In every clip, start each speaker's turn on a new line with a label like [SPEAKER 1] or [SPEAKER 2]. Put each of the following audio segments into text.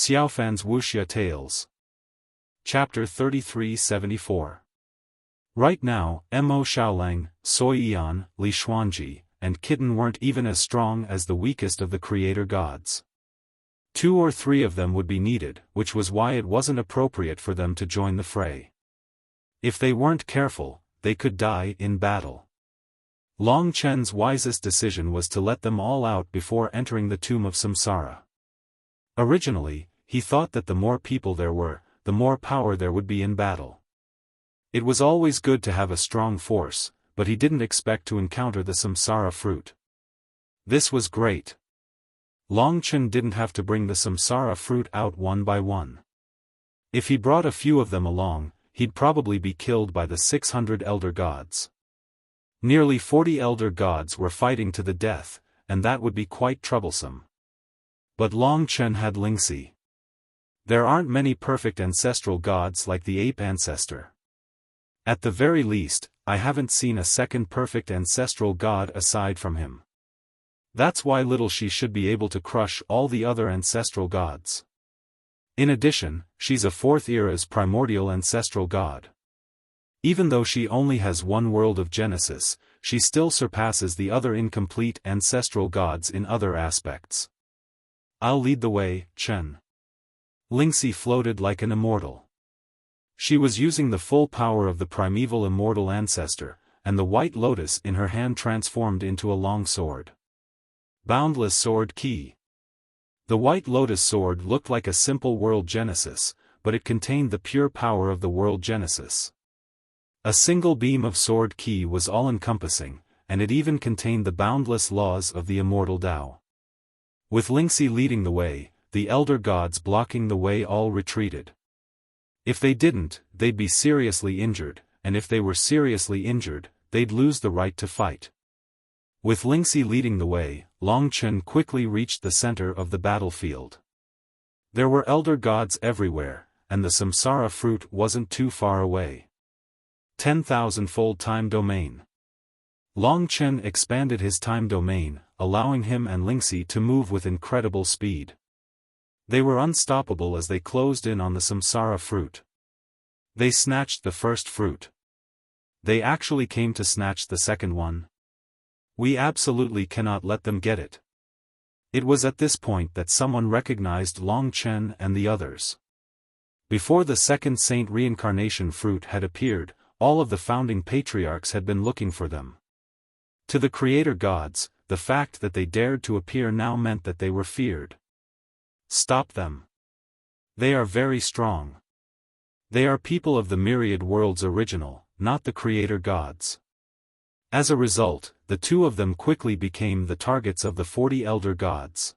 [SPEAKER 1] Xiaofan's Wuxia Tales. Chapter 3374. Right now, Mo Xiaolang, Sui Yan, Li Xuanji, and Kitten weren't even as strong as the weakest of the creator gods. 2 or 3 of them would be needed, which was why it wasn't appropriate for them to join the fray. If they weren't careful, they could die in battle. Long Chen's wisest decision was to let them all out before entering the tomb of Samsara. Originally, he thought that the more people there were, the more power there would be in battle. It was always good to have a strong force, but he didn't expect to encounter the Samsara fruit. This was great. Long Chen didn't have to bring the Samsara fruit out one by one. If he brought a few of them along, he'd probably be killed by the 600 elder gods. Nearly 40 elder gods were fighting to the death, and that would be quite troublesome. But Long Chen had Lingxi. There aren't many perfect ancestral gods like the ape ancestor. At the very least, I haven't seen a second perfect ancestral god aside from him. That's why little she should be able to crush all the other ancestral gods. In addition, she's a 4th era's primordial ancestral god. Even though she only has one world of Genesis, she still surpasses the other incomplete ancestral gods in other aspects. I'll lead the way, Chen. Lingxi floated like an immortal. She was using the full power of the primeval immortal ancestor, and the white lotus in her hand transformed into a long sword. Boundless sword key. The white lotus sword looked like a simple world Genesis, but it contained the pure power of the world Genesis. A single beam of sword key was all-encompassing, and it even contained the boundless laws of the immortal Tao. With Lingxi leading the way, the elder gods blocking the way all retreated. If they didn't, they'd be seriously injured, and if they were seriously injured, they'd lose the right to fight. With Lingxi leading the way, Long Chen quickly reached the center of the battlefield. There were elder gods everywhere, and the Samsara fruit wasn't too far away. 10,000-fold time domain. Long Chen expanded his time domain, allowing him and Lingxi to move with incredible speed. They were unstoppable as they closed in on the Samsara fruit. They snatched the first fruit. They actually came to snatch the second one. We absolutely cannot let them get it. It was at this point that someone recognized Long Chen and the others. Before the second saint reincarnation fruit had appeared, all of the founding patriarchs had been looking for them. To the creator gods, the fact that they dared to appear now meant that they were feared. Stop them. They are very strong. They are people of the myriad worlds original, not the creator gods. As a result, the 2 of them quickly became the targets of the 40 elder gods.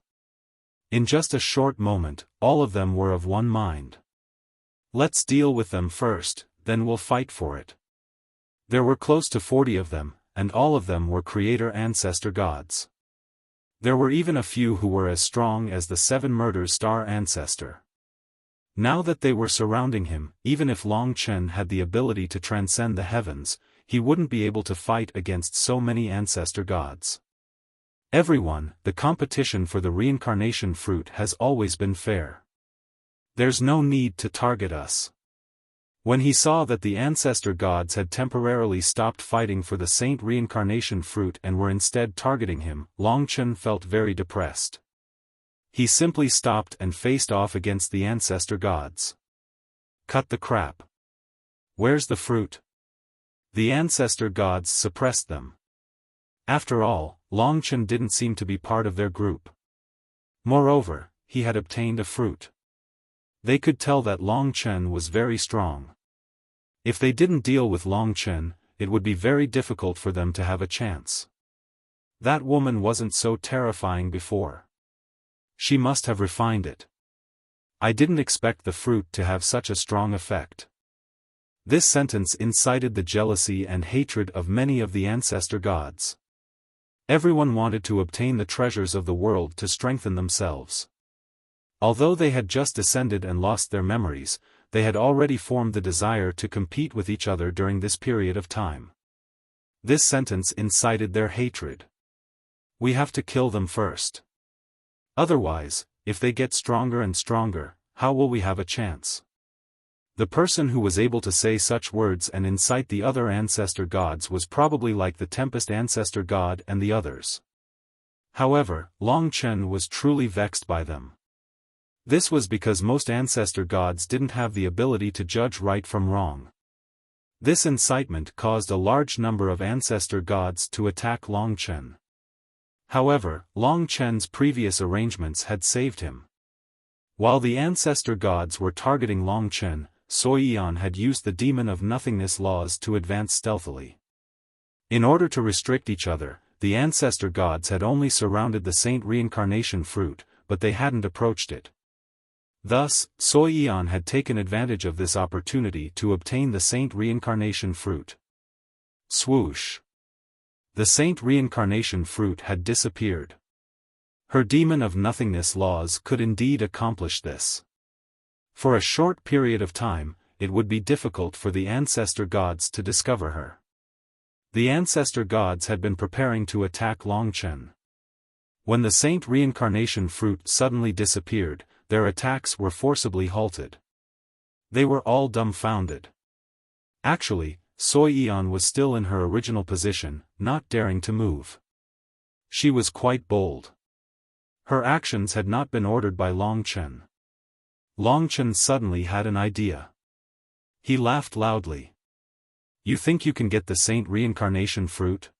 [SPEAKER 1] In just a short moment, all of them were of one mind. Let's deal with them first, then we'll fight for it. There were close to 40 of them, and all of them were creator ancestor gods. There were even a few who were as strong as the 7 murders star ancestor. Now that they were surrounding him, even if Long Chen had the ability to transcend the heavens, he wouldn't be able to fight against so many ancestor gods. Everyone, the competition for the reincarnation fruit has always been fair. There's no need to target us. When he saw that the ancestor gods had temporarily stopped fighting for the saint reincarnation fruit and were instead targeting him, Long Chen felt very depressed. He simply stopped and faced off against the ancestor gods. Cut the crap. Where's the fruit? The ancestor gods suppressed them. After all, Long Chen didn't seem to be part of their group. Moreover, he had obtained a fruit. They could tell that Long Chen was very strong. If they didn't deal with Long Chen, it would be very difficult for them to have a chance. That woman wasn't so terrifying before. She must have refined it. I didn't expect the fruit to have such a strong effect. This sentence incited the jealousy and hatred of many of the ancestor gods. Everyone wanted to obtain the treasures of the world to strengthen themselves. Although they had just descended and lost their memories, they had already formed the desire to compete with each other during this period of time. This sentence incited their hatred. We have to kill them first. Otherwise, if they get stronger and stronger, how will we have a chance? The person who was able to say such words and incite the other ancestor gods was probably like the Tempest ancestor god and the others. However, Long Chen was truly vexed by them. This was because most ancestor gods didn't have the ability to judge right from wrong. This incitement caused a large number of ancestor gods to attack Long Chen. However, Long Chen's previous arrangements had saved him. While the ancestor gods were targeting Long Chen, Soiyan had used the demon of nothingness laws to advance stealthily. In order to restrict each other, the ancestor gods had only surrounded the Saint Reincarnation fruit, but they hadn't approached it. Thus, Soiyan had taken advantage of this opportunity to obtain the Saint Reincarnation fruit. Swoosh! The Saint Reincarnation fruit had disappeared. Her demon of nothingness laws could indeed accomplish this. For a short period of time, it would be difficult for the ancestor gods to discover her. The ancestor gods had been preparing to attack Long Chen. When the Saint Reincarnation fruit suddenly disappeared, their attacks were forcibly halted. They were all dumbfounded. Actually, Soiyan was still in her original position, not daring to move. She was quite bold. Her actions had not been ordered by Long Chen. Long Chen suddenly had an idea. He laughed loudly. You think you can get the Saint Reincarnation fruit?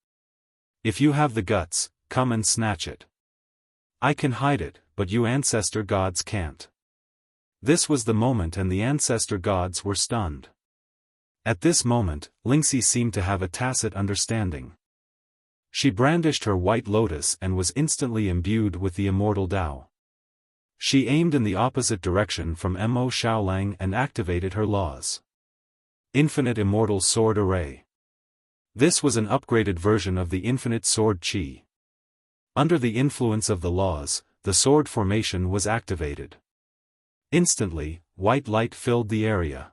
[SPEAKER 1] If you have the guts, come and snatch it. I can hide it, but you ancestor gods can't. This was the moment and the ancestor gods were stunned. At this moment, Lingxi seemed to have a tacit understanding. She brandished her white lotus and was instantly imbued with the immortal Tao. She aimed in the opposite direction from Mo Xiaolang and activated her laws. Infinite Immortal Sword Array. This was an upgraded version of the Infinite Sword Qi. Under the influence of the laws, the sword formation was activated. Instantly, white light filled the area.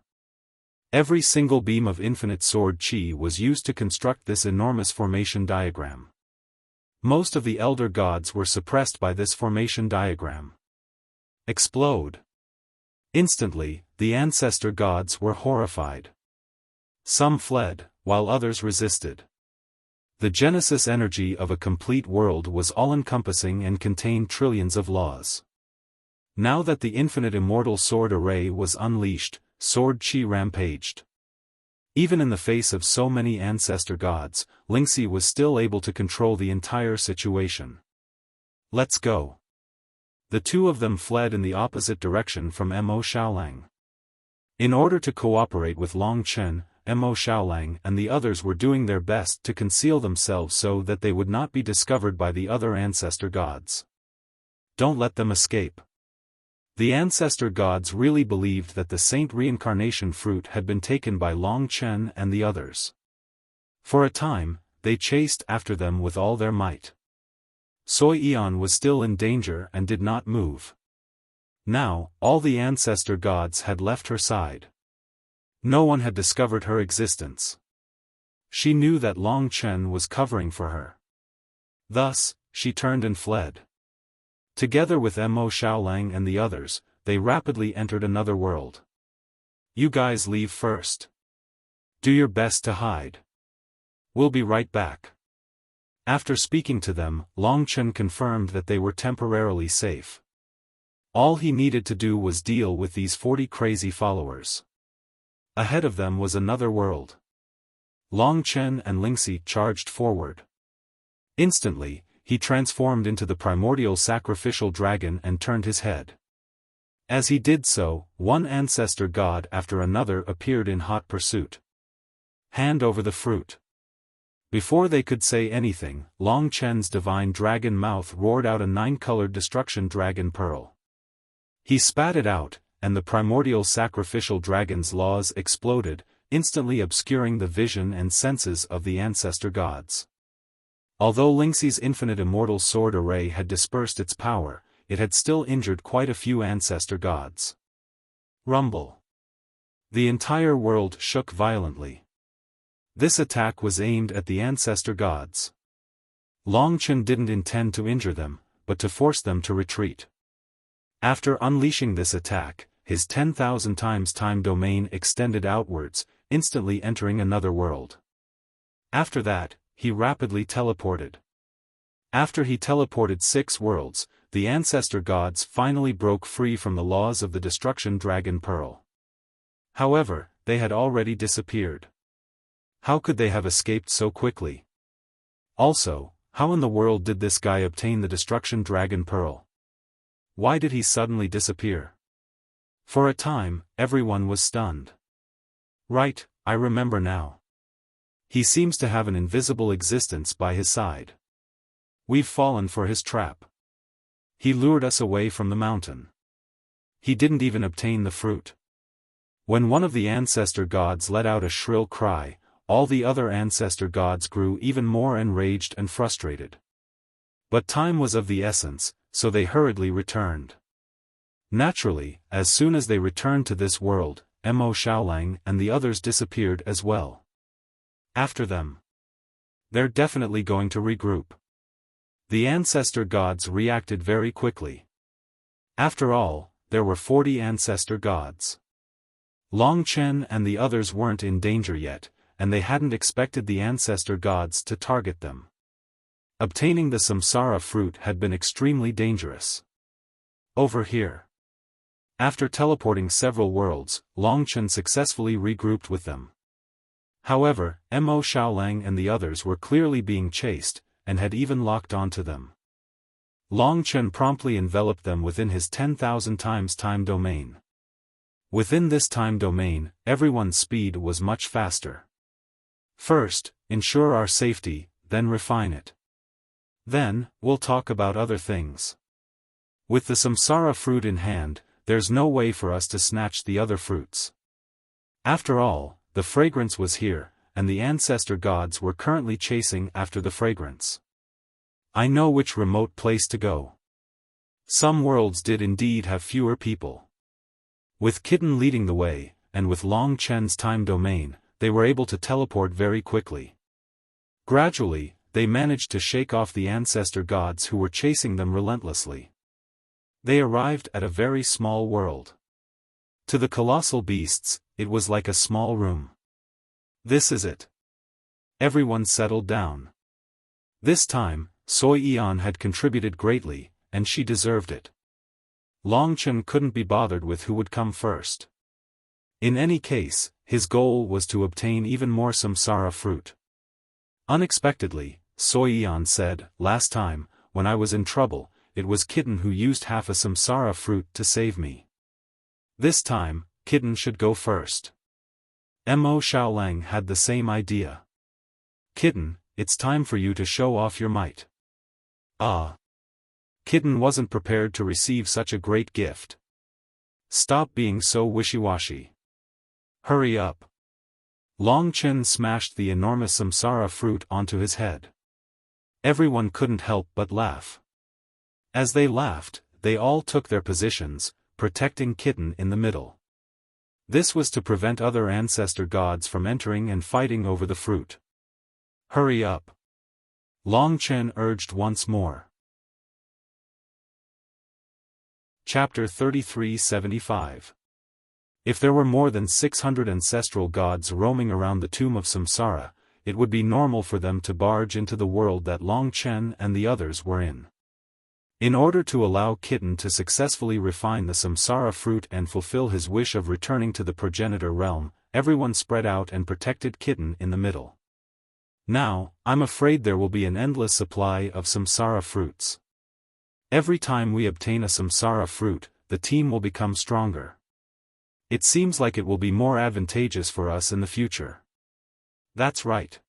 [SPEAKER 1] Every single beam of Infinite Sword Qi was used to construct this enormous formation diagram. Most of the elder gods were suppressed by this formation diagram. Explode! Instantly, the ancestor gods were horrified. Some fled, while others resisted. The genesis energy of a complete world was all-encompassing and contained trillions of laws. Now that the infinite immortal sword array was unleashed, Sword Qi rampaged. Even in the face of so many ancestor gods, Lingxi was still able to control the entire situation. Let's go. The two of them fled in the opposite direction from Mo Xiaolang. In order to cooperate with Long Chen, Mo Xiaolang and the others were doing their best to conceal themselves so that they would not be discovered by the other ancestor gods. Don't let them escape. The ancestor gods really believed that the Saint Reincarnation fruit had been taken by Long Chen and the others. For a time, they chased after them with all their might. Soiyan was still in danger and did not move. Now, all the ancestor gods had left her side. No one had discovered her existence. She knew that Long Chen was covering for her. Thus, she turned and fled. Together with Mo Xiaolang and the others, they rapidly entered another world. You guys leave first. Do your best to hide. We'll be right back. After speaking to them, Long Chen confirmed that they were temporarily safe. All he needed to do was deal with these 40 crazy followers. Ahead of them was another world. Long Chen and Lingxi charged forward. Instantly, he transformed into the primordial sacrificial dragon and turned his head. As he did so, one ancestor god after another appeared in hot pursuit. Hand over the fruit. Before they could say anything, Long Chen's divine dragon mouth roared out a 9-colored destruction dragon pearl. He spat it out, and the primordial sacrificial dragon's laws exploded, instantly obscuring the vision and senses of the ancestor gods. Although Lingxi's infinite immortal sword array had dispersed its power, it had still injured quite a few ancestor gods. Rumble. The entire world shook violently. This attack was aimed at the ancestor gods. Long Chen didn't intend to injure them, but to force them to retreat. After unleashing this attack, his 10,000 times time domain extended outwards, instantly entering another world. After that, he rapidly teleported. After he teleported 6 worlds, the ancestor gods finally broke free from the laws of the destruction dragon pearl. However, they had already disappeared. How could they have escaped so quickly? Also, how in the world did this guy obtain the destruction dragon pearl? Why did he suddenly disappear? For a time, everyone was stunned. Right, I remember now. He seems to have an invisible existence by his side. We've fallen for his trap. He lured us away from the mountain. He didn't even obtain the fruit. When one of the ancestor gods let out a shrill cry, all the other ancestor gods grew even more enraged and frustrated. But time was of the essence, so they hurriedly returned. Naturally, as soon as they returned to this world, Mo Xiaolang and the others disappeared as well. After them. They're definitely going to regroup. The ancestor gods reacted very quickly. After all, there were 40 ancestor gods. Long Chen and the others weren't in danger yet, and they hadn't expected the ancestor gods to target them. Obtaining the samsara fruit had been extremely dangerous. Over here. After teleporting several worlds, Long Chen successfully regrouped with them. However, Mo Xiaolang and the others were clearly being chased, and had even locked onto them. Long Chen promptly enveloped them within his 10,000 times time domain. Within this time domain, everyone's speed was much faster. First, ensure our safety, then refine it. Then, we'll talk about other things. With the samsara fruit in hand, there's no way for us to snatch the other fruits. After all, the fragrance was here, and the ancestor gods were currently chasing after the fragrance. I know which remote place to go. Some worlds did indeed have fewer people. With Kitten leading the way, and with Long Chen's time domain, they were able to teleport very quickly. Gradually, they managed to shake off the ancestor gods who were chasing them relentlessly. They arrived at a very small world. To the colossal beasts, it was like a small room. This is it. Everyone settled down. This time, Soi Eon had contributed greatly, and she deserved it. Long Chen couldn't be bothered with who would come first. In any case, his goal was to obtain even more samsara fruit. Unexpectedly, Soi Eon said, "Last time, when I was in trouble, it was Kitten who used half a samsara fruit to save me. This time, Kitten should go first." Mo Xiaolang had the same idea. "Kitten, it's time for you to show off your might." Ah. Kitten wasn't prepared to receive such a great gift. "Stop being so wishy-washy. Hurry up." Long Chen smashed the enormous samsara fruit onto his head. Everyone couldn't help but laugh. As they laughed, they all took their positions, protecting Kitten in the middle. This was to prevent other ancestor gods from entering and fighting over the fruit. "Hurry up," Long Chen urged once more. Chapter 3375. If there were more than 600 ancestral gods roaming around the tomb of Samsara, it would be normal for them to barge into the world that Long Chen and the others were in. In order to allow Kitten to successfully refine the Samsara fruit and fulfill his wish of returning to the progenitor realm, everyone spread out and protected Kitten in the middle. Now, I'm afraid there will be an endless supply of Samsara fruits. Every time we obtain a samsara fruit, the team will become stronger. It seems like it will be more advantageous for us in the future. That's right.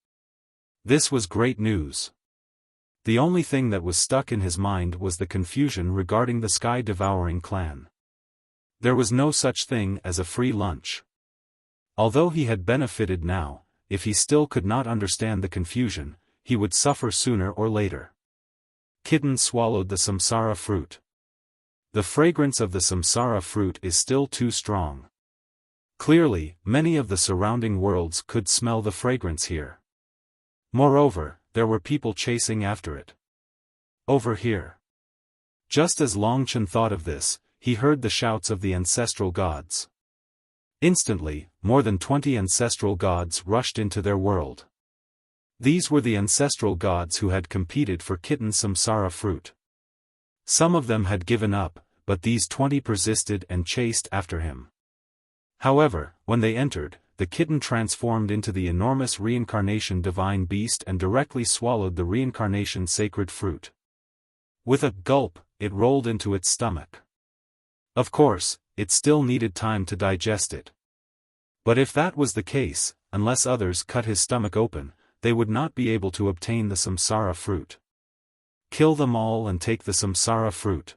[SPEAKER 1] This was great news. The only thing that was stuck in his mind was the confusion regarding the sky-devouring clan. There was no such thing as a free lunch. Although he had benefited now, if he still could not understand the confusion, he would suffer sooner or later. Kitten swallowed the samsara fruit. The fragrance of the samsara fruit is still too strong. Clearly, many of the surrounding worlds could smell the fragrance here. Moreover, there were people chasing after it. Over here. Just as Long Chen thought of this, he heard the shouts of the ancestral gods. Instantly, more than 20 ancestral gods rushed into their world. These were the ancestral gods who had competed for Kitten's samsara fruit. Some of them had given up, but these 20 persisted and chased after him. However, when they entered, the kitten transformed into the enormous reincarnation divine beast and directly swallowed the reincarnation sacred fruit. With a gulp, it rolled into its stomach. Of course, it still needed time to digest it. But if that was the case, unless others cut his stomach open, they would not be able to obtain the samsara fruit. Kill them all and take the samsara fruit.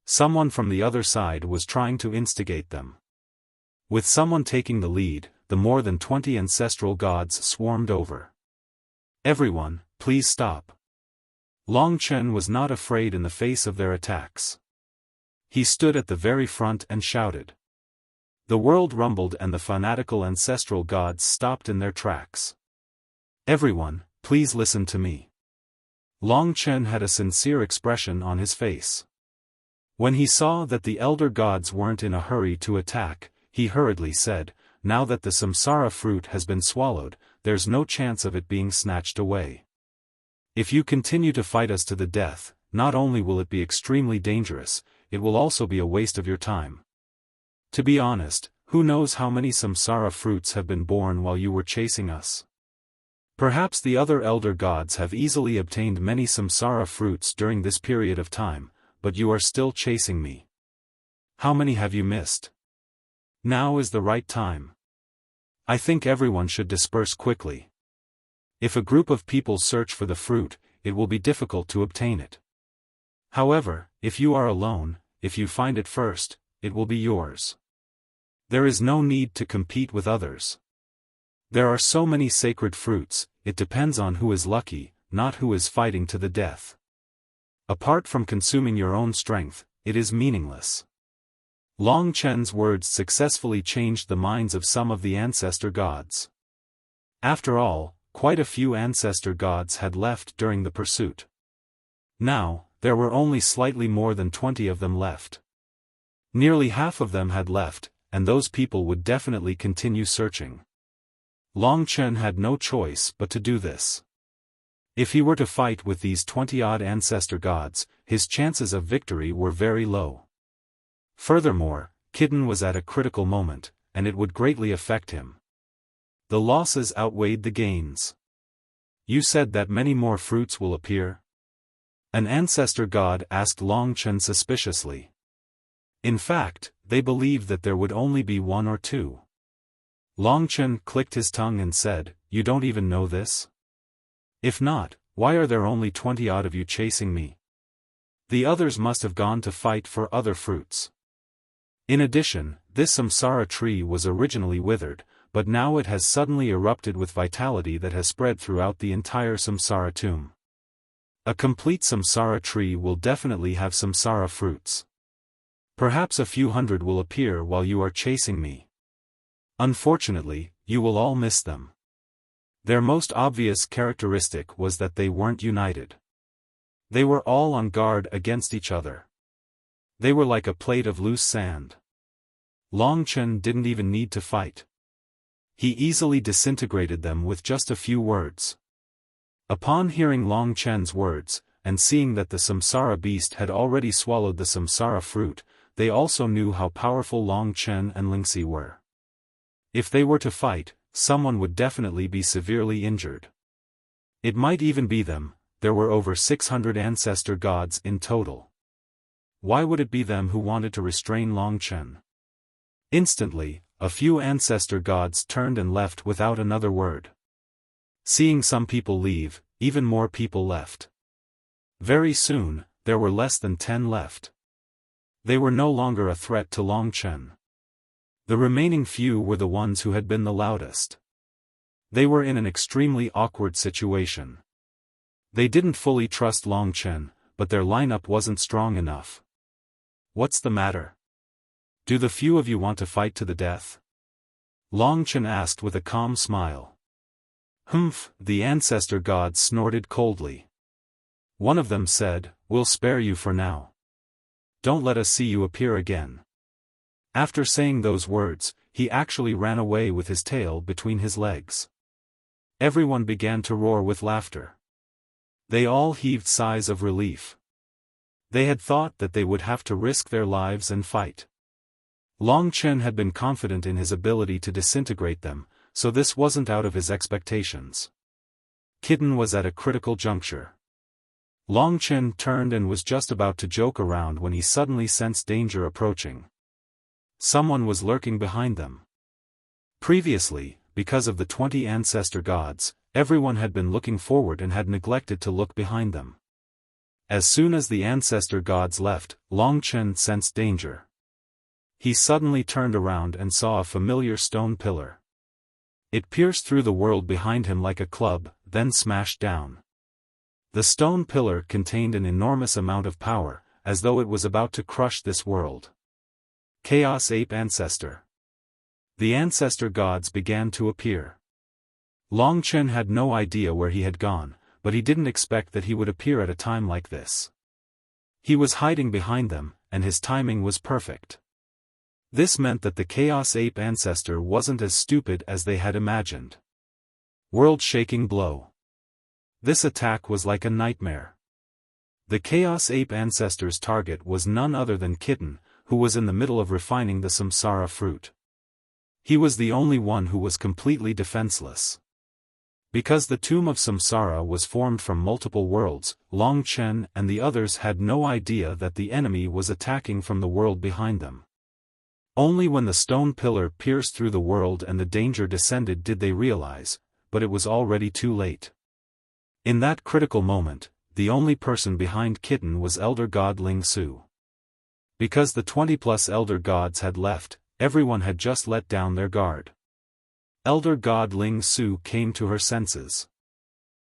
[SPEAKER 1] Someone from the other side was trying to instigate them. With someone taking the lead, the more than 20 ancestral gods swarmed over. Everyone, please stop. Long Chen was not afraid in the face of their attacks. He stood at the very front and shouted. The world rumbled and the fanatical ancestral gods stopped in their tracks. Everyone, please listen to me. Long Chen had a sincere expression on his face. When he saw that the elder gods weren't in a hurry to attack, he hurriedly said, now that the samsara fruit has been swallowed, there's no chance of it being snatched away. If you continue to fight us to the death, not only will it be extremely dangerous, it will also be a waste of your time. To be honest, who knows how many samsara fruits have been born while you were chasing us? Perhaps the other elder gods have easily obtained many samsara fruits during this period of time, but you are still chasing me. How many have you missed? Now is the right time. I think everyone should disperse quickly. If a group of people search for the fruit, it will be difficult to obtain it. However, if you are alone, if you find it first, it will be yours. There is no need to compete with others. There are so many sacred fruits, it depends on who is lucky, not who is fighting to the death. Apart from consuming your own strength, it is meaningless. Long Chen's words successfully changed the minds of some of the ancestor gods. After all, quite a few ancestor gods had left during the pursuit. Now, there were only slightly more than 20 of them left. Nearly half of them had left, and those people would definitely continue searching. Long Chen had no choice but to do this. If he were to fight with these 20-odd ancestor gods, his chances of victory were very low. Furthermore, Kitten was at a critical moment, and it would greatly affect him. The losses outweighed the gains. You said that many more fruits will appear? An ancestor god asked Long Chen suspiciously. In fact, they believed that there would only be one or two. Long Chen clicked his tongue and said, you don't even know this? If not, why are there only 20-odd of you chasing me? The others must have gone to fight for other fruits. In addition, this samsara tree was originally withered, but now it has suddenly erupted with vitality that has spread throughout the entire samsara tomb. A complete samsara tree will definitely have samsara fruits. Perhaps a few hundred will appear while you are chasing me. Unfortunately, you will all miss them. Their most obvious characteristic was that they weren't united. They were all on guard against each other. They were like a plate of loose sand. Long Chen didn't even need to fight. He easily disintegrated them with just a few words. Upon hearing Long Chen's words, and seeing that the samsara beast had already swallowed the samsara fruit, they also knew how powerful Long Chen and Lingxi were. If they were to fight, someone would definitely be severely injured. It might even be them. There were over 600 ancestor gods in total. Why would it be them who wanted to restrain Long Chen? Instantly, a few ancestor gods turned and left without another word. Seeing some people leave, even more people left. Very soon, there were less than 10 left. They were no longer a threat to Long Chen. The remaining few were the ones who had been the loudest. They were in an extremely awkward situation. They didn't fully trust Long Chen, but their lineup wasn't strong enough. What's the matter? Do the few of you want to fight to the death? Long Chen asked with a calm smile. Humph, the ancestor gods snorted coldly. One of them said, we'll spare you for now. don't let us see you appear again." After saying those words, he actually ran away with his tail between his legs. Everyone began to roar with laughter. They all heaved sighs of relief. They had thought that they would have to risk their lives and fight. Long Chen had been confident in his ability to disintegrate them, so this wasn't out of his expectations. Kitten was at a critical juncture. Long Chen turned and was just about to joke around when he suddenly sensed danger approaching. Someone was lurking behind them. Previously, because of the 20 ancestor gods, everyone had been looking forward and had neglected to look behind them. As soon as the ancestor gods left, Long Chen sensed danger. He suddenly turned around and saw a familiar stone pillar. It pierced through the world behind him like a club, then smashed down. The stone pillar contained an enormous amount of power, as though it was about to crush this world. Chaos Ape Ancestor. The ancestor gods began to appear. Long Chen had no idea where he had gone, but he didn't expect that he would appear at a time like this. He was hiding behind them, and his timing was perfect. This meant that the Chaos Ape Ancestor wasn't as stupid as they had imagined. World-shaking blow. This attack was like a nightmare. The Chaos Ape Ancestor's target was none other than Kitten, who was in the middle of refining the samsara fruit. He was the only one who was completely defenseless. Because the tomb of samsara was formed from multiple worlds, Long Chen and the others had no idea that the enemy was attacking from the world behind them. Only when the stone pillar pierced through the world and the danger descended did they realize, but it was already too late. In that critical moment, the only person behind Kitten was Elder God Ling Su. Because the 20+ Elder Gods had left, everyone had just let down their guard. Elder God Ling Su came to her senses.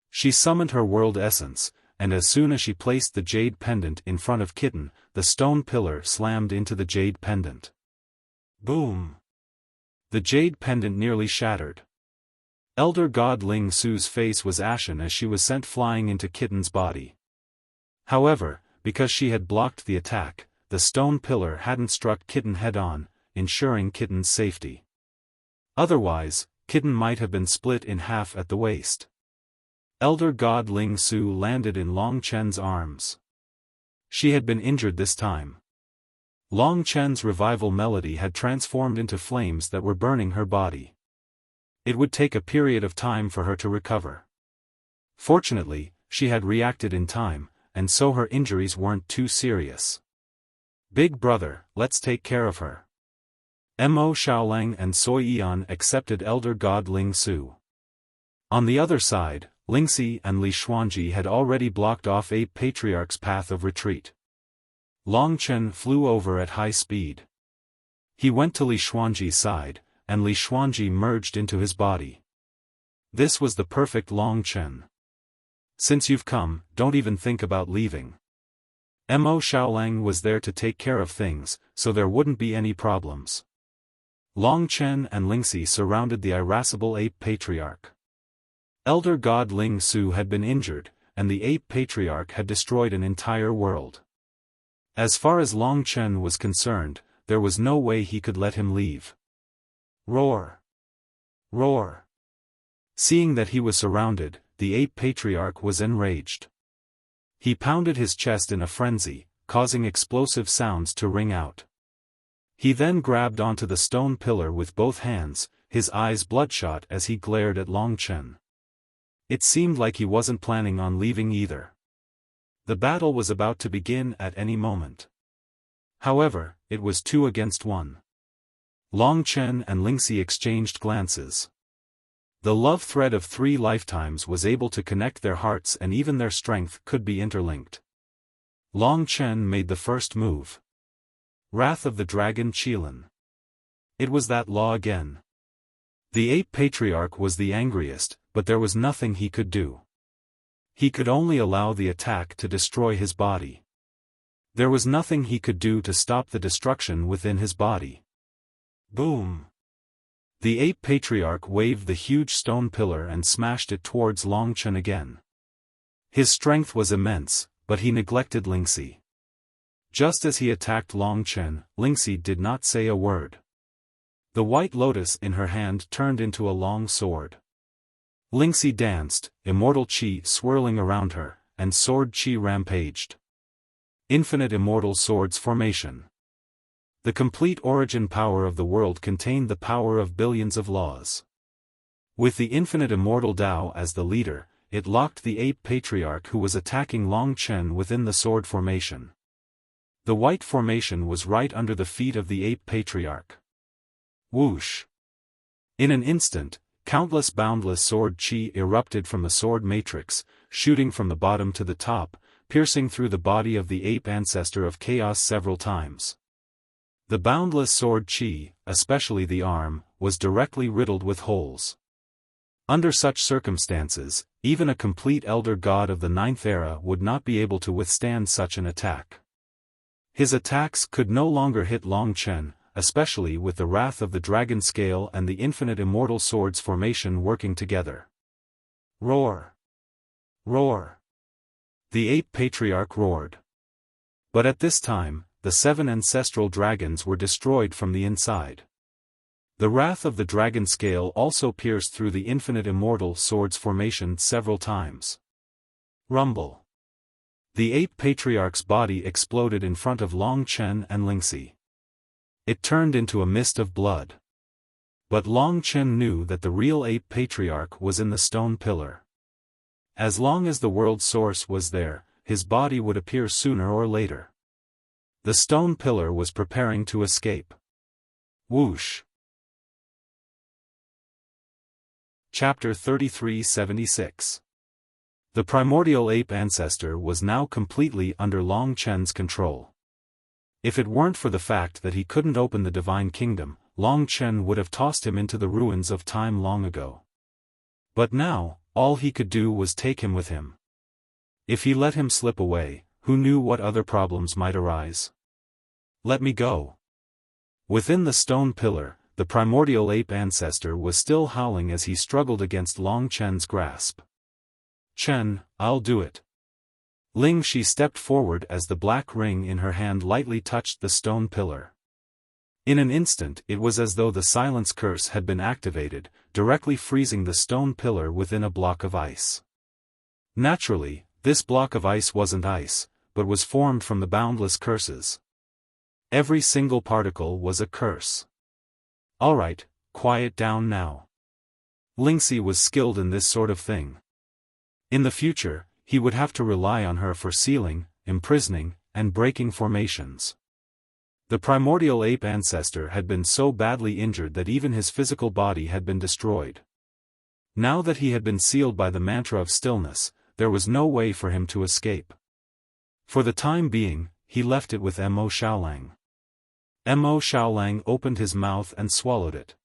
[SPEAKER 1] She summoned her world essence, and as soon as she placed the jade pendant in front of Kitten, the stone pillar slammed into the jade pendant. Boom! The jade pendant nearly shattered. Elder God Ling Su's face was ashen as she was sent flying into Kitten's body. However, because she had blocked the attack, the stone pillar hadn't struck Kitten head-on, ensuring Kitten's safety. Otherwise, Kitten might have been split in half at the waist. Elder God Ling Su landed in Long Chen's arms. She had been injured this time. Long Chen's revival melody had transformed into flames that were burning her body. It would take a period of time for her to recover. Fortunately, she had reacted in time, and so her injuries weren't too serious. "Big brother, let's take care of her." Mo Xiaolang and Sui Yan accepted Elder God Ling Su. On the other side, Lingxi and Li Xuanji had already blocked off Ape Patriarch's path of retreat. Long Chen flew over at high speed. He went to Li Xuanji's side, and Li Xuanji merged into his body. This was the perfect Long Chen. "Since you've come, don't even think about leaving." Mo Xiaolang was there to take care of things, so there wouldn't be any problems. Long Chen and Lingxi surrounded the irascible Ape Patriarch. Elder God Ling Su had been injured, and the Ape Patriarch had destroyed an entire world. As far as Long Chen was concerned, there was no way he could let him leave. Roar! Roar! Seeing that he was surrounded, the Ape Patriarch was enraged. He pounded his chest in a frenzy, causing explosive sounds to ring out. He then grabbed onto the stone pillar with both hands, his eyes bloodshot as he glared at Long Chen. It seemed like he wasn't planning on leaving either. The battle was about to begin at any moment. However, it was 2 against 1. Long Chen and Lingxi exchanged glances. The love thread of 3 lifetimes was able to connect their hearts, and even their strength could be interlinked. Long Chen made the first move. Wrath of the Dragon Qilin. It was that law again. The Ape Patriarch was the angriest, but there was nothing he could do. He could only allow the attack to destroy his body. There was nothing he could do to stop the destruction within his body. Boom! The Ape Patriarch waved the huge stone pillar and smashed it towards Long Chen again. His strength was immense, but he neglected Lingxi. Just as he attacked Long Chen, Lingxi did not say a word. The white lotus in her hand turned into a long sword. Lingxi danced, immortal qi swirling around her, and sword qi rampaged. Infinite immortal swords formation. The complete origin power of the world contained the power of billions of laws. With the infinite immortal Tao as the leader, it locked the ape patriarch who was attacking Long Chen within the sword formation. The white formation was right under the feet of the ape patriarch. Whoosh! In an instant, countless boundless sword qi erupted from the sword matrix, shooting from the bottom to the top, piercing through the body of the ape ancestor of chaos several times. The boundless sword qi, especially the arm, was directly riddled with holes. Under such circumstances, even a complete elder god of the ninth era would not be able to withstand such an attack. His attacks could no longer hit Long Chen, especially with the wrath of the dragon scale and the infinite immortal swords formation working together. Roar! Roar! The ape patriarch roared. But at this time, the 7 ancestral dragons were destroyed from the inside. The wrath of the dragon scale also pierced through the infinite immortal swords formation several times. Rumble! The ape patriarch's body exploded in front of Long Chen and Lingxi. It turned into a mist of blood. But Long Chen knew that the real ape patriarch was in the stone pillar. As long as the world source was there, his body would appear sooner or later. The stone pillar was preparing to escape. Whoosh! Chapter 3376. The primordial ape ancestor was now completely under Long Chen's control. If it weren't for the fact that he couldn't open the divine kingdom, Long Chen would have tossed him into the ruins of time long ago. But now, all he could do was take him with him. If he let him slip away, who knew what other problems might arise? Let me go. Within the stone pillar, the primordial ape ancestor was still howling as he struggled against Long Chen's grasp. Chen, I'll do it. Lingxi stepped forward as the black ring in her hand lightly touched the stone pillar. In an instant it was as though the silence curse had been activated, directly freezing the stone pillar within a block of ice. Naturally, this block of ice wasn't ice, but was formed from the boundless curses. Every single particle was a curse. Alright, quiet down now. Lingxi was skilled in this sort of thing. In the future, he would have to rely on her for sealing, imprisoning, and breaking formations. The primordial ape ancestor had been so badly injured that even his physical body had been destroyed. Now that he had been sealed by the mantra of stillness, there was no way for him to escape. For the time being, he left it with Mo Xiaolang. Mo Xiaolang opened his mouth and swallowed it.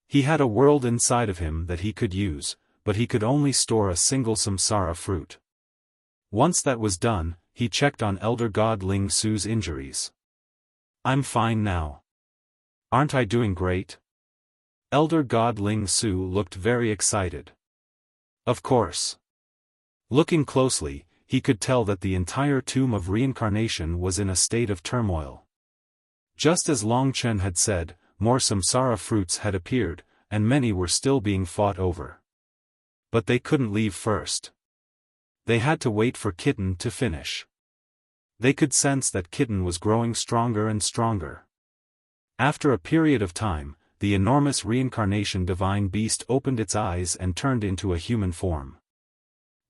[SPEAKER 1] He had a world inside of him that he could use, but he could only store a single samsara fruit. Once that was done, he checked on Elder God Ling Su's injuries. I'm fine now. Aren't I doing great? Elder God Ling Su looked very excited. Of course. Looking closely, he could tell that the entire tomb of reincarnation was in a state of turmoil. Just as Long Chen had said, more samsara fruits had appeared, and many were still being fought over. But they couldn't leave first. They had to wait for Kitten to finish. They could sense that Kitten was growing stronger and stronger. After a period of time, the enormous reincarnation divine beast opened its eyes and turned into a human form.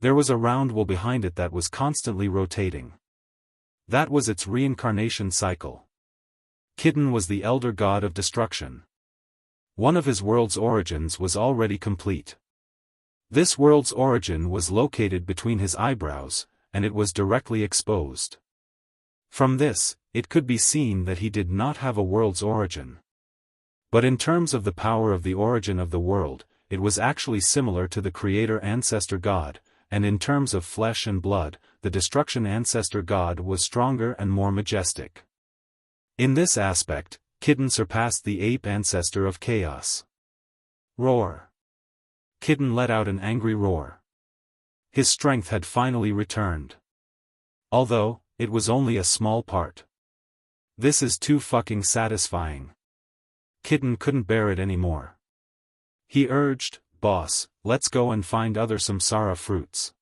[SPEAKER 1] There was a round wheel behind it that was constantly rotating. That was its reincarnation cycle. Kitten was the elder god of destruction. One of his world's origins was already complete. This world's origin was located between his eyebrows, and it was directly exposed. From this, it could be seen that he did not have a world's origin. But in terms of the power of the origin of the world, it was actually similar to the creator ancestor god, and in terms of flesh and blood, the destruction ancestor god was stronger and more majestic. In this aspect, Kitten surpassed the ape ancestor of chaos. Roar! Kitten let out an angry roar. His strength had finally returned. Although, it was only a small part. This is too fucking satisfying. Kitten couldn't bear it anymore. He urged, "Boss, let's go and find other samsara fruits.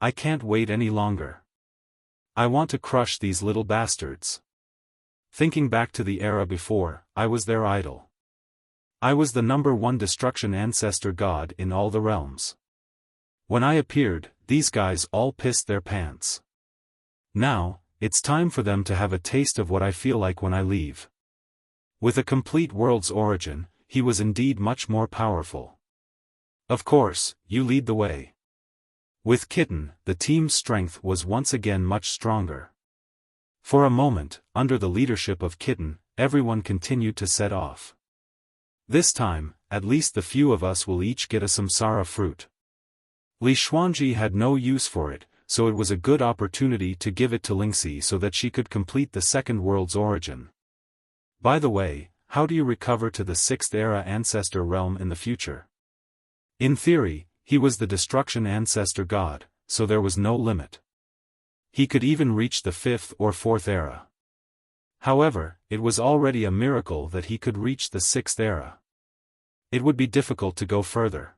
[SPEAKER 1] I can't wait any longer. I want to crush these little bastards." Thinking back to the era before, I was their idol. I was the #1 destruction ancestor god in all the realms. When I appeared, these guys all pissed their pants. Now, it's time for them to have a taste of what I feel like when I leave. With a complete world's origin, he was indeed much more powerful. Of course, you lead the way. With Kitten, the team's strength was once again much stronger. For a moment, under the leadership of Kitten, everyone continued to set off. This time, at least the few of us will each get a samsara fruit. Li Xuanji had no use for it, so it was a good opportunity to give it to Lingxi so that she could complete the second world's origin. By the way, how do you recover to the 6th era ancestor realm in the future? In theory, he was the destruction ancestor god, so there was no limit. He could even reach the 5th or 4th era. However, it was already a miracle that he could reach the 6th era. It would be difficult to go further.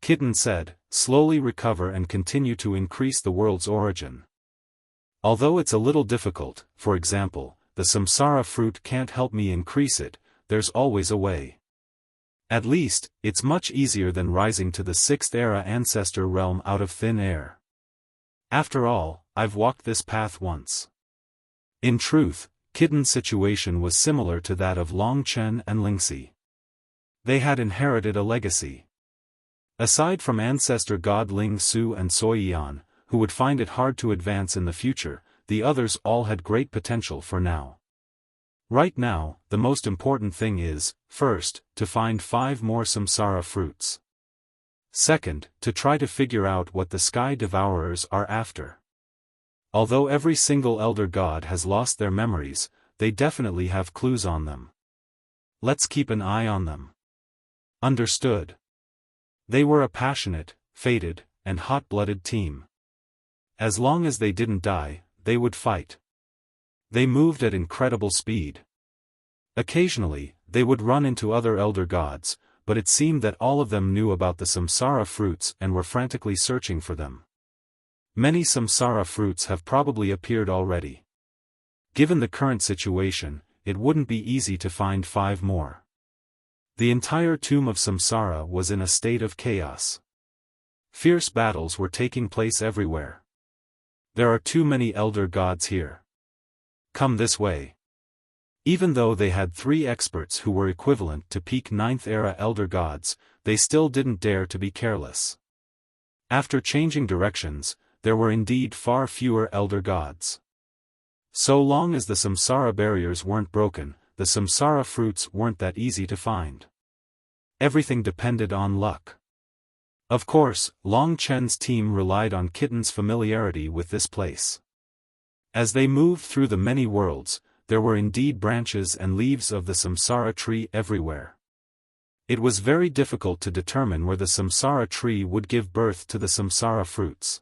[SPEAKER 1] Kitten said, "Slowly recover and continue to increase the world's origin. Although it's a little difficult, for example, the samsara fruit can't help me increase it, there's always a way. At least, it's much easier than rising to the 6th era ancestor realm out of thin air. After all, I've walked this path once." In truth, Kitten's situation was similar to that of Long Chen and Lingxi. They had inherited a legacy. Aside from ancestor god Ling Su and Soiyan, who would find it hard to advance in the future, the others all had great potential for now. Right now, the most important thing is, first, to find 5 more samsara fruits. Second, to try to figure out what the Sky Devourers are after. Although every single elder god has lost their memories, they definitely have clues on them. Let's keep an eye on them. Understood. They were a passionate, fated, and hot-blooded team. As long as they didn't die, they would fight. They moved at incredible speed. Occasionally, they would run into other elder gods, but it seemed that all of them knew about the samsara fruits and were frantically searching for them. Many samsara fruits have probably appeared already. Given the current situation, it wouldn't be easy to find 5 more. The entire tomb of samsara was in a state of chaos. Fierce battles were taking place everywhere. There are too many elder gods here. Come this way. Even though they had 3 experts who were equivalent to peak 9th era elder gods, they still didn't dare to be careless. After changing directions, there were indeed far fewer elder gods. So long as the samsara barriers weren't broken, the samsara fruits weren't that easy to find. Everything depended on luck. Of course, Long Chen's team relied on Kitten's familiarity with this place. As they moved through the many worlds, there were indeed branches and leaves of the samsara tree everywhere. It was very difficult to determine where the samsara tree would give birth to the samsara fruits.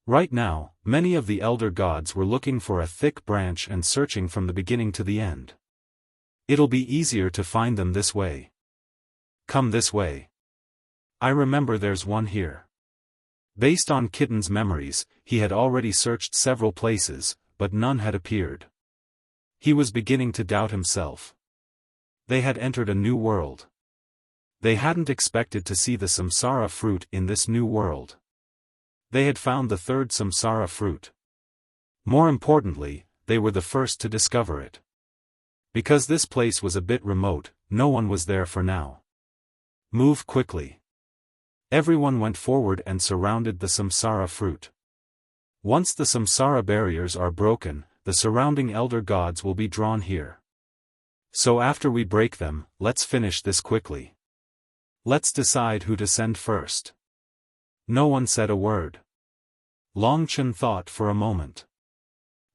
[SPEAKER 1] Right now, many of the elder gods were looking for a thick branch and searching from the beginning to the end. It'll be easier to find them this way. Come this way. I remember there's one here. Based on Kitten's memories, he had already searched several places, but none had appeared. He was beginning to doubt himself. They had entered a new world. They hadn't expected to see the samsara fruit in this new world. They had found the 3rd samsara fruit. More importantly, they were the first to discover it. Because this place was a bit remote, no one was there for now. Move quickly. Everyone went forward and surrounded the samsara fruit. Once the samsara barriers are broken, the surrounding elder gods will be drawn here. So after we break them, let's finish this quickly. Let's decide who to send first. No one said a word. Long Chen thought for a moment.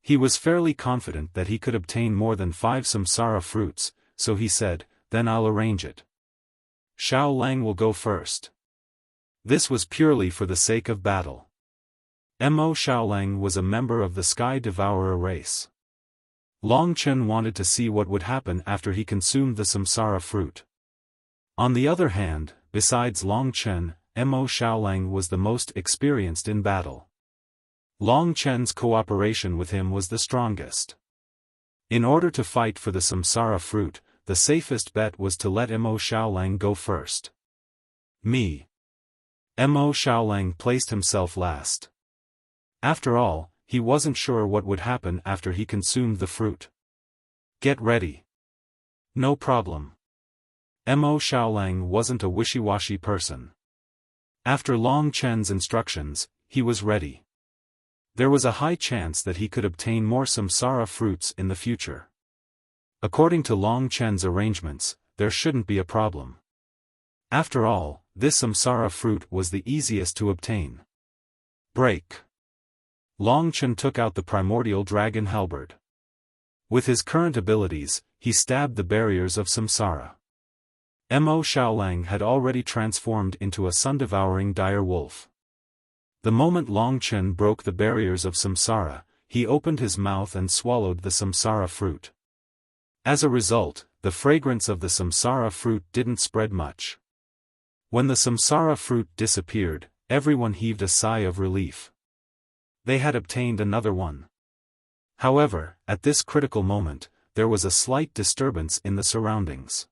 [SPEAKER 1] He was fairly confident that he could obtain more than 5 samsara fruits, so he said, "Then I'll arrange it. Xiao Lang will go first." This was purely for the sake of battle. Mo Xiaolang was a member of the Sky Devourer race. Long Chen wanted to see what would happen after he consumed the samsara fruit. On the other hand, besides Long Chen, Mo Xiaolang was the most experienced in battle. Long Chen's cooperation with him was the strongest. In order to fight for the samsara fruit, the safest bet was to let Mo Xiaolang go first. Mo Xiaolang placed himself last. After all, he wasn't sure what would happen after he consumed the fruit. Get ready. No problem. Mo Xiaolang wasn't a wishy-washy person. After Long Chen's instructions, he was ready. There was a high chance that he could obtain more samsara fruits in the future. According to Long Chen's arrangements, there shouldn't be a problem. After all, this samsara fruit was the easiest to obtain. Break. Long Chen took out the primordial dragon halberd. With his current abilities, he stabbed the barriers of samsara. Mo Xiaolang had already transformed into a sun-devouring dire wolf. The moment Long Chen broke the barriers of samsara, he opened his mouth and swallowed the samsara fruit. As a result, the fragrance of the samsara fruit didn't spread much. When the samsara fruit disappeared, everyone heaved a sigh of relief. They had obtained another one. However, at this critical moment, there was a slight disturbance in the surroundings.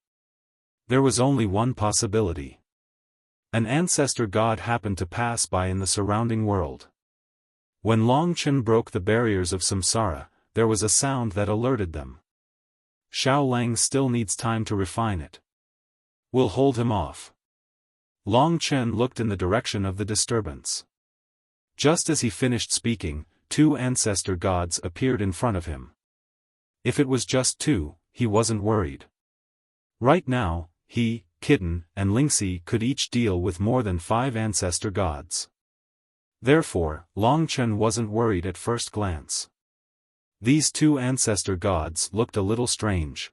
[SPEAKER 1] There was only one possibility. An ancestor god happened to pass by in the surrounding world. When Long Chen broke the barriers of samsara, there was a sound that alerted them. Xiaolang still needs time to refine it. We'll hold him off. Long Chen looked in the direction of the disturbance. Just as he finished speaking, two ancestor gods appeared in front of him. If it was just two, he wasn't worried. Right now, he, Kitten, and Lingxi could each deal with more than 5 ancestor gods. Therefore, Long Chen wasn't worried at first glance. These two ancestor gods looked a little strange.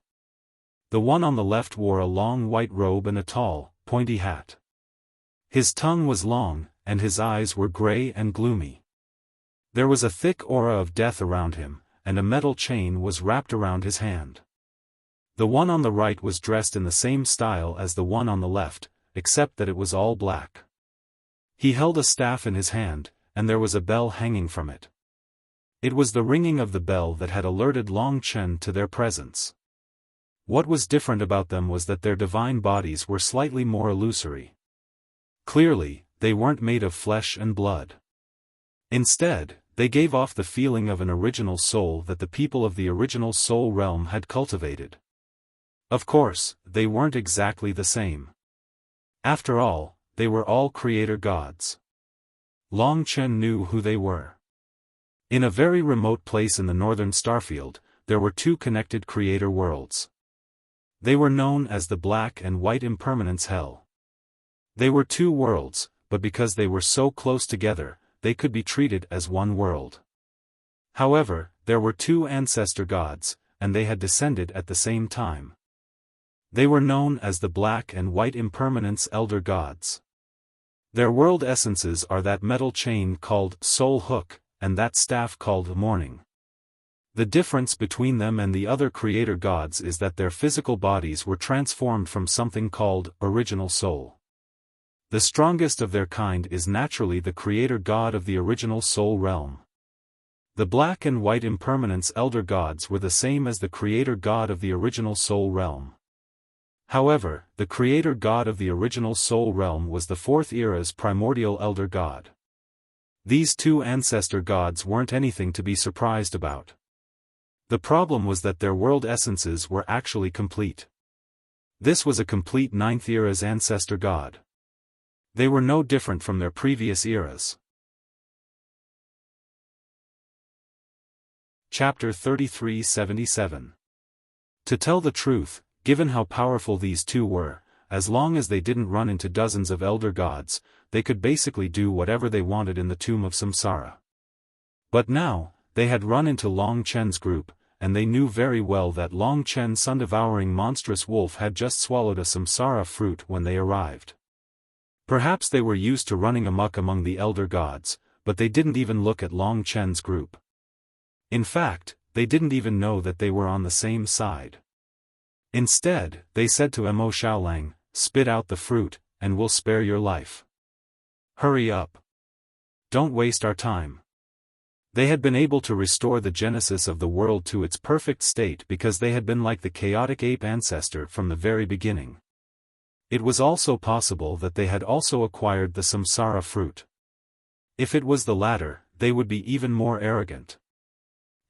[SPEAKER 1] The one on the left wore a long white robe and a tall, pointy hat. His tongue was long, and his eyes were gray and gloomy. There was a thick aura of death around him, and a metal chain was wrapped around his hand. The one on the right was dressed in the same style as the one on the left, except that it was all black. He held a staff in his hand, and there was a bell hanging from it. It was the ringing of the bell that had alerted Long Chen to their presence. What was different about them was that their divine bodies were slightly more illusory. Clearly, they weren't made of flesh and blood. Instead, they gave off the feeling of an original soul that the people of the original soul realm had cultivated. Of course, they weren't exactly the same. After all, they were all creator gods. Long Chen knew who they were. In a very remote place in the northern starfield, there were 2 connected creator worlds. They were known as the Black and White Impermanence Hell. They were 2 worlds, but because they were so close together, they could be treated as one world. However, there were 2 ancestor gods, and they had descended at the same time. They were known as the Black and White Impermanence Elder Gods. Their world essences are that metal chain called Soul Hook, and that staff called Morning. The difference between them and the other creator gods is that their physical bodies were transformed from something called Original Soul. The strongest of their kind is naturally the creator god of the Original Soul realm. The Black and White Impermanence Elder Gods were the same as the creator god of the Original Soul realm. However, the creator god of the Original Soul realm was the 4th era's primordial elder god. These 2 ancestor gods weren't anything to be surprised about. The problem was that their world essences were actually complete. This was a complete 9th era's ancestor god. They were no different from their previous eras. Chapter 3377. To tell the truth, given how powerful these 2 were, as long as they didn't run into dozens of elder gods, they could basically do whatever they wanted in the tomb of Samsara. But now, they had run into Long Chen's group, and they knew very well that Long Chen's sun-devouring monstrous wolf had just swallowed a Samsara fruit when they arrived. Perhaps they were used to running amok among the elder gods, but they didn't even look at Long Chen's group. In fact, they didn't even know that they were on the same side. Instead, they said to Mo Xiaolang, "Spit out the fruit, and we'll spare your life. Hurry up. Don't waste our time." They had been able to restore the genesis of the world to its perfect state because they had been like the chaotic ape ancestor from the very beginning. It was also possible that they had also acquired the samsara fruit. If it was the latter, they would be even more arrogant.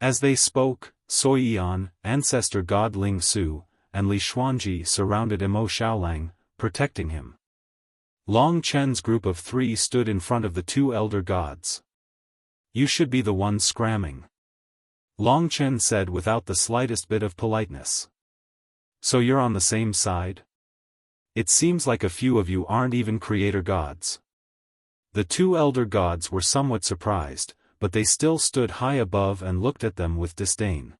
[SPEAKER 1] As they spoke, Soiyan, ancestor god Ling Su, and Li Xuanji surrounded Mo Xiaolang, protecting him. Long Chen's group of 3 stood in front of the 2 elder gods. "You should be the one scramming," Long Chen said without the slightest bit of politeness. "So you're on the same side? It seems like a few of you aren't even creator gods." The 2 elder gods were somewhat surprised, but they still stood high above and looked at them with disdain.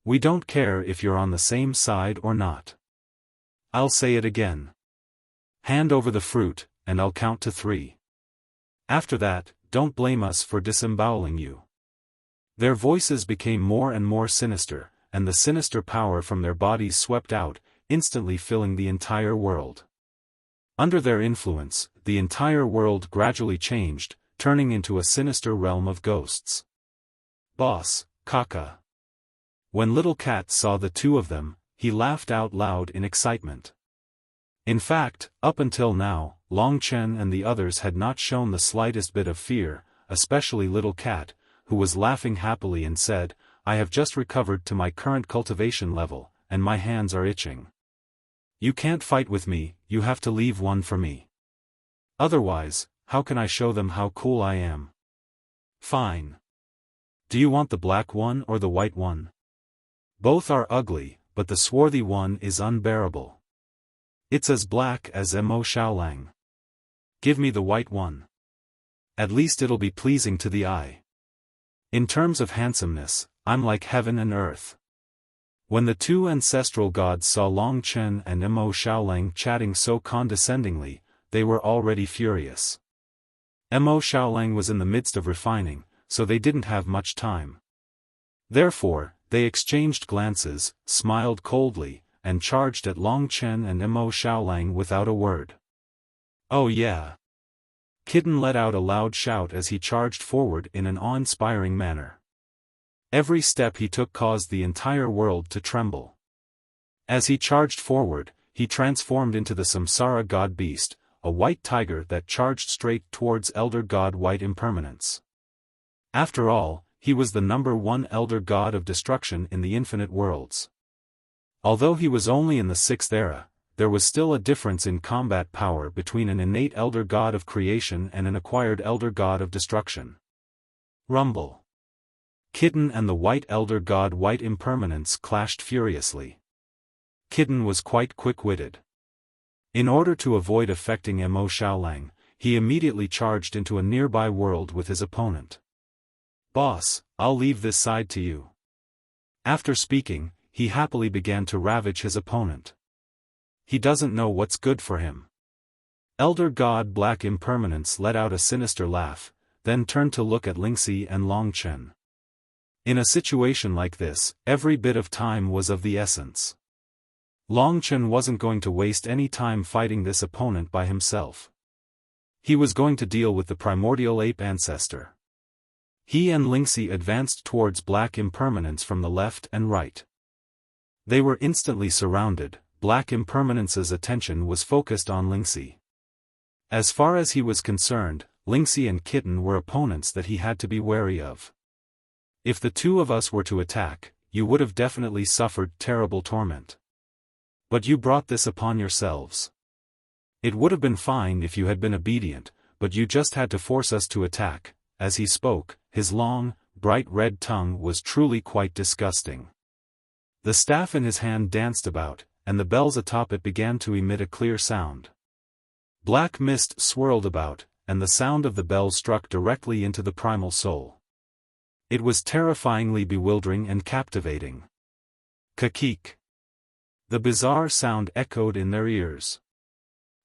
[SPEAKER 1] "We don't care if you're on the same side or not. I'll say it again. Hand over the fruit, and I'll count to 3. After that, don't blame us for disemboweling you." Their voices became more and more sinister, and the sinister power from their bodies swept out, instantly filling the entire world. Under their influence, the entire world gradually changed, turning into a sinister realm of ghosts. "Boss, Kaka." When Little Cat saw the 2 of them, he laughed out loud in excitement. In fact, up until now, Long Chen and the others had not shown the slightest bit of fear, especially Little Cat, who was laughing happily and said, "I have just recovered to my current cultivation level, and my hands are itching. You can't fight with me, you have to leave one for me. Otherwise, how can I show them how cool I am?" "Fine. Do you want the black one or the white one? Both are ugly, but the swarthy one is unbearable. It's as black as Mo Xiaolang. Give me the white one. At least it'll be pleasing to the eye. In terms of handsomeness, I'm like heaven and earth." When the 2 ancestral gods saw Long Chen and Mo Xiaolang chatting so condescendingly, they were already furious. Mo Xiaolang was in the midst of refining, so they didn't have much time. Therefore, they exchanged glances, smiled coldly, and charged at Long Chen and Mo Xiaolang without a word. "Oh yeah!" Kitten let out a loud shout as he charged forward in an awe-inspiring manner. Every step he took caused the entire world to tremble. As he charged forward, he transformed into the Samsara God Beast, a white tiger that charged straight towards Elder God White Impermanence. After all, he was the number 1 Elder God of Destruction in the Infinite Worlds. Although he was only in the 6th era, there was still a difference in combat power between an innate Elder God of Creation and an acquired Elder God of Destruction. Rumble. Kitten and the White Elder God White Impermanence clashed furiously. Kitten was quite quick-witted. In order to avoid affecting Mo Xiaolang, he immediately charged into a nearby world with his opponent. "Boss, I'll leave this side to you." After speaking, he happily began to ravage his opponent. He doesn't know what's good for him. Elder God Black Impermanence let out a sinister laugh, then turned to look at Lingxi and Long Chen. In a situation like this, every bit of time was of the essence. Long Chen wasn't going to waste any time fighting this opponent by himself. He was going to deal with the primordial ape ancestor. He and Lingxi advanced towards Black Impermanence from the left and right. They were instantly surrounded. Black Impermanence's attention was focused on Lingxi. As far as he was concerned, Lingxi and Kitten were opponents that he had to be wary of. If the 2 of us were to attack, you would have definitely suffered terrible torment. But you brought this upon yourselves. It would have been fine if you had been obedient, but you just had to force us to attack. As he spoke, his long, bright red tongue was truly quite disgusting. The staff in his hand danced about, and the bells atop it began to emit a clear sound. Black mist swirled about, and the sound of the bells struck directly into the primal soul. It was terrifyingly bewildering and captivating. Kakik. The bizarre sound echoed in their ears.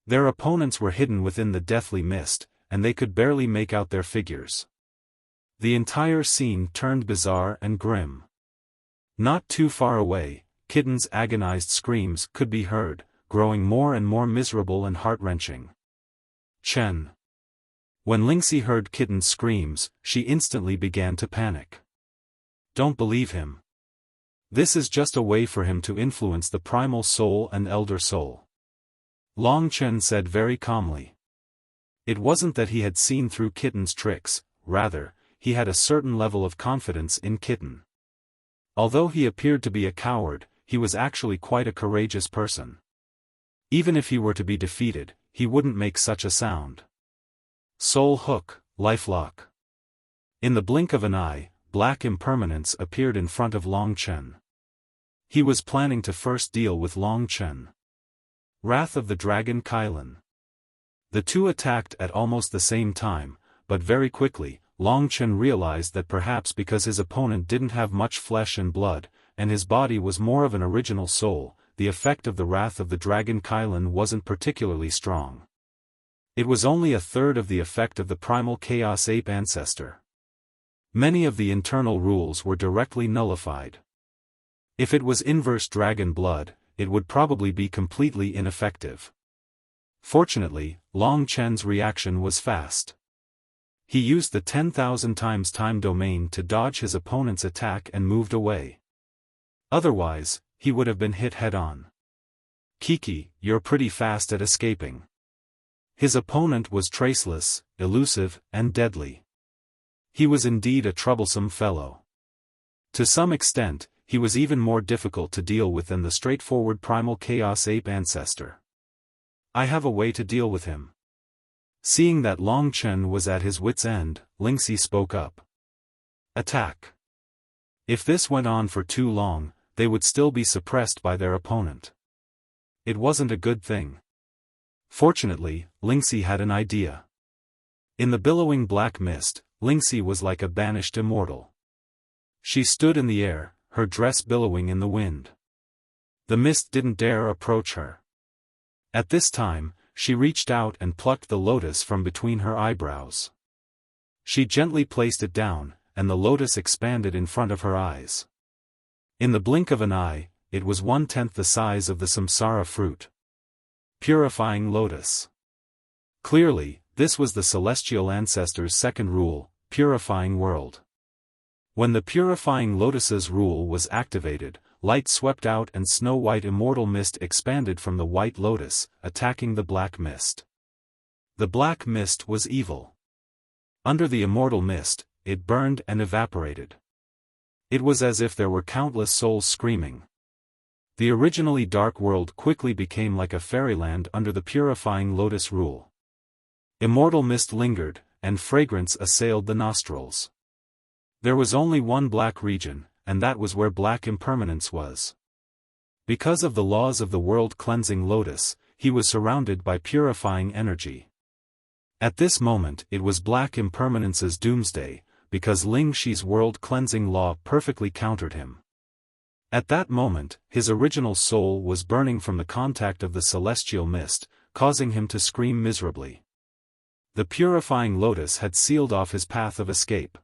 [SPEAKER 1] Their opponents were hidden within the deathly mist, and they could barely make out their figures. The entire scene turned bizarre and grim. Not too far away, Kitten's agonized screams could be heard, growing more and more miserable and heart-wrenching. Chen. When Lingxi heard Kitten's screams, she instantly began to panic. Don't believe him. This is just a way for him to influence the primal soul and elder soul. Long Chen said very calmly. It wasn't that he had seen through Kitten's tricks, rather, he had a certain level of confidence in Kitten. Although he appeared to be a coward, he was actually quite a courageous person. Even if he were to be defeated, he wouldn't make such a sound. Soul Hook, Lifelock. In the blink of an eye, Black Impermanence appeared in front of Long Chen. He was planning to first deal with Long Chen. Wrath of the Dragon Kailan. The two attacked at almost the same time, but very quickly, Long Chen realized that perhaps because his opponent didn't have much flesh and blood, and his body was more of an original soul, the effect of the Wrath of the Dragon Kailan wasn't particularly strong. It was only a third of the effect of the primal Chaos Ape ancestor. Many of the internal rules were directly nullified. If it was inverse dragon blood, it would probably be completely ineffective. Fortunately, Long Chen's reaction was fast. He used the 10,000 times time domain to dodge his opponent's attack and moved away. Otherwise, he would have been hit head-on. Kiki, you're pretty fast at escaping. His opponent was traceless, elusive, and deadly. He was indeed a troublesome fellow. To some extent, he was even more difficult to deal with than the straightforward primal Chaos Ape ancestor. I have a way to deal with him. Seeing that Long Chen was at his wit's end, Lingxi spoke up. Attack. If this went on for too long, they would still be suppressed by their opponent. It wasn't a good thing. Fortunately, Lingxi had an idea. In the billowing black mist, Lingxi was like a banished immortal. She stood in the air, her dress billowing in the wind. The mist didn't dare approach her. At this time, she reached out and plucked the lotus from between her eyebrows. She gently placed it down, and the lotus expanded in front of her eyes. In the blink of an eye, it was 1/10 the size of the samsara fruit. Purifying Lotus. Clearly, this was the celestial ancestor's second rule, purifying world. When the purifying lotus's rule was activated, light swept out and snow-white immortal mist expanded from the white lotus, attacking the black mist. The black mist was evil. Under the immortal mist, it burned and evaporated. It was as if there were countless souls screaming. The originally dark world quickly became like a fairyland under the purifying lotus rule. Immortal mist lingered, and fragrance assailed the nostrils. There was only one black region, and that was where Black Impermanence was. Because of the laws of the world-cleansing lotus, he was surrounded by purifying energy. At this moment it was Black Impermanence's doomsday, because Ling Shi's world-cleansing law perfectly countered him. At that moment, his original soul was burning from the contact of the celestial mist, causing him to scream miserably. The purifying lotus had sealed off his path of escape.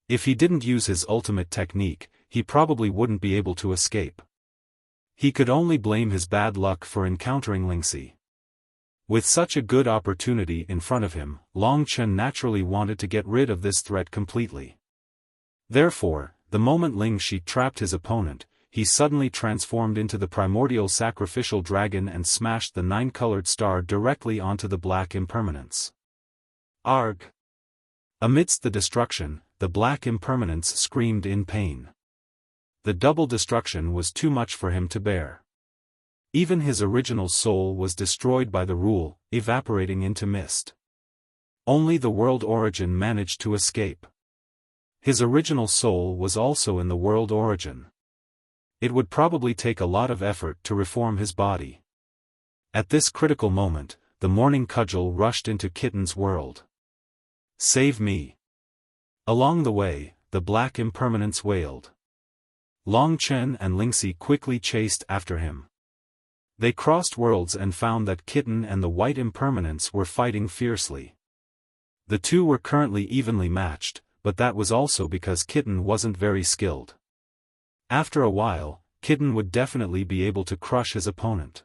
[SPEAKER 1] If he didn't use his ultimate technique, he probably wouldn't be able to escape. He could only blame his bad luck for encountering Lingxi. With such a good opportunity in front of him, Long Chen naturally wanted to get rid of this threat completely. Therefore, the moment Lingxi trapped his opponent, he suddenly transformed into the primordial sacrificial dragon and smashed the 9-colored star directly onto the Black Impermanence. Arg! Amidst the destruction, the Black Impermanence screamed in pain. The double destruction was too much for him to bear. Even his original soul was destroyed by the rule, evaporating into mist. Only the world origin managed to escape. His original soul was also in the world origin. It would probably take a lot of effort to reform his body. At this critical moment, the morning cudgel rushed into Kitten's world. Save me! Along the way, the Black Impermanence wailed. Long Chen and Lingxi quickly chased after him. They crossed worlds and found that Kitten and the White Impermanence were fighting fiercely. The two were currently evenly matched, but that was also because Kitten wasn't very skilled. After a while, Kitten would definitely be able to crush his opponent.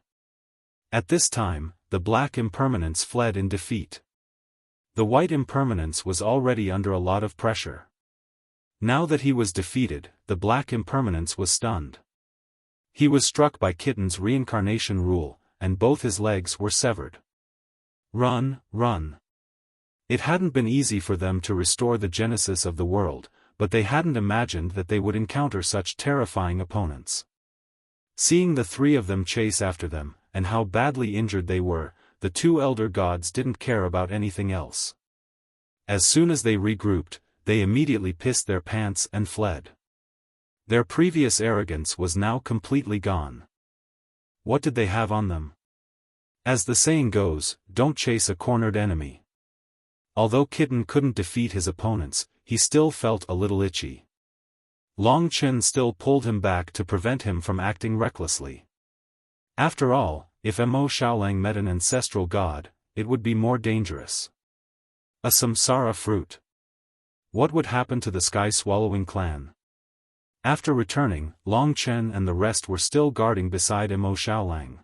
[SPEAKER 1] At this time, the black impermanence fled in defeat. The white impermanence was already under a lot of pressure. Now that he was defeated, the black impermanence was stunned. He was struck by Kitten's reincarnation rule, and both his legs were severed. Run, run. It hadn't been easy for them to restore the genesis of the world, but they hadn't imagined that they would encounter such terrifying opponents. Seeing the three of them chase after them, and how badly injured they were, the two elder gods didn't care about anything else. As soon as they regrouped, they immediately pissed their pants and fled. Their previous arrogance was now completely gone. What did they have on them? As the saying goes, don't chase a cornered enemy. Although Kitten couldn't defeat his opponents, he still felt a little itchy. Long Chen still pulled him back to prevent him from acting recklessly. After all, if Mo Xiaolang met an ancestral god, it would be more dangerous. A samsara fruit. What would happen to the sky-swallowing clan? After returning, Long Chen and the rest were still guarding beside Mo Xiaolang.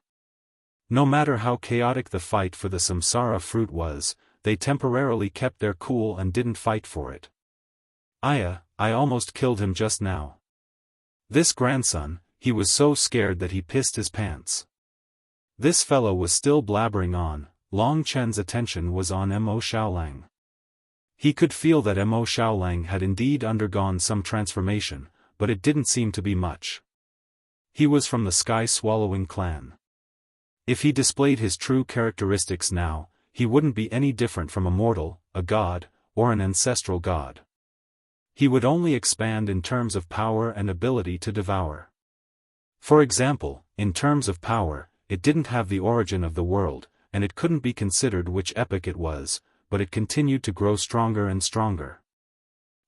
[SPEAKER 1] No matter how chaotic the fight for the samsara fruit was, they temporarily kept their cool and didn't fight for it. I almost killed him just now. This grandson, he was so scared that he pissed his pants. This fellow was still blabbering on. Long Chen's attention was on Mo Xiaolang. He could feel that Mo Xiaolang had indeed undergone some transformation, but it didn't seem to be much. He was from the sky-swallowing clan. If he displayed his true characteristics now, he wouldn't be any different from a mortal, a god, or an ancestral god. He would only expand in terms of power and ability to devour. For example, in terms of power, it didn't have the origin of the world, and it couldn't be considered which epoch it was, but it continued to grow stronger and stronger.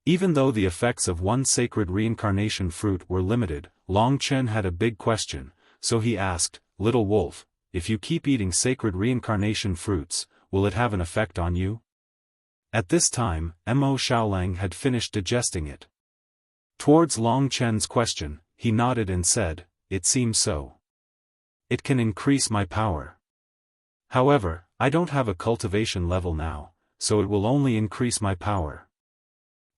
[SPEAKER 1] Even though the effects of one sacred reincarnation fruit were limited, Long Chen had a big question, so he asked, "Little wolf, if you keep eating sacred reincarnation fruits, will it have an effect on you?" At this time, Mo Xiaolang had finished digesting it. Towards Long Chen's question, he nodded and said, "It seems so. It can increase my power. However, I don't have a cultivation level now, so it will only increase my power.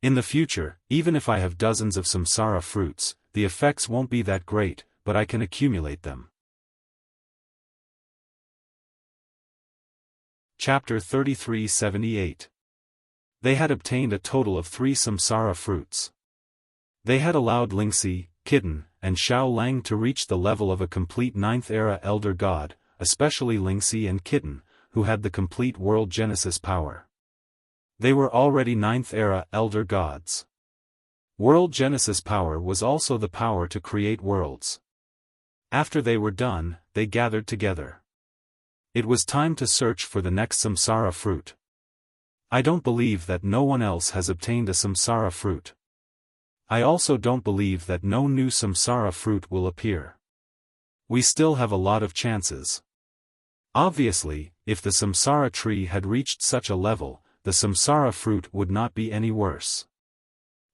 [SPEAKER 1] In the future, even if I have dozens of samsara fruits, the effects won't be that great, but I can accumulate them." Chapter 3378. They had obtained a total of 3 samsara fruits. They had allowed Lingxi, Kitten, and Xiao Lang to reach the level of a complete 9th-era elder god, especially Lingxi and Kitten, who had the complete world genesis power. They were already 9th-era elder gods. World genesis power was also the power to create worlds. After they were done, they gathered together. It was time to search for the next samsara fruit. I don't believe that no one else has obtained a samsara fruit. I also don't believe that no new samsara fruit will appear. We still have a lot of chances. Obviously, if the samsara tree had reached such a level, the samsara fruit would not be any worse.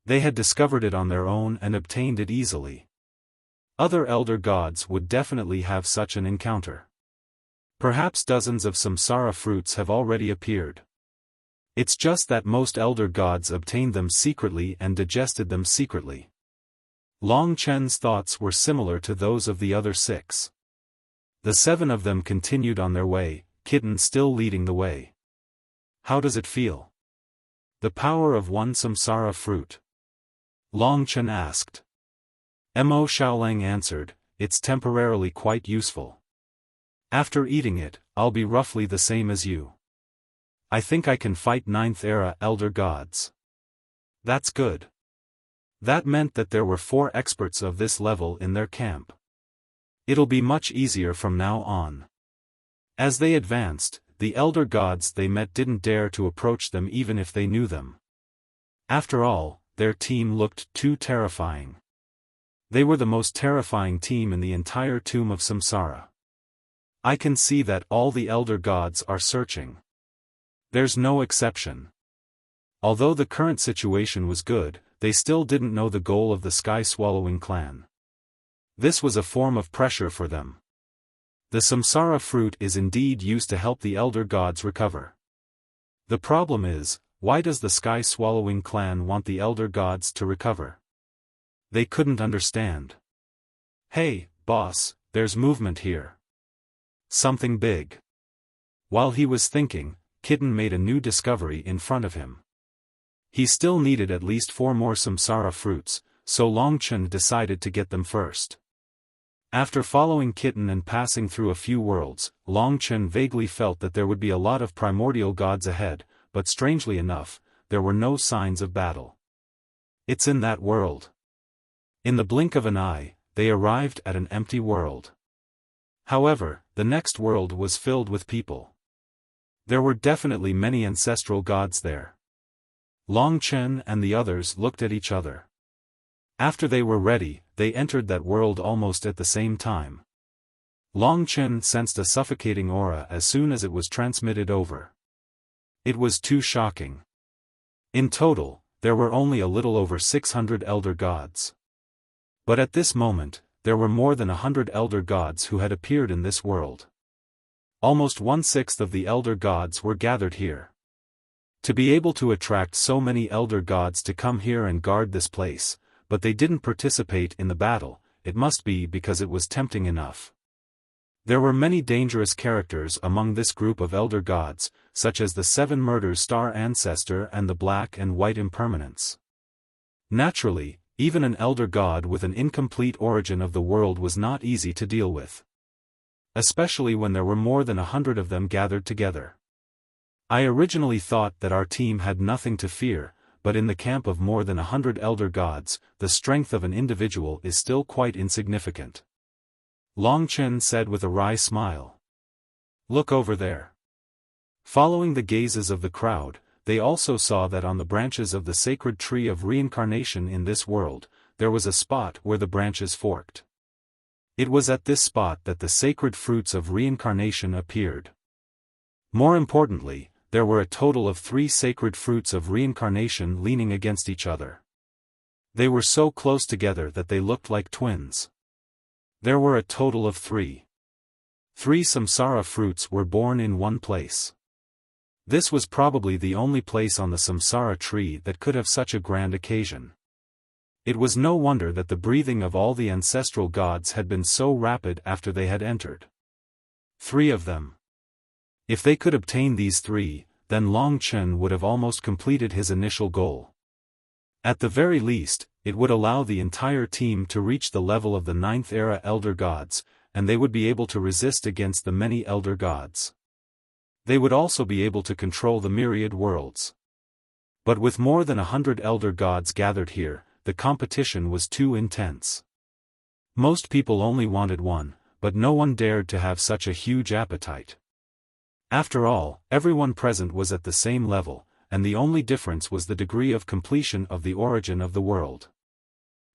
[SPEAKER 1] They had discovered it on their own and obtained it easily. Other elder gods would definitely have such an encounter. Perhaps dozens of samsara fruits have already appeared. It's just that most elder gods obtained them secretly and digested them secretly. Long Chen's thoughts were similar to those of the other 6. The 7 of them continued on their way, Kitten still leading the way. How does it feel? The power of one samsara fruit. Long Chen asked. Mo Xiaolang answered, "It's temporarily quite useful. After eating it, I'll be roughly the same as you. I think I can fight 9th-era elder gods." That's good. That meant that there were 4 experts of this level in their camp. It'll be much easier from now on. As they advanced, the elder gods they met didn't dare to approach them even if they knew them. After all, their team looked too terrifying. They were the most terrifying team in the entire tomb of Samsara. I can see that all the elder gods are searching. There's no exception. Although the current situation was good, they still didn't know the goal of the sky-swallowing clan. This was a form of pressure for them. The samsara fruit is indeed used to help the elder gods recover. The problem is, why does the sky-swallowing clan want the elder gods to recover? They couldn't understand. Hey, boss, there's movement here. Something big. While he was thinking, Kitten made a new discovery in front of him. He still needed at least 4 more samsara fruits, so Longchen decided to get them first. After following Kitten and passing through a few worlds, Longchen vaguely felt that there would be a lot of primordial gods ahead, but strangely enough, there were no signs of battle. It's in that world. In the blink of an eye, they arrived at an empty world. However, the next world was filled with people. There were definitely many ancestral gods there. Longchen and the others looked at each other. After they were ready, they entered that world almost at the same time. Longchen sensed a suffocating aura as soon as it was transmitted over. It was too shocking. In total, there were only a little over 600 elder gods. But at this moment, there were more than 100 elder gods who had appeared in this world. Almost 1/6 of the elder gods were gathered here. To be able to attract so many elder gods to come here and guard this place, but they didn't participate in the battle, it must be because it was tempting enough. There were many dangerous characters among this group of elder gods, such as the 7 Murders Star Ancestor and the Black and White Impermanence. Naturally, even an elder god with an incomplete origin of the world was not easy to deal with. Especially when there were more than 100 of them gathered together. I originally thought that our team had nothing to fear, but in the camp of more than 100 elder gods, the strength of an individual is still quite insignificant. Longchen said with a wry smile. Look over there. Following the gazes of the crowd, they also saw that on the branches of the sacred tree of reincarnation in this world, there was a spot where the branches forked. It was at this spot that the sacred fruits of reincarnation appeared. More importantly, there were a total of 3 sacred fruits of reincarnation leaning against each other. They were so close together that they looked like twins. There were a total of 3. 3 samsara fruits were born in one place. This was probably the only place on the samsara tree that could have such a grand occasion. It was no wonder that the breathing of all the ancestral gods had been so rapid after they had entered. 3 of them. If they could obtain these 3, then Longchen would have almost completed his initial goal. At the very least, it would allow the entire team to reach the level of the 9th era elder gods, and they would be able to resist against the many elder gods. They would also be able to control the myriad worlds. But with more than 100 elder gods gathered here, the competition was too intense. Most people only wanted one, but no one dared to have such a huge appetite. After all, everyone present was at the same level, and the only difference was the degree of completion of the origin of the world.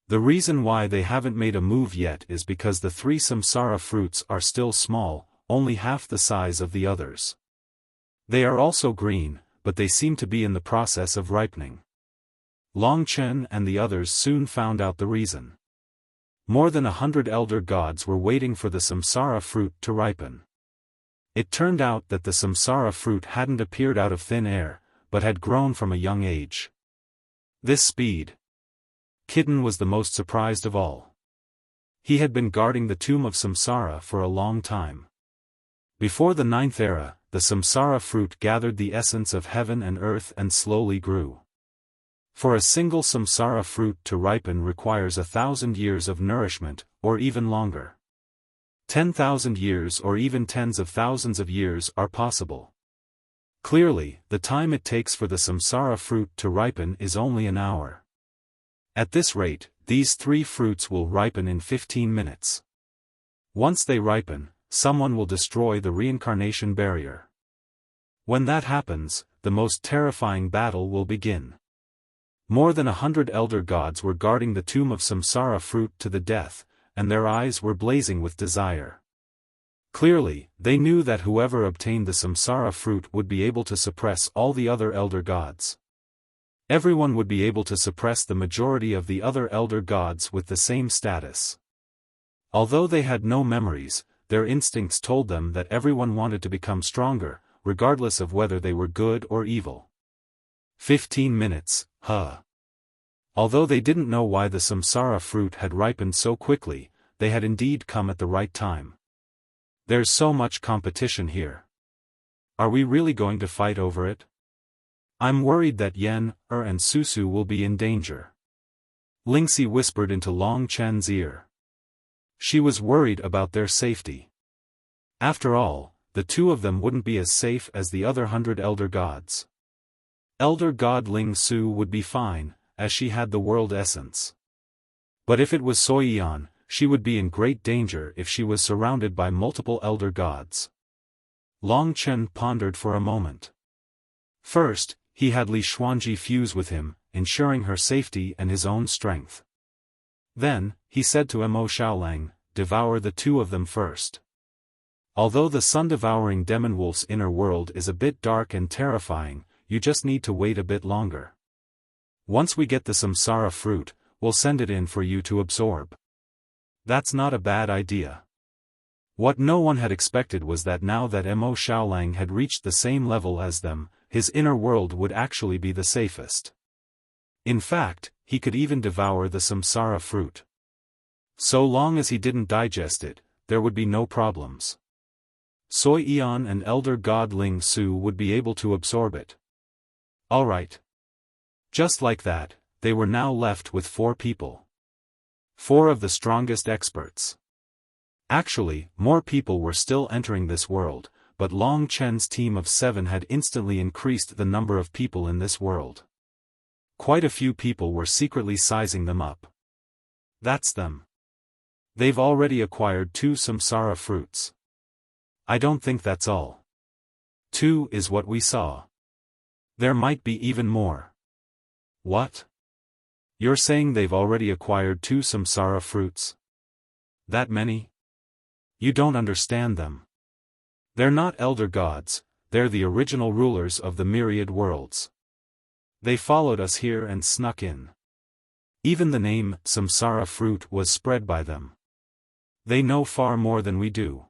[SPEAKER 1] The reason why they haven't made a move yet is because the 3 samsara fruits are still small, only half the size of the others. They are also green, but they seem to be in the process of ripening. Longchen and the others soon found out the reason. More than 100 elder gods were waiting for the samsara fruit to ripen. It turned out that the samsara fruit hadn't appeared out of thin air, but had grown from a young age. This speed. Kitten was the most surprised of all. He had been guarding the tomb of samsara for a long time. Before the 9th era, the samsara fruit gathered the essence of heaven and earth and slowly grew. For a single samsara fruit to ripen requires 1,000 years of nourishment, or even longer. 10,000 years or even tens of thousands of years are possible. Clearly, the time it takes for the samsara fruit to ripen is only an hour. At this rate, these 3 fruits will ripen in 15 minutes. Once they ripen, someone will destroy the reincarnation barrier. When that happens, the most terrifying battle will begin. More than 100 elder gods were guarding the tomb of samsara fruit to the death, and their eyes were blazing with desire. Clearly, they knew that whoever obtained the samsara fruit would be able to suppress all the other elder gods. Everyone would be able to suppress the majority of the other elder gods with the same status. Although they had no memories, their instincts told them that everyone wanted to become stronger, regardless of whether they were good or evil. 15 minutes, huh? Although they didn't know why the samsara fruit had ripened so quickly, they had indeed come at the right time. There's so much competition here. Are we really going to fight over it? I'm worried that Yen, and Susu will be in danger. Lingxi whispered into Long Chen's ear. She was worried about their safety. After all, the two of them wouldn't be as safe as the other 100 elder gods. Elder god Ling Su would be fine, as she had the world essence. But if it was Soiyan, she would be in great danger if she was surrounded by multiple elder gods. Long Chen pondered for a moment. First, he had Li Xuanji fuse with him, ensuring her safety and his own strength. Then, he said to Mo Xiaolang, devour the two of them first. Although the sun-devouring demon wolf's inner world is a bit dark and terrifying, you just need to wait a bit longer. Once we get the samsara fruit, we'll send it in for you to absorb. That's not a bad idea. What no one had expected was that now that Mo Xiaolang had reached the same level as them, his inner world would actually be the safest. In fact, he could even devour the samsara fruit. So long as he didn't digest it, there would be no problems. Soiyan and elder god Ling Su would be able to absorb it. Alright. Just like that, they were now left with 4 people. 4 of the strongest experts. Actually, more people were still entering this world, but Long Chen's team of 7 had instantly increased the number of people in this world. Quite a few people were secretly sizing them up. That's them. They've already acquired 2 samsara fruits. I don't think that's all. 2 is what we saw. There might be even more. What? You're saying they've already acquired 2 samsara fruits? That many? You don't understand them. They're not elder gods, they're the original rulers of the myriad worlds. They followed us here and snuck in. Even the name, samsara fruit, was spread by them. They know far more than we do.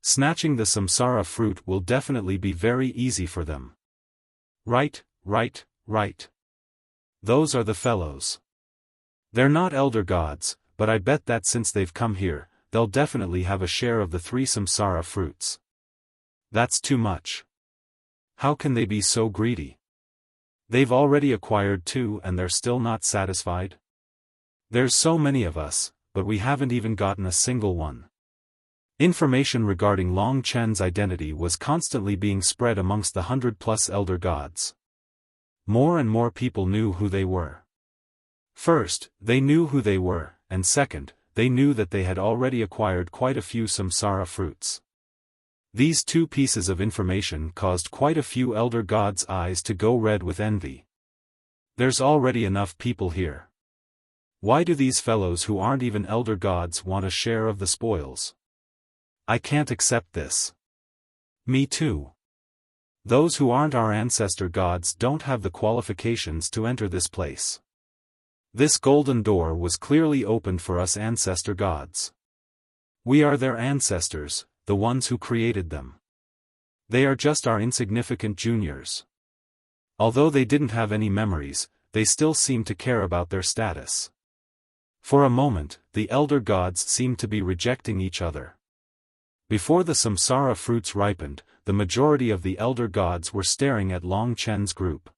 [SPEAKER 1] Snatching the samsara fruit will definitely be very easy for them. Right. Those are the fellows. They're not elder gods, but I bet that since they've come here, they'll definitely have a share of the 3 samsara fruits. That's too much. How can they be so greedy? They've already acquired 2 and they're still not satisfied? There's so many of us, but we haven't even gotten a single one. Information regarding Long Chen's identity was constantly being spread amongst the 100+ elder gods. More and more people knew who they were. First, they knew who they were, and second, they knew that they had already acquired quite a few samsara fruits. These 2 pieces of information caused quite a few elder gods' eyes to go red with envy. There's already enough people here. Why do these fellows who aren't even elder gods want a share of the spoils? I can't accept this. Me too. Those who aren't our ancestor gods don't have the qualifications to enter this place. This golden door was clearly opened for us ancestor gods. We are their ancestors, the ones who created them. They are just our insignificant juniors. Although they didn't have any memories, they still seemed to care about their status. For a moment, the elder gods seemed to be rejecting each other. Before the samsara fruits ripened, the majority of the elder gods were staring at Long Chen's group.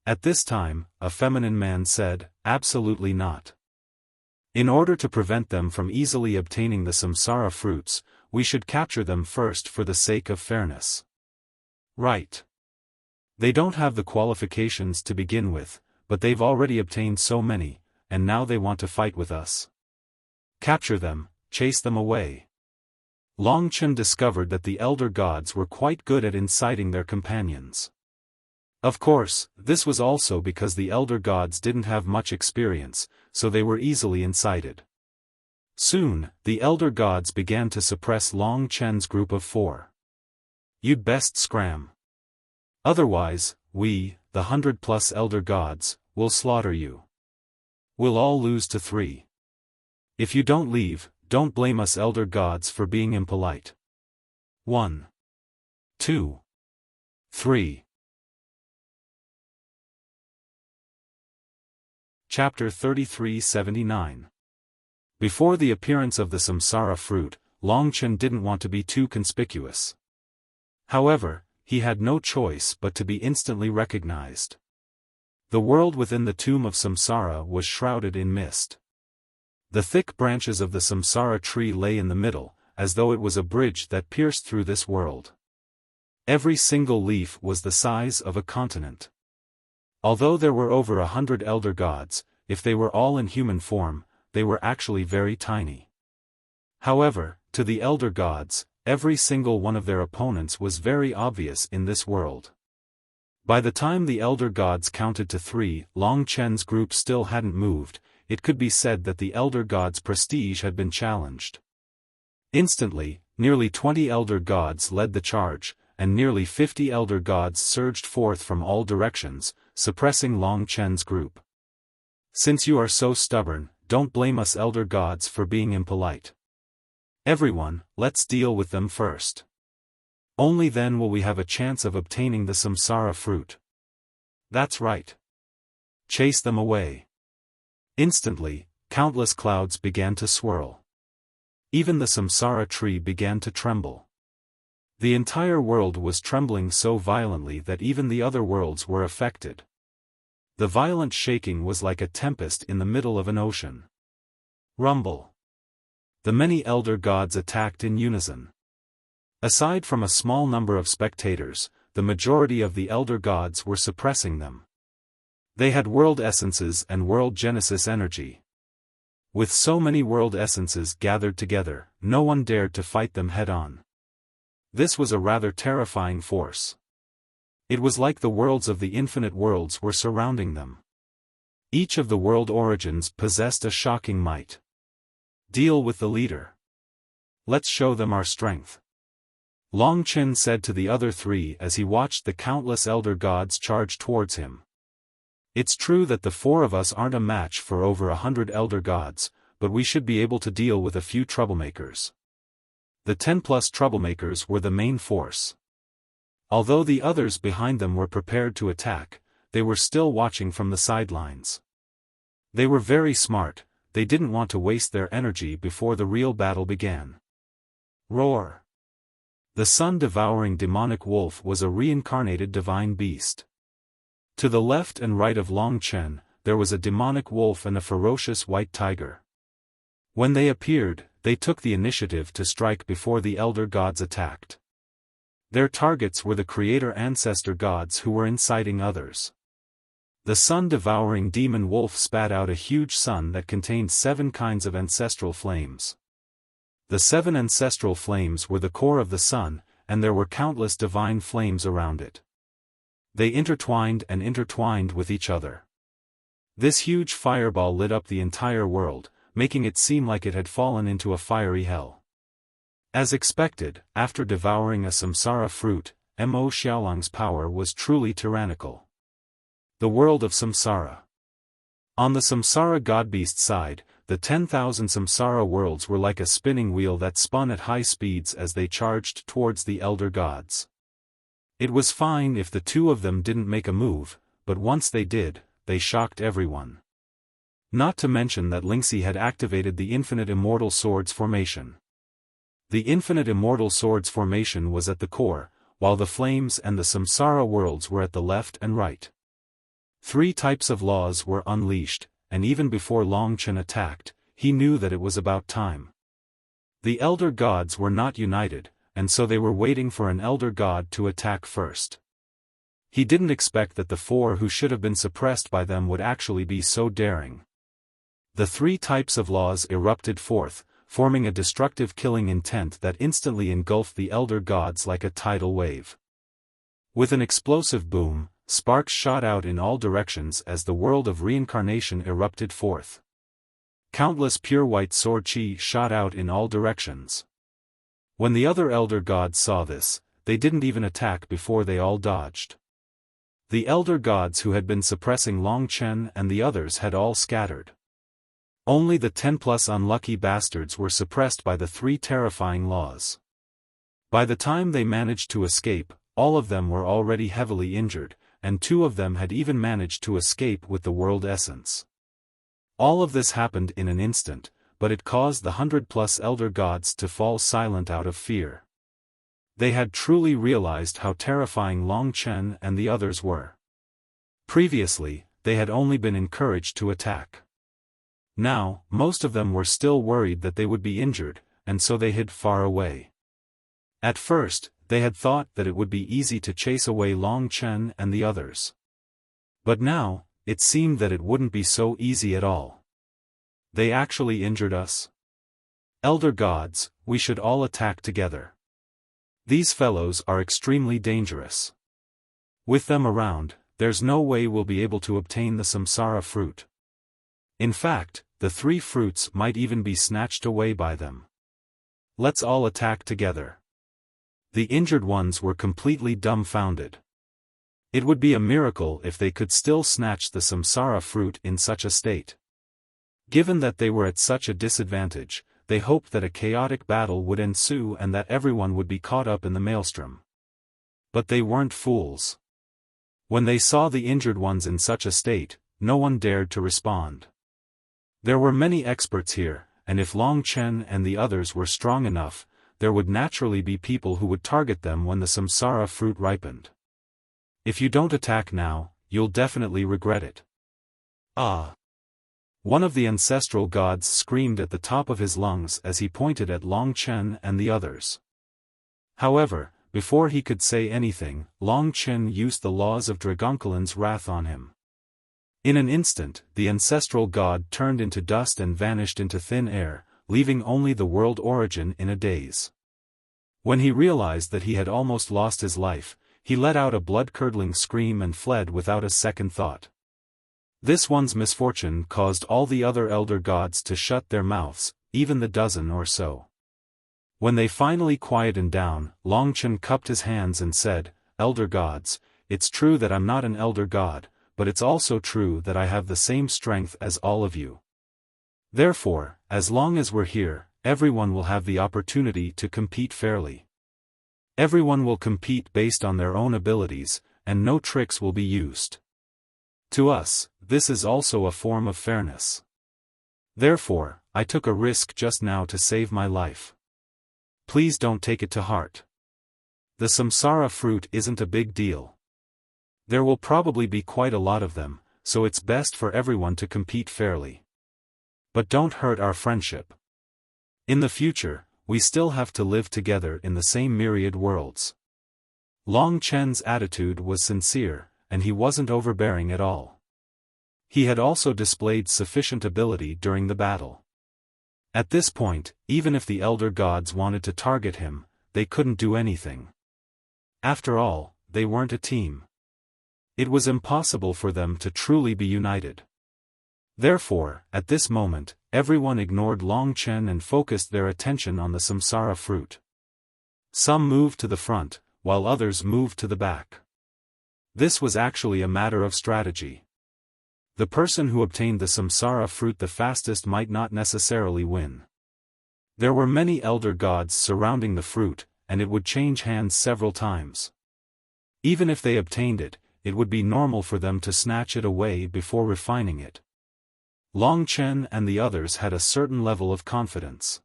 [SPEAKER 1] At this time, a feminine man said, "Absolutely not. In order to prevent them from easily obtaining the samsara fruits, we should capture them first for the sake of fairness." Right. They don't have the qualifications to begin with, but they've already obtained so many, and now they want to fight with us. Capture them, chase them away. Long Chen discovered that the elder gods were quite good at inciting their companions. Of course, this was also because the elder gods didn't have much experience, so they were easily incited. Soon, the elder gods began to suppress Long Chen's group of 4. You'd best scram. Otherwise, we, the 100+ elder gods, will slaughter you. We'll all lose to 3. If you don't leave, don't blame us elder gods for being impolite. 1, 2, 3. Chapter 3379. Before the appearance of the samsara fruit, Longchen didn't want to be too conspicuous. However, he had no choice but to be instantly recognized. The world within the tomb of samsara was shrouded in mist. The thick branches of the samsara tree lay in the middle, as though it was a bridge that pierced through this world. Every single leaf was the size of a continent. Although there were over 100 elder gods, if they were all in human form, they were actually very tiny. However, to the elder gods, every single one of their opponents was very obvious in this world. By the time the elder gods counted to 3, Long Chen's group still hadn't moved. It could be said that the elder gods' prestige had been challenged. Instantly, nearly 20 elder gods led the charge, and nearly 50 elder gods surged forth from all directions, suppressing Long Chen's group. Since you are so stubborn, don't blame us elder gods for being impolite. Everyone, let's deal with them first. Only then will we have a chance of obtaining the samsara fruit. That's right. Chase them away. Instantly, countless clouds began to swirl. Even the samsara tree began to tremble. The entire world was trembling so violently that even the other worlds were affected. The violent shaking was like a tempest in the middle of an ocean. Rumble. The many elder gods attacked in unison. Aside from a small number of spectators, the majority of the elder gods were suppressing them. They had world essences and world genesis energy. With so many world essences gathered together, no one dared to fight them head-on. This was a rather terrifying force. It was like the worlds of the infinite worlds were surrounding them. Each of the world origins possessed a shocking might. Deal with the leader. Let's show them our strength. Long Chen said to the other 3 as he watched the countless elder gods charge towards him. It's true that the 4 of us aren't a match for over 100 elder gods, but we should be able to deal with a few troublemakers. The 10+ troublemakers were the main force. Although the others behind them were prepared to attack, they were still watching from the sidelines. They were very smart, they didn't want to waste their energy before the real battle began. Roar! The sun-devouring demonic wolf was a reincarnated divine beast. To the left and right of Long Chen, there was a demonic wolf and a ferocious white tiger. When they appeared, they took the initiative to strike before the elder gods attacked. Their targets were the creator ancestor gods who were inciting others. The sun-devouring demon wolf spat out a huge sun that contained 7 kinds of ancestral flames. The 7 ancestral flames were the core of the sun, and there were countless divine flames around it. They intertwined and intertwined with each other. This huge fireball lit up the entire world, making it seem like it had fallen into a fiery hell. As expected, after devouring a samsara fruit, Mo Xiaolang's power was truly tyrannical. The world of samsara. On the samsara godbeast side, the 10,000 samsara worlds were like a spinning wheel that spun at high speeds as they charged towards the elder gods. It was fine if the 2 of them didn't make a move, but once they did, they shocked everyone. Not to mention that Lingxi had activated the Infinite Immortal Swords formation. The Infinite Immortal Swords formation was at the core, while the flames and the samsara worlds were at the left and right. 3 types of laws were unleashed, and even before Long Chen attacked, he knew that it was about time. The elder gods were not united, and so they were waiting for an elder god to attack first. He didn't expect that the 4 who should have been suppressed by them would actually be so daring. The 3 types of laws erupted forth, forming a destructive killing intent that instantly engulfed the elder gods like a tidal wave. With an explosive boom, sparks shot out in all directions as the world of reincarnation erupted forth. Countless pure white sword chi shot out in all directions. When the other elder gods saw this, they didn't even attack before they all dodged. The elder gods who had been suppressing Long Chen and the others had all scattered. Only the 10+ unlucky bastards were suppressed by the 3 terrifying laws. By the time they managed to escape, all of them were already heavily injured, and 2 of them had even managed to escape with the world essence. All of this happened in an instant, but it caused the 100+ elder gods to fall silent out of fear. They had truly realized how terrifying Long Chen and the others were. Previously, they had only been encouraged to attack. Now, most of them were still worried that they would be injured, and so they hid far away. At first, they had thought that it would be easy to chase away Long Chen and the others. But now, it seemed that it wouldn't be so easy at all. They actually injured us? Elder gods, we should all attack together. These fellows are extremely dangerous. With them around, there's no way we'll be able to obtain the samsara fruit. In fact, the 3 fruits might even be snatched away by them. Let's all attack together. The injured ones were completely dumbfounded. It would be a miracle if they could still snatch the samsara fruit in such a state. Given that they were at such a disadvantage, they hoped that a chaotic battle would ensue and that everyone would be caught up in the maelstrom. But they weren't fools. When they saw the injured ones in such a state, no one dared to respond. There were many experts here, and if Long Chen and the others were strong enough, there would naturally be people who would target them when the samsara fruit ripened. If you don't attack now, you'll definitely regret it. Ah! One of the ancestral gods screamed at the top of his lungs as he pointed at Long Chen and the others. However, before he could say anything, Long Chen used the laws of Dragonkalin's wrath on him. In an instant, the ancestral god turned into dust and vanished into thin air, leaving only the world origin in a daze. When he realized that he had almost lost his life, he let out a blood-curdling scream and fled without a second thought. This one's misfortune caused all the other elder gods to shut their mouths, even the dozen or so. When they finally quietened down, Long Chen cupped his hands and said, "Elder gods, it's true that I'm not an elder god, but it's also true that I have the same strength as all of you. Therefore, as long as we're here, everyone will have the opportunity to compete fairly. Everyone will compete based on their own abilities, and no tricks will be used. To us, this is also a form of fairness. Therefore, I took a risk just now to save my life. Please don't take it to heart. The samsara fruit isn't a big deal. There will probably be quite a lot of them, so it's best for everyone to compete fairly. But don't hurt our friendship. In the future, we still have to live together in the same myriad worlds." Long Chen's attitude was sincere, and he wasn't overbearing at all. He had also displayed sufficient ability during the battle. At this point, even if the elder gods wanted to target him, they couldn't do anything. After all, they weren't a team. It was impossible for them to truly be united. Therefore, at this moment, everyone ignored Long Chen and focused their attention on the samsara fruit. Some moved to the front, while others moved to the back. This was actually a matter of strategy. The person who obtained the samsara fruit the fastest might not necessarily win. There were many elder gods surrounding the fruit, and it would change hands several times. Even if they obtained it, it would be normal for them to snatch it away before refining it. Long Chen and the others had a certain level of confidence.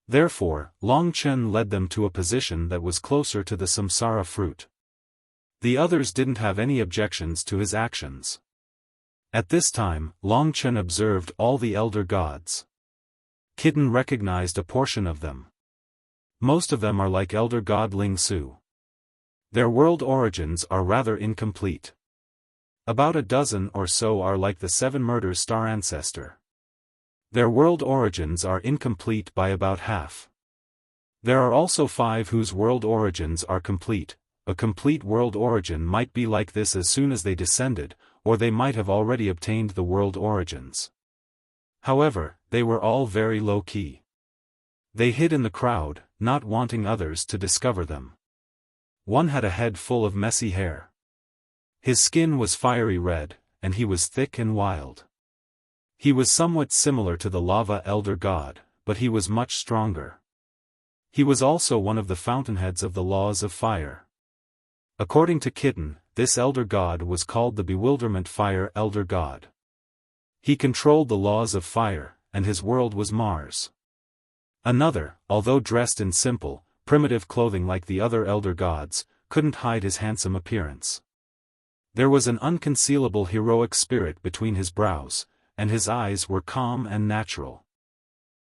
[SPEAKER 1] Therefore, Long Chen led them to a position that was closer to the samsara fruit. The others didn't have any objections to his actions. At this time, Long Chen observed all the elder gods. Kitten recognized a portion of them. Most of them are like elder god Ling Su. Their world origins are rather incomplete. About a dozen or so are like the 7 murders star ancestor. Their world origins are incomplete by about half. There are also 5 whose world origins are complete. A complete world origin might be like this as soon as they descended, or they might have already obtained the world origins. However, they were all very low-key. They hid in the crowd, not wanting others to discover them. One had a head full of messy hair. His skin was fiery red, and he was thick and wild. He was somewhat similar to the lava elder god, but he was much stronger. He was also one of the fountainheads of the laws of fire. According to Kitten, this elder god was called the Bewilderment Fire Elder God. He controlled the laws of fire, and his world was Mars. Another, although dressed in simple, primitive clothing like the other elder gods, couldn't hide his handsome appearance. There was an unconcealable heroic spirit between his brows, and his eyes were calm and natural.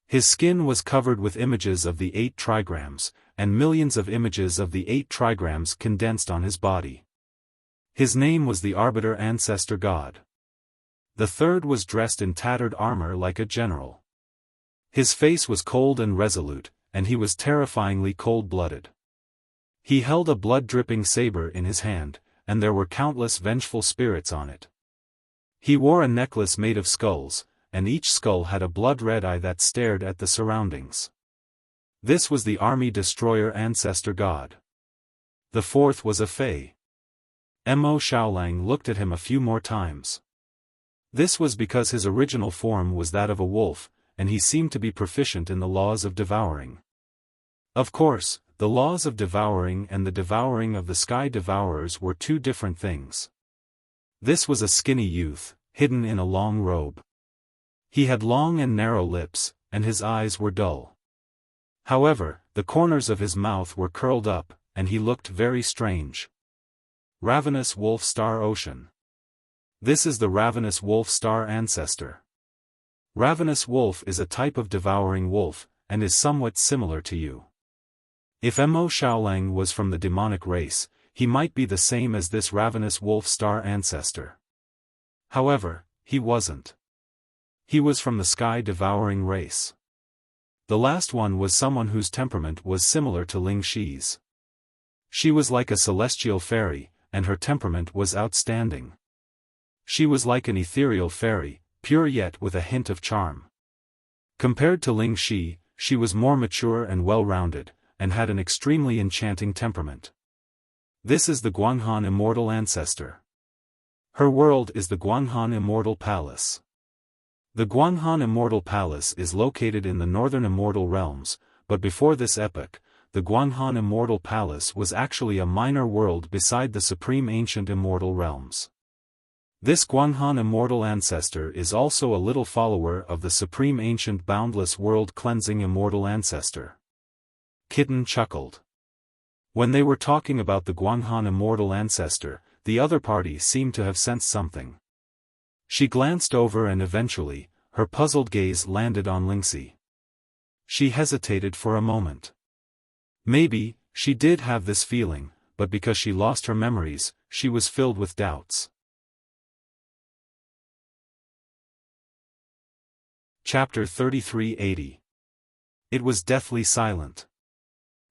[SPEAKER 1] His skin was covered with images of the 8 trigrams, and millions of images of the 8 trigrams condensed on his body. His name was the Arbiter Ancestor God. The third was dressed in tattered armor like a general. His face was cold and resolute, and he was terrifyingly cold-blooded. He held a blood-dripping saber in his hand, and there were countless vengeful spirits on it. He wore a necklace made of skulls, and each skull had a blood-red eye that stared at the surroundings. This was the Army Destroyer Ancestor God. The fourth was a Fae. Mo Xiaolang looked at him a few more times. This was because his original form was that of a wolf, and he seemed to be proficient in the laws of devouring. Of course, the laws of devouring and the devouring of the sky devourers were two different things. This was a skinny youth, hidden in a long robe. He had long and narrow lips, and his eyes were dull. However, the corners of his mouth were curled up, and he looked very strange. Ravenous Wolf Star Ocean. This is the Ravenous Wolf Star Ancestor. Ravenous Wolf is a type of devouring wolf, and is somewhat similar to you. If Mo Xiaolang was from the demonic race, he might be the same as this Ravenous Wolf Star Ancestor. However, he wasn't. He was from the sky-devouring race. The last one was someone whose temperament was similar to Ling Shi's. She was like a celestial fairy, and her temperament was outstanding. She was like an ethereal fairy, pure yet with a hint of charm. Compared to Ling Shi, she was more mature and well-rounded, and had an extremely enchanting temperament. This is the Guanghan Immortal Ancestor. Her world is the Guanghan Immortal Palace. The Guanghan Immortal Palace is located in the northern Immortal Realms, but before this epoch, the Guanghan Immortal Palace was actually a minor world beside the Supreme Ancient Immortal Realms. This Guanghan Immortal Ancestor is also a little follower of the Supreme Ancient Boundless World Cleansing Immortal Ancestor. Kitten chuckled. When they were talking about the Guanghan Immortal Ancestor, the other party seemed to have sensed something. She glanced over and eventually, her puzzled gaze landed on Lingxi. She hesitated for a moment. Maybe, she did have this feeling, but because she lost her memories, she was filled with doubts. Chapter 3380. It was deathly silent.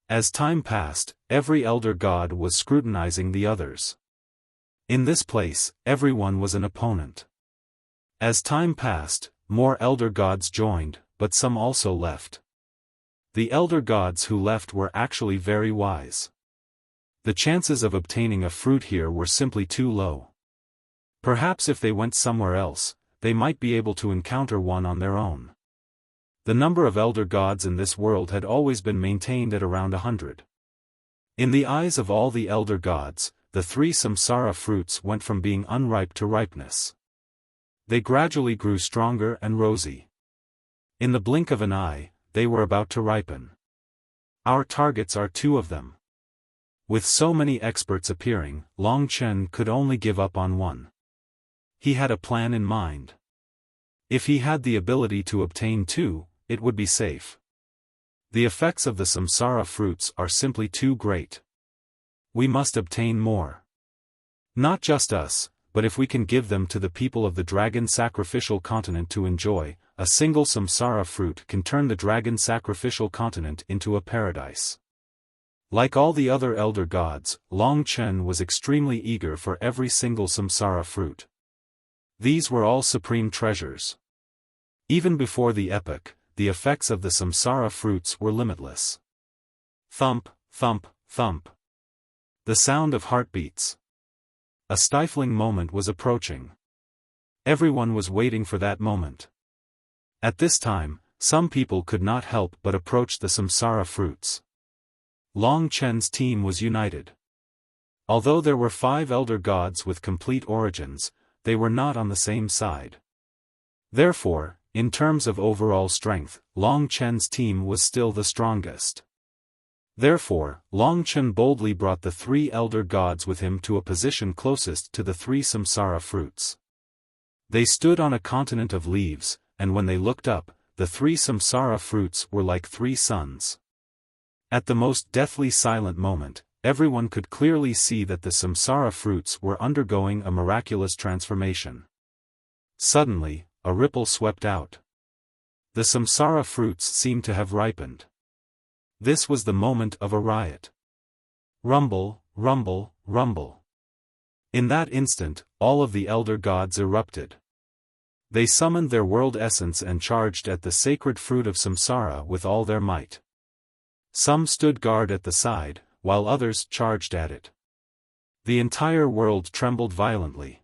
[SPEAKER 1] As time passed, every elder god was scrutinizing the others. In this place, everyone was an opponent. As time passed, more elder gods joined, but some also left. The elder gods who left were actually very wise. The chances of obtaining a fruit here were simply too low. Perhaps if they went somewhere else, they might be able to encounter one on their own. The number of elder gods in this world had always been maintained at around 100. In the eyes of all the elder gods, the 3 samsara fruits went from being unripe to ripeness. They gradually grew stronger and rosy. In the blink of an eye, they were about to ripen. Our targets are 2 of them. With so many experts appearing, Long Chen could only give up on one. He had a plan in mind. If he had the ability to obtain 2, it would be safe. The effects of the samsara fruits are simply too great. We must obtain more. Not just us, but if we can give them to the people of the dragon sacrificial continent to enjoy, a single samsara fruit can turn the dragon sacrificial continent into a paradise. Like all the other elder gods, Long Chen was extremely eager for every single samsara fruit. These were all supreme treasures. Even before the epoch, the effects of the samsara fruits were limitless. Thump, thump, thump. The sound of heartbeats. a stifling moment was approaching. Everyone was waiting for that moment. At this time, some people could not help but approach the samsara fruits. Long Chen's team was united. Although there were 5 elder gods with complete origins, they were not on the same side. Therefore, in terms of overall strength, Long Chen's team was still the strongest. Therefore, Long Chen boldly brought the 3 elder gods with him to a position closest to the 3 samsara fruits. They stood on a continent of leaves, and when they looked up, the 3 samsara fruits were like 3 suns. At the most deathly silent moment, everyone could clearly see that the samsara fruits were undergoing a miraculous transformation. Suddenly, a ripple swept out. The samsara fruits seemed to have ripened. This was the moment of a riot. Rumble, rumble, rumble. In that instant, all of the elder gods erupted. They summoned their world essence and charged at the sacred fruit of samsara with all their might. Some stood guard at the side, while others charged at it. The entire world trembled violently.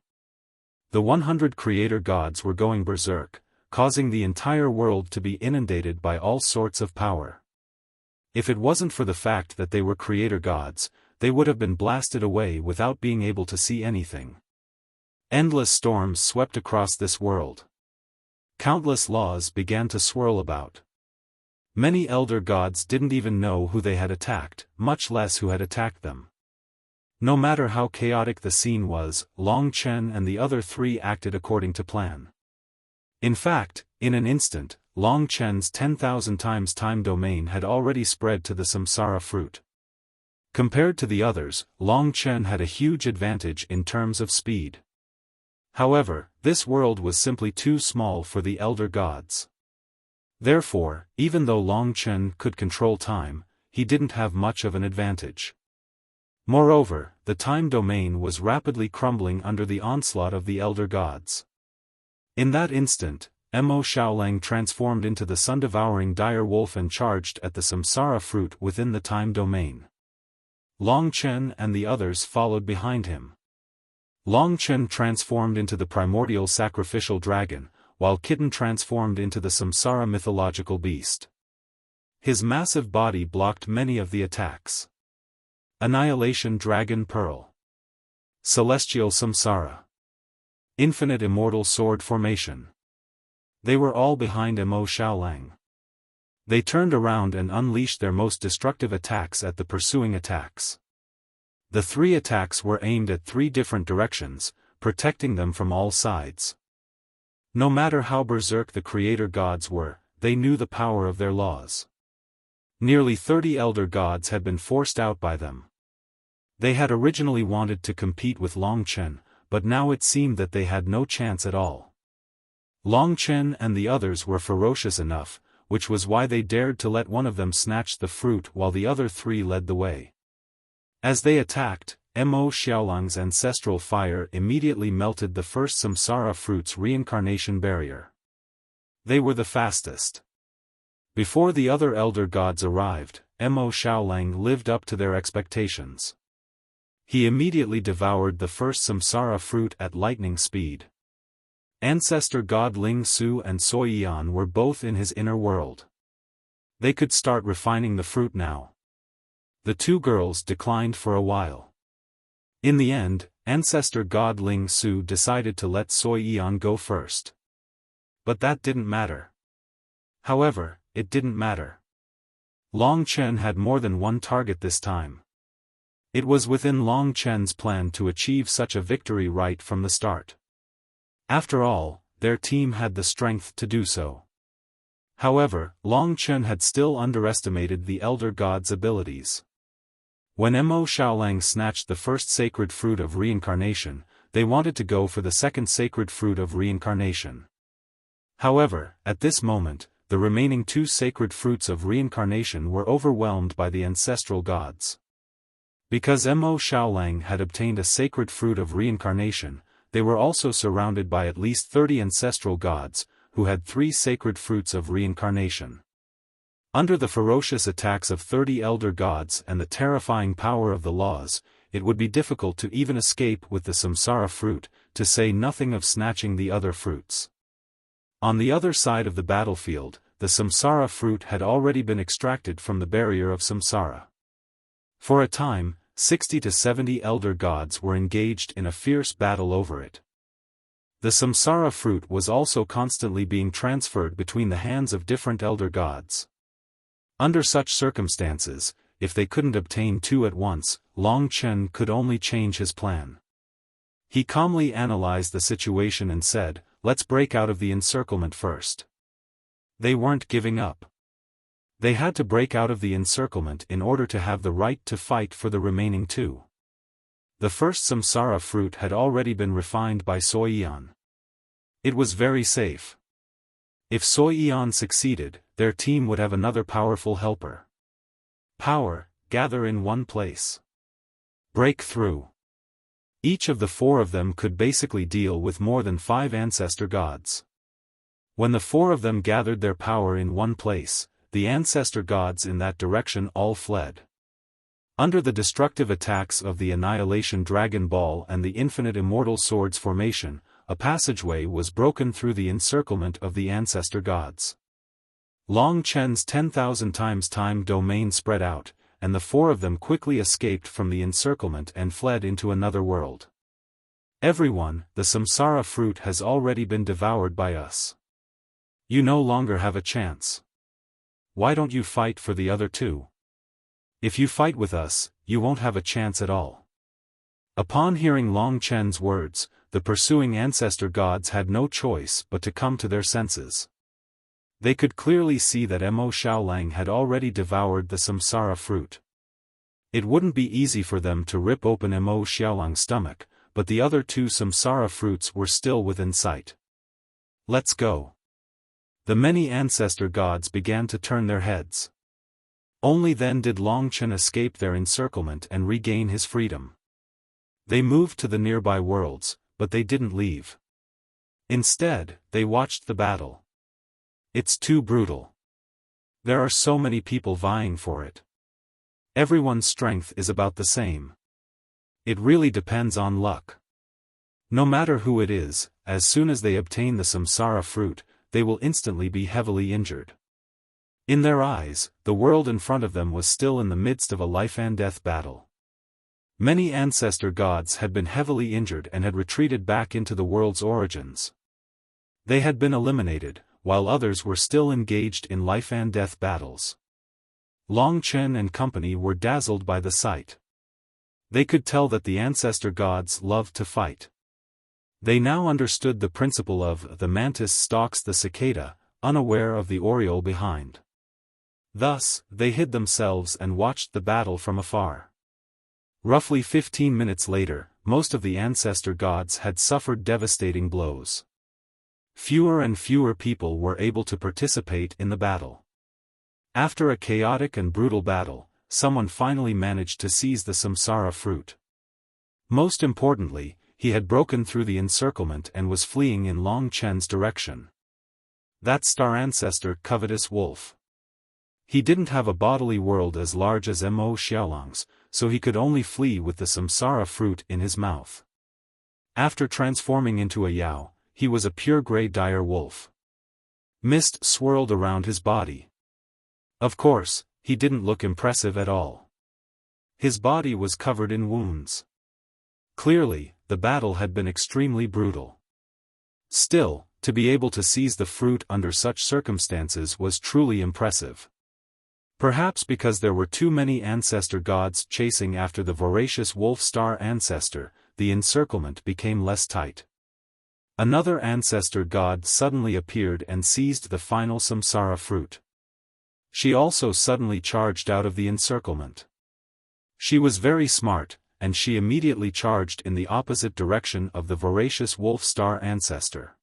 [SPEAKER 1] The 100 creator gods were going berserk, causing the entire world to be inundated by all sorts of power. If it wasn't for the fact that they were creator gods, they would have been blasted away without being able to see anything. Endless storms swept across this world. Countless laws began to swirl about. Many elder gods didn't even know who they had attacked, much less who had attacked them. No matter how chaotic the scene was, Long Chen and the other 3 acted according to plan. In fact, in an instant, Long Chen's 10,000 times time domain had already spread to the samsara fruit. Compared to the others, Long Chen had a huge advantage in terms of speed. However, this world was simply too small for the elder gods. Therefore, even though Long Chen could control time, he didn't have much of an advantage. Moreover, the time domain was rapidly crumbling under the onslaught of the elder gods. In that instant, Mo Xiaolang transformed into the sun-devouring dire wolf and charged at the samsara fruit within the time domain. Long Chen and the others followed behind him. Long Chen transformed into the primordial sacrificial dragon, while Kitten transformed into the samsara mythological beast. His massive body blocked many of the attacks. Annihilation Dragon Pearl. Celestial Samsara. Infinite Immortal Sword Formation. They were all behind Mo Xiaolang. They turned around and unleashed their most destructive attacks at the pursuing attacks. The 3 attacks were aimed at 3 different directions, protecting them from all sides. No matter how berserk the creator gods were, they knew the power of their laws. Nearly 30 elder gods had been forced out by them. They had originally wanted to compete with Long Chen, but now it seemed that they had no chance at all. Long Chen and the others were ferocious enough, which was why they dared to let one of them snatch the fruit while the other 3 led the way. As they attacked, Mo Xiaolang's ancestral fire immediately melted the first samsara fruit's reincarnation barrier. They were the fastest. Before the other elder gods arrived, Mo Xiaolang lived up to their expectations. He immediately devoured the first samsara fruit at lightning speed. Ancestor god Ling Su and Soiyan were both in his inner world. They could start refining the fruit now. The 2 girls declined for a while. In the end, ancestor god Ling Su decided to let Soiyan go first. But that didn't matter. However, it didn't matter. Long Chen had more than one target this time. It was within Long Chen's plan to achieve such a victory right from the start. After all, their team had the strength to do so. However, Long Chen had still underestimated the elder god's abilities. When Mo Xiaolang snatched the first sacred fruit of reincarnation, they wanted to go for the second sacred fruit of reincarnation. However, at this moment, the remaining 2 sacred fruits of reincarnation were overwhelmed by the ancestral gods. Because Mo Xiaolang had obtained a sacred fruit of reincarnation, they were also surrounded by at least 30 ancestral gods, who had 3 sacred fruits of reincarnation. Under the ferocious attacks of 30 elder gods and the terrifying power of the laws, it would be difficult to even escape with the samsara fruit, to say nothing of snatching the other fruits. On the other side of the battlefield, the samsara fruit had already been extracted from the barrier of samsara. For a time, 60 to 70 elder gods were engaged in a fierce battle over it. The samsara fruit was also constantly being transferred between the hands of different elder gods. Under such circumstances, if they couldn't obtain two at once, Long Chen could only change his plan. He calmly analyzed the situation and said, "Let's break out of the encirclement first." They weren't giving up. They had to break out of the encirclement in order to have the right to fight for the remaining two. The first samsara fruit had already been refined by Soiyan. It was very safe. If Soiyan succeeded, their team would have another powerful helper. Power, gather in one place. Break through. Each of the four of them could basically deal with more than 5 ancestor gods. When the four of them gathered their power in one place, the ancestor gods in that direction all fled. Under the destructive attacks of the Annihilation Dragon Ball and the Infinite Immortal Swords formation, a passageway was broken through the encirclement of the ancestor gods. Long Chen's 10,000 times time domain spread out, and the four of them quickly escaped from the encirclement and fled into another world. "Everyone, the samsara fruit has already been devoured by us. You no longer have a chance. Why don't you fight for the other two? If you fight with us, you won't have a chance at all." Upon hearing Long Chen's words, the pursuing ancestor gods had no choice but to come to their senses. They could clearly see that Mo Xiaolang had already devoured the samsara fruit. It wouldn't be easy for them to rip open Mo Xiaolang's stomach, but the other two samsara fruits were still within sight. "Let's go." The many ancestor gods began to turn their heads. Only then did Long Chen escape their encirclement and regain his freedom. They moved to the nearby worlds, but they didn't leave. Instead, they watched the battle. It's too brutal. There are so many people vying for it. Everyone's strength is about the same. It really depends on luck. No matter who it is, as soon as they obtain the samsara fruit, they will instantly be heavily injured. In their eyes, the world in front of them was still in the midst of a life-and-death battle. Many ancestor gods had been heavily injured and had retreated back into the world's origins. They had been eliminated, while others were still engaged in life-and-death battles. Long Chen and company were dazzled by the sight. They could tell that the ancestor gods loved to fight. They now understood the principle of "the mantis stalks the cicada," unaware of the oriole behind. Thus, they hid themselves and watched the battle from afar. Roughly 15 minutes later, most of the ancestor gods had suffered devastating blows. Fewer and fewer people were able to participate in the battle. After a chaotic and brutal battle, someone finally managed to seize the samsara fruit. Most importantly, he had broken through the encirclement and was fleeing in Long Chen's direction. That star ancestor covetous wolf. He didn't have a bodily world as large as Mo Xiaolang's, so he could only flee with the samsara fruit in his mouth. After transforming into a Yao, he was a pure grey dire wolf. Mist swirled around his body. Of course, he didn't look impressive at all. His body was covered in wounds. Clearly, the battle had been extremely brutal. Still, to be able to seize the fruit under such circumstances was truly impressive. Perhaps because there were too many ancestor gods chasing after the voracious wolf star ancestor, the encirclement became less tight. Another ancestor god suddenly appeared and seized the final samsara fruit. She also suddenly charged out of the encirclement. She was very smart, and she immediately charged in the opposite direction of the voracious wolf star ancestor.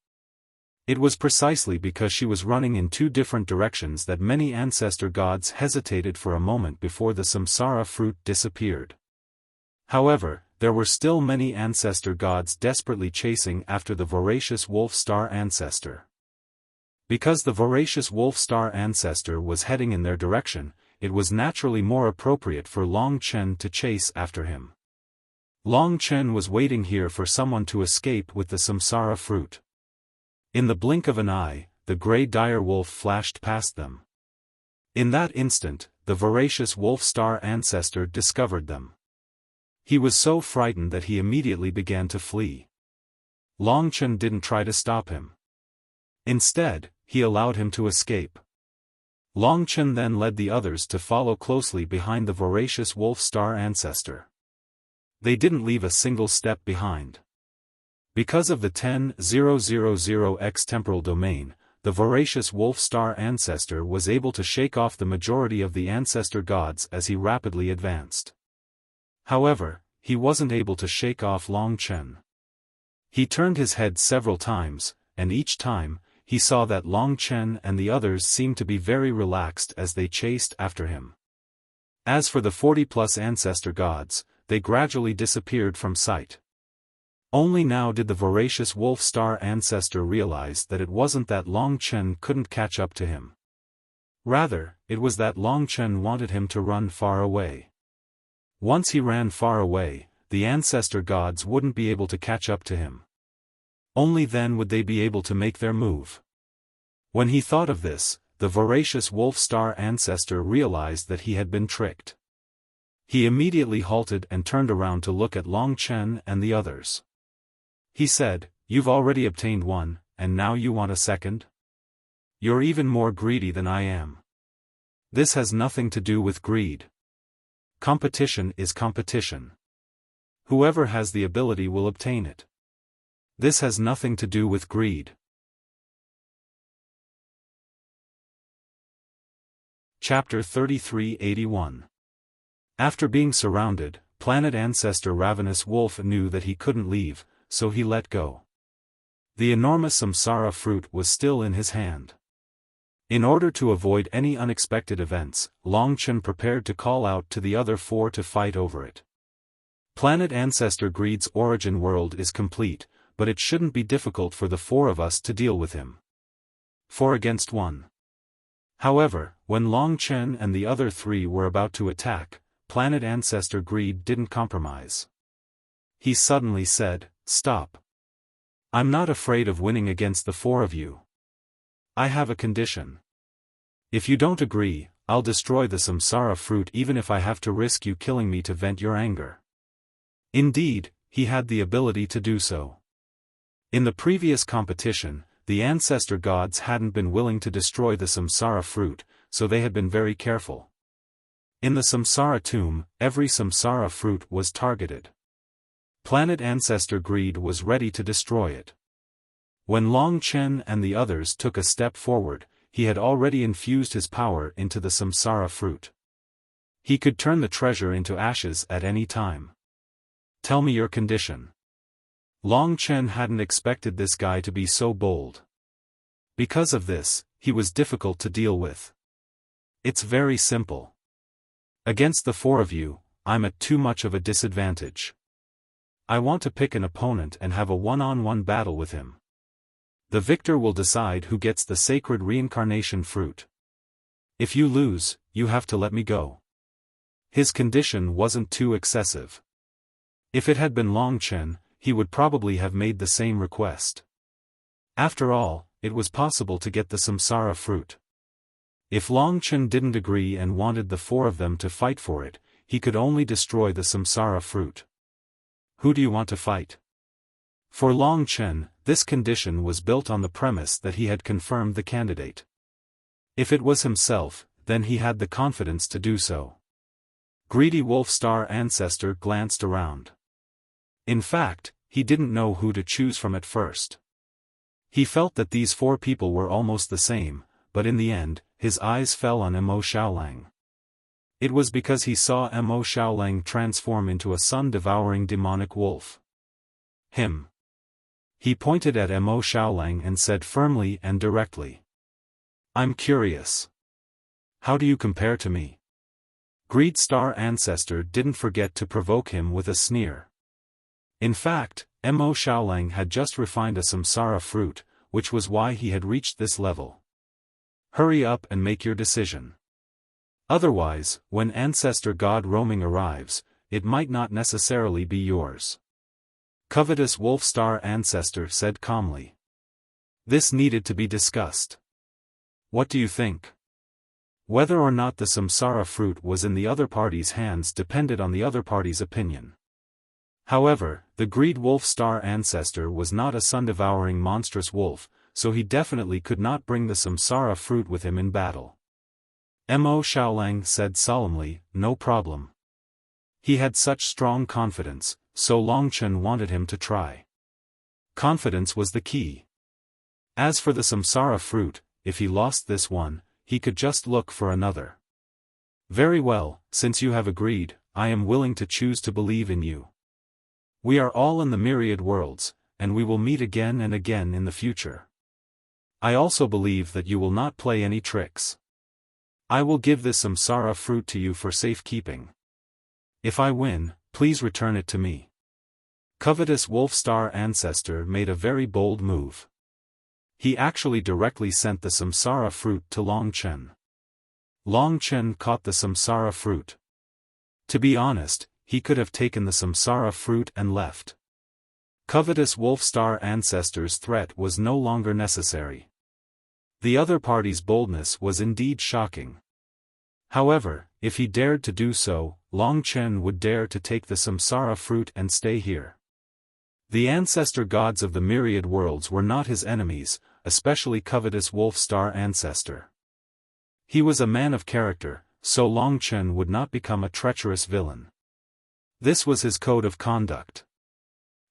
[SPEAKER 1] It was precisely because she was running in two different directions that many ancestor gods hesitated for a moment before the samsara fruit disappeared. However, there were still many ancestor gods desperately chasing after the voracious wolf star ancestor. Because the voracious wolf star ancestor was heading in their direction, it was naturally more appropriate for Long Chen to chase after him. Long Chen was waiting here for someone to escape with the samsara fruit. In the blink of an eye, the grey dire wolf flashed past them. In that instant, the voracious wolf-star ancestor discovered them. He was so frightened that he immediately began to flee. Long Chen didn't try to stop him. Instead, he allowed him to escape. Long Chen then led the others to follow closely behind the voracious wolf-star ancestor. They didn't leave a single step behind. Because of the 10,000X temporal domain, the voracious wolf-star ancestor was able to shake off the majority of the ancestor gods as he rapidly advanced. However, he wasn't able to shake off Long Chen. He turned his head several times, and each time, he saw that Long Chen and the others seemed to be very relaxed as they chased after him. As for the 40+ ancestor gods, they gradually disappeared from sight. Only now did the voracious wolf-star ancestor realize that it wasn't that Long Chen couldn't catch up to him. Rather, it was that Long Chen wanted him to run far away. Once he ran far away, the ancestor gods wouldn't be able to catch up to him. Only then would they be able to make their move. When he thought of this, the voracious wolf-star ancestor realized that he had been tricked. He immediately halted and turned around to look at Long Chen and the others. He said, "You've already obtained one, and now you want a second? You're even more greedy than I am. This has nothing to do with greed. Competition is competition. Whoever has the ability will obtain it. This has nothing to do with greed." Chapter 3381. After being surrounded, Planet Ancestor Ravenous Wolf knew that he couldn't leave, so he let go. The enormous samsara fruit was still in his hand. In order to avoid any unexpected events, Long Chen prepared to call out to the other four to fight over it. Planet Ancestor Greed's origin world is complete, but it shouldn't be difficult for the four of us to deal with him. 4 against 1. However, when Long Chen and the other three were about to attack, Planet Ancestor Greed didn't compromise. He suddenly said, "Stop. I'm not afraid of winning against the four of you. I have a condition. If you don't agree, I'll destroy the samsara fruit even if I have to risk you killing me to vent your anger." Indeed, he had the ability to do so. In the previous competition, the ancestor gods hadn't been willing to destroy the samsara fruit, so they had been very careful. In the samsara tomb, every samsara fruit was targeted. Planet Ancestor Greed was ready to destroy it. When Long Chen and the others took a step forward, he had already infused his power into the samsara fruit. He could turn the treasure into ashes at any time. "Tell me your condition." Long Chen hadn't expected this guy to be so bold. Because of this, he was difficult to deal with. "It's very simple. Against the four of you, I'm at too much of a disadvantage. I want to pick an opponent and have a one-on-one battle with him. The victor will decide who gets the sacred reincarnation fruit. If you lose, you have to let me go." His condition wasn't too excessive. If it had been Long Chen, he would probably have made the same request. After all, it was possible to get the samsara fruit. If Long Chen didn't agree and wanted the four of them to fight for it, he could only destroy the samsara fruit. "Who do you want to fight?" For Long Chen, this condition was built on the premise that he had confirmed the candidate. If it was himself, then he had the confidence to do so. Greedy Wolf-Star Ancestor glanced around. In fact, he didn't know who to choose from at first. He felt that these four people were almost the same, but in the end, his eyes fell on Mo Xiaolang. It was because he saw Mo Xiaolang transform into a sun-devouring demonic wolf. Him. He pointed at Mo Xiaolang and said firmly and directly, "I'm curious. How do you compare to me?" Greed Star Ancestor didn't forget to provoke him with a sneer. In fact, Mo Xiaolang had just refined a samsara fruit, which was why he had reached this level. Hurry up and make your decision. Otherwise, when Ancestor God Roaming arrives, it might not necessarily be yours. Covetous Wolf Star Ancestor said calmly. This needed to be discussed. What do you think? Whether or not the samsara fruit was in the other party's hands depended on the other party's opinion. However, the Greed Wolf Star Ancestor was not a sun-devouring monstrous wolf, so he definitely could not bring the samsara fruit with him in battle. Mo Xiaolang said solemnly, no problem. He had such strong confidence, so Longchen wanted him to try. Confidence was the key. As for the samsara fruit, if he lost this one, he could just look for another. Very well, since you have agreed, I am willing to choose to believe in you. We are all in the myriad worlds, and we will meet again and again in the future. I also believe that you will not play any tricks. I will give this samsara fruit to you for safekeeping. If I win, please return it to me. Covetous Wolf Star Ancestor made a very bold move. He actually directly sent the samsara fruit to Longchen. Longchen caught the samsara fruit. To be honest, he could have taken the samsara fruit and left. Covetous Wolf Star Ancestor's threat was no longer necessary. The other party's boldness was indeed shocking. However, if he dared to do so, Longchen would dare to take the samsara fruit and stay here. The ancestor gods of the myriad worlds were not his enemies, especially Covetous Wolf Star Ancestor. He was a man of character, so Longchen would not become a treacherous villain. This was his code of conduct.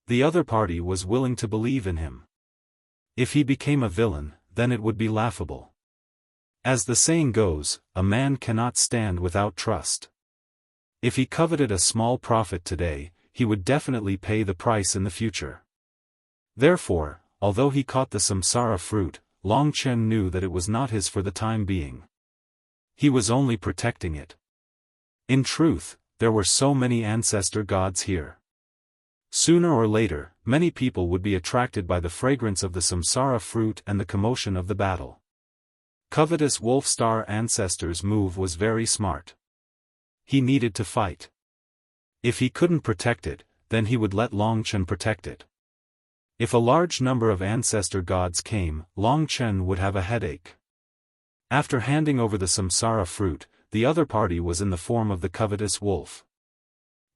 [SPEAKER 1] The other party was willing to believe in him. If he became a villain, then it would be laughable. As the saying goes, a man cannot stand without trust. If he coveted a small profit today, he would definitely pay the price in the future. Therefore, although he caught the samsara fruit, Longchen knew that it was not his for the time being. He was only protecting it. In truth, there were so many ancestor gods here. Sooner or later, many people would be attracted by the fragrance of the samsara fruit and the commotion of the battle. Covetous Wolf Star Ancestor's move was very smart. He needed to fight. If he couldn't protect it, then he would let Longchen protect it. If a large number of ancestor gods came, Longchen would have a headache. After handing over the samsara fruit, the other party was in the form of the covetous wolf.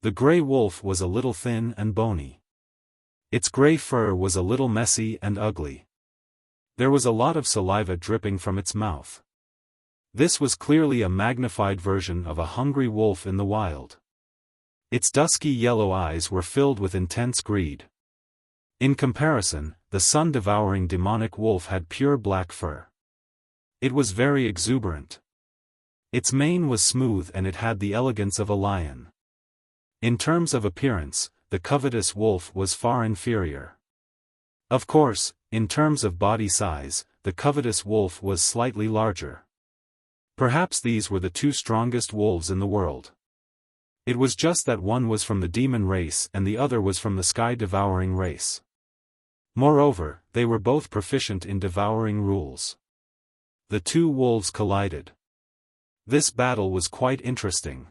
[SPEAKER 1] The gray wolf was a little thin and bony. Its gray fur was a little messy and ugly. There was a lot of saliva dripping from its mouth. This was clearly a magnified version of a hungry wolf in the wild. Its dusky yellow eyes were filled with intense greed. In comparison, the sun-devouring demonic wolf had pure black fur. It was very exuberant. Its mane was smooth and it had the elegance of a lion. In terms of appearance, the covetous wolf was far inferior. Of course, in terms of body size, the covetous wolf was slightly larger. Perhaps these were the two strongest wolves in the world. It was just that one was from the demon race and the other was from the sky-devouring race. Moreover, they were both proficient in devouring rules. The two wolves collided. This battle was quite interesting.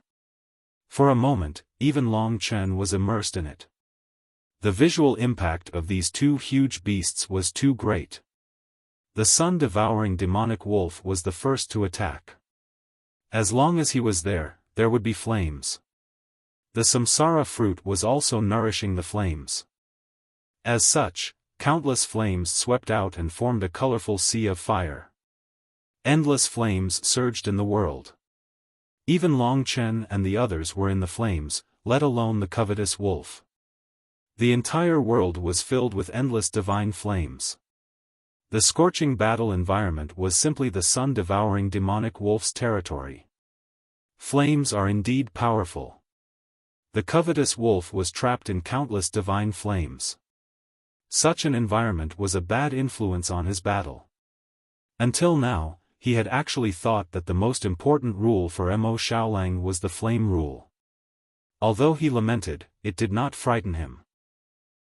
[SPEAKER 1] For a moment, even Longchen was immersed in it. The visual impact of these two huge beasts was too great. The sun-devouring demonic wolf was the first to attack. As long as he was there, there would be flames. The samsara fruit was also nourishing the flames. As such, countless flames swept out and formed a colorful sea of fire. Endless flames surged in the world. Even Longchen and the others were in the flames, let alone the covetous wolf. The entire world was filled with endless divine flames. The scorching battle environment was simply the sun-devouring demonic wolf's territory. Flames are indeed powerful. The covetous wolf was trapped in countless divine flames. Such an environment was a bad influence on his battle. Until now, he had actually thought that the most important rule for Mo Xiaolang was the flame rule. Although he lamented, it did not frighten him.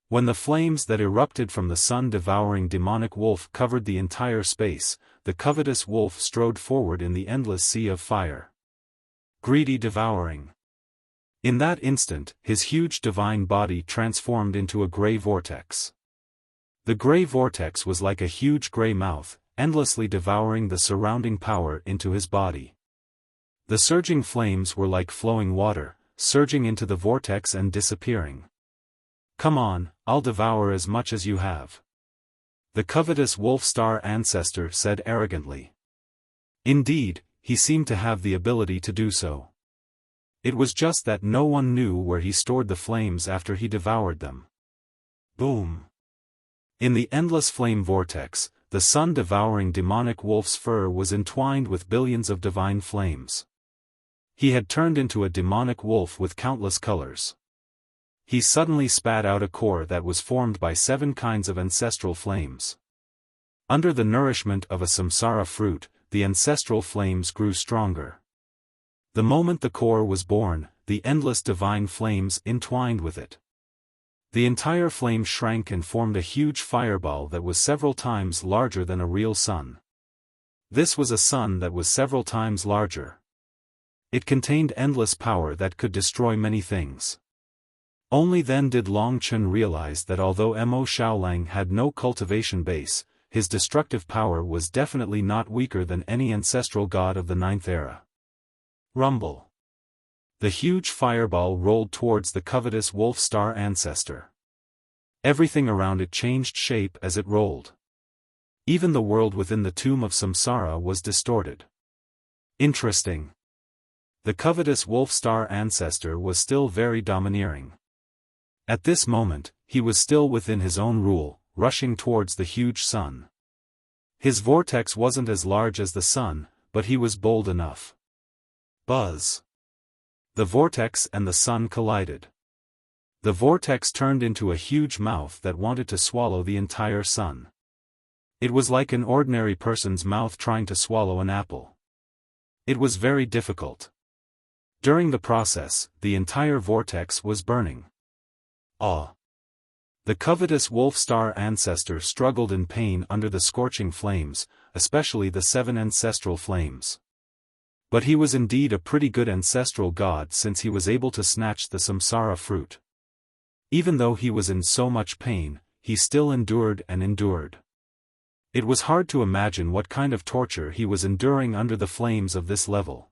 [SPEAKER 1] When the flames that erupted from the sun-devouring demonic wolf covered the entire space, the covetous wolf strode forward in the endless sea of fire. Greedy devouring. In that instant, his huge divine body transformed into a gray vortex. The gray vortex was like a huge gray mouth, endlessly devouring the surrounding power into his body. The surging flames were like flowing water, surging into the vortex and disappearing. "Come on, I'll devour as much as you have," the covetous wolf-star ancestor said arrogantly. Indeed, he seemed to have the ability to do so. It was just that no one knew where he stored the flames after he devoured them. Boom! In the endless flame vortex, the sun-devouring demonic wolf's fur was entwined with billions of divine flames. He had turned into a demonic wolf with countless colors. He suddenly spat out a core that was formed by 7 kinds of ancestral flames. Under the nourishment of a samsara fruit, the ancestral flames grew stronger. The moment the core was born, the endless divine flames entwined with it. The entire flame shrank and formed a huge fireball that was several times larger than a real sun. This was a sun that was several times larger. It contained endless power that could destroy many things. Only then did Long Chen realize that although Mo Xiaolang had no cultivation base, his destructive power was definitely not weaker than any ancestral god of the 9th era. Rumble. The huge fireball rolled towards the covetous wolf-star ancestor. Everything around it changed shape as it rolled. Even the world within the tomb of Samsara was distorted. Interesting. The covetous wolf-star ancestor was still very domineering. At this moment, he was still within his own rule, rushing towards the huge sun. His vortex wasn't as large as the sun, but he was bold enough. Buzz! The vortex and the sun collided. The vortex turned into a huge mouth that wanted to swallow the entire sun. It was like an ordinary person's mouth trying to swallow an apple. It was very difficult. During the process, the entire vortex was burning. Ah! The covetous wolf-star ancestor struggled in pain under the scorching flames, especially the 7 ancestral flames. But he was indeed a pretty good ancestral god since he was able to snatch the samsara fruit. Even though he was in so much pain, he still endured and endured. It was hard to imagine what kind of torture he was enduring under the flames of this level.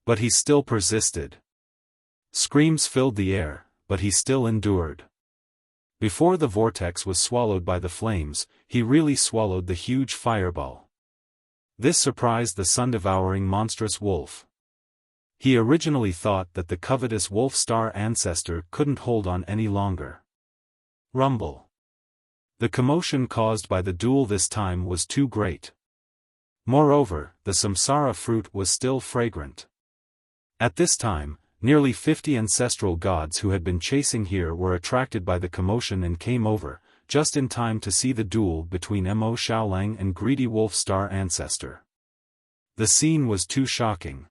[SPEAKER 1] But he still persisted. Screams filled the air, but he still endured. Before the vortex was swallowed by the flames, he really swallowed the huge fireball. This surprised the sun-devouring monstrous wolf. He originally thought that the covetous wolf-star ancestor couldn't hold on any longer. Rumble. The commotion caused by the duel this time was too great. Moreover, the samsara fruit was still fragrant. At this time, nearly 50 ancestral gods who had been chasing here were attracted by the commotion and came over, just in time to see the duel between Mo Xiaolang and greedy wolf-star ancestor. The scene was too shocking.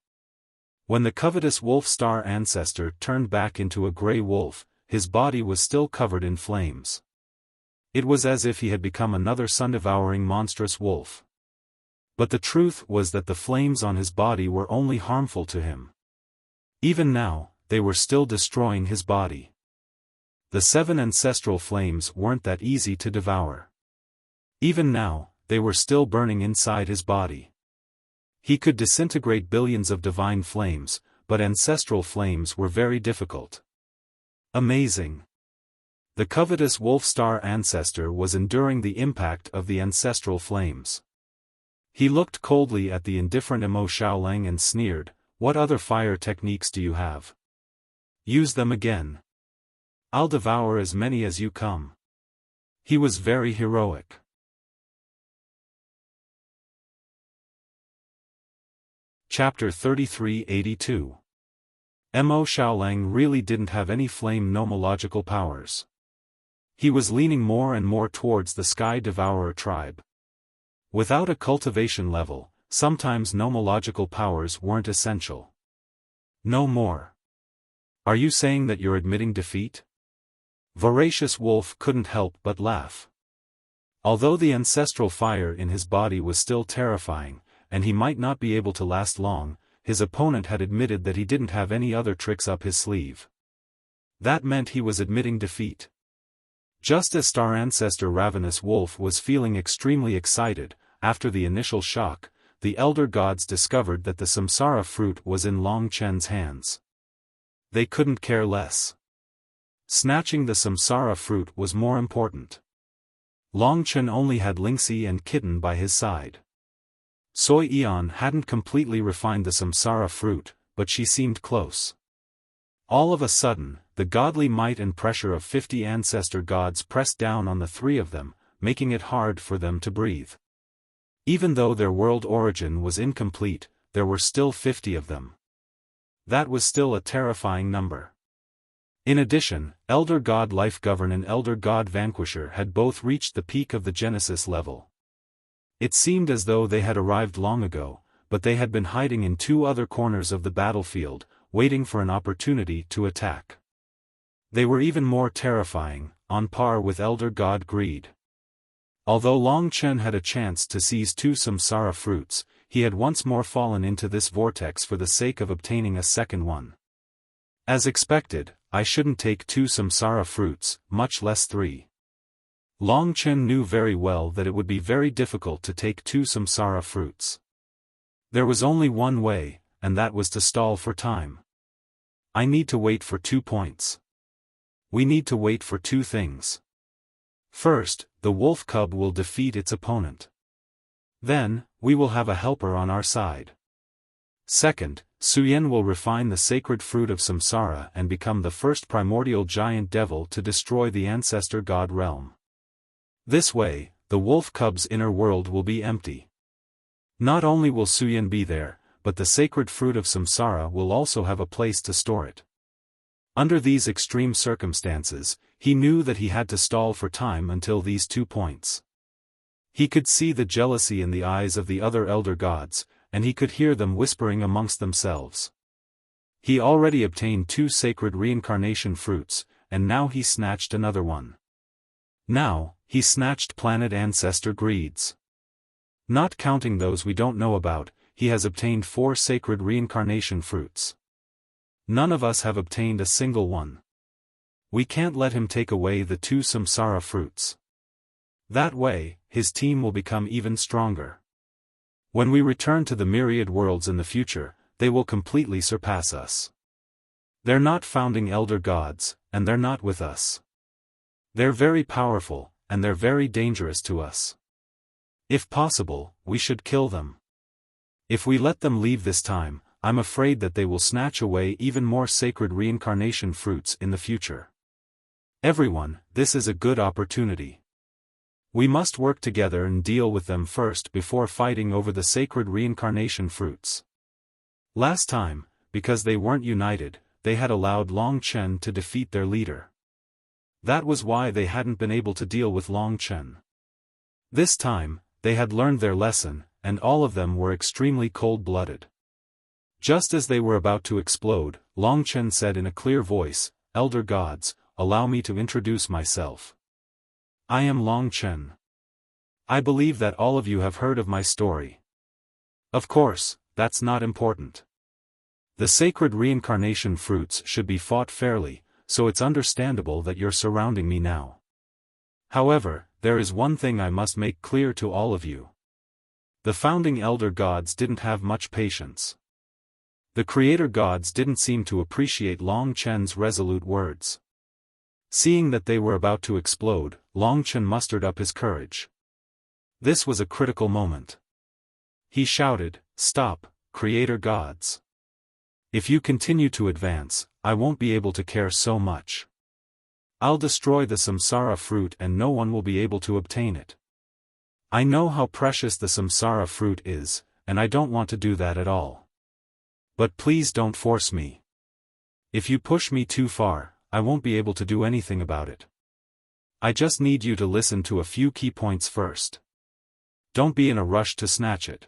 [SPEAKER 1] When the covetous wolf-star ancestor turned back into a grey wolf, his body was still covered in flames. It was as if he had become another sun-devouring monstrous wolf. But the truth was that the flames on his body were only harmful to him. Even now, they were still destroying his body. The 7 ancestral flames weren't that easy to devour. Even now, they were still burning inside his body. He could disintegrate billions of divine flames, but ancestral flames were very difficult. Amazing. The covetous wolf-star ancestor was enduring the impact of the ancestral flames. He looked coldly at the indifferent Mo Xiaolang and sneered, "What other fire techniques do you have? Use them again. I'll devour as many as you come." He was very heroic. Chapter 3382. Mo Xiaolang really didn't have any flame nomological powers. He was leaning more and more towards the Sky Devourer tribe. Without a cultivation level, sometimes nomological powers weren't essential. No more. Are you saying that you're admitting defeat? Voracious Wolf couldn't help but laugh. Although the ancestral fire in his body was still terrifying, and he might not be able to last long, his opponent had admitted that he didn't have any other tricks up his sleeve. That meant he was admitting defeat. Just as Star Ancestor Ravenous Wolf was feeling extremely excited, after the initial shock, the Elder Gods discovered that the Samsara fruit was in Long Chen's hands. They couldn't care less. Snatching the Samsara fruit was more important. Long Chen only had Lingxi and Kitten by his side. Soi Eon hadn't completely refined the Samsara fruit, but she seemed close. All of a sudden, the godly might and pressure of 50 ancestor gods pressed down on the three of them, making it hard for them to breathe. Even though their world origin was incomplete, there were still 50 of them. That was still a terrifying number. In addition, Elder God Life-Govern and Elder God Vanquisher had both reached the peak of the Genesis level. It seemed as though they had arrived long ago, but they had been hiding in two other corners of the battlefield, waiting for an opportunity to attack. They were even more terrifying, on par with Elder God Greed. Although Long Chen had a chance to seize two Samsara fruits, he had once more fallen into this vortex for the sake of obtaining a second one. As expected, I shouldn't take two Samsara fruits, much less three. Long Chen knew very well that it would be very difficult to take two Samsara fruits. There was only one way, and that was to stall for time. I need to wait for 2 points. We need to wait for two things. First, the wolf cub will defeat its opponent. Then, we will have a helper on our side. Second, Suyen will refine the sacred fruit of Samsara and become the first primordial giant devil to destroy the ancestor god realm. This way, the wolf cub's inner world will be empty. Not only will Suyen be there, but the sacred fruit of Samsara will also have a place to store it. Under these extreme circumstances, he knew that he had to stall for time until these 2 points. He could see the jealousy in the eyes of the other elder gods, and he could hear them whispering amongst themselves. He already obtained 2 sacred reincarnation fruits, and now he snatched another one. Now, he snatched planet ancestor Greed's. Not counting those we don't know about, he has obtained 4 sacred reincarnation fruits. None of us have obtained a single one. We can't let him take away the 2 Samsara fruits. That way, his team will become even stronger. When we return to the myriad worlds in the future, they will completely surpass us. They're not founding elder gods, and they're not with us. They're very powerful, and they're very dangerous to us. If possible, we should kill them. If we let them leave this time, I'm afraid that they will snatch away even more sacred reincarnation fruits in the future. Everyone, this is a good opportunity. We must work together and deal with them first before fighting over the sacred reincarnation fruits. Last time, because they weren't united, they had allowed Long Chen to defeat their leader. That was why they hadn't been able to deal with Long Chen. This time, they had learned their lesson, and all of them were extremely cold-blooded. Just as they were about to explode, Long Chen said in a clear voice, "Elder gods, allow me to introduce myself. I am Long Chen. I believe that all of you have heard of my story. Of course, that's not important. The sacred reincarnation fruits should be fought fairly, so it's understandable that you're surrounding me now. However, there is one thing I must make clear to all of you. The founding elder gods didn't have much patience. The creator gods didn't seem to appreciate Long Chen's resolute words. Seeing that they were about to explode, Long Chen mustered up his courage. This was a critical moment. He shouted, "Stop, creator gods. If you continue to advance, I won't be able to care so much. I'll destroy the Samsara fruit and no one will be able to obtain it. I know how precious the Samsara fruit is, and I don't want to do that at all. But please don't force me. If you push me too far, I won't be able to do anything about it. I just need you to listen to a few key points first. Don't be in a rush to snatch it."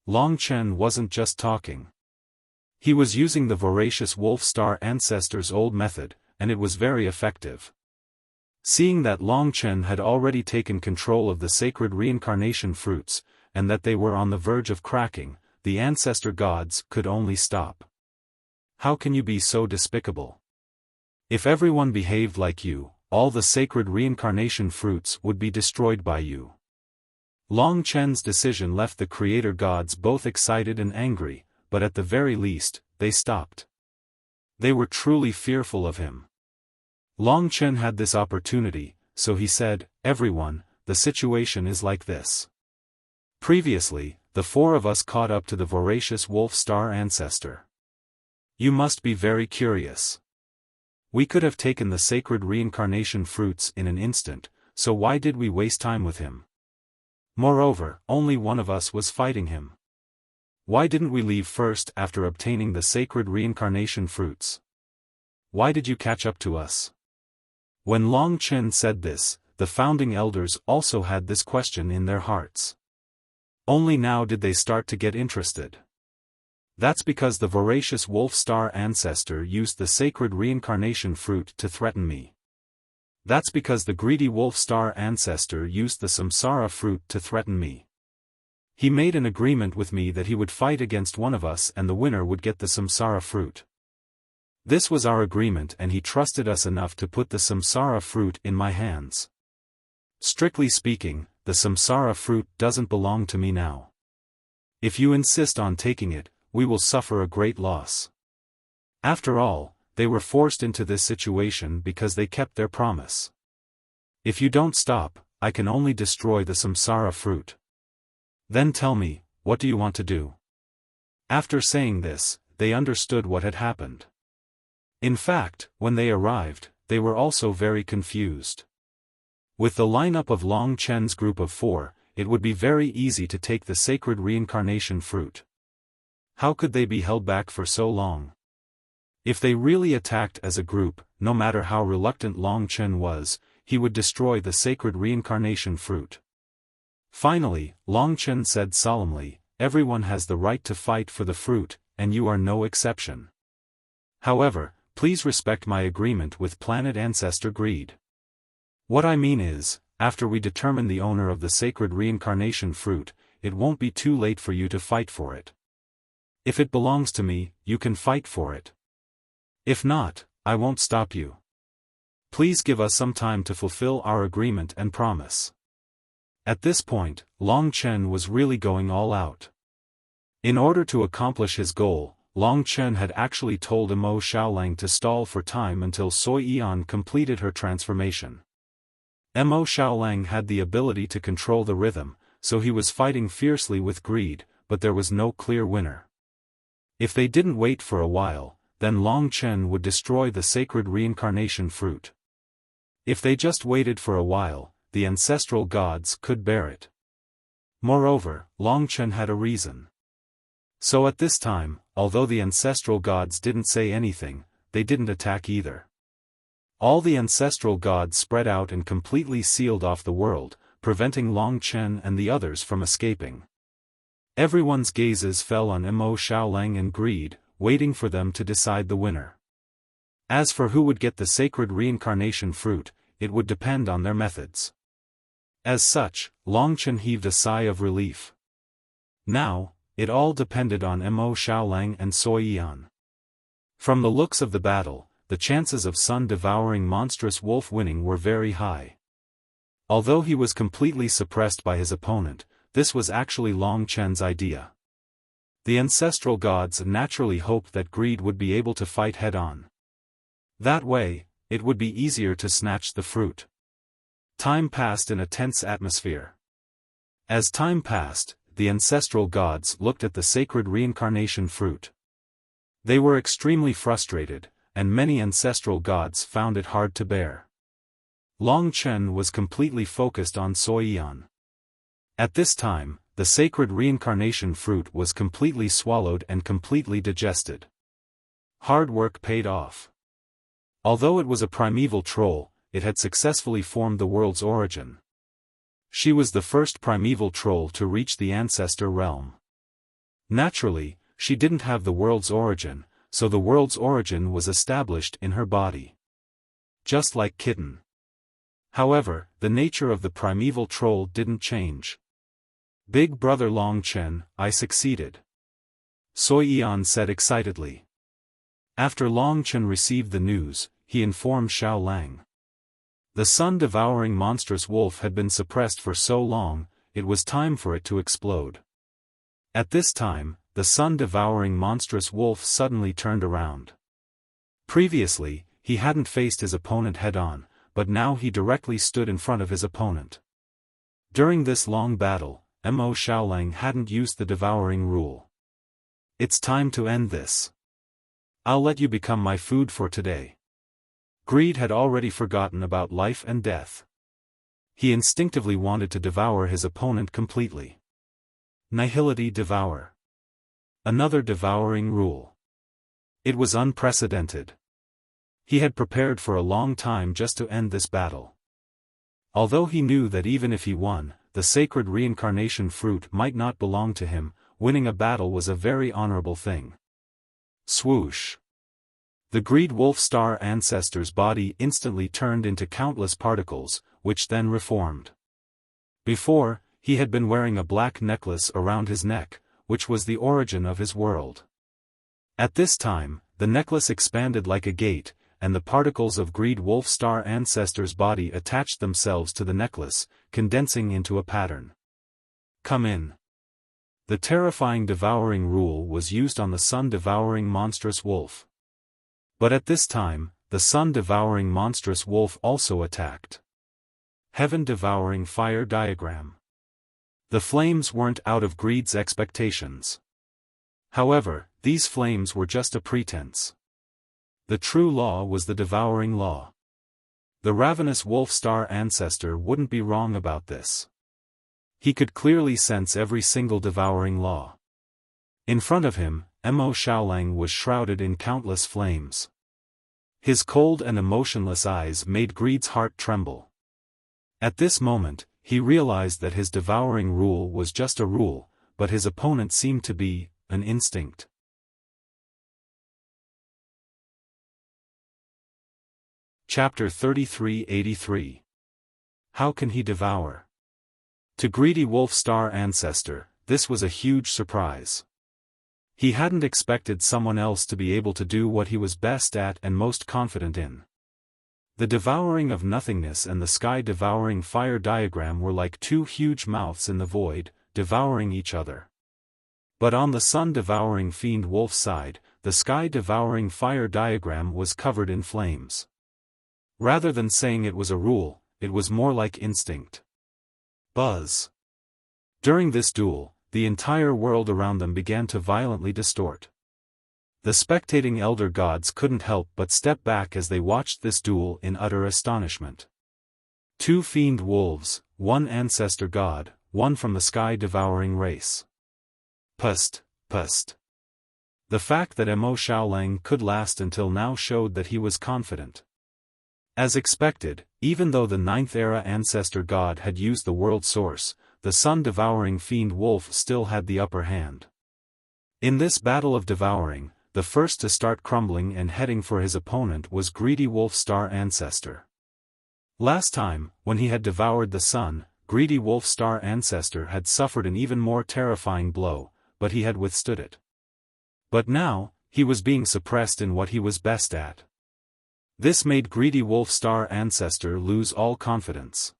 [SPEAKER 1] Long Chen wasn't just talking. He was using the voracious wolf star ancestor's old method, and it was very effective. Seeing that Long Chen had already taken control of the sacred reincarnation fruits, and that they were on the verge of cracking, the ancestor gods could only stop. How can you be so despicable? If everyone behaved like you, all the sacred reincarnation fruits would be destroyed by you. Long Chen's decision left the creator gods both excited and angry, but at the very least, they stopped. They were truly fearful of him. Long Chen had this opportunity, so he said, "Everyone, the situation is like this. Previously, the four of us caught up to the voracious wolf star ancestor. You must be very curious. We could have taken the sacred reincarnation fruits in an instant, so why did we waste time with him? Moreover, only one of us was fighting him. Why didn't we leave first after obtaining the sacred reincarnation fruits? Why did you catch up to us?" When Long Chen said this, the founding elders also had this question in their hearts. Only now did they start to get interested. That's because the voracious wolf star ancestor used the sacred reincarnation fruit to threaten me. That's because the greedy wolf star ancestor used the samsara fruit to threaten me. He made an agreement with me that he would fight against one of us and the winner would get the samsara fruit. This was our agreement and he trusted us enough to put the samsara fruit in my hands. Strictly speaking, the samsara fruit doesn't belong to me now. If you insist on taking it, we will suffer a great loss. After all, they were forced into this situation because they kept their promise. If you don't stop, I can only destroy the samsara fruit. Then tell me, what do you want to do? After saying this, they understood what had happened. In fact, when they arrived, they were also very confused. With the lineup of Long Chen's group of four, it would be very easy to take the sacred reincarnation fruit. How could they be held back for so long? If they really attacked as a group, no matter how reluctant Long Chen was, he would destroy the sacred reincarnation fruit. Finally, Long Chen said solemnly, "Everyone has the right to fight for the fruit, and you are no exception. However, please respect my agreement with Planet Ancestor Greed. What I mean is, after we determine the owner of the sacred reincarnation fruit, it won't be too late for you to fight for it. If it belongs to me, you can fight for it. If not, I won't stop you. Please give us some time to fulfill our agreement and promise." At this point, Long Chen was really going all out. In order to accomplish his goal, Long Chen had actually told Mo Xiaolang to stall for time until Sui Yan completed her transformation. Mo Xiaolang had the ability to control the rhythm, so he was fighting fiercely with greed, but there was no clear winner. If they didn't wait for a while, then Long Chen would destroy the sacred reincarnation fruit. If they just waited for a while, the ancestral gods could bear it. Moreover, Long Chen had a reason. So at this time, although the ancestral gods didn't say anything, they didn't attack either. All the ancestral gods spread out and completely sealed off the world, preventing Long Chen and the others from escaping. Everyone's gazes fell on Mo Xiaolang and Greed, waiting for them to decide the winner. As for who would get the sacred reincarnation fruit, it would depend on their methods. As such, Long Chen heaved a sigh of relief. Now, it all depended on Mo Xiaolang and Sui Yan. From the looks of the battle, the chances of sun-devouring monstrous wolf winning were very high. Although he was completely suppressed by his opponent, this was actually Long Chen's idea. The ancestral gods naturally hoped that Greed would be able to fight head-on. That way, it would be easier to snatch the fruit. Time passed in a tense atmosphere. As time passed, the ancestral gods looked at the sacred reincarnation fruit. They were extremely frustrated, and many ancestral gods found it hard to bear. Long Chen was completely focused on Sui Yan. At this time, the sacred reincarnation fruit was completely swallowed and completely digested. Hard work paid off. Although it was a primeval troll, it had successfully formed the world's origin. She was the first primeval troll to reach the ancestor realm. Naturally, she didn't have the world's origin, so the world's origin was established in her body. Just like Kitten. However, the nature of the primeval troll didn't change. Big brother Long Chen, I succeeded. Soyan said excitedly. After Long Chen received the news, he informed Xiao Lang. The sun-devouring monstrous wolf had been suppressed for so long, it was time for it to explode. At this time, the sun-devouring monstrous wolf suddenly turned around. Previously, he hadn't faced his opponent head-on, but now he directly stood in front of his opponent. During this long battle, Mo Xiaolang hadn't used the devouring rule. It's time to end this. I'll let you become my food for today. Greed had already forgotten about life and death. He instinctively wanted to devour his opponent completely. Nihility devour. Another devouring rule. It was unprecedented. He had prepared for a long time just to end this battle. Although he knew that even if he won, the sacred reincarnation fruit might not belong to him, winning a battle was a very honorable thing. Swoosh. The Greed Wolf Star ancestor's body instantly turned into countless particles, which then reformed. Before, he had been wearing a black necklace around his neck, which was the origin of his world. At this time, the necklace expanded like a gate, and the particles of Greed Wolf Star ancestor's body attached themselves to the necklace, condensing into a pattern. Come in. The terrifying devouring rule was used on the sun-devouring monstrous wolf. But at this time, the sun-devouring monstrous wolf also attacked. Heaven-devouring fire diagram. The flames weren't out of Greed's expectations. However, these flames were just a pretense. The true law was the devouring law. The ravenous wolf star ancestor wouldn't be wrong about this. He could clearly sense every single devouring law. In front of him, Mo Xiaolang was shrouded in countless flames. His cold and emotionless eyes made Greed's heart tremble. At this moment, he realized that his devouring rule was just a rule, but his opponent seemed to be an instinct. Chapter 3383. How can he devour? To Greedy Wolf Star Ancestor, this was a huge surprise. He hadn't expected someone else to be able to do what he was best at and most confident in. The devouring of nothingness and the sky-devouring fire diagram were like two huge mouths in the void, devouring each other. But on the sun-devouring fiend wolf side, the sky-devouring fire diagram was covered in flames. Rather than saying it was a rule, it was more like instinct. Buzz. During this duel, the entire world around them began to violently distort. The spectating elder gods couldn't help but step back as they watched this duel in utter astonishment. Two fiend wolves, one ancestor god, one from the sky-devouring race. Pust, pust. The fact that Mo Xiaolang could last until now showed that he was confident. As expected, even though the ninth-era ancestor god had used the world source, the sun-devouring fiend wolf still had the upper hand. In this battle of devouring, the first to start crumbling and heading for his opponent was Greedy Wolf Star Ancestor. Last time, when he had devoured the sun, Greedy Wolf Star Ancestor had suffered an even more terrifying blow, but he had withstood it. But now, he was being suppressed in what he was best at. This made Greedy Wolf Star Ancestor lose all confidence.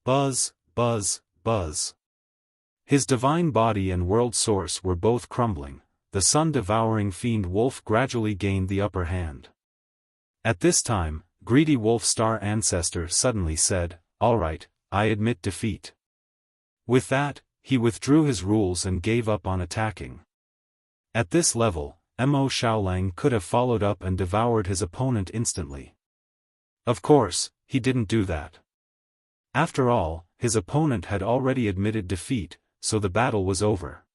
[SPEAKER 1] Buzz, buzz, buzz. His divine body and world source were both crumbling. The sun-devouring fiend wolf gradually gained the upper hand. At this time, Greedy Wolf Star Ancestor suddenly said, "All right, I admit defeat." With that, he withdrew his rules and gave up on attacking. At this level, Mo Xiaolang could have followed up and devoured his opponent instantly. Of course, he didn't do that. After all, his opponent had already admitted defeat, so the battle was over.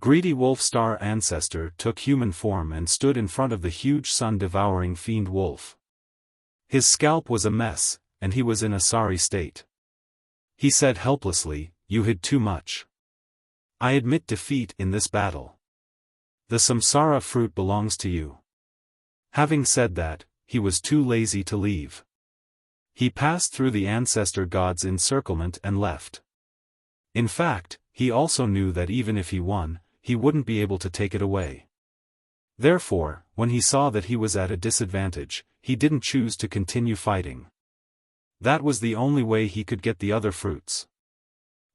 [SPEAKER 1] Greedy Wolf Star Ancestor took human form and stood in front of the huge sun-devouring fiend wolf. His scalp was a mess, and he was in a sorry state. He said helplessly, "You hid too much. I admit defeat in this battle. The samsara fruit belongs to you." Having said that, he was too lazy to leave. He passed through the ancestor god's encirclement and left. In fact, he also knew that even if he won, he wouldn't be able to take it away. Therefore, when he saw that he was at a disadvantage, he didn't choose to continue fighting. That was the only way he could get the other fruits.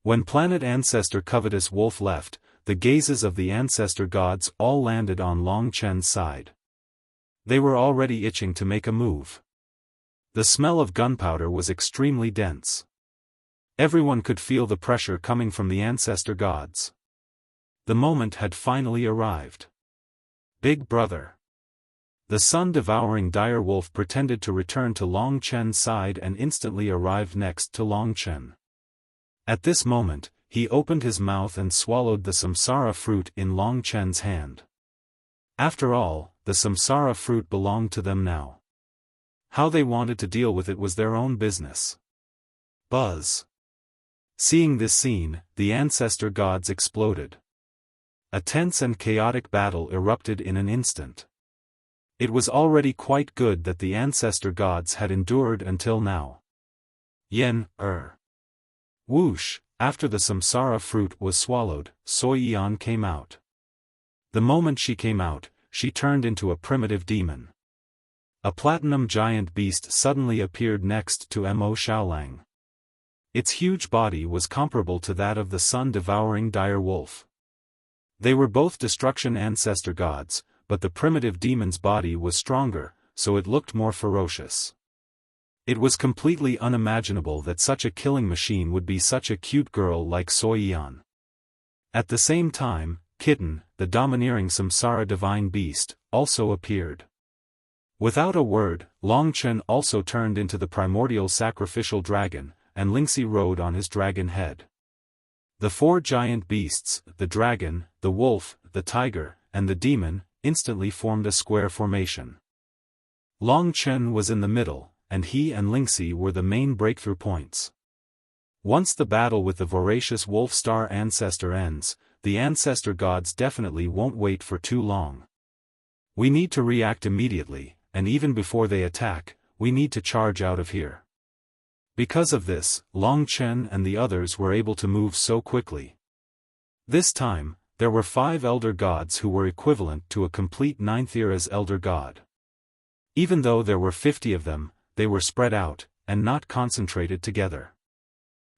[SPEAKER 1] When Planet Ancestor Covetous Wolf left, the gazes of the ancestor gods all landed on Long Chen's side. They were already itching to make a move. The smell of gunpowder was extremely dense. Everyone could feel the pressure coming from the ancestor gods. The moment had finally arrived. Big Brother. The sun-devouring dire wolf pretended to return to Long Chen's side and instantly arrived next to Long Chen. At this moment, he opened his mouth and swallowed the samsara fruit in Long Chen's hand. After all, the samsara fruit belonged to them now. How they wanted to deal with it was their own business. Buzz. Seeing this scene, the ancestor gods exploded. A tense and chaotic battle erupted in an instant. It was already quite good that the ancestor gods had endured until now. Whoosh, after the samsara fruit was swallowed, Soyian came out. The moment she came out, she turned into a primitive demon. A platinum giant beast suddenly appeared next to Mo Xiaolang. Its huge body was comparable to that of the sun-devouring dire wolf. They were both destruction ancestor gods, but the primitive demon's body was stronger, so it looked more ferocious. It was completely unimaginable that such a killing machine would be such a cute girl like Soyian. At the same time, Kitten, the domineering samsara divine beast, also appeared. Without a word, Long Chen also turned into the primordial sacrificial dragon, and Lingxi rode on his dragon head. The four giant beasts, the dragon, the wolf, the tiger, and the demon, instantly formed a square formation. Long Chen was in the middle, and he and Lingxi were the main breakthrough points. Once the battle with the voracious wolf star ancestor ends, the ancestor gods definitely won't wait for too long. We need to react immediately, and even before they attack, we need to charge out of here. Because of this, Long Chen and the others were able to move so quickly. This time, there were 5 elder gods who were equivalent to a complete 9th era's elder god. Even though there were 50 of them, they were spread out, and not concentrated together.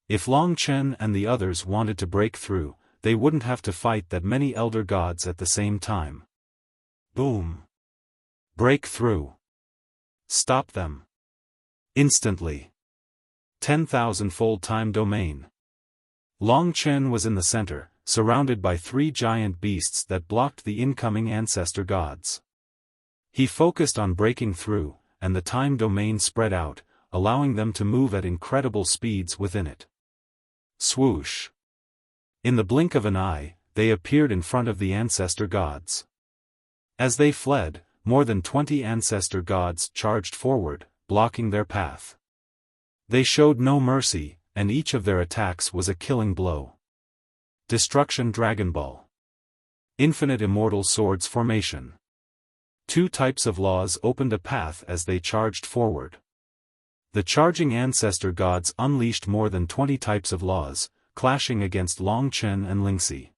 [SPEAKER 1] If Long Chen and the others wanted to break through, they wouldn't have to fight that many elder gods at the same time. Boom! Break through! Stop them! Instantly! 10,000-fold time domain. Long Chen was in the center, surrounded by 3 giant beasts that blocked the incoming ancestor gods. He focused on breaking through, and the time domain spread out, allowing them to move at incredible speeds within it. Swoosh! In the blink of an eye, they appeared in front of the ancestor gods. As they fled, more than 20 ancestor gods charged forward, blocking their path. They showed no mercy, and each of their attacks was a killing blow. Destruction Dragon Ball. Infinite Immortal Swords Formation. 2 types of laws opened a path as they charged forward. The charging ancestor gods unleashed more than 20 types of laws, clashing against Long Chen and Lingxi.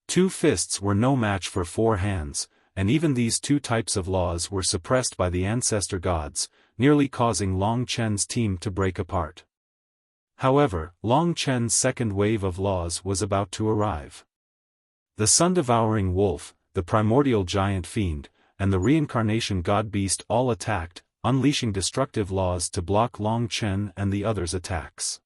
[SPEAKER 1] 2 fists were no match for 4 hands, and even these 2 types of laws were suppressed by the ancestor gods, nearly causing Long Chen's team to break apart. However, Long Chen's second wave of laws was about to arrive. The sun-devouring wolf, the primordial giant fiend, and the reincarnation god beast all attacked, unleashing destructive laws to block Long Chen and the others' attacks.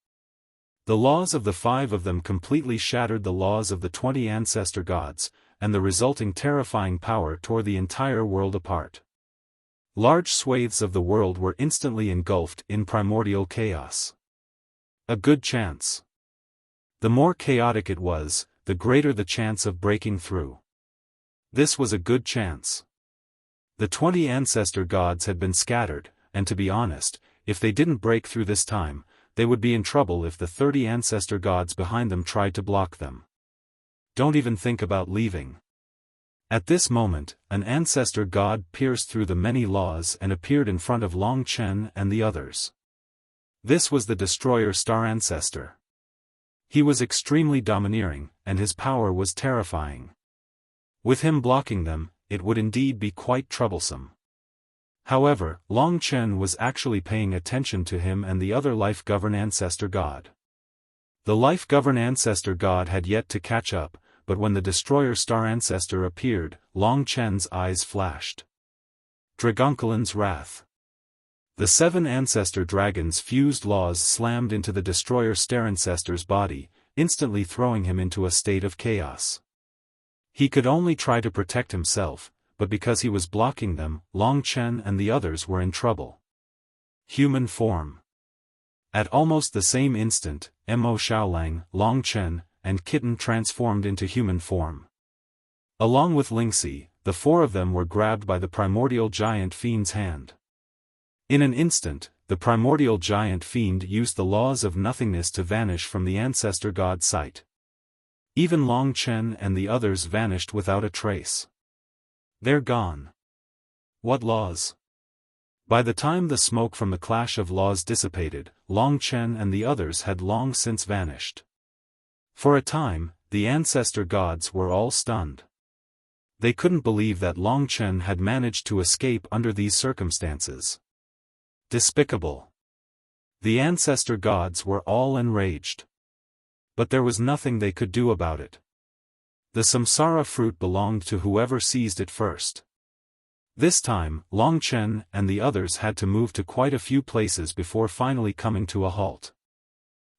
[SPEAKER 1] The laws of the 5 of them completely shattered the laws of the 20 ancestor gods, and the resulting terrifying power tore the entire world apart. Large swathes of the world were instantly engulfed in primordial chaos. A good chance. The more chaotic it was, the greater the chance of breaking through. This was a good chance. The 20 ancestor gods had been scattered, and to be honest, if they didn't break through this time, they would be in trouble if the 30 ancestor gods behind them tried to block them. Don't even think about leaving. At this moment, an ancestor god pierced through the many laws and appeared in front of Long Chen and the others. This was the destroyer star ancestor. He was extremely domineering, and his power was terrifying. With him blocking them, it would indeed be quite troublesome. However, Long Chen was actually paying attention to him and the other life-govern ancestor god. The life-govern ancestor god had yet to catch up, but when the destroyer star ancestor appeared, Long Chen's eyes flashed. Dragonkalin's wrath. The 7 ancestor dragons' fused laws slammed into the destroyer star ancestor's body, instantly throwing him into a state of chaos. He could only try to protect himself, but because he was blocking them, Long Chen and the others were in trouble. Human form. At almost the same instant, Mo Xiaolang, Long Chen, and Kitten transformed into human form. Along with Lingxi, the 4 of them were grabbed by the primordial giant fiend's hand. In an instant, the primordial giant fiend used the laws of nothingness to vanish from the ancestor god's sight. Even Long Chen and the others vanished without a trace. They're gone. What laws? By the time the smoke from the clash of laws dissipated, Long Chen and the others had long since vanished. For a time, the ancestor gods were all stunned. They couldn't believe that Long Chen had managed to escape under these circumstances. Despicable. The ancestor gods were all enraged. But there was nothing they could do about it. The samsara fruit belonged to whoever seized it first. This time, Long Chen and the others had to move to quite a few places before finally coming to a halt.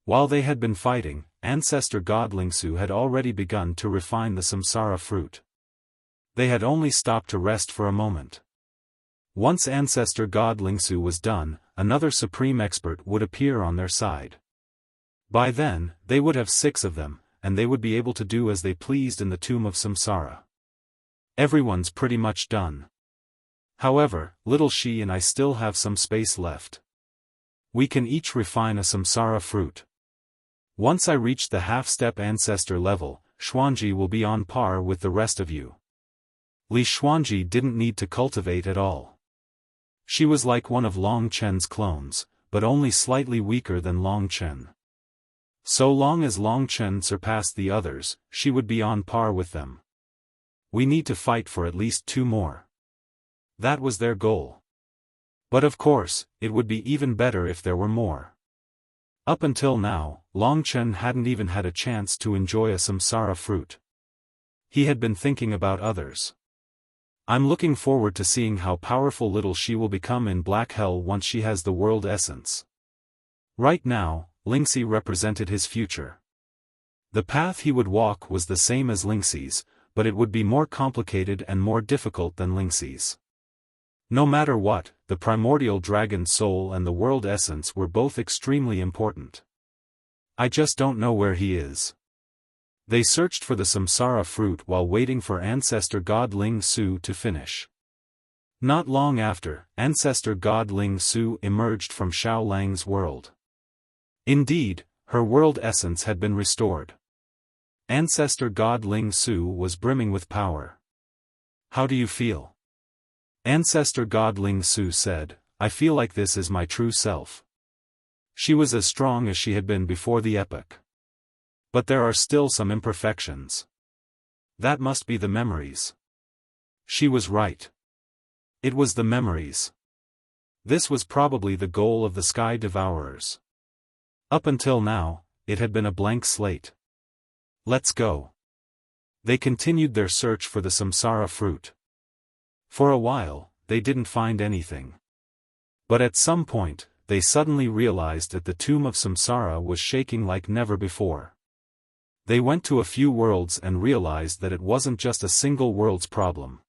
[SPEAKER 1] While they had been fighting, ancestor god Lingxu had already begun to refine the samsara fruit. They had only stopped to rest for a moment. Once ancestor god Lingxu was done, another supreme expert would appear on their side. By then, they would have 6 of them, and they would be able to do as they pleased in the tomb of samsara. Everyone's pretty much done. However, little Shi and I still have some space left. We can each refine a samsara fruit. Once I reach the half-step ancestor level, Xuanji will be on par with the rest of you. Li Xuanji didn't need to cultivate at all. She was like one of Long Chen's clones, but only slightly weaker than Long Chen. So long as Long Chen surpassed the others, she would be on par with them. We need to fight for at least 2 more. That was their goal. But of course, it would be even better if there were more. Up until now, Long Chen hadn't even had a chance to enjoy a samsara fruit. He had been thinking about others. I'm looking forward to seeing how powerful little Shi will become in Black Hell once she has the world essence. Right now, Lingxi represented his future. The path he would walk was the same as Lingxi's, but it would be more complicated and more difficult than Lingxi's. No matter what, the primordial dragon soul and the world essence were both extremely important. I just don't know where he is. They searched for the samsara fruit while waiting for ancestor god Ling Su to finish. Not long after, ancestor god Ling Su emerged from Xiaolang's world. Indeed, her world essence had been restored. Ancestor god Ling Su was brimming with power. How do you feel? Ancestor god Ling Su said, I feel like this is my true self. She was as strong as she had been before the epoch. But there are still some imperfections. That must be the memories. She was right. It was the memories. This was probably the goal of the Sky Devourers. Up until now, it had been a blank slate. Let's go. They continued their search for the samsara fruit. For a while, they didn't find anything. But at some point, they suddenly realized that the tomb of samsara was shaking like never before. They went to a few worlds and realized that it wasn't just a single world's problem.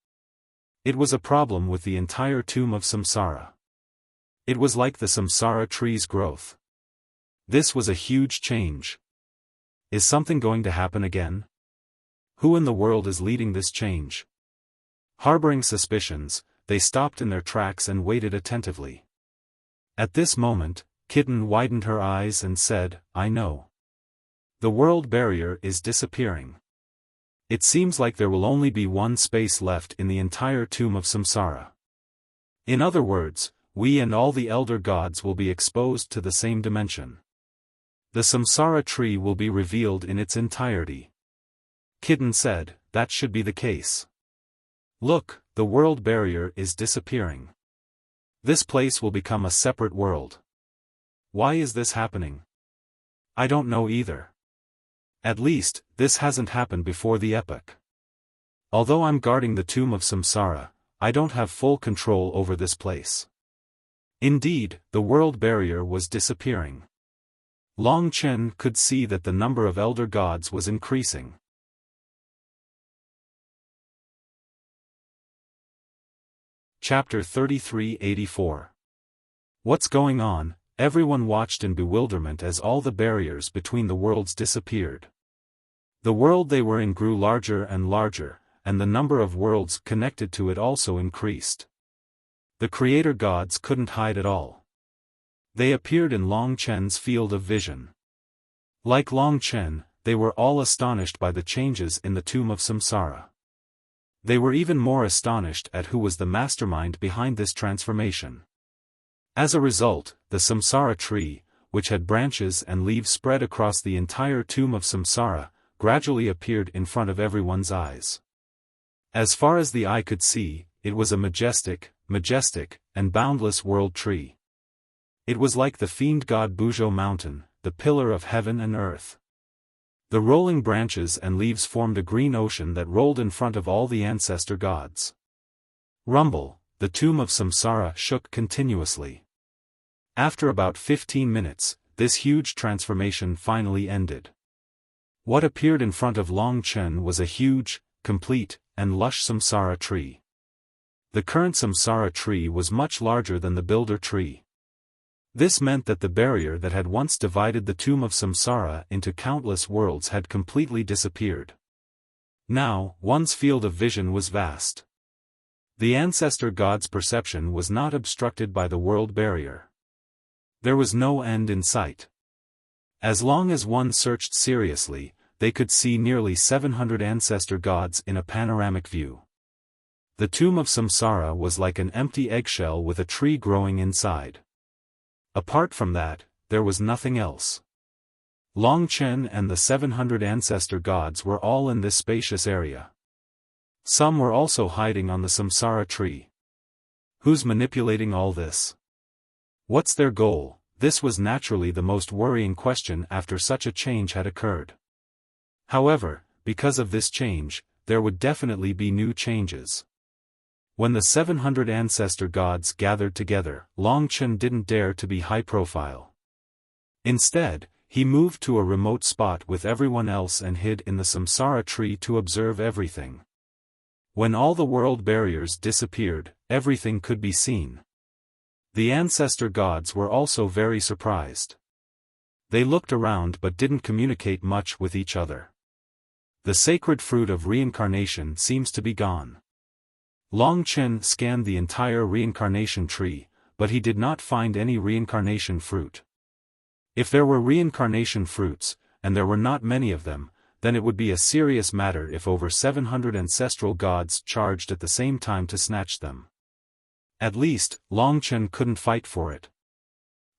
[SPEAKER 1] It was a problem with the entire tomb of samsara. It was like the samsara tree's growth. This was a huge change. Is something going to happen again? Who in the world is leading this change? Harboring suspicions, they stopped in their tracks and waited attentively. At this moment, Kitten widened her eyes and said, I know. The world barrier is disappearing. It seems like there will only be one space left in the entire tomb of samsara. In other words, we and all the elder gods will be exposed to the same dimension. The samsara tree will be revealed in its entirety. Kitten said, that should be the case. Look, the world barrier is disappearing. This place will become a separate world. Why is this happening? I don't know either. At least, this hasn't happened before the epoch. Although I'm guarding the tomb of Samsara, I don't have full control over this place. Indeed, the world barrier was disappearing. Long Chen could see that the number of elder gods was increasing. Chapter 3384. What's going on? Everyone watched in bewilderment as all the barriers between the worlds disappeared. The world they were in grew larger and larger, and the number of worlds connected to it also increased. The creator gods couldn't hide at all. They appeared in Long Chen's field of vision. Like Long Chen, they were all astonished by the changes in the tomb of Samsara. They were even more astonished at who was the mastermind behind this transformation. As a result, the Samsara tree, which had branches and leaves spread across the entire tomb of Samsara, gradually appeared in front of everyone's eyes. As far as the eye could see, it was a majestic, and boundless world tree. It was like the fiend god Buzhou mountain, the pillar of heaven and earth. The rolling branches and leaves formed a green ocean that rolled in front of all the ancestor gods. Rumble, the tomb of Samsara shook continuously. After about 15 minutes, this huge transformation finally ended. What appeared in front of Long Chen was a huge, complete, and lush Samsara tree. The current Samsara tree was much larger than the builder tree. This meant that the barrier that had once divided the tomb of Samsara into countless worlds had completely disappeared. Now, one's field of vision was vast. The ancestor god's perception was not obstructed by the world barrier. There was no end in sight. As long as one searched seriously, they could see nearly 700 ancestor gods in a panoramic view. The tomb of Samsara was like an empty eggshell with a tree growing inside. Apart from that, there was nothing else. Long Chen and the 700 ancestor gods were all in this spacious area. Some were also hiding on the Samsara tree. Who's manipulating all this? What's their goal? This was naturally the most worrying question after such a change had occurred. However, because of this change, there would definitely be new changes. When the 700 ancestor gods gathered together, Long Chen didn't dare to be high-profile. Instead, he moved to a remote spot with everyone else and hid in the Samsara tree to observe everything. When all the world barriers disappeared, everything could be seen. The ancestor gods were also very surprised. They looked around but didn't communicate much with each other. The sacred fruit of reincarnation seems to be gone. Long Chen scanned the entire reincarnation tree, but he did not find any reincarnation fruit. If there were reincarnation fruits, and there were not many of them, then it would be a serious matter if over 700 ancestral gods charged at the same time to snatch them. At least, Long Chen couldn't fight for it.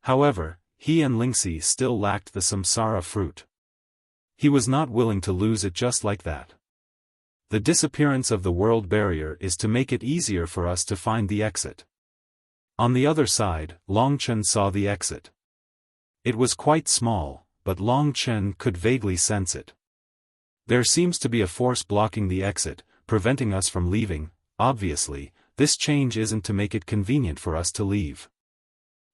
[SPEAKER 1] However, he and Lingxi still lacked the Samsara fruit. He was not willing to lose it just like that. The disappearance of the world barrier is to make it easier for us to find the exit. On the other side, Long Chen saw the exit. It was quite small, but Long Chen could vaguely sense it. There seems to be a force blocking the exit, preventing us from leaving. Obviously, this change isn't to make it convenient for us to leave.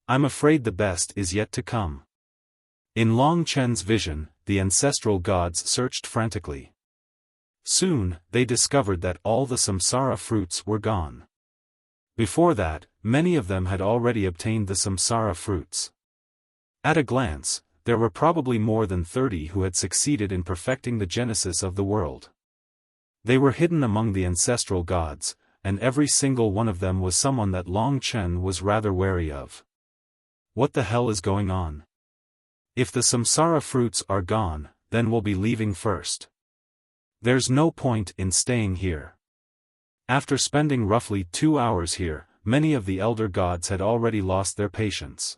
[SPEAKER 1] I'm afraid the best is yet to come. In Long Chen's vision, the ancestral gods searched frantically. Soon, they discovered that all the Samsara fruits were gone. Before that, many of them had already obtained the Samsara fruits. At a glance, there were probably more than 30 who had succeeded in perfecting the genesis of the world. They were hidden among the ancestral gods, and every single one of them was someone that Long Chen was rather wary of. What the hell is going on? If the Samsara fruits are gone, then we'll be leaving first. There's no point in staying here. After spending roughly 2 hours here, many of the elder gods had already lost their patience.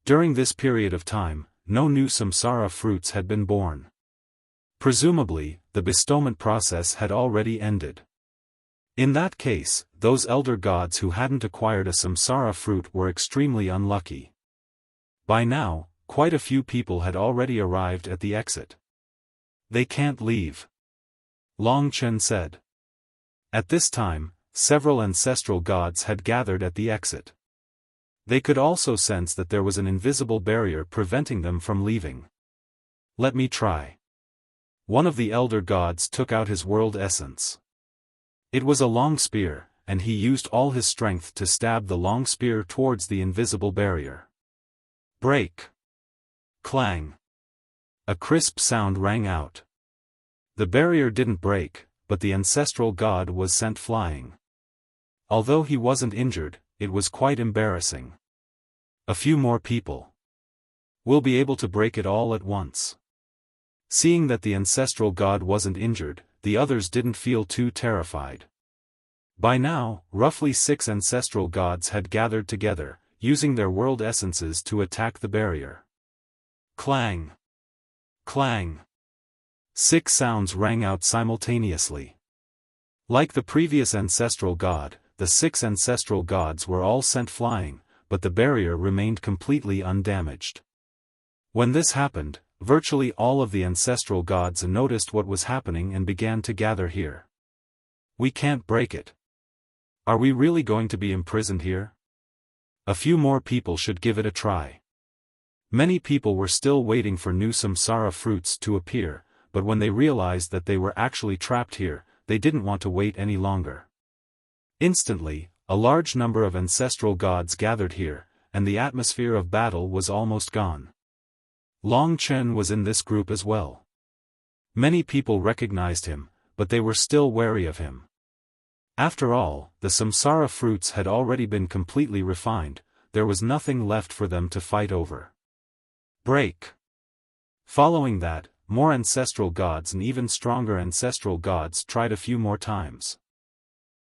[SPEAKER 1] During this period of time, no new Samsara fruits had been born. Presumably, the bestowment process had already ended. In that case, those elder gods who hadn't acquired a samsara fruit were extremely unlucky. By now, quite a few people had already arrived at the exit. They can't leave, Long Chen said. At this time, several ancestral gods had gathered at the exit. They could also sense that there was an invisible barrier preventing them from leaving. Let me try. One of the elder gods took out his world essence. It was a long spear, and he used all his strength to stab the long spear towards the invisible barrier. Break! Clang! A crisp sound rang out. The barrier didn't break, but the ancestral god was sent flying. Although he wasn't injured, it was quite embarrassing. A few more people. We'll be able to break it all at once. Seeing that the ancestral god wasn't injured, the others didn't feel too terrified. By now, roughly 6 ancestral gods had gathered together, using their world essences to attack the barrier. Clang! Clang! 6 sounds rang out simultaneously. Like the previous ancestral god, the 6 ancestral gods were all sent flying, but the barrier remained completely undamaged. When this happened, virtually all of the ancestral gods noticed what was happening and began to gather here. We can't break it. Are we really going to be imprisoned here? A few more people should give it a try. Many people were still waiting for new samsara fruits to appear, but when they realized that they were actually trapped here, they didn't want to wait any longer. Instantly, a large number of ancestral gods gathered here, and the atmosphere of battle was almost gone. Long Chen was in this group as well. Many people recognized him, but they were still wary of him. After all, the samsara fruits had already been completely refined, there was nothing left for them to fight over. Break! Following that, more ancestral gods and even stronger ancestral gods tried a few more times.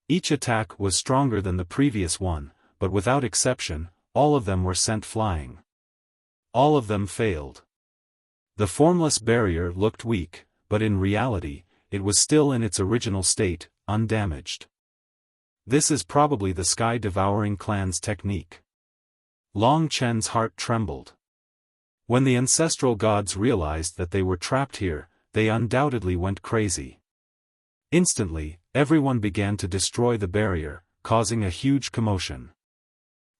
[SPEAKER 1] Each attack was stronger than the previous one, but without exception, all of them were sent flying. All of them failed. The formless barrier looked weak, but in reality, it was still in its original state, undamaged. This is probably the Sky-Devouring Clan's technique. Long Chen's heart trembled. When the ancestral gods realized that they were trapped here, they undoubtedly went crazy. Instantly, everyone began to destroy the barrier, causing a huge commotion.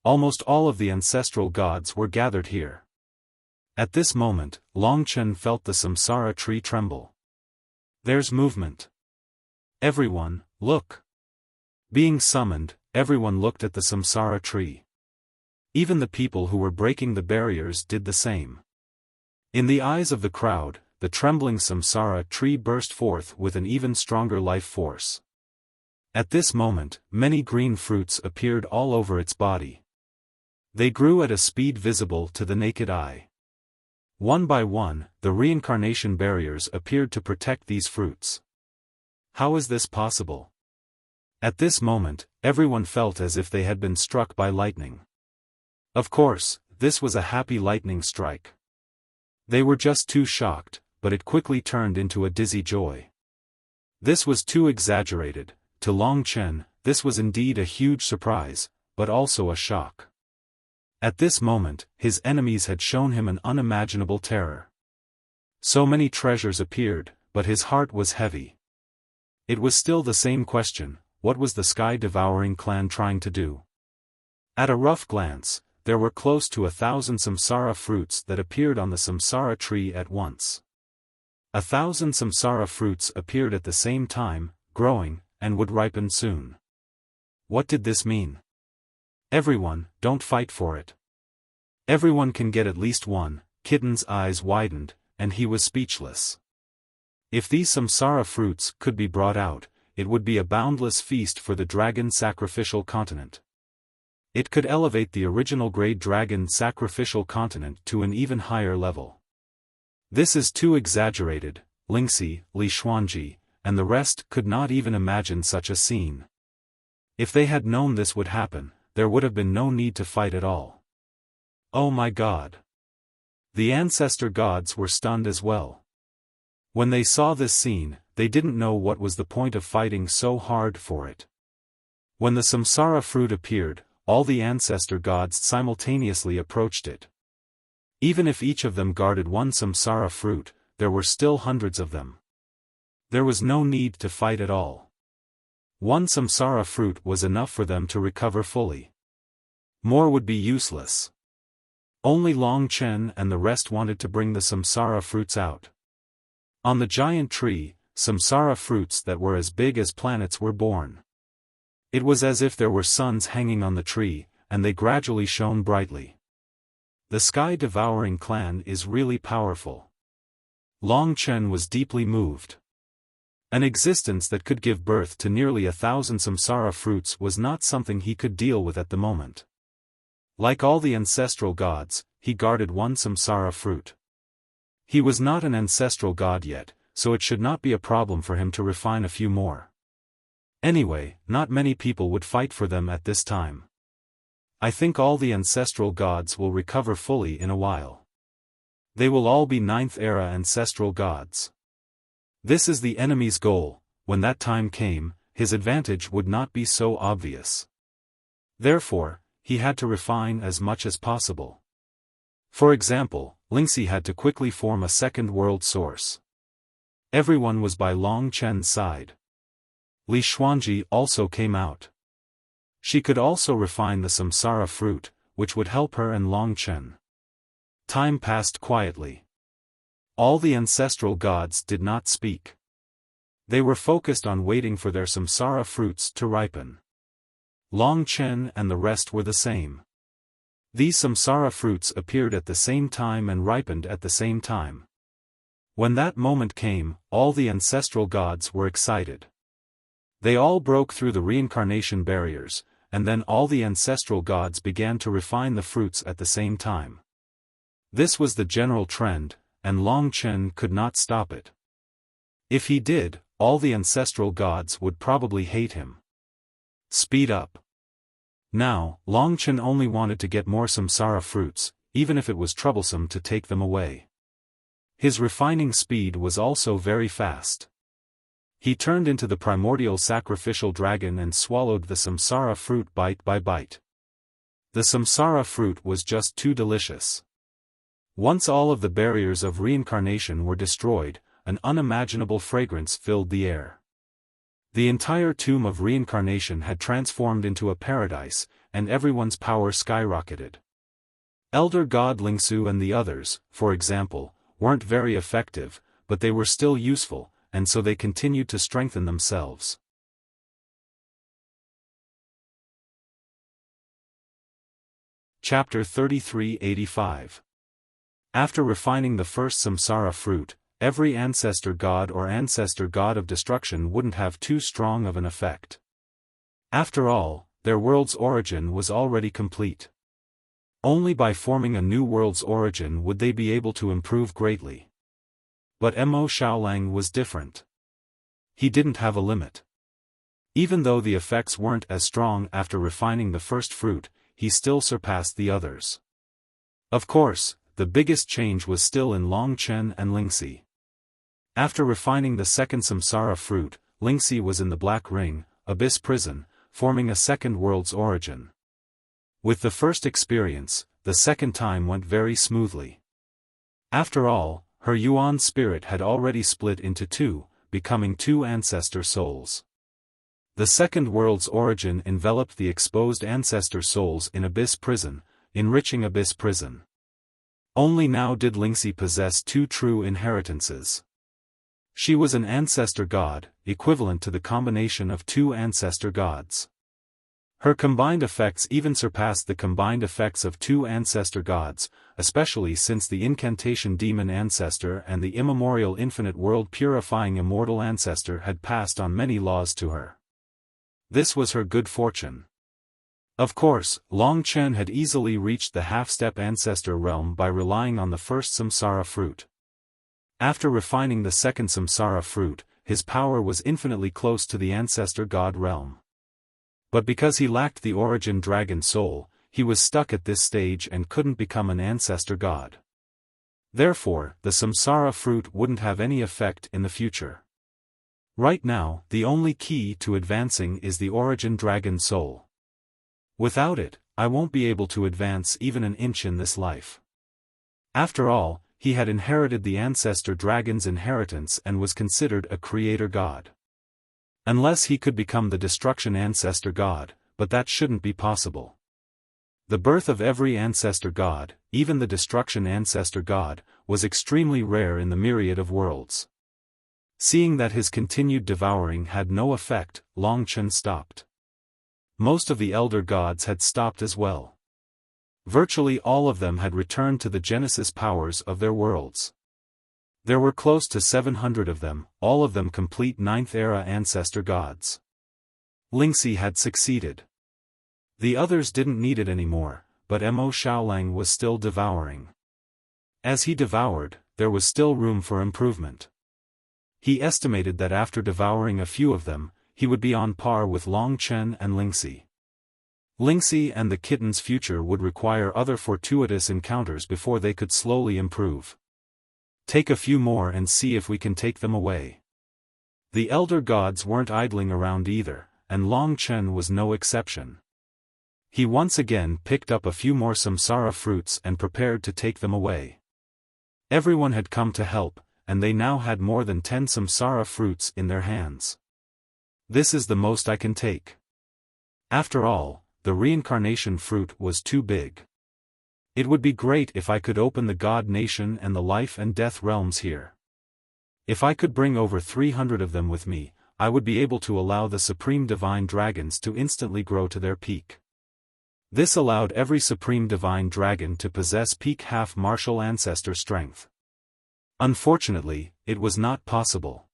[SPEAKER 1] Almost all of the ancestral gods were gathered here. At this moment, Long Chen felt the samsara tree tremble. There's movement. Everyone, look. Being summoned, everyone looked at the samsara tree. Even the people who were breaking the barriers did the same. In the eyes of the crowd, the trembling samsara tree burst forth with an even stronger life force. At this moment, many green fruits appeared all over its body. They grew at a speed visible to the naked eye. One by one, the reincarnation barriers appeared to protect these fruits. How is this possible? At this moment, everyone felt as if they had been struck by lightning. Of course, this was a happy lightning strike. They were just too shocked, but it quickly turned into a dizzy joy. This was too exaggerated. To Long Chen, this was indeed a huge surprise, but also a shock. At this moment, his enemies had shown him an unimaginable terror. So many treasures appeared, but his heart was heavy. It was still the same question, what was the Sky-Devouring Clan trying to do? At a rough glance, there were close to 1,000 samsara fruits that appeared on the samsara tree at once. 1,000 samsara fruits appeared at the same time, growing, and would ripen soon. What did this mean? Everyone, don't fight for it. Everyone can get at least one. Kitten's eyes widened, and he was speechless. If these samsara fruits could be brought out, it would be a boundless feast for the dragon sacrificial continent. It could elevate the original Great Dragon sacrificial continent to an even higher level. This is too exaggerated. Lingxi, Li Xuanji, and the rest could not even imagine such a scene. If they had known this would happen, there would have been no need to fight at all. Oh my God! The ancestor gods were stunned as well. When they saw this scene, they didn't know what was the point of fighting so hard for it. When the samsara fruit appeared, all the ancestor gods simultaneously approached it. Even if each of them guarded one samsara fruit, there were still hundreds of them. There was no need to fight at all. One samsara fruit was enough for them to recover fully. More would be useless. Only Long Chen and the rest wanted to bring the samsara fruits out. On the giant tree, samsara fruits that were as big as planets were born. It was as if there were suns hanging on the tree, and they gradually shone brightly. The sky-devouring clan is really powerful. Long Chen was deeply moved. An existence that could give birth to nearly 1,000 samsara fruits was not something he could deal with at the moment. Like all the ancestral gods, he guarded one samsara fruit. He was not an ancestral god yet, so it should not be a problem for him to refine a few more. Anyway, not many people would fight for them at this time. I think all the ancestral gods will recover fully in a while. They will all be 9th-era ancestral gods. This is the enemy's goal. When that time came, his advantage would not be so obvious. Therefore, he had to refine as much as possible. For example, Lingxi had to quickly form a second world source. Everyone was by Long Chen's side. Li Xuanji also came out. She could also refine the samsara fruit, which would help her and Long Chen. Time passed quietly. All the ancestral gods did not speak. They were focused on waiting for their samsara fruits to ripen. Long Chen and the rest were the same. These samsara fruits appeared at the same time and ripened at the same time. When that moment came, all the ancestral gods were excited. They all broke through the reincarnation barriers, and then all the ancestral gods began to refine the fruits at the same time. This was the general trend, and Long Chen could not stop it. If he did, all the ancestral gods would probably hate him. Speed up. Now, Long Chen only wanted to get more samsara fruits, even if it was troublesome to take them away. His refining speed was also very fast. He turned into the primordial sacrificial dragon and swallowed the samsara fruit bite by bite. The samsara fruit was just too delicious. Once all of the barriers of reincarnation were destroyed, an unimaginable fragrance filled the air. The entire tomb of reincarnation had transformed into a paradise, and everyone's power skyrocketed. Elder God Lingsu and the others, for example, weren't very effective, but they were still useful, and so they continued to strengthen themselves. Chapter 3385. After refining the first samsara fruit, every ancestor god or ancestor god of destruction wouldn't have too strong of an effect. After all, their world's origin was already complete. Only by forming a new world's origin would they be able to improve greatly. But Mo Xiaolang was different. He didn't have a limit. Even though the effects weren't as strong after refining the first fruit, he still surpassed the others. Of course, the biggest change was still in Long Chen and Lingxi. After refining the second samsara fruit, Lingxi was in the Black Ring, Abyss Prison, forming a second world's origin. With the first experience, the second time went very smoothly. After all, her Yuan spirit had already split into two, becoming two ancestor souls. The second world's origin enveloped the exposed ancestor souls in Abyss Prison, enriching Abyss Prison. Only now did Lingxi possess two true inheritances. She was an ancestor god, equivalent to the combination of two ancestor gods. Her combined effects even surpassed the combined effects of two ancestor gods, especially since the incantation demon ancestor and the immemorial infinite world purifying immortal ancestor had passed on many laws to her. This was her good fortune. Of course, Long Chen had easily reached the half-step ancestor realm by relying on the first samsara fruit. After refining the second samsara fruit, his power was infinitely close to the ancestor god realm. But because he lacked the origin dragon soul, he was stuck at this stage and couldn't become an ancestor god. Therefore, the samsara fruit wouldn't have any effect in the future. Right now, the only key to advancing is the origin dragon soul. Without it, I won't be able to advance even an inch in this life. After all, he had inherited the ancestor dragon's inheritance and was considered a creator god. Unless he could become the destruction ancestor god, but that shouldn't be possible. The birth of every ancestor god, even the destruction ancestor god, was extremely rare in the myriad of worlds. Seeing that his continued devouring had no effect, Longchen stopped. Most of the elder gods had stopped as well. Virtually all of them had returned to the genesis powers of their worlds. There were close to 700 of them, all of them complete 9th-era ancestor gods. Lingxi had succeeded. The others didn't need it anymore, but Mo Xiaolang was still devouring. As he devoured, there was still room for improvement. He estimated that after devouring a few of them, he would be on par with Longchen and Lingxi. Lingxi and the kitten's future would require other fortuitous encounters before they could slowly improve. Take a few more and see if we can take them away. The elder gods weren't idling around either, and Longchen was no exception. He once again picked up a few more samsara fruits and prepared to take them away. Everyone had come to help, and they now had more than 10 samsara fruits in their hands. This is the most I can take. After all, the reincarnation fruit was too big. It would be great if I could open the God Nation and the life and death realms here. If I could bring over 300 of them with me, I would be able to allow the Supreme Divine Dragons to instantly grow to their peak. This allowed every Supreme Divine Dragon to possess peak half-martial ancestor strength. Unfortunately, it was not possible.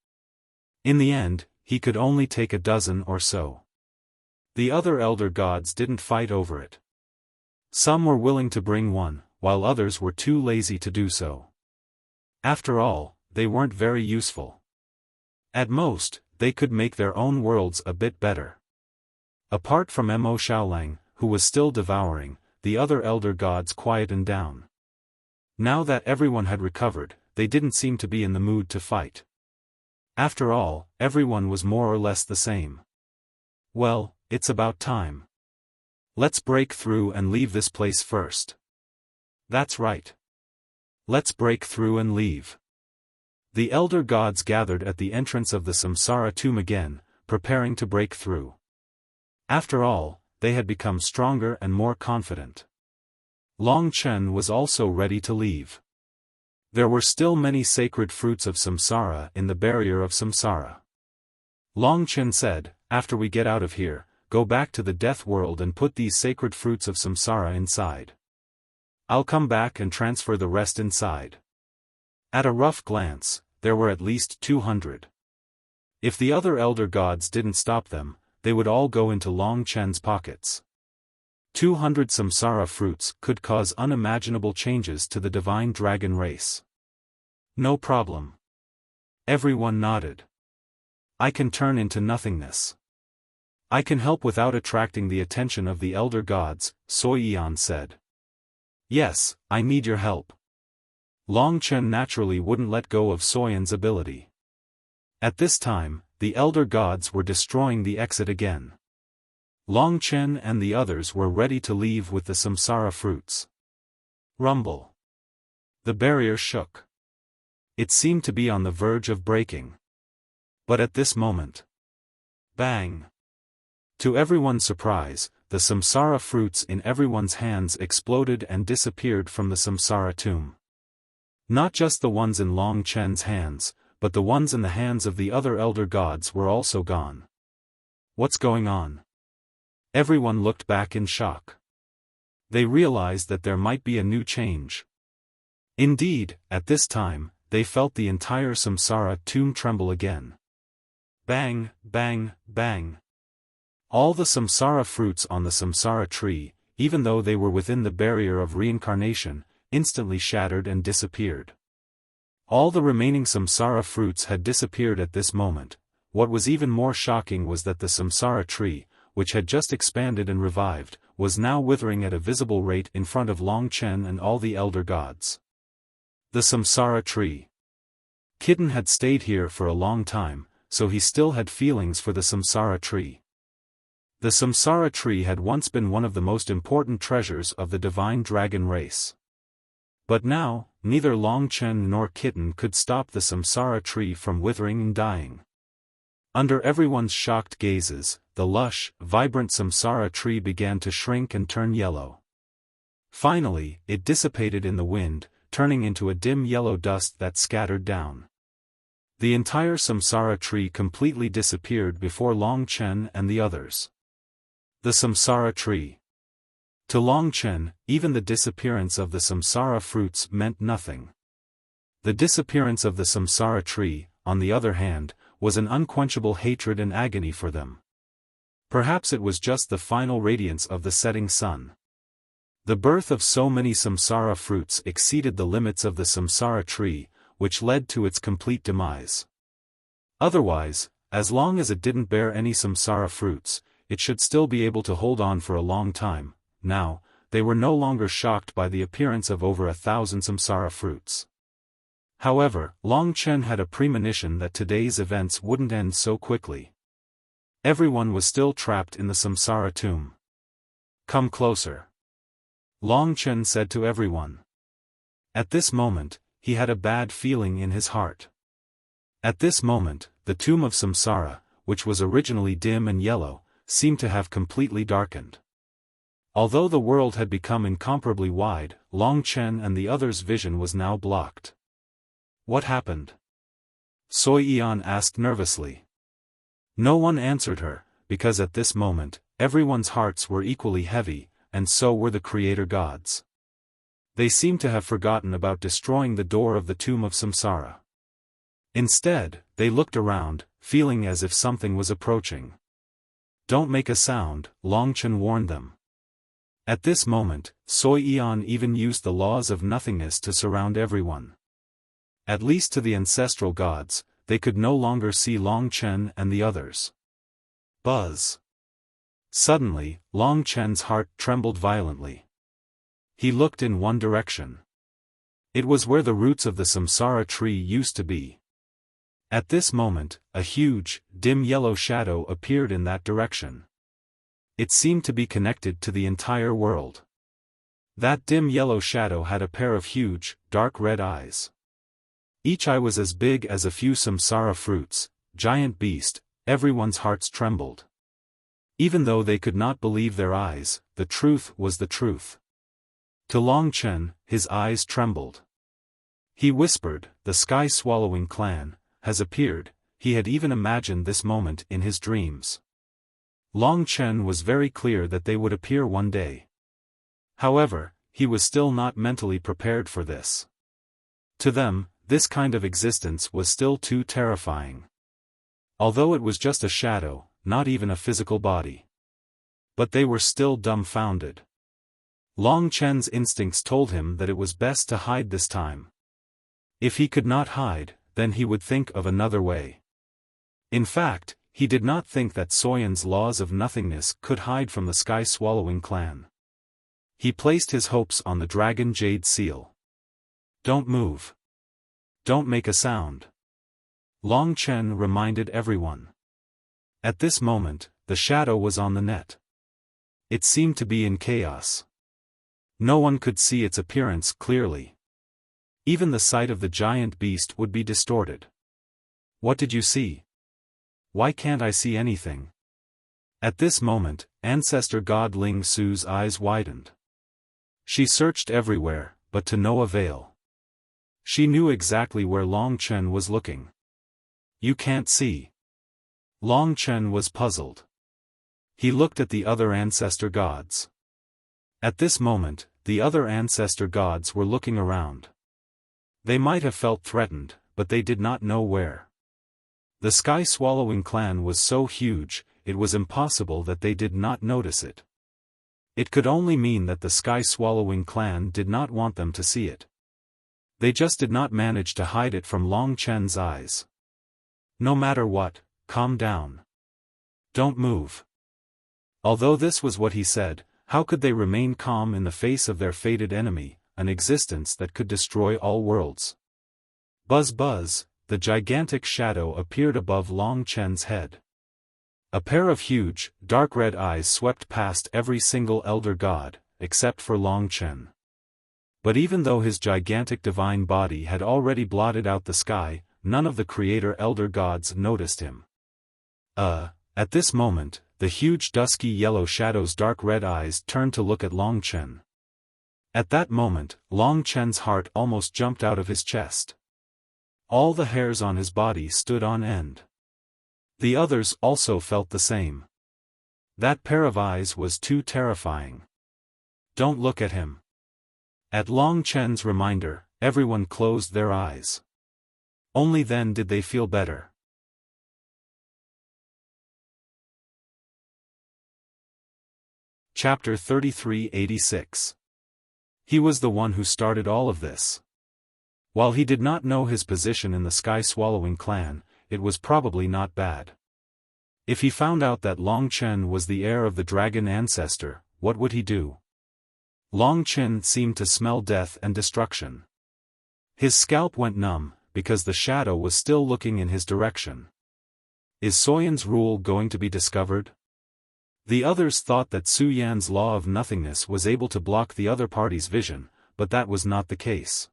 [SPEAKER 1] In the end, he could only take a dozen or so. The other elder gods didn't fight over it. Some were willing to bring one, while others were too lazy to do so. After all, they weren't very useful. At most, they could make their own worlds a bit better. Apart from Mo Xiaolang, who was still devouring, the other elder gods quietened down. Now that everyone had recovered, they didn't seem to be in the mood to fight. After all, everyone was more or less the same. Well, it's about time. Let's break through and leave this place first. That's right. Let's break through and leave. The elder gods gathered at the entrance of the samsara tomb again, preparing to break through. After all, they had become stronger and more confident. Longchen was also ready to leave. There were still many sacred fruits of samsara in the barrier of samsara. Longchen said, after we get out of here, go back to the death world and put these sacred fruits of samsara inside. I'll come back and transfer the rest inside. At a rough glance, there were at least 200. If the other elder gods didn't stop them, they would all go into Longchen's pockets. 200 samsara fruits could cause unimaginable changes to the divine dragon race. No problem. Everyone nodded. I can turn into nothingness. I can help without attracting the attention of the elder gods, Soiyan said. Yes, I need your help. Longchen naturally wouldn't let go of Soyan's ability. At this time, the elder gods were destroying the exit again. Longchen and the others were ready to leave with the samsara fruits. Rumble. The barrier shook. It seemed to be on the verge of breaking. But at this moment, bang! To everyone's surprise, the samsara fruits in everyone's hands exploded and disappeared from the samsara tomb. Not just the ones in Longchen's hands, but the ones in the hands of the other elder gods were also gone. What's going on? Everyone looked back in shock. They realized that there might be a new change. Indeed, at this time, they felt the entire samsara tomb tremble again. Bang, bang, bang. All the samsara fruits on the samsara tree, even though they were within the barrier of reincarnation, instantly shattered and disappeared. All the remaining samsara fruits had disappeared at this moment. What was even more shocking was that the samsara tree, which had just expanded and revived, was now withering at a visible rate in front of Longchen and all the elder gods. The Samsara Tree. Kitten had stayed here for a long time, so he still had feelings for the Samsara Tree. The Samsara Tree had once been one of the most important treasures of the divine dragon race. But now, neither Longchen nor Kitten could stop the Samsara Tree from withering and dying. Under everyone's shocked gazes, the lush, vibrant Samsara Tree began to shrink and turn yellow. Finally, it dissipated in the wind, turning into a dim yellow dust that scattered down. The entire Samsara Tree completely disappeared before Longchen and the others. The Samsara Tree. To Longchen, even the disappearance of the Samsara fruits meant nothing. The disappearance of the Samsara Tree, on the other hand, was an unquenchable hatred and agony for them. Perhaps it was just the final radiance of the setting sun. The birth of so many Samsara fruits exceeded the limits of the Samsara Tree, which led to its complete demise. Otherwise, as long as it didn't bear any Samsara fruits, it should still be able to hold on for a long time. Now, they were no longer shocked by the appearance of over 1,000 Samsara fruits. However, Longchen had a premonition that today's events wouldn't end so quickly. Everyone was still trapped in the Samsara tomb. "Come closer," Longchen said to everyone. At this moment, he had a bad feeling in his heart. At this moment, the tomb of Samsara, which was originally dim and yellow, seemed to have completely darkened. Although the world had become incomparably wide, Longchen and the others' vision was now blocked. "What happened?" Soiyan asked nervously. No one answered her, because at this moment, everyone's hearts were equally heavy, and so were the creator gods. They seemed to have forgotten about destroying the door of the tomb of Samsara. Instead, they looked around, feeling as if something was approaching. "Don't make a sound," Longchen warned them. At this moment, Soiyan even used the laws of nothingness to surround everyone. At least to the ancestral gods, they could no longer see Longchen and the others. Buzz. Suddenly, Longchen's heart trembled violently. He looked in one direction. It was where the roots of the Samsara Tree used to be. At this moment, a huge, dim yellow shadow appeared in that direction. It seemed to be connected to the entire world. That dim yellow shadow had a pair of huge, dark red eyes. Each eye was as big as a few Samsara fruits. Giant beast, everyone's hearts trembled. Even though they could not believe their eyes, the truth was the truth. To Longchen, his eyes trembled. He whispered, "The sky-swallowing clan has appeared." He had even imagined this moment in his dreams. Longchen was very clear that they would appear one day. However, he was still not mentally prepared for this. To them, this kind of existence was still too terrifying. Although it was just a shadow, not even a physical body. But they were still dumbfounded. Longchen's instincts told him that it was best to hide this time. If he could not hide, then he would think of another way. In fact, he did not think that Soyan's laws of nothingness could hide from the sky-swallowing clan. He placed his hopes on the dragon jade seal. "Don't move. Don't make a sound," Longchen reminded everyone. At this moment, the shadow was on the net. It seemed to be in chaos. No one could see its appearance clearly. Even the sight of the giant beast would be distorted. "What did you see? Why can't I see anything?" At this moment, ancestor god Ling Su's eyes widened. She searched everywhere, but to no avail. She knew exactly where Longchen was looking. "You can't see." Longchen was puzzled. He looked at the other ancestor gods. At this moment, the other ancestor gods were looking around. They might have felt threatened, but they did not know where. The sky-swallowing clan was so huge, it was impossible that they did not notice it. It could only mean that the sky-swallowing clan did not want them to see it. They just did not manage to hide it from Longchen's eyes. "No matter what, calm down. Don't move." Although this was what he said, how could they remain calm in the face of their fated enemy, an existence that could destroy all worlds. Buzz buzz, the gigantic shadow appeared above Long Chen's head. A pair of huge, dark red eyes swept past every single elder god, except for Long Chen. But even though his gigantic divine body had already blotted out the sky, none of the creator elder gods noticed him. At this moment, the huge dusky yellow shadow's dark red eyes turned to look at Long Chen. At that moment, Long Chen's heart almost jumped out of his chest. All the hairs on his body stood on end. The others also felt the same. That pair of eyes was too terrifying. Don't look at him. At Long Chen's reminder, everyone closed their eyes. Only then did they feel better. Chapter 3386. He was the one who started all of this. While he did not know his position in the Sky-Swallowing clan, it was probably not bad. If he found out that Long Chen was the heir of the dragon ancestor, what would he do? Long Chen seemed to smell death and destruction. His scalp went numb, because the shadow was still looking in his direction. Is Soyan's rule going to be discovered? The others thought that Su Yan's law of nothingness was able to block the other party's vision, but that was not the case.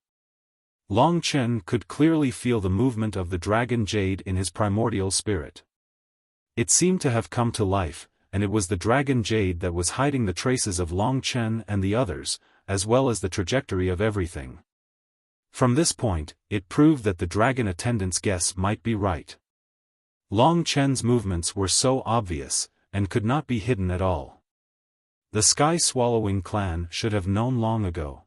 [SPEAKER 1] Long Chen could clearly feel the movement of the dragon jade in his primordial spirit. It seemed to have come to life, and it was the dragon jade that was hiding the traces of Long Chen and the others, as well as the trajectory of everything. From this point, it proved that the dragon attendant's guess might be right. Long Chen's movements were so obvious, and could not be hidden at all. The Sky-Swallowing clan should have known long ago.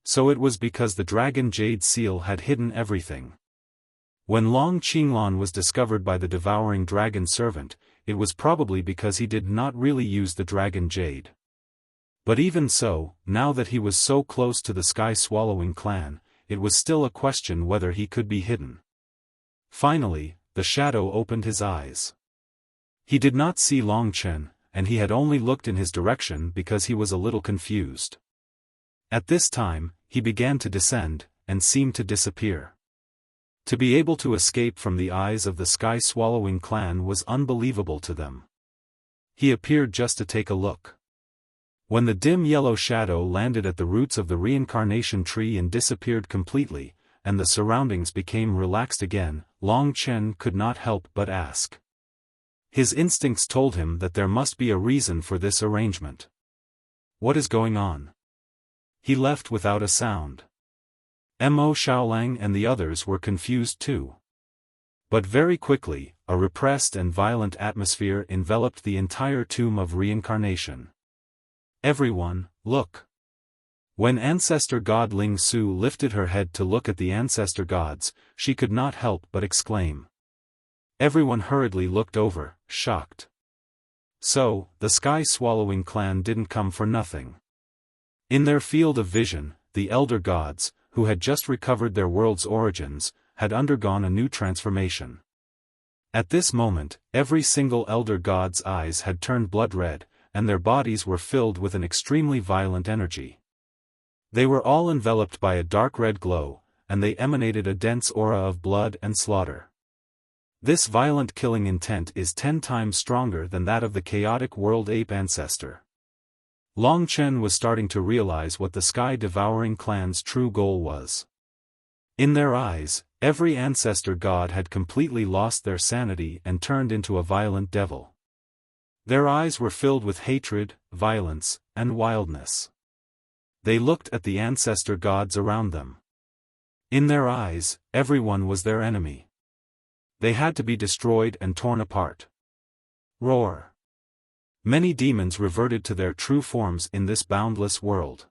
[SPEAKER 1] So it was because the dragon jade seal had hidden everything. When Long Qinglan was discovered by the devouring dragon servant, it was probably because he did not really use the dragon jade. But even so, now that he was so close to the Sky-Swallowing clan, it was still a question whether he could be hidden. Finally, the shadow opened his eyes. He did not see Long Chen, and he had only looked in his direction because he was a little confused. At this time, he began to descend, and seemed to disappear. To be able to escape from the eyes of the Sky-Swallowing clan was unbelievable to them. He appeared just to take a look. When the dim yellow shadow landed at the roots of the reincarnation tree and disappeared completely, and the surroundings became relaxed again, Long Chen could not help but ask. His instincts told him that there must be a reason for this arrangement. What is going on? He left without a sound. Mo Xiaolang and the others were confused too. But very quickly, a repressed and violent atmosphere enveloped the entire tomb of reincarnation. Everyone, look! When Ancestor God Ling Su lifted her head to look at the ancestor gods, she could not help but exclaim. Everyone hurriedly looked over, shocked. So, the Sky-Swallowing clan didn't come for nothing. In their field of vision, the elder gods, who had just recovered their world's origins, had undergone a new transformation. At this moment, every single elder god's eyes had turned blood red, and their bodies were filled with an extremely violent energy. They were all enveloped by a dark red glow, and they emanated a dense aura of blood and slaughter. This violent killing intent is 10 times stronger than that of the chaotic world ape ancestor. Long Chen was starting to realize what the Sky-Devouring clan's true goal was. In their eyes, every ancestor god had completely lost their sanity and turned into a violent devil. Their eyes were filled with hatred, violence, and wildness. They looked at the ancestor gods around them. In their eyes, everyone was their enemy. They had to be destroyed and torn apart. Roar! Many demons reverted to their true forms in this boundless world.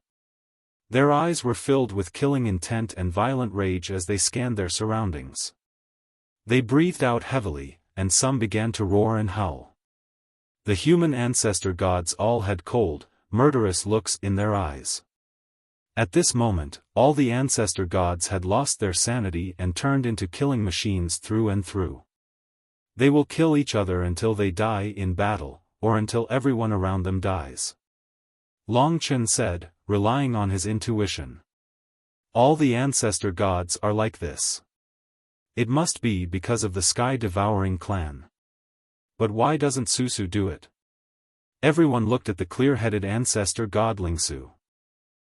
[SPEAKER 1] Their eyes were filled with killing intent and violent rage as they scanned their surroundings. They breathed out heavily, and some began to roar and howl. The human ancestor gods all had cold, murderous looks in their eyes. At this moment, all the ancestor gods had lost their sanity and turned into killing machines through and through. They will kill each other until they die in battle, or until everyone around them dies. Long Chen said, relying on his intuition. All the ancestor gods are like this. It must be because of the sky-devouring clan. But why doesn't Susu do it? Everyone looked at the clear-headed ancestor god Lingsu.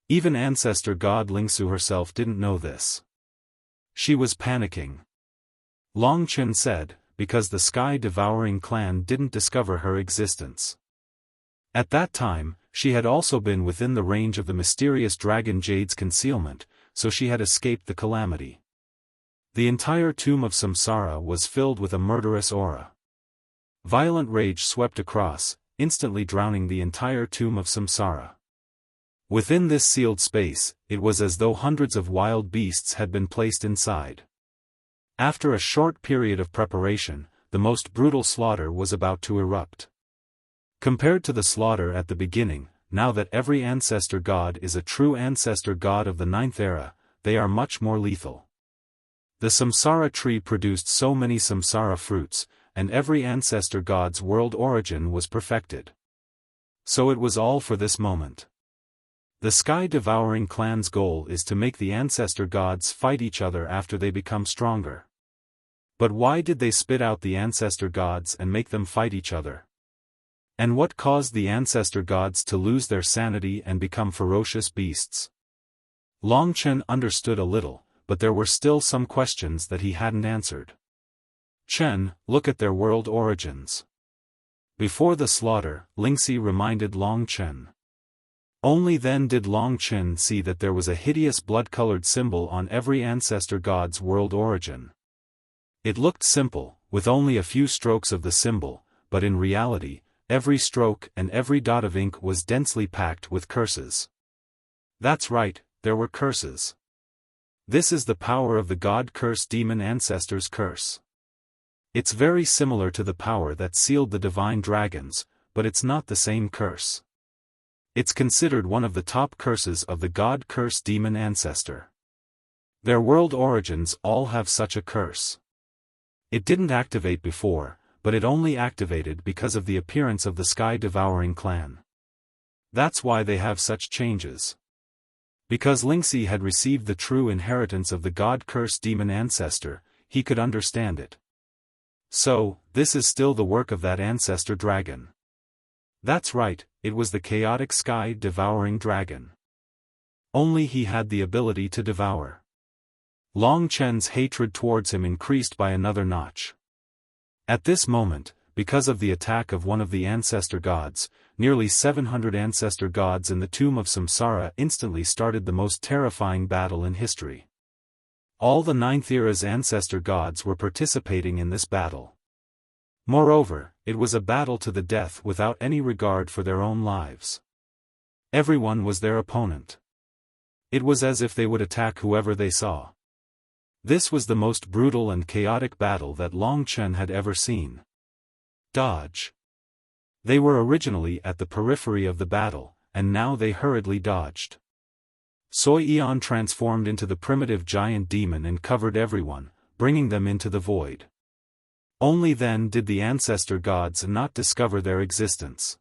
[SPEAKER 1] Even ancestor god Lingsu herself didn't know this. She was panicking. Long Chen said, because the sky-devouring clan didn't discover her existence. At that time, she had also been within the range of the mysterious dragon Jade's concealment, so she had escaped the calamity. The entire tomb of Samsara was filled with a murderous aura. Violent rage swept across, instantly drowning the entire tomb of Samsara. Within this sealed space, it was as though hundreds of wild beasts had been placed inside. After a short period of preparation, the most brutal slaughter was about to erupt. Compared to the slaughter at the beginning, now that every ancestor god is a true ancestor god of the 9th era, they are much more lethal. The Samsara tree produced so many Samsara fruits, and every ancestor god's world origin was perfected. So it was all for this moment. The sky-devouring clan's goal is to make the ancestor gods fight each other after they become stronger. But why did they spit out the ancestor gods and make them fight each other? And what caused the ancestor gods to lose their sanity and become ferocious beasts? Long Chen understood a little, but there were still some questions that he hadn't answered. Chen, look at their world origins. Before the slaughter, Lingxi reminded Long Chen. Only then did Long Chen see that there was a hideous blood-colored symbol on every ancestor god's world origin. It looked simple, with only a few strokes of the symbol, but in reality, every stroke and every dot of ink was densely packed with curses. That's right, there were curses. This is the power of the god curse demon ancestor's curse. It's very similar to the power that sealed the divine dragons, but it's not the same curse. It's considered one of the top curses of the god curse demon ancestor. Their world origins all have such a curse. It didn't activate before, but it only activated because of the appearance of the sky-devouring clan. That's why they have such changes. Because Lingxi had received the true inheritance of the god curse demon ancestor, he could understand it. So, this is still the work of that ancestor dragon. That's right, it was the chaotic sky-devouring dragon. Only he had the ability to devour. Long Chen's hatred towards him increased by another notch. At this moment, because of the attack of one of the ancestor gods, nearly 700 ancestor gods in the tomb of Samsara instantly started the most terrifying battle in history. All the 9th era's ancestor gods were participating in this battle. Moreover, it was a battle to the death without any regard for their own lives. Everyone was their opponent. It was as if they would attack whoever they saw. This was the most brutal and chaotic battle that Long Chen had ever seen. Dodge. They were originally at the periphery of the battle, and now they hurriedly dodged. Soi Eon transformed into the primitive giant demon and covered everyone, bringing them into the void. Only then did the ancestor gods not discover their existence.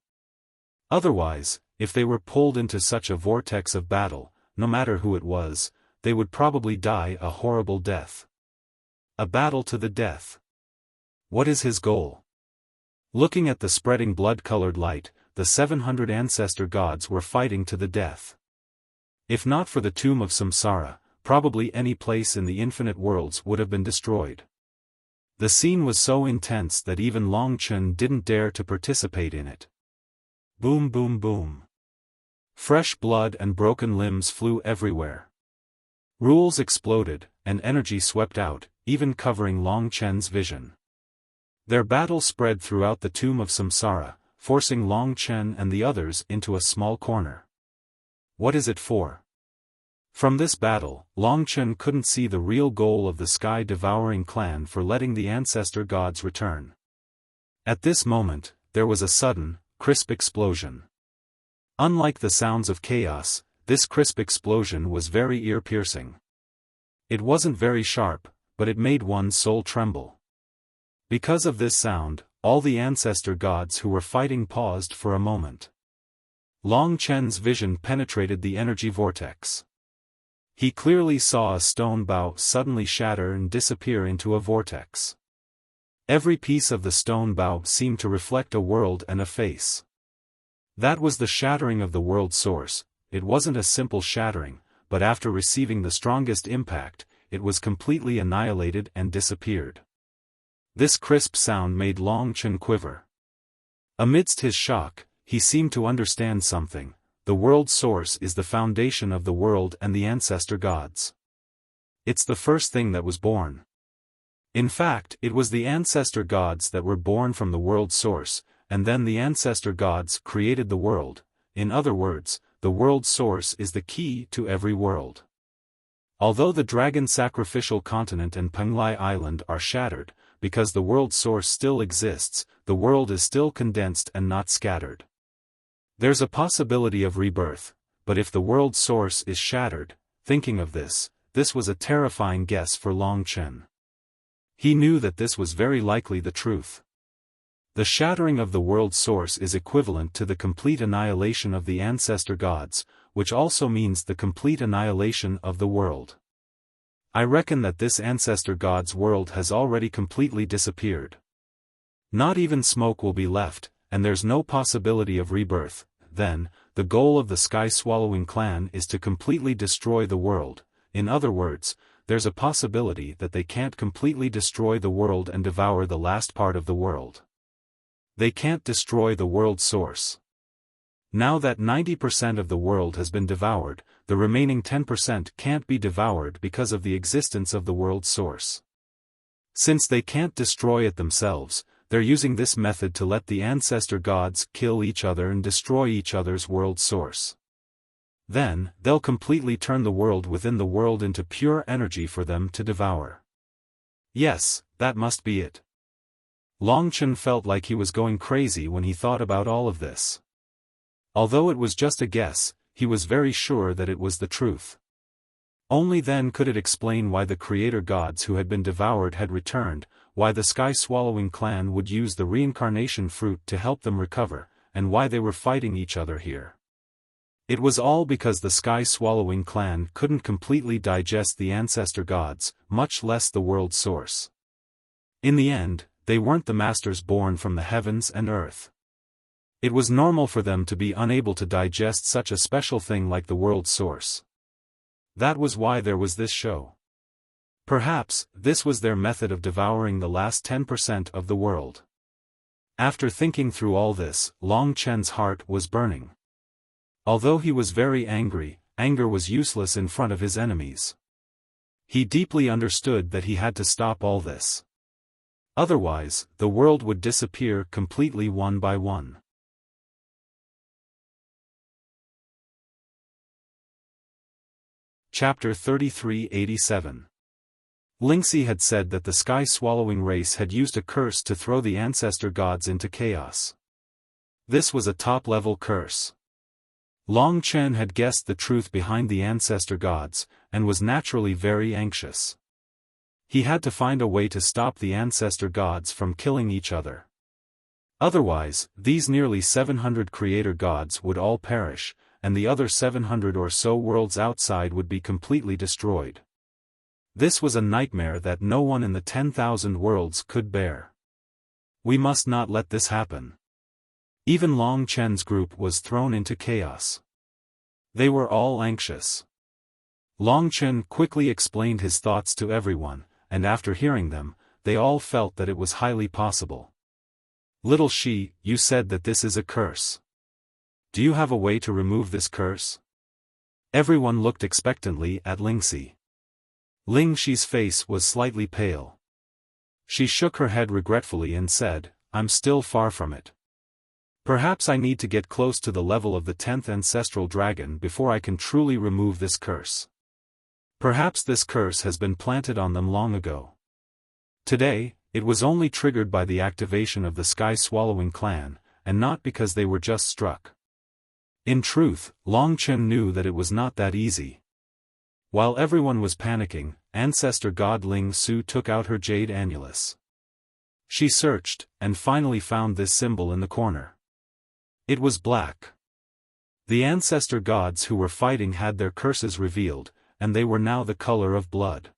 [SPEAKER 1] Otherwise, if they were pulled into such a vortex of battle, no matter who it was, they would probably die a horrible death. A battle to the death. What is his goal? Looking at the spreading blood-colored light, the 700 ancestor gods were fighting to the death. If not for the tomb of Samsara, probably any place in the infinite worlds would have been destroyed. The scene was so intense that even Long Chen didn't dare to participate in it. Boom boom boom. Fresh blood and broken limbs flew everywhere. Rules exploded, and energy swept out, even covering Long Chen's vision. Their battle spread throughout the tomb of Samsara, forcing Long Chen and the others into a small corner. What is it for? From this battle, Long Chen couldn't see the real goal of the sky-devouring clan for letting the ancestor gods return. At this moment, there was a sudden, crisp explosion. Unlike the sounds of chaos, this crisp explosion was very ear-piercing. It wasn't very sharp, but it made one's soul tremble. Because of this sound, all the ancestor gods who were fighting paused for a moment. Long Chen's vision penetrated the energy vortex. He clearly saw a stone bow suddenly shatter and disappear into a vortex. Every piece of the stone bow seemed to reflect a world and a face. That was the shattering of the world source. It wasn't a simple shattering, but after receiving the strongest impact, it was completely annihilated and disappeared. This crisp sound made Long Chen quiver. Amidst his shock, he seemed to understand something. The world source is the foundation of the world and the ancestor gods. It's the first thing that was born. In fact, it was the ancestor gods that were born from the world source, and then the ancestor gods created the world. In other words, the world source is the key to every world. Although the dragon sacrificial continent and Penglai Island are shattered, because the world source still exists, the world is still condensed and not scattered. There's a possibility of rebirth, but if the world source is shattered, thinking of this was a terrifying guess for Long Chen. He knew that this was very likely the truth. The shattering of the world source is equivalent to the complete annihilation of the ancestor gods, which also means the complete annihilation of the world. I reckon that this ancestor god's world has already completely disappeared. Not even smoke will be left, and there's no possibility of rebirth. Then, the goal of the sky-swallowing clan is to completely destroy the world. In other words, there's a possibility that they can't completely destroy the world and devour the last part of the world. They can't destroy the world source. Now that 90% of the world has been devoured, the remaining 10% can't be devoured because of the existence of the world source. Since they can't destroy it themselves, they're using this method to let the ancestor gods kill each other and destroy each other's world source. Then, they'll completely turn the world within the world into pure energy for them to devour. Yes, that must be it. Long Chen felt like he was going crazy when he thought about all of this. Although it was just a guess, he was very sure that it was the truth. Only then could it explain why the creator gods who had been devoured had returned, why the sky-swallowing clan would use the reincarnation fruit to help them recover, and why they were fighting each other here. It was all because the sky-swallowing clan couldn't completely digest the ancestor gods, much less the world source. In the end, they weren't the masters born from the heavens and earth. It was normal for them to be unable to digest such a special thing like the world source. That was why there was this show. Perhaps, this was their method of devouring the last 10% of the world. After thinking through all this, Long Chen's heart was burning. Although he was very angry, anger was useless in front of his enemies. He deeply understood that he had to stop all this. Otherwise, the world would disappear completely one by one. Chapter 3387. Lingxi had said that the sky-swallowing race had used a curse to throw the ancestor gods into chaos. This was a top-level curse. Long Chen had guessed the truth behind the ancestor gods, and was naturally very anxious. He had to find a way to stop the ancestor gods from killing each other. Otherwise, these nearly 700 creator gods would all perish, and the other 700 or so worlds outside would be completely destroyed. This was a nightmare that no one in the 10,000 worlds could bear. We must not let this happen. Even Long Chen's group was thrown into chaos. They were all anxious. Long Chen quickly explained his thoughts to everyone, and after hearing them, they all felt that it was highly possible. Little Shi, you said that this is a curse. Do you have a way to remove this curse? Everyone looked expectantly at Lingxi. Ling Shi's face was slightly pale. She shook her head regretfully and said, I'm still far from it. Perhaps I need to get close to the level of the 10th ancestral dragon before I can truly remove this curse. Perhaps this curse has been planted on them long ago. Today, it was only triggered by the activation of the sky-swallowing clan, and not because they were just struck. In truth, Long Chen knew that it was not that easy. While everyone was panicking, ancestor god Ling Su took out her jade annulus. She searched, and finally found this symbol in the corner. It was black. The ancestor gods who were fighting had their curses revealed, and they were now the color of blood.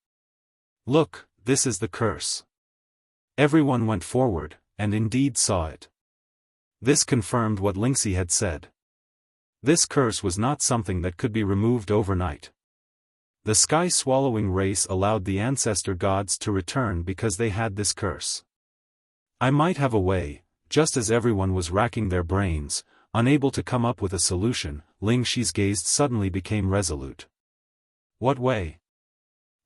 [SPEAKER 1] Look, this is the curse. Everyone went forward, and indeed saw it. This confirmed what Lingxi had said. This curse was not something that could be removed overnight. The sky-swallowing race allowed the ancestor gods to return because they had this curse. I might have a way. Just as everyone was racking their brains, unable to come up with a solution, Lingxi's gaze suddenly became resolute. What way?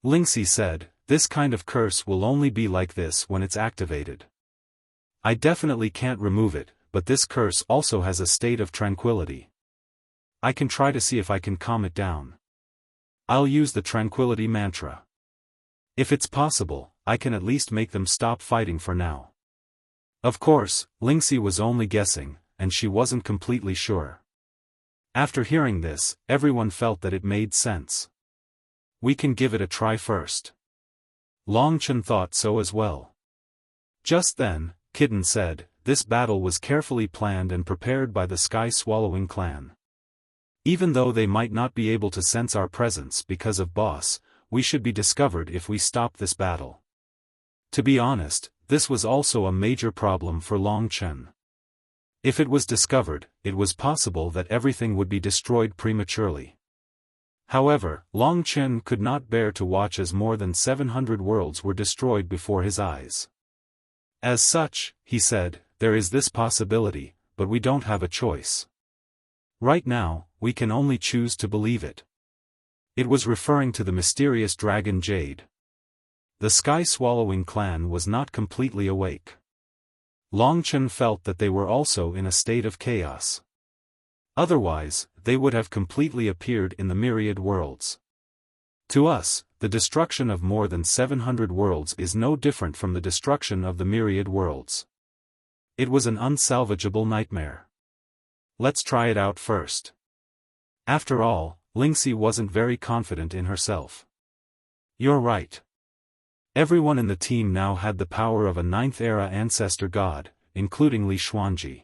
[SPEAKER 1] Lingxi said, this kind of curse will only be like this when it's activated. I definitely can't remove it, but this curse also has a state of tranquility. I can try to see if I can calm it down. I'll use the tranquility mantra. If it's possible, I can at least make them stop fighting for now. Of course, Lingxi was only guessing, and she wasn't completely sure. After hearing this, everyone felt that it made sense. We can give it a try first. Longchen thought so as well. Just then, Kitten said, this battle was carefully planned and prepared by the Sky-Swallowing clan. Even though they might not be able to sense our presence because of Boss, we should be discovered if we stop this battle. To be honest, this was also a major problem for Longchen. If it was discovered, it was possible that everything would be destroyed prematurely. However, Longchen could not bear to watch as more than 700 worlds were destroyed before his eyes. As such, he said, there is this possibility, but we don't have a choice. Right now, we can only choose to believe it. It was referring to the mysterious dragon Jade. The Sky-Swallowing clan was not completely awake. Longchen felt that they were also in a state of chaos. Otherwise, they would have completely appeared in the myriad worlds. To us, the destruction of more than 700 worlds is no different from the destruction of the myriad worlds. It was an unsalvageable nightmare. Let's try it out first. After all, Lingxi wasn't very confident in herself. You're right. Everyone in the team now had the power of a 9th-era ancestor god, including Li Xuanji.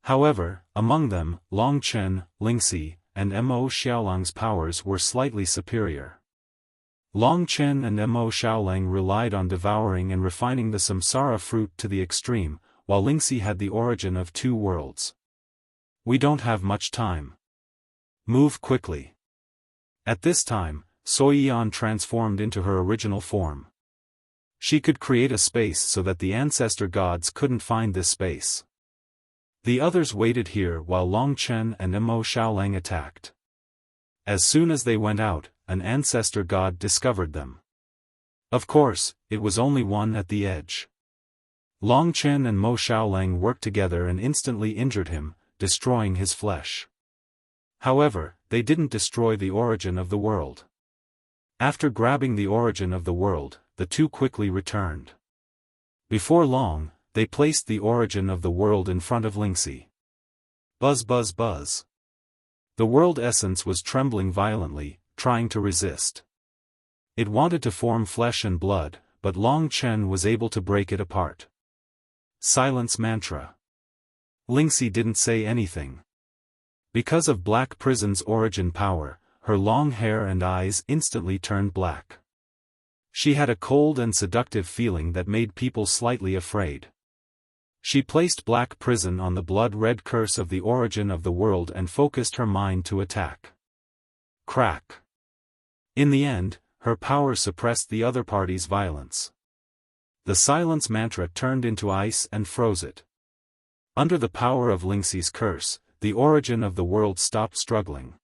[SPEAKER 1] However, among them, Longchen, Lingxi, and Mo Xiaolang's powers were slightly superior. Longchen and Mo Xiaolang relied on devouring and refining the samsara fruit to the extreme, while Lingxi had the origin of 2 worlds. We don't have much time. Move quickly. At this time, Soyian transformed into her original form. She could create a space so that the ancestor gods couldn't find this space. The others waited here while Longchen and Mo Xiaolang attacked. As soon as they went out, an ancestor god discovered them. Of course, it was only one at the edge. Longchen and Mo Xiaolang worked together and instantly injured him, destroying his flesh. However, they didn't destroy the origin of the world. After grabbing the origin of the world, the two quickly returned. Before long, they placed the origin of the world in front of Lingxi. Buzz buzz buzz. The world essence was trembling violently, trying to resist. It wanted to form flesh and blood, but Longchen was able to break it apart. Silence mantra. Lingxi didn't say anything. Because of Black Prison's origin power, her long hair and eyes instantly turned black. She had a cold and seductive feeling that made people slightly afraid. She placed Black Prison on the blood-red curse of the origin of the world and focused her mind to attack. Crack. In the end, her power suppressed the other party's violence. The silence mantra turned into ice and froze it. Under the power of Lingxi's curse, the origin of the world stopped struggling.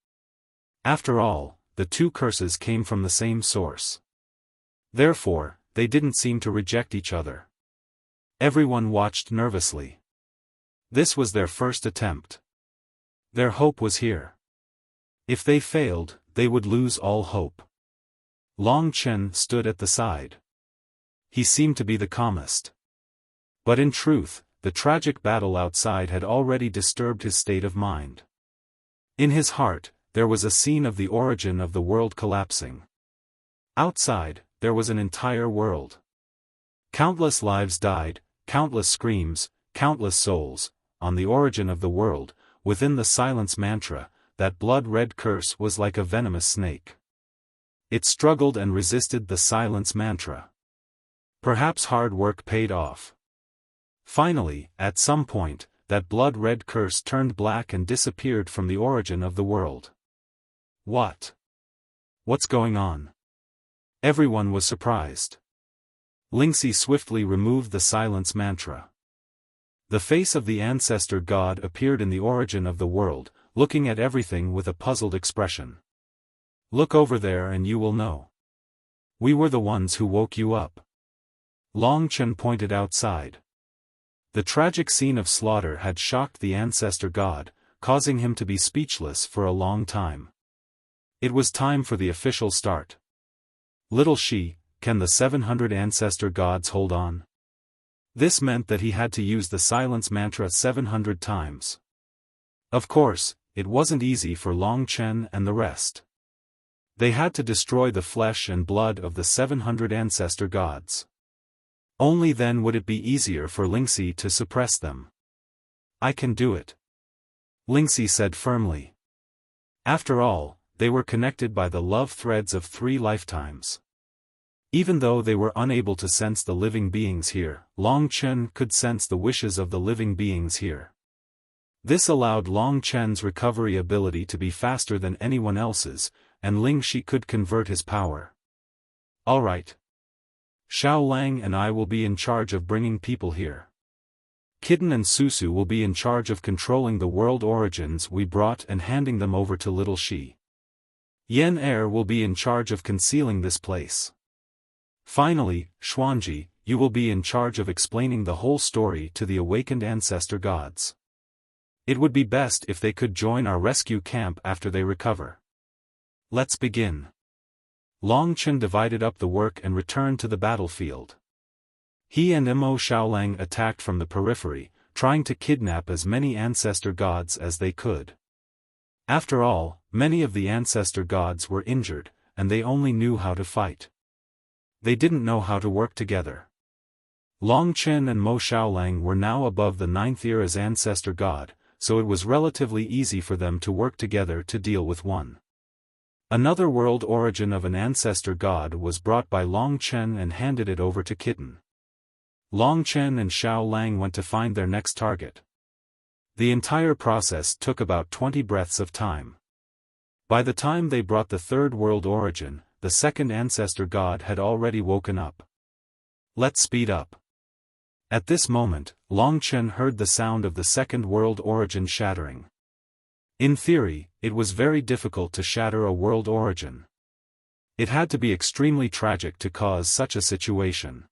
[SPEAKER 1] After all, the two curses came from the same source. Therefore, they didn't seem to reject each other. Everyone watched nervously. This was their first attempt. Their hope was here. If they failed, they would lose all hope. Longchen stood at the side. He seemed to be the calmest. But in truth, the tragic battle outside had already disturbed his state of mind. In his heart, there was a scene of the origin of the world collapsing. Outside, there was an entire world. Countless lives died, countless screams, countless souls, on the origin of the world, within the silence mantra, that blood-red curse was like a venomous snake. It struggled and resisted the silence mantra. Perhaps hard work paid off. Finally, at some point, that blood-red curse turned black and disappeared from the origin of the world. What? What's going on? Everyone was surprised. Lingxi swiftly removed the silence mantra. The face of the ancestor god appeared in the origin of the world, looking at everything with a puzzled expression. Look over there and you will know. We were the ones who woke you up. Long Chen pointed outside. The tragic scene of slaughter had shocked the ancestor god, causing him to be speechless for a long time. It was time for the official start. Little Shi, can the 700 ancestor gods hold on? This meant that he had to use the silence mantra 700 times. Of course, it wasn't easy for Long Chen and the rest. They had to destroy the flesh and blood of the 700 ancestor gods. Only then would it be easier for Lingxi to suppress them. I can do it, Lingxi said firmly. After all, they were connected by the love threads of 3 lifetimes. Even though they were unable to sense the living beings here, Long Chen could sense the wishes of the living beings here. This allowed Long Chen's recovery ability to be faster than anyone else's, and Lingxi could convert his power. All right. Xiaolang and I will be in charge of bringing people here. Kitten and Susu will be in charge of controlling the world origins we brought and handing them over to Little Shi. Yen Er will be in charge of concealing this place. Finally, Xuanji, you will be in charge of explaining the whole story to the awakened ancestor gods. It would be best if they could join our rescue camp after they recover. Let's begin. Long Chen divided up the work and returned to the battlefield. He and Mo Xiaolang attacked from the periphery, trying to kidnap as many ancestor gods as they could. After all, many of the ancestor gods were injured, and they only knew how to fight. They didn't know how to work together. Long Chen and Mo Xiaolang were now above the 9th era's ancestor god, so it was relatively easy for them to work together to deal with one. Another world origin of an ancestor god was brought by Long Chen and handed it over to Kitten. Long Chen and Xiaolang went to find their next target. The entire process took about 20 breaths of time. By the time they brought the third world origin, the second ancestor god had already woken up. Let's speed up. At this moment, Long Chen heard the sound of the second world origin shattering. In theory, it was very difficult to shatter a world origin. It had to be extremely tragic to cause such a situation.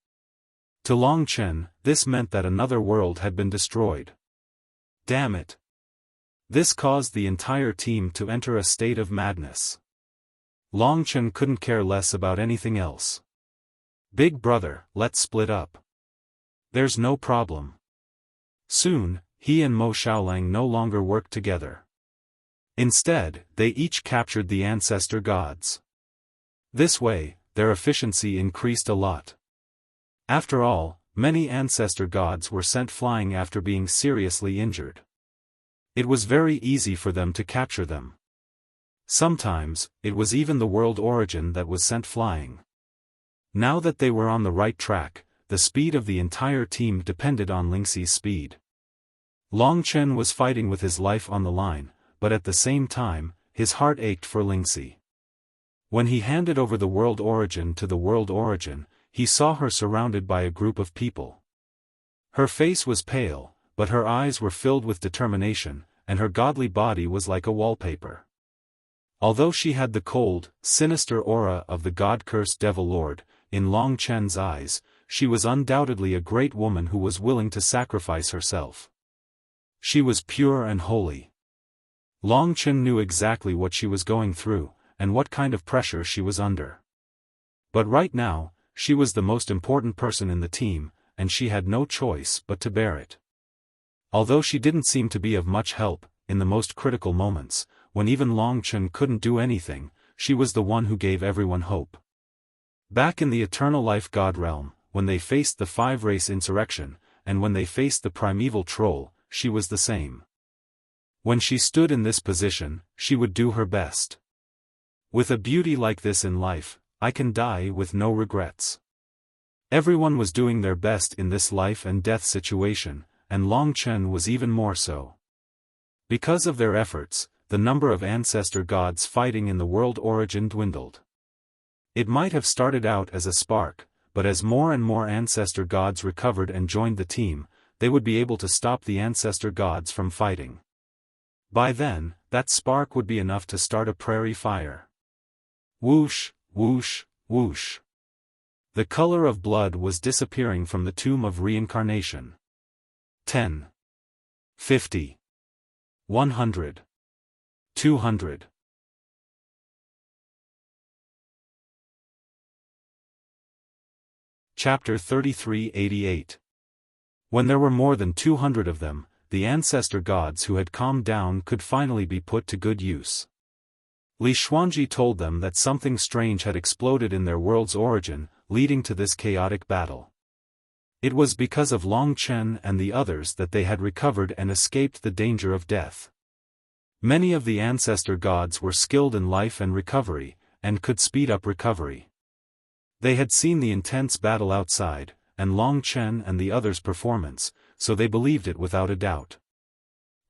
[SPEAKER 1] To Long Chen, this meant that another world had been destroyed. Damn it! This caused the entire team to enter a state of madness. Long Chen couldn't care less about anything else. Big brother, let's split up. There's no problem. Soon, he and Mo Xiaolang no longer worked together. Instead, they each captured the ancestor gods. This way, their efficiency increased a lot. After all, many ancestor gods were sent flying after being seriously injured. It was very easy for them to capture them. Sometimes, it was even the world origin that was sent flying. Now that they were on the right track, the speed of the entire team depended on Lingxi's speed. Long Chen was fighting with his life on the line, but at the same time, his heart ached for Lingxi. When he handed over the world origin to the world origin, he saw her surrounded by a group of people. Her face was pale, but her eyes were filled with determination, and her godly body was like a wallpaper. Although she had the cold, sinister aura of the god-cursed Devil Lord, in Long Chen's eyes, she was undoubtedly a great woman who was willing to sacrifice herself. She was pure and holy. Long Chen knew exactly what she was going through, and what kind of pressure she was under. But right now, she was the most important person in the team, and she had no choice but to bear it. Although she didn't seem to be of much help, in the most critical moments, when even Long Chen couldn't do anything, she was the one who gave everyone hope. Back in the Eternal Life God realm, when they faced the 5-race insurrection, and when they faced the primeval troll, she was the same. When she stood in this position, she would do her best. With a beauty like this in life, I can die with no regrets. Everyone was doing their best in this life and death situation, and Long Chen was even more so. Because of their efforts, the number of ancestor gods fighting in the world origin dwindled. It might have started out as a spark, but as more and more ancestor gods recovered and joined the team, they would be able to stop the ancestor gods from fighting. By then, that spark would be enough to start a prairie fire. Whoosh, whoosh, whoosh. The color of blood was disappearing from the tomb of reincarnation. 10. 50. 100. 200. Chapter 3388. When there were more than 200 of them, the ancestor gods who had calmed down could finally be put to good use. Li Xuanji told them that something strange had exploded in their world's origin, leading to this chaotic battle. It was because of Long Chen and the others that they had recovered and escaped the danger of death. Many of the ancestor gods were skilled in life and recovery, and could speed up recovery. They had seen the intense battle outside, and Long Chen and the others' performance, so they believed it without a doubt.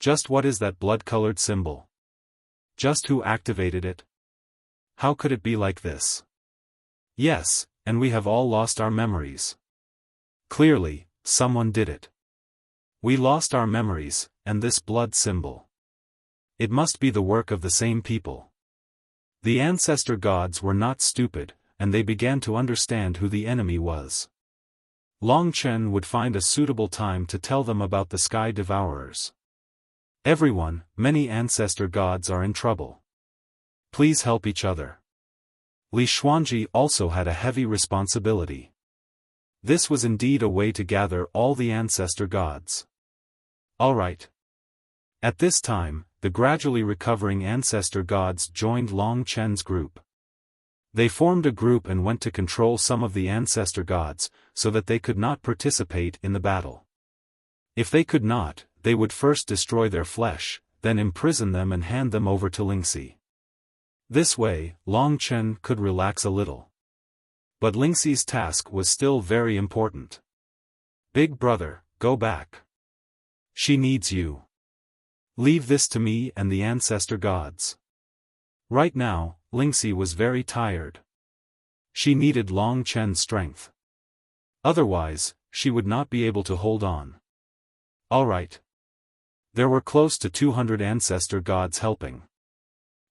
[SPEAKER 1] Just what is that blood-colored symbol? Just who activated it? How could it be like this? Yes, and we have all lost our memories. Clearly, someone did it. We lost our memories, and this blood symbol. It must be the work of the same people. The ancestor gods were not stupid, and they began to understand who the enemy was. Long Chen would find a suitable time to tell them about the Sky Devourers. Everyone, many ancestor gods are in trouble. Please help each other. Li Xuanji also had a heavy responsibility. This was indeed a way to gather all the ancestor gods. All right. At this time, the gradually recovering ancestor gods joined Long Chen's group. They formed a group and went to control some of the ancestor gods, so that they could not participate in the battle. If they could not, they would first destroy their flesh, then imprison them and hand them over to Lingxi. This way, Long Chen could relax a little. But Lingxi's task was still very important. Big brother, go back. She needs you. Leave this to me and the ancestor gods. Right now, Lingxi was very tired. She needed Long Chen's strength. Otherwise, she would not be able to hold on. All right. There were close to 200 ancestor gods helping.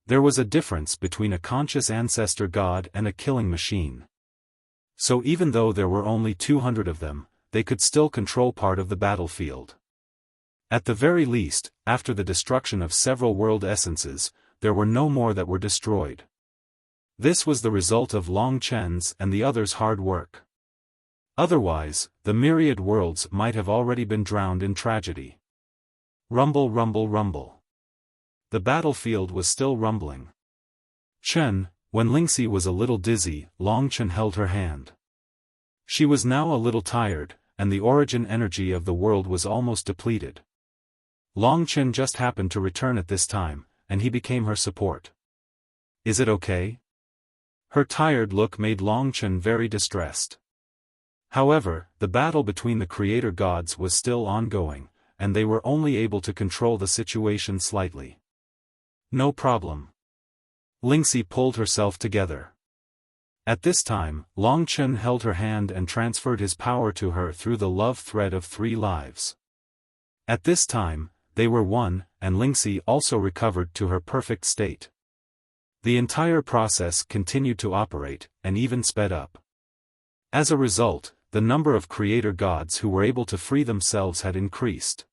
[SPEAKER 1] There was a difference between a conscious ancestor god and a killing machine. So even though there were only 200 of them, they could still control part of the battlefield. At the very least, after the destruction of several world essences, there were no more that were destroyed. This was the result of Long Chen's and the others' hard work. Otherwise, the myriad worlds might have already been drowned in tragedy. Rumble, rumble, rumble. The battlefield was still rumbling. Chen, when Lingxi was a little dizzy, Long Chen held her hand. She was now a little tired, and the origin energy of the world was almost depleted. Long Chen just happened to return at this time, and he became her support. Is it okay? Her tired look made Long Chen very distressed. However, the battle between the creator gods was still ongoing, and they were only able to control the situation slightly. No problem. Lingxi pulled herself together. At this time, Long Chen held her hand and transferred his power to her through the love thread of 3 lives. At this time, they were one, and Lingxi also recovered to her perfect state. The entire process continued to operate, and even sped up. As a result, the number of creator gods who were able to free themselves had increased.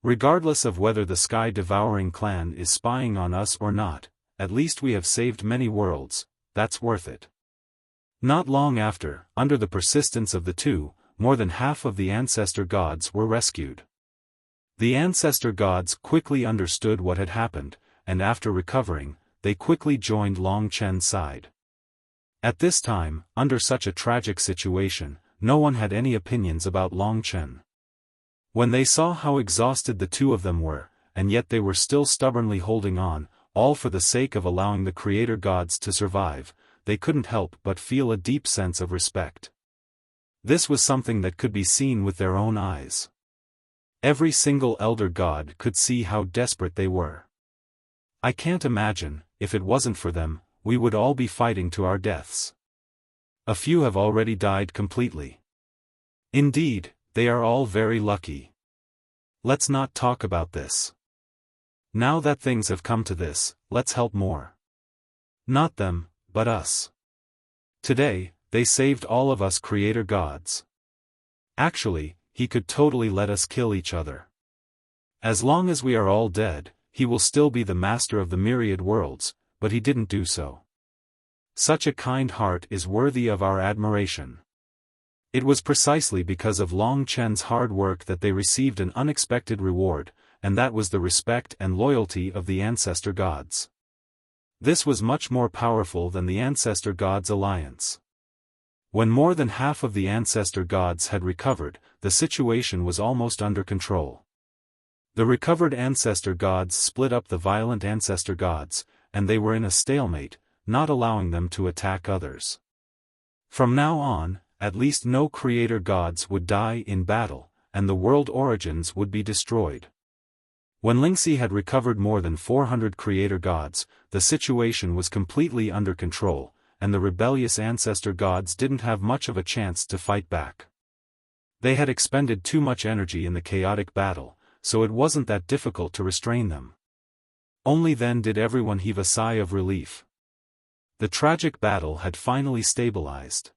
[SPEAKER 1] Regardless of whether the sky-devouring clan is spying on us or not, at least we have saved many worlds, that's worth it. Not long after, under the persistence of the two, more than half of the ancestor gods were rescued. The ancestor gods quickly understood what had happened, and after recovering, they quickly joined Long Chen's side. At this time, under such a tragic situation, no one had any opinions about Long Chen. When they saw how exhausted the two of them were, and yet they were still stubbornly holding on, all for the sake of allowing the creator gods to survive. They couldn't help but feel a deep sense of respect. This was something that could be seen with their own eyes. Every single elder god could see how desperate they were. I can't imagine, if it wasn't for them, we would all be fighting to our deaths. A few have already died completely. Indeed, they are all very lucky. Let's not talk about this. Now that things have come to this, let's help more. Not them, but us. Today, they saved all of us creator gods. Actually, he could totally let us kill each other. As long as we are all dead, he will still be the master of the myriad worlds, but he didn't do so. Such a kind heart is worthy of our admiration. It was precisely because of Long Chen's hard work that they received an unexpected reward, and that was the respect and loyalty of the ancestor gods. This was much more powerful than the ancestor gods' alliance. When more than half of the ancestor gods had recovered, the situation was almost under control. The recovered ancestor gods split up the violent ancestor gods, and they were in a stalemate, not allowing them to attack others. From now on, at least no creator gods would die in battle, and the world origins would be destroyed. When Lingxi had recovered more than 400 creator gods, the situation was completely under control, and the rebellious ancestor gods didn't have much of a chance to fight back. They had expended too much energy in the chaotic battle, so it wasn't that difficult to restrain them. Only then did everyone heave a sigh of relief. The tragic battle had finally stabilized.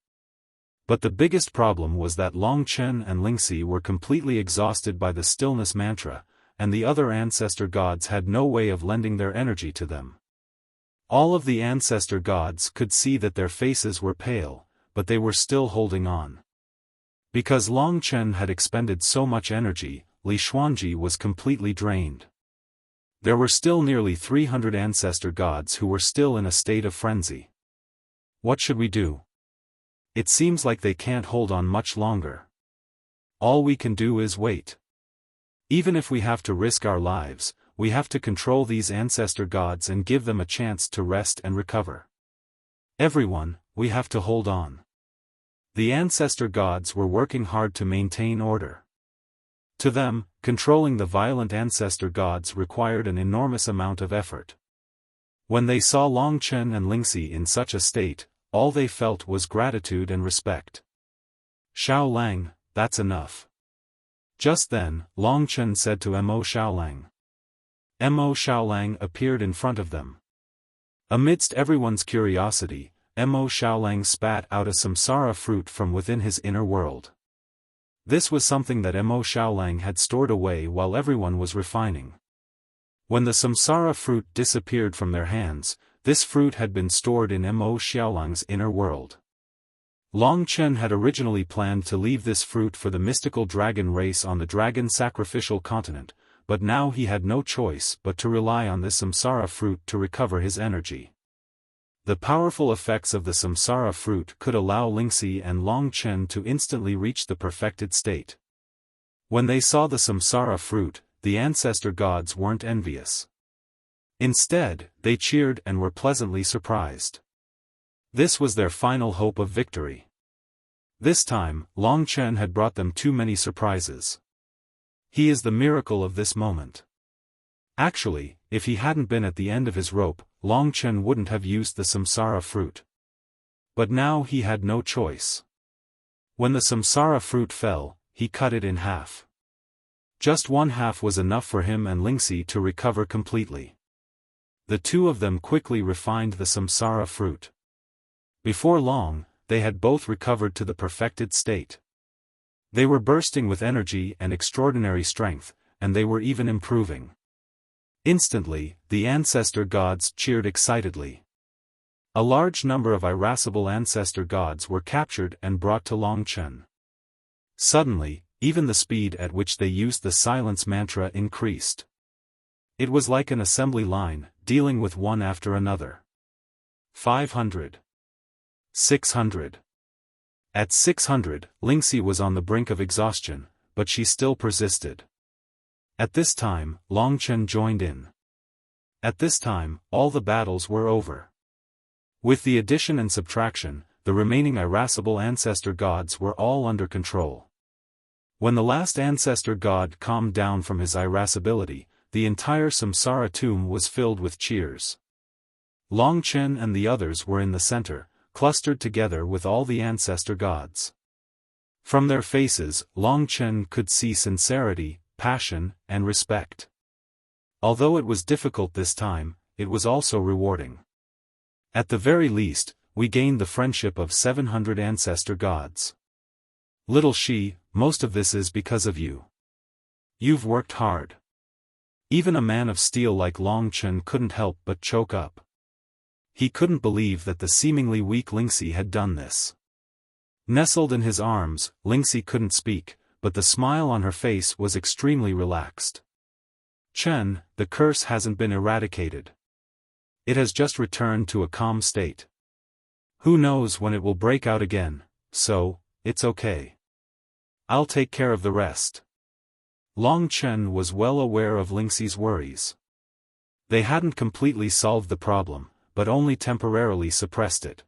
[SPEAKER 1] But the biggest problem was that Long Chen and Lingxi were completely exhausted by the stillness mantra, and the other ancestor gods had no way of lending their energy to them. All of the ancestor gods could see that their faces were pale, but they were still holding on. Because Long Chen had expended so much energy, Li Xuanji was completely drained. There were still nearly 300 ancestor gods who were still in a state of frenzy. What should we do? It seems like they can't hold on much longer. All we can do is wait. Even if we have to risk our lives, we have to control these ancestor gods and give them a chance to rest and recover. Everyone, we have to hold on. The ancestor gods were working hard to maintain order. To them, controlling the violent ancestor gods required an enormous amount of effort. When they saw Long Chen and Lingxi in such a state, all they felt was gratitude and respect. Xiaolang, that's enough. Just then, Long Chen said to Mo Xiaolang. Mo Xiaolang appeared in front of them. Amidst everyone's curiosity, Mo Xiaolang spat out a samsara fruit from within his inner world. This was something that Mo Xiaolang had stored away while everyone was refining. When the samsara fruit disappeared from their hands, this fruit had been stored in Mo Xiaolang's inner world. Long Chen had originally planned to leave this fruit for the mystical dragon race on the dragon sacrificial continent, but now he had no choice but to rely on this samsara fruit to recover his energy. The powerful effects of the samsara fruit could allow Lingxi and Long Chen to instantly reach the perfected state. When they saw the samsara fruit, the ancestor gods weren't envious. Instead, they cheered and were pleasantly surprised. This was their final hope of victory. This time, Long Chen had brought them too many surprises. He is the miracle of this moment. Actually, if he hadn't been at the end of his rope, Long Chen wouldn't have used the samsara fruit. But now he had no choice. When the samsara fruit fell, he cut it in half. Just one half was enough for him and Lingxi to recover completely. The two of them quickly refined the samsara fruit. Before long, they had both recovered to the perfected state. They were bursting with energy and extraordinary strength, and they were even improving. Instantly, the ancestor gods cheered excitedly. A large number of irascible ancestor gods were captured and brought to Long Chen. Suddenly, even the speed at which they used the silence mantra increased. It was like an assembly line, dealing with one after another. 500. 600. At 600, Lingxi was on the brink of exhaustion, but she still persisted. At this time, Long Chen joined in. At this time, all the battles were over. With the addition and subtraction, the remaining irascible ancestor gods were all under control. When the last ancestor god calmed down from his irascibility, the entire Samsara tomb was filled with cheers. Long Chen and the others were in the center, clustered together with all the ancestor gods. From their faces, Long Chen could see sincerity, passion, and respect. Although it was difficult this time, it was also rewarding. At the very least, we gained the friendship of 700 ancestor gods. Little Shi, most of this is because of you. You've worked hard. Even a man of steel like Long Chen couldn't help but choke up. He couldn't believe that the seemingly weak Lingxi had done this. Nestled in his arms, Lingxi couldn't speak, but the smile on her face was extremely relaxed. Chen, the curse hasn't been eradicated. It has just returned to a calm state. Who knows when it will break out again, so, it's okay. I'll take care of the rest. Long Chen was well aware of Lingxi's worries. They hadn't completely solved the problem, but only temporarily suppressed it.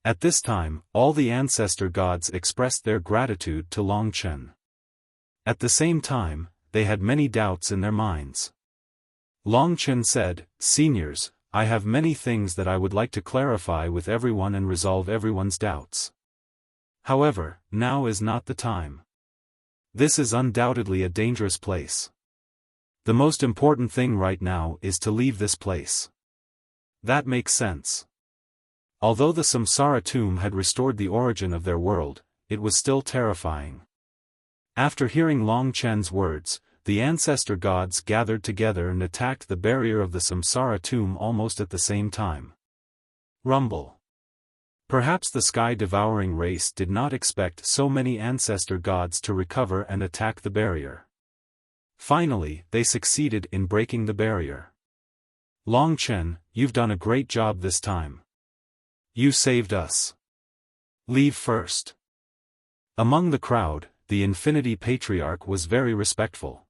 [SPEAKER 1] At this time, all the ancestor gods expressed their gratitude to Long Chen. At the same time, they had many doubts in their minds. Long Chen said, "Seniors, I have many things that I would like to clarify with everyone and resolve everyone's doubts. However, now is not the time. This is undoubtedly a dangerous place. The most important thing right now is to leave this place." That makes sense. Although the Samsara tomb had restored the origin of their world, it was still terrifying. After hearing Long Chen's words, the ancestor gods gathered together and attacked the barrier of the Samsara tomb almost at the same time. Rumble. Perhaps the sky-devouring race did not expect so many ancestor gods to recover and attack the barrier. Finally, they succeeded in breaking the barrier. Long Chen, you've done a great job this time. You saved us. Leave first. Among the crowd, the Infinity Patriarch was very respectful.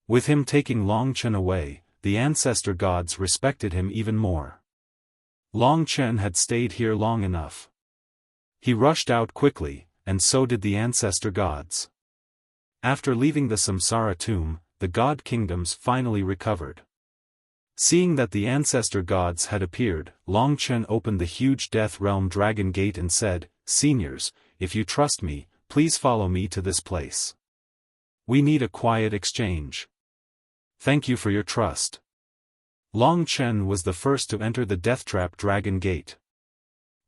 [SPEAKER 1] With him taking Long Chen away, the ancestor gods respected him even more. Long Chen had stayed here long enough. He rushed out quickly, and so did the ancestor gods. After leaving the Samsara tomb, the god kingdoms finally recovered. Seeing that the ancestor gods had appeared, Long Chen opened the huge Death Realm Dragon Gate and said, "Seniors, if you trust me, please follow me to this place. We need a quiet exchange. Thank you for your trust." Long Chen was the first to enter the Deathtrap Dragon Gate.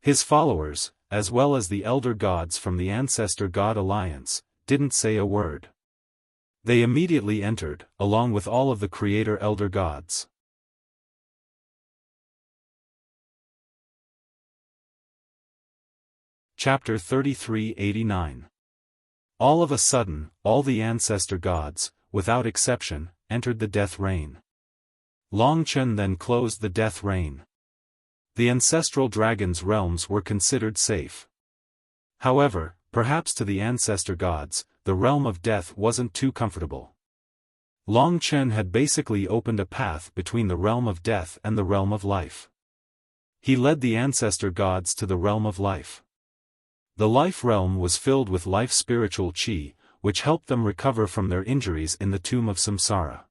[SPEAKER 1] His followers, as well as the elder gods from the Ancestor God Alliance, didn't say a word. They immediately entered, along with all of the Creator Elder Gods. Chapter 3389. All of a sudden, all the ancestor gods, without exception, entered the Death Rain. Long Chen then closed the Death Rain. The ancestral dragon's realms were considered safe. However, perhaps to the ancestor gods, the realm of death wasn't too comfortable. Long Chen had basically opened a path between the realm of death and the realm of life. He led the ancestor gods to the realm of life. The life realm was filled with life spiritual qi, which helped them recover from their injuries in the tomb of Samsara.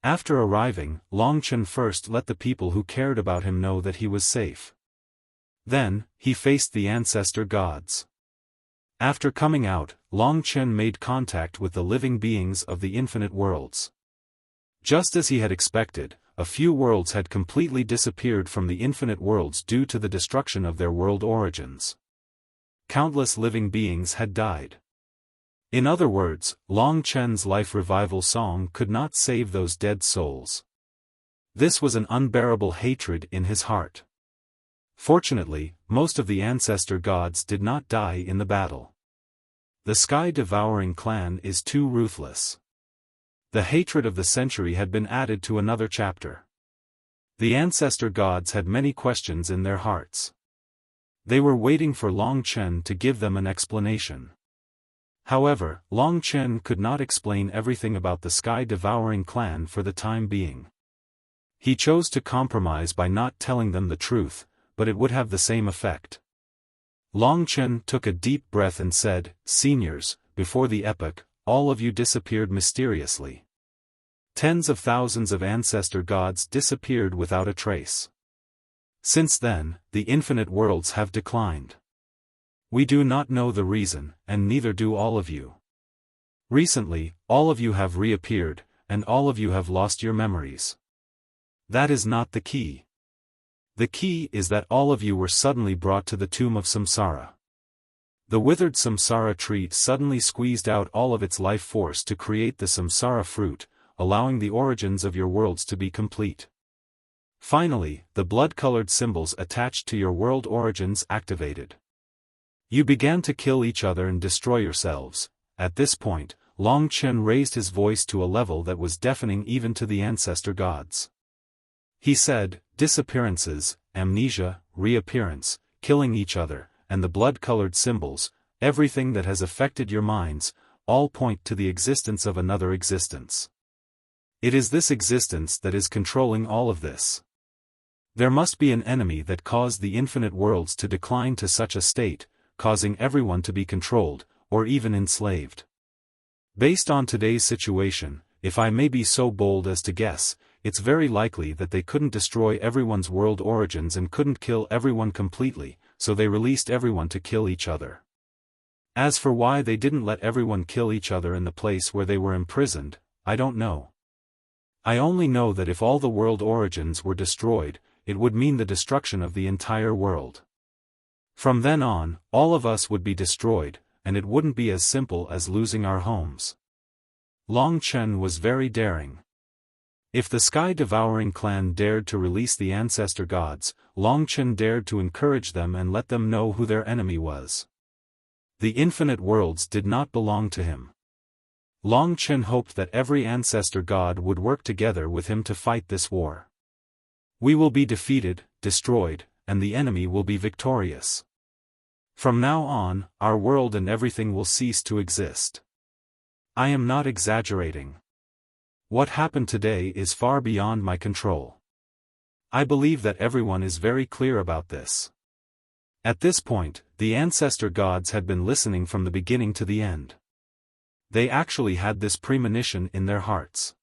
[SPEAKER 1] After arriving, Long Chen first let the people who cared about him know that he was safe. Then, he faced the ancestor gods. After coming out, Long Chen made contact with the living beings of the infinite worlds. Just as he had expected, a few worlds had completely disappeared from the infinite worlds due to the destruction of their world origins. Countless living beings had died. In other words, Long Chen's life revival song could not save those dead souls. This was an unbearable hatred in his heart. Fortunately, most of the ancestor gods did not die in the battle. The sky-devouring clan is too ruthless. The hatred of the century had been added to another chapter. The ancestor gods had many questions in their hearts. They were waiting for Long Chen to give them an explanation. However, Long Chen could not explain everything about the sky-devouring clan for the time being. He chose to compromise by not telling them the truth, but it would have the same effect. Long Chen took a deep breath and said, "Seniors, before the epoch, all of you disappeared mysteriously. Tens of thousands of ancestor gods disappeared without a trace. Since then, the infinite worlds have declined. We do not know the reason, and neither do all of you. Recently, all of you have reappeared, and all of you have lost your memories. That is not the key. The key is that all of you were suddenly brought to the tomb of Samsara. The withered Samsara tree suddenly squeezed out all of its life force to create the Samsara fruit, allowing the origins of your worlds to be complete. Finally, the blood-colored symbols attached to your world origins activated. You began to kill each other and destroy yourselves." At this point, Long Chen raised his voice to a level that was deafening even to the ancestor gods. He said, "Disappearances, amnesia, reappearance, killing each other, and the blood-colored symbols, everything that has affected your minds, all point to the existence of another existence. It is this existence that is controlling all of this. There must be an enemy that caused the infinite worlds to decline to such a state, causing everyone to be controlled, or even enslaved. Based on today's situation, if I may be so bold as to guess, it's very likely that they couldn't destroy everyone's world origins and couldn't kill everyone completely, so they released everyone to kill each other. As for why they didn't let everyone kill each other in the place where they were imprisoned, I don't know. I only know that if all the world origins were destroyed, it would mean the destruction of the entire world. From then on, all of us would be destroyed, and it wouldn't be as simple as losing our homes." Long Chen was very daring. If the sky-devouring clan dared to release the ancestor gods, Long Chen dared to encourage them and let them know who their enemy was. The infinite worlds did not belong to him. Long Chen hoped that every ancestor god would work together with him to fight this war. We will be defeated, destroyed, and the enemy will be victorious. From now on, our world and everything will cease to exist. I am not exaggerating. What happened today is far beyond my control. I believe that everyone is very clear about this." At this point, the ancestor gods had been listening from the beginning to the end. They actually had this premonition in their hearts.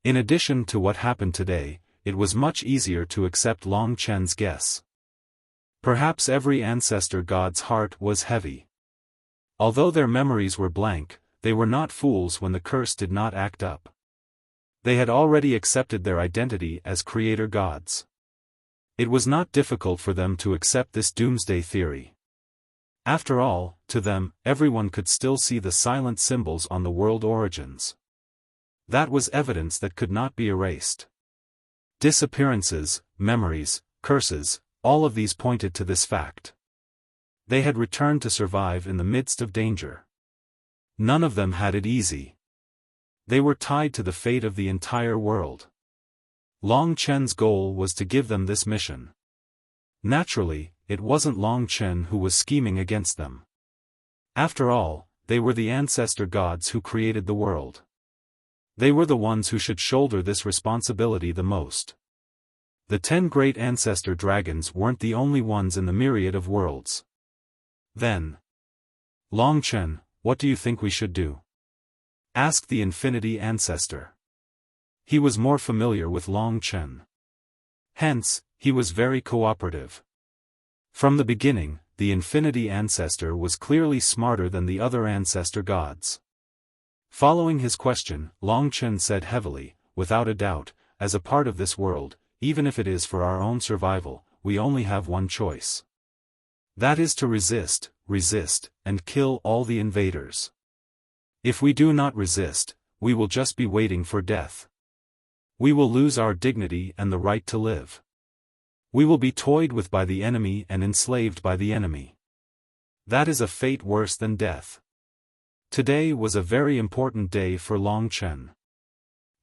[SPEAKER 1] In addition to what happened today, it was much easier to accept Long Chen's guess. Perhaps every ancestor god's heart was heavy. Although their memories were blank, they were not fools when the curse did not act up. They had already accepted their identity as creator gods. It was not difficult for them to accept this doomsday theory. After all, to them, everyone could still see the silent symbols on the world origins. That was evidence that could not be erased. Disappearances, memories, curses, all of these pointed to this fact. They had returned to survive in the midst of danger. None of them had it easy. They were tied to the fate of the entire world. Long Chen's goal was to give them this mission. Naturally, it wasn't Long Chen who was scheming against them. After all, they were the ancestor gods who created the world. They were the ones who should shoulder this responsibility the most. The 10 great ancestor dragons weren't the only ones in the myriad of worlds. Then, "Long Chen, what do you think we should do?" asked the Infinity Ancestor. He was more familiar with Long Chen. Hence, he was very cooperative. From the beginning, the Infinity Ancestor was clearly smarter than the other ancestor gods. Following his question, Long Chen said heavily, "Without a doubt, as a part of this world, even if it is for our own survival, we only have one choice. That is to resist, and kill all the invaders. If we do not resist, we will just be waiting for death. We will lose our dignity and the right to live. We will be toyed with by the enemy and enslaved by the enemy. That is a fate worse than death." Today was a very important day for Long Chen.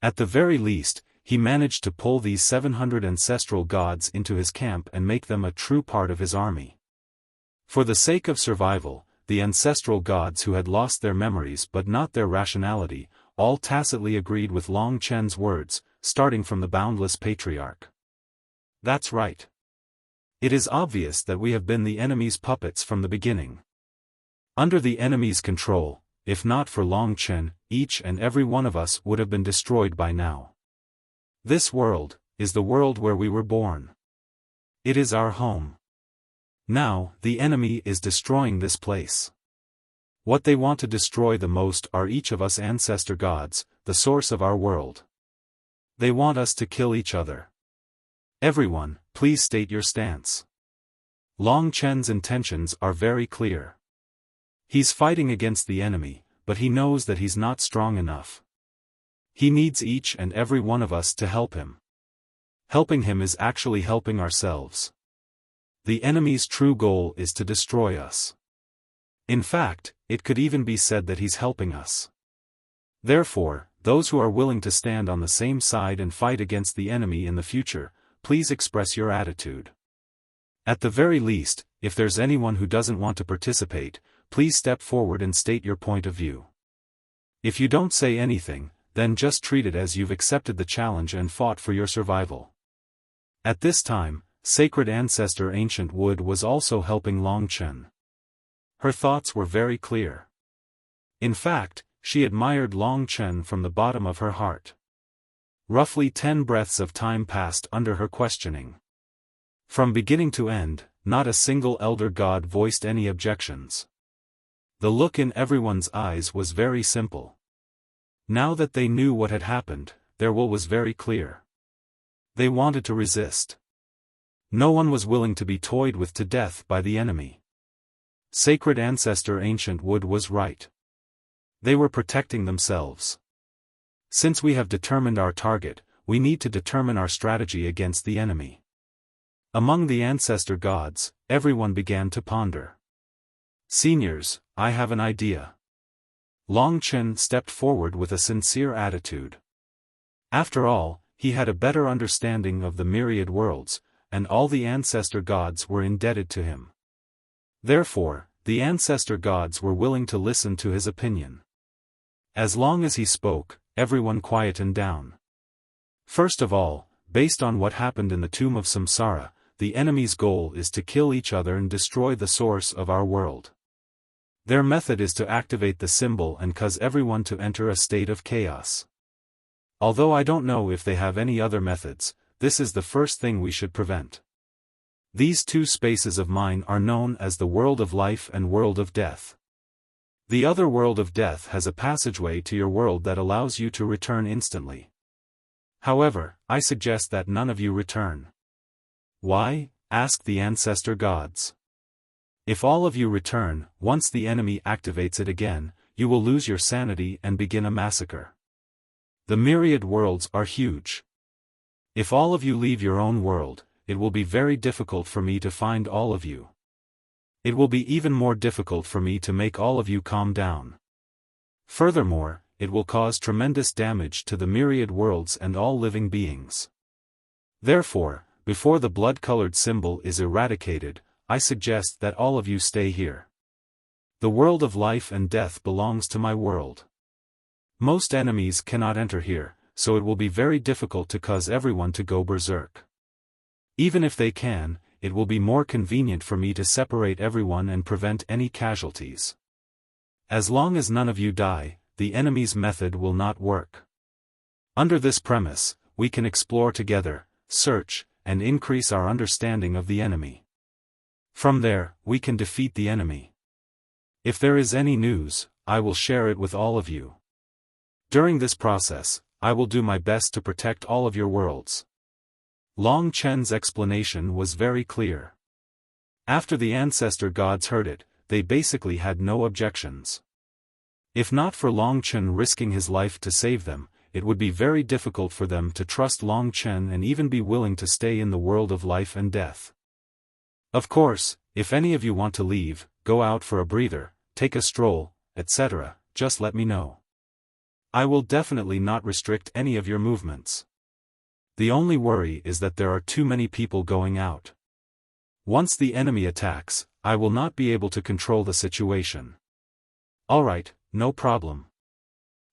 [SPEAKER 1] At the very least, he managed to pull these 700 ancestral gods into his camp and make them a true part of his army. For the sake of survival, the ancestral gods who had lost their memories but not their rationality, all tacitly agreed with Long Chen's words, starting from the boundless patriarch. That's right. It is obvious that we have been the enemy's puppets from the beginning. Under the enemy's control, if not for Long Chen, each and every one of us would have been destroyed by now. This world is the world where we were born. It is our home. Now, the enemy is destroying this place. What they want to destroy the most are each of us ancestor gods, the source of our world. They want us to kill each other. Everyone, please state your stance. Long Chen's intentions are very clear. He's fighting against the enemy, but he knows that he's not strong enough. He needs each and every one of us to help him. Helping him is actually helping ourselves. The enemy's true goal is to destroy us. In fact, it could even be said that he's helping us. Therefore, those who are willing to stand on the same side and fight against the enemy in the future, please express your attitude. At the very least, if there's anyone who doesn't want to participate, please step forward and state your point of view. If you don't say anything, then just treat it as you've accepted the challenge and fought for your survival. At this time, Sacred Ancestor Ancient Wood was also helping Long Chen. Her thoughts were very clear. In fact, she admired Long Chen from the bottom of her heart. Roughly 10 breaths of time passed under her questioning. From beginning to end, not a single elder god voiced any objections. The look in everyone's eyes was very simple. Now that they knew what had happened, their will was very clear. They wanted to resist. No one was willing to be toyed with to death by the enemy. Sacred Ancestor Ancient Wood was right. They were protecting themselves. Since we have determined our target, we need to determine our strategy against the enemy. Among the ancestor gods, everyone began to ponder. Seniors, I have an idea. Long Chen stepped forward with a sincere attitude. After all, he had a better understanding of the myriad worlds, and all the ancestor gods were indebted to him. Therefore, the ancestor gods were willing to listen to his opinion. As long as he spoke, everyone quietened down. First of all, based on what happened in the Tomb of Samsara, the enemy's goal is to kill each other and destroy the source of our world. Their method is to activate the symbol and cause everyone to enter a state of chaos. Although I don't know if they have any other methods, this is the first thing we should prevent. These two spaces of mine are known as the world of life and world of death. The other world of death has a passageway to your world that allows you to return instantly. However, I suggest that none of you return. Why? Asked the ancestor gods. If all of you return, once the enemy activates it again, you will lose your sanity and begin a massacre. The myriad worlds are huge. If all of you leave your own world, it will be very difficult for me to find all of you. It will be even more difficult for me to make all of you calm down. Furthermore, it will cause tremendous damage to the myriad worlds and all living beings. Therefore, before the blood-colored symbol is eradicated, I suggest that all of you stay here. The world of life and death belongs to my world. Most enemies cannot enter here, so it will be very difficult to cause everyone to go berserk. Even if they can, it will be more convenient for me to separate everyone and prevent any casualties. As long as none of you die, the enemy's method will not work. Under this premise, we can explore together, search, and increase our understanding of the enemy. From there, we can defeat the enemy. If there is any news, I will share it with all of you. During this process, I will do my best to protect all of your worlds. Long Chen's explanation was very clear. After the ancestor gods heard it, they basically had no objections. If not for Long Chen risking his life to save them, it would be very difficult for them to trust Long Chen and even be willing to stay in the world of life and death. Of course, if any of you want to leave, go out for a breather, take a stroll, etc., just let me know. I will definitely not restrict any of your movements. The only worry is that there are too many people going out. Once the enemy attacks, I will not be able to control the situation. Alright, no problem.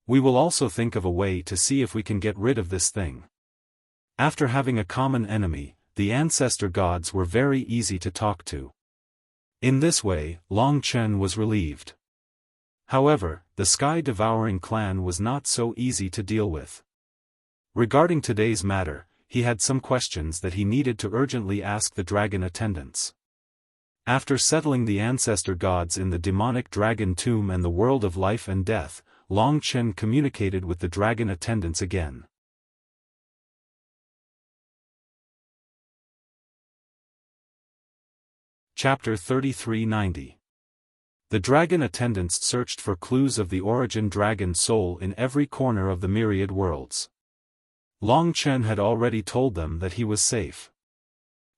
[SPEAKER 1] We will also think of a way to see if we can get rid of this thing. After having a common enemy, the ancestor gods were very easy to talk to. In this way, Long Chen was relieved. However, the sky-devouring clan was not so easy to deal with. Regarding today's matter, he had some questions that he needed to urgently ask the dragon attendants. After settling the ancestor gods in the demonic dragon tomb and the world of life and death, Long Chen communicated with the dragon attendants again. Chapter 3390. The dragon attendants searched for clues of the origin dragon soul in every corner of the myriad worlds. Long Chen had already told them that he was safe.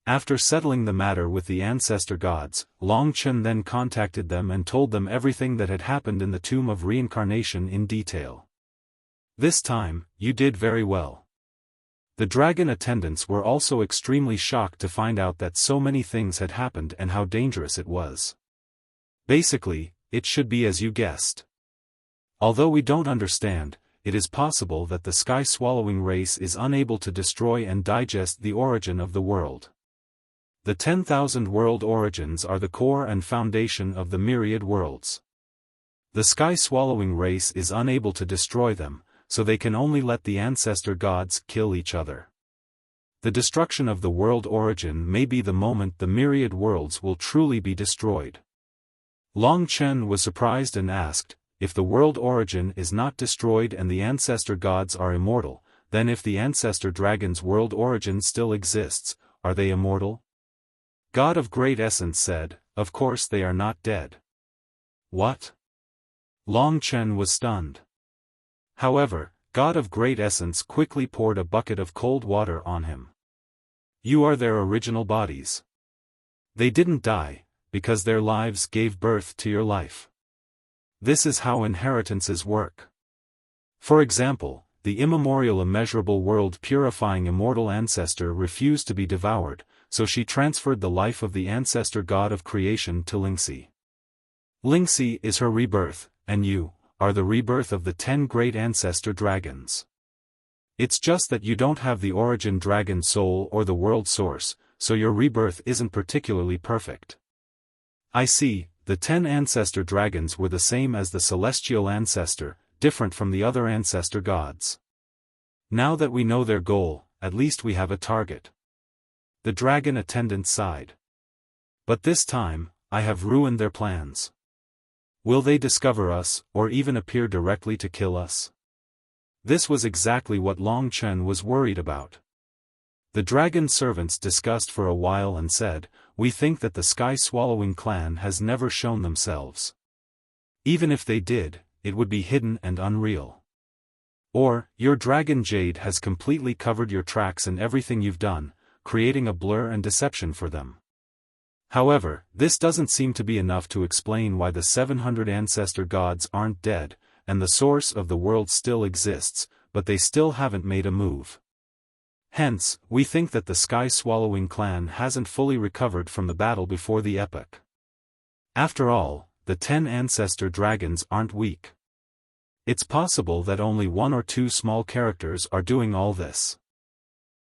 [SPEAKER 1] After settling the matter with the ancestor gods, Long Chen then contacted them and told them everything that had happened in the Tomb of Reincarnation in detail. This time, you did very well. The dragon attendants were also extremely shocked to find out that so many things had happened and how dangerous it was. Basically, it should be as you guessed. Although we don't understand, it is possible that the sky-swallowing race is unable to destroy and digest the origin of the world. The 10,000 world origins are the core and foundation of the myriad worlds. The sky-swallowing race is unable to destroy them, so they can only let the ancestor gods kill each other. The destruction of the world origin may be the moment the myriad worlds will truly be destroyed. Long Chen was surprised and asked, if the world origin is not destroyed and the ancestor gods are immortal, then if the ancestor dragon's world origin still exists, are they immortal? God of Great Essence said, of course they are not dead. What? Long Chen was stunned. However, God of Great Essence quickly poured a bucket of cold water on him. You are their original bodies. They didn't die, because their lives gave birth to your life. This is how inheritances work. For example, the immemorial immeasurable world purifying immortal ancestor refused to be devoured, so she transferred the life of the ancestor god of creation to Lingxi. Lingxi is her rebirth, and you are the rebirth of the 10 great ancestor dragons. It's just that you don't have the origin dragon soul or the world source, so your rebirth isn't particularly perfect. I see, the 10 ancestor dragons were the same as the celestial ancestor, different from the other ancestor gods. Now that we know their goal, at least we have a target. The dragon attendant sighed. But this time, I have ruined their plans. Will they discover us, or even appear directly to kill us? This was exactly what Long Chen was worried about. The dragon servants discussed for a while and said, we think that the sky-swallowing clan has never shown themselves. Even if they did, it would be hidden and unreal. Or, your dragon jade has completely covered your tracks and everything you've done, creating a blur and deception for them. However, this doesn't seem to be enough to explain why the 700 ancestor gods aren't dead, and the source of the world still exists, but they still haven't made a move. Hence, we think that the sky-swallowing clan hasn't fully recovered from the battle before the epoch. After all, the 10 ancestor dragons aren't weak. It's possible that only 1 or 2 small characters are doing all this.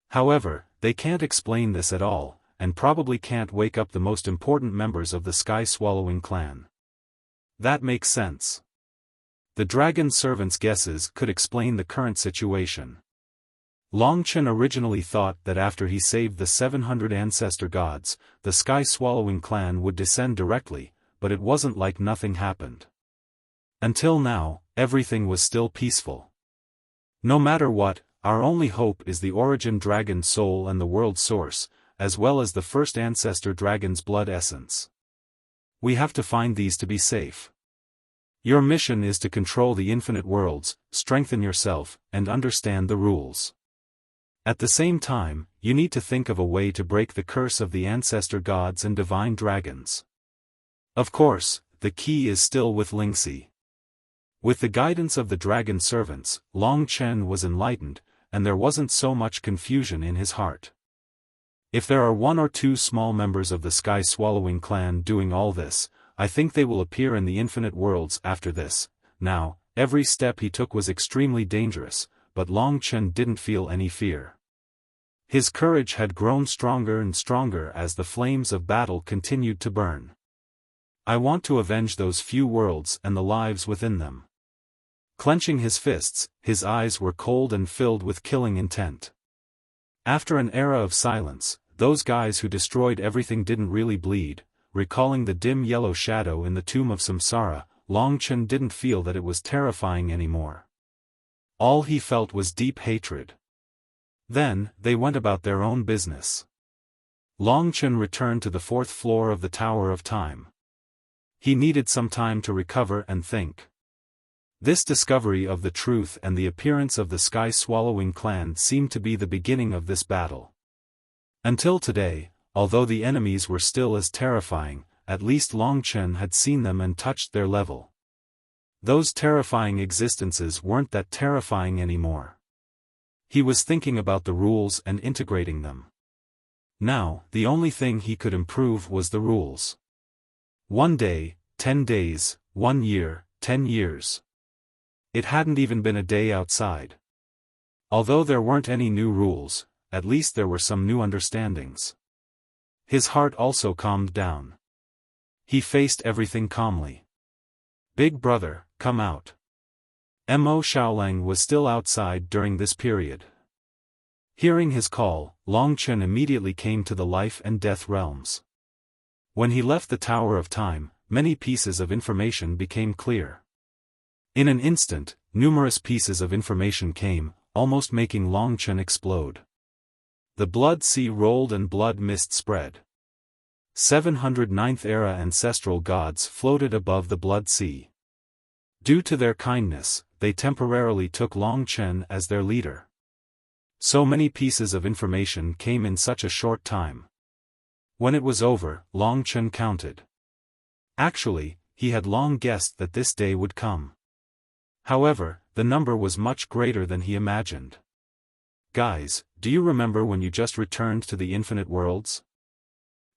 [SPEAKER 1] However, they can't explain this at all, and probably can't wake up the most important members of the sky-swallowing clan. That makes sense. The dragon servants' guesses could explain the current situation. Long Chen originally thought that after he saved the 700 ancestor gods, the sky-swallowing clan would descend directly, but it wasn't like nothing happened. Until now, everything was still peaceful. No matter what, our only hope is the origin dragon soul and the world source, as well as the first ancestor dragon's blood essence. We have to find these to be safe. Your mission is to control the infinite worlds, strengthen yourself, and understand the rules. At the same time, you need to think of a way to break the curse of the ancestor gods and divine dragons. Of course, the key is still with Lingxi. With the guidance of the dragon servants, Long Chen was enlightened, and there wasn't so much confusion in his heart. If there are 1 or 2 small members of the sky-swallowing clan doing all this, I think they will appear in the infinite worlds after this. Now, every step he took was extremely dangerous, but Long Chen didn't feel any fear. His courage had grown stronger and stronger as the flames of battle continued to burn. I want to avenge those few worlds and the lives within them. Clenching his fists, his eyes were cold and filled with killing intent. After an era of silence, those guys who destroyed everything didn't really bleed. Recalling the dim yellow shadow in the tomb of Samsara, Long Chen didn't feel that it was terrifying anymore. All he felt was deep hatred. Then, they went about their own business. Long Chen returned to the 4th floor of the Tower of Time. He needed some time to recover and think. This discovery of the truth and the appearance of the sky-swallowing clan seemed to be the beginning of this battle. Until today, although the enemies were still as terrifying, at least Long Chen had seen them and touched their level. Those terrifying existences weren't that terrifying anymore. He was thinking about the rules and integrating them. Now, the only thing he could improve was the rules. 1 day, 10 days, 1 year, 10 years. It hadn't even been a day outside. Although there weren't any new rules, at least there were some new understandings. His heart also calmed down. He faced everything calmly. Big brother, come out. Mo Xiaolang was still outside during this period. Hearing his call, Long Chen immediately came to the life and death realms. When he left the Tower of Time, many pieces of information became clear. In an instant, numerous pieces of information came, almost making Long Chen explode. The blood sea rolled and blood mist spread. 709th era ancestral gods floated above the blood sea. Due to their kindness, they temporarily took Long Chen as their leader. So many pieces of information came in such a short time. When it was over, Long Chen counted. Actually, he had long guessed that this day would come. However, the number was much greater than he imagined. Guys, do you remember when you just returned to the infinite worlds?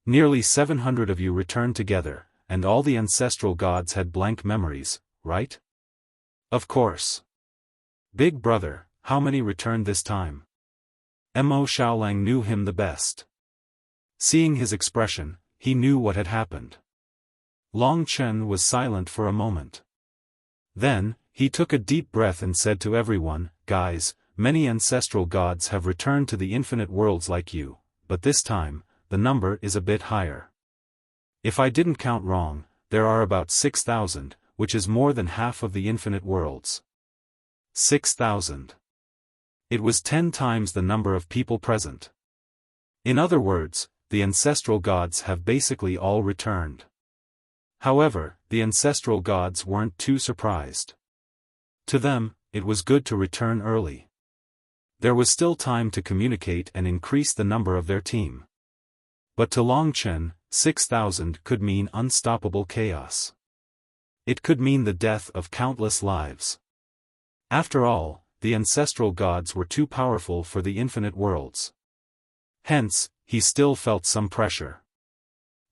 [SPEAKER 1] Nearly 700 of you returned together, and all the ancestral gods had blank memories, right? Of course. Big brother, how many returned this time? Mo Xiaolang knew him the best. Seeing his expression, he knew what had happened. Long Chen was silent for a moment. Then, he took a deep breath and said to everyone, guys, many ancestral gods have returned to the infinite worlds like you, but this time, the number is a bit higher. If I didn't count wrong, there are about 6,000, which is more than half of the infinite worlds. 6,000. It was 10 times the number of people present. In other words, the ancestral gods have basically all returned. However, the ancestral gods weren't too surprised. To them, it was good to return early. There was still time to communicate and increase the number of their team. But to Long Chen, 6,000 could mean unstoppable chaos. It could mean the death of countless lives. After all, the ancestral gods were too powerful for the infinite worlds. Hence, he still felt some pressure.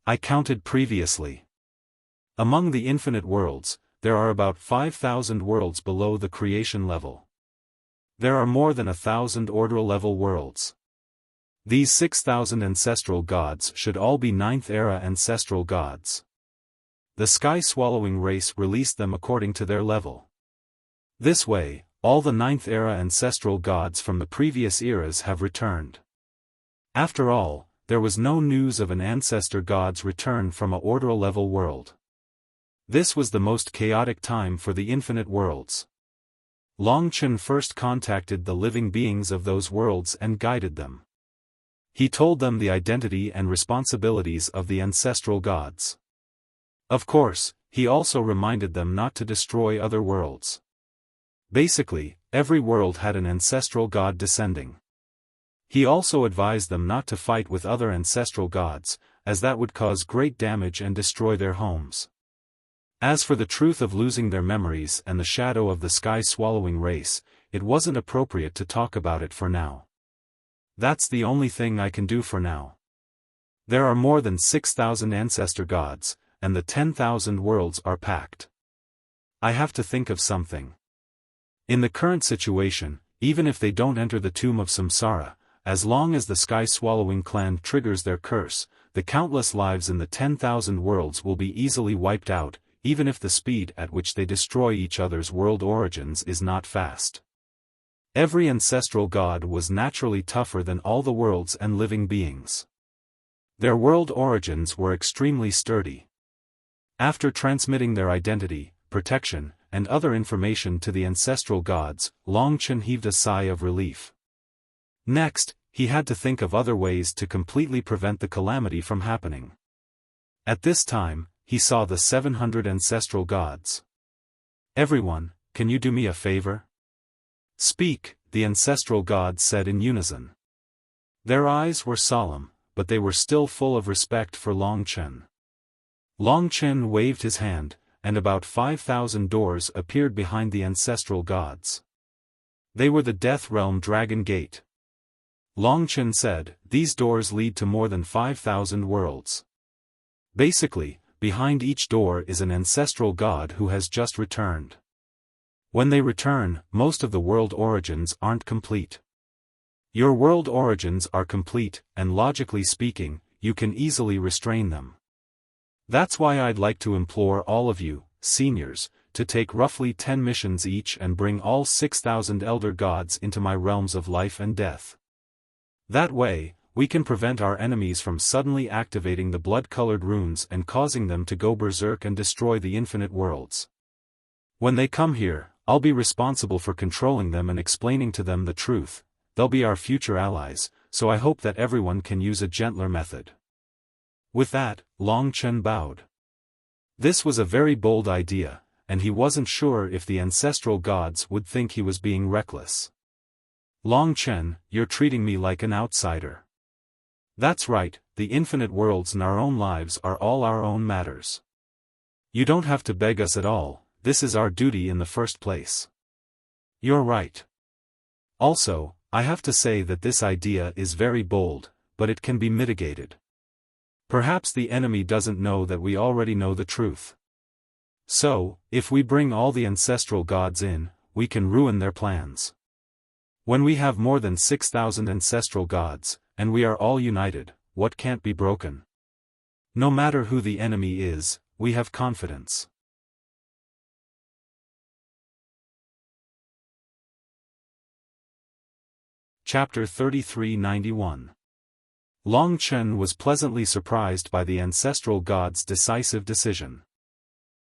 [SPEAKER 1] I counted previously. Among the infinite worlds, there are about 5,000 worlds below the creation level. There are more than 1,000 order-level worlds. These 6,000 ancestral gods should all be 9th-era ancestral gods. The sky-swallowing race released them according to their level. This way, all the 9th-era ancestral gods from the previous eras have returned. After all, there was no news of an ancestor god's return from a order-level world. This was the most chaotic time for the infinite worlds. Long Chen first contacted the living beings of those worlds and guided them. He told them the identity and responsibilities of the ancestral gods. Of course, he also reminded them not to destroy other worlds. Basically, every world had an ancestral god descending. He also advised them not to fight with other ancestral gods, as that would cause great damage and destroy their homes. As for the truth of losing their memories and the shadow of the sky-swallowing race, it wasn't appropriate to talk about it for now. That's the only thing I can do for now. There are more than 6,000 ancestor gods, and the 10,000 worlds are packed. I have to think of something. In the current situation, even if they don't enter the tomb of Samsara, as long as the sky-swallowing clan triggers their curse, the countless lives in the 10,000 worlds will be easily wiped out, even if the speed at which they destroy each other's world origins is not fast. Every ancestral god was naturally tougher than all the worlds and living beings. Their world origins were extremely sturdy. After transmitting their identity, protection, and other information to the ancestral gods, Long Chen heaved a sigh of relief. Next, he had to think of other ways to completely prevent the calamity from happening. At this time, he saw the 700 ancestral gods. "Everyone, can you do me a favor?" "Speak," the ancestral gods said in unison. Their eyes were solemn, but they were still full of respect for Long Chen. Long Chen waved his hand, and about 5,000 doors appeared behind the ancestral gods. They were the Death Realm Dragon Gate. Long Chen said, "These doors lead to more than 5,000 worlds. Basically, behind each door is an ancestral god who has just returned. When they return, most of the world origins aren't complete. Your world origins are complete, and logically speaking, you can easily restrain them. That's why I'd like to implore all of you, seniors, to take roughly 10 missions each and bring all 6,000 elder gods into my realms of life and death. That way, we can prevent our enemies from suddenly activating the blood-colored runes and causing them to go berserk and destroy the infinite worlds. When they come here, I'll be responsible for controlling them and explaining to them the truth. They'll be our future allies, so I hope that everyone can use a gentler method." With that, Long Chen bowed. This was a very bold idea, and he wasn't sure if the ancestral gods would think he was being reckless. "Long Chen, you're treating me like an outsider." "That's right, the infinite worlds and our own lives are all our own matters. You don't have to beg us at all, this is our duty in the first place." "You're right. Also, I have to say that this idea is very bold, but it can be mitigated. Perhaps the enemy doesn't know that we already know the truth. So, if we bring all the ancestral gods in, we can ruin their plans. When we have more than 6,000 ancestral gods, and we are all united, what can't be broken? No matter who the enemy is, we have confidence." Chapter 3391. Long Chen was pleasantly surprised by the ancestral god's decisive decision.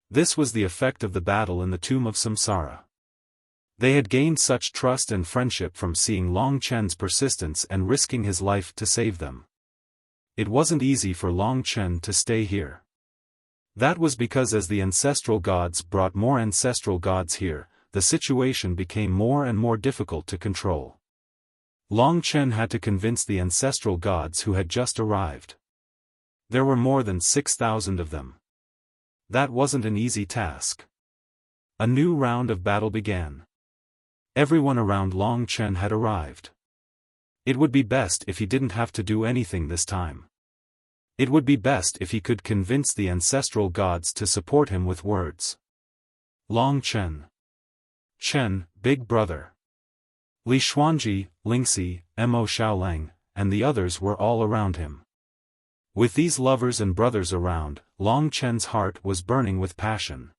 [SPEAKER 1] This was the effect of the battle in the tomb of Samsara. They had gained such trust and friendship from seeing Long Chen's persistence and risking his life to save them. It wasn't easy for Long Chen to stay here. That was because as the ancestral gods brought more ancestral gods here, the situation became more and more difficult to control. Long Chen had to convince the ancestral gods who had just arrived. There were more than 6,000 of them. That wasn't an easy task. A new round of battle began. Everyone around Long Chen had arrived. It would be best if he didn't have to do anything this time. It would be best if he could convince the ancestral gods to support him with words. Long Chen. Chen, big brother. Li Xuanji, Lingxi, Mo Xiaolang, and the others were all around him. With these lovers and brothers around, Long Chen's heart was burning with passion.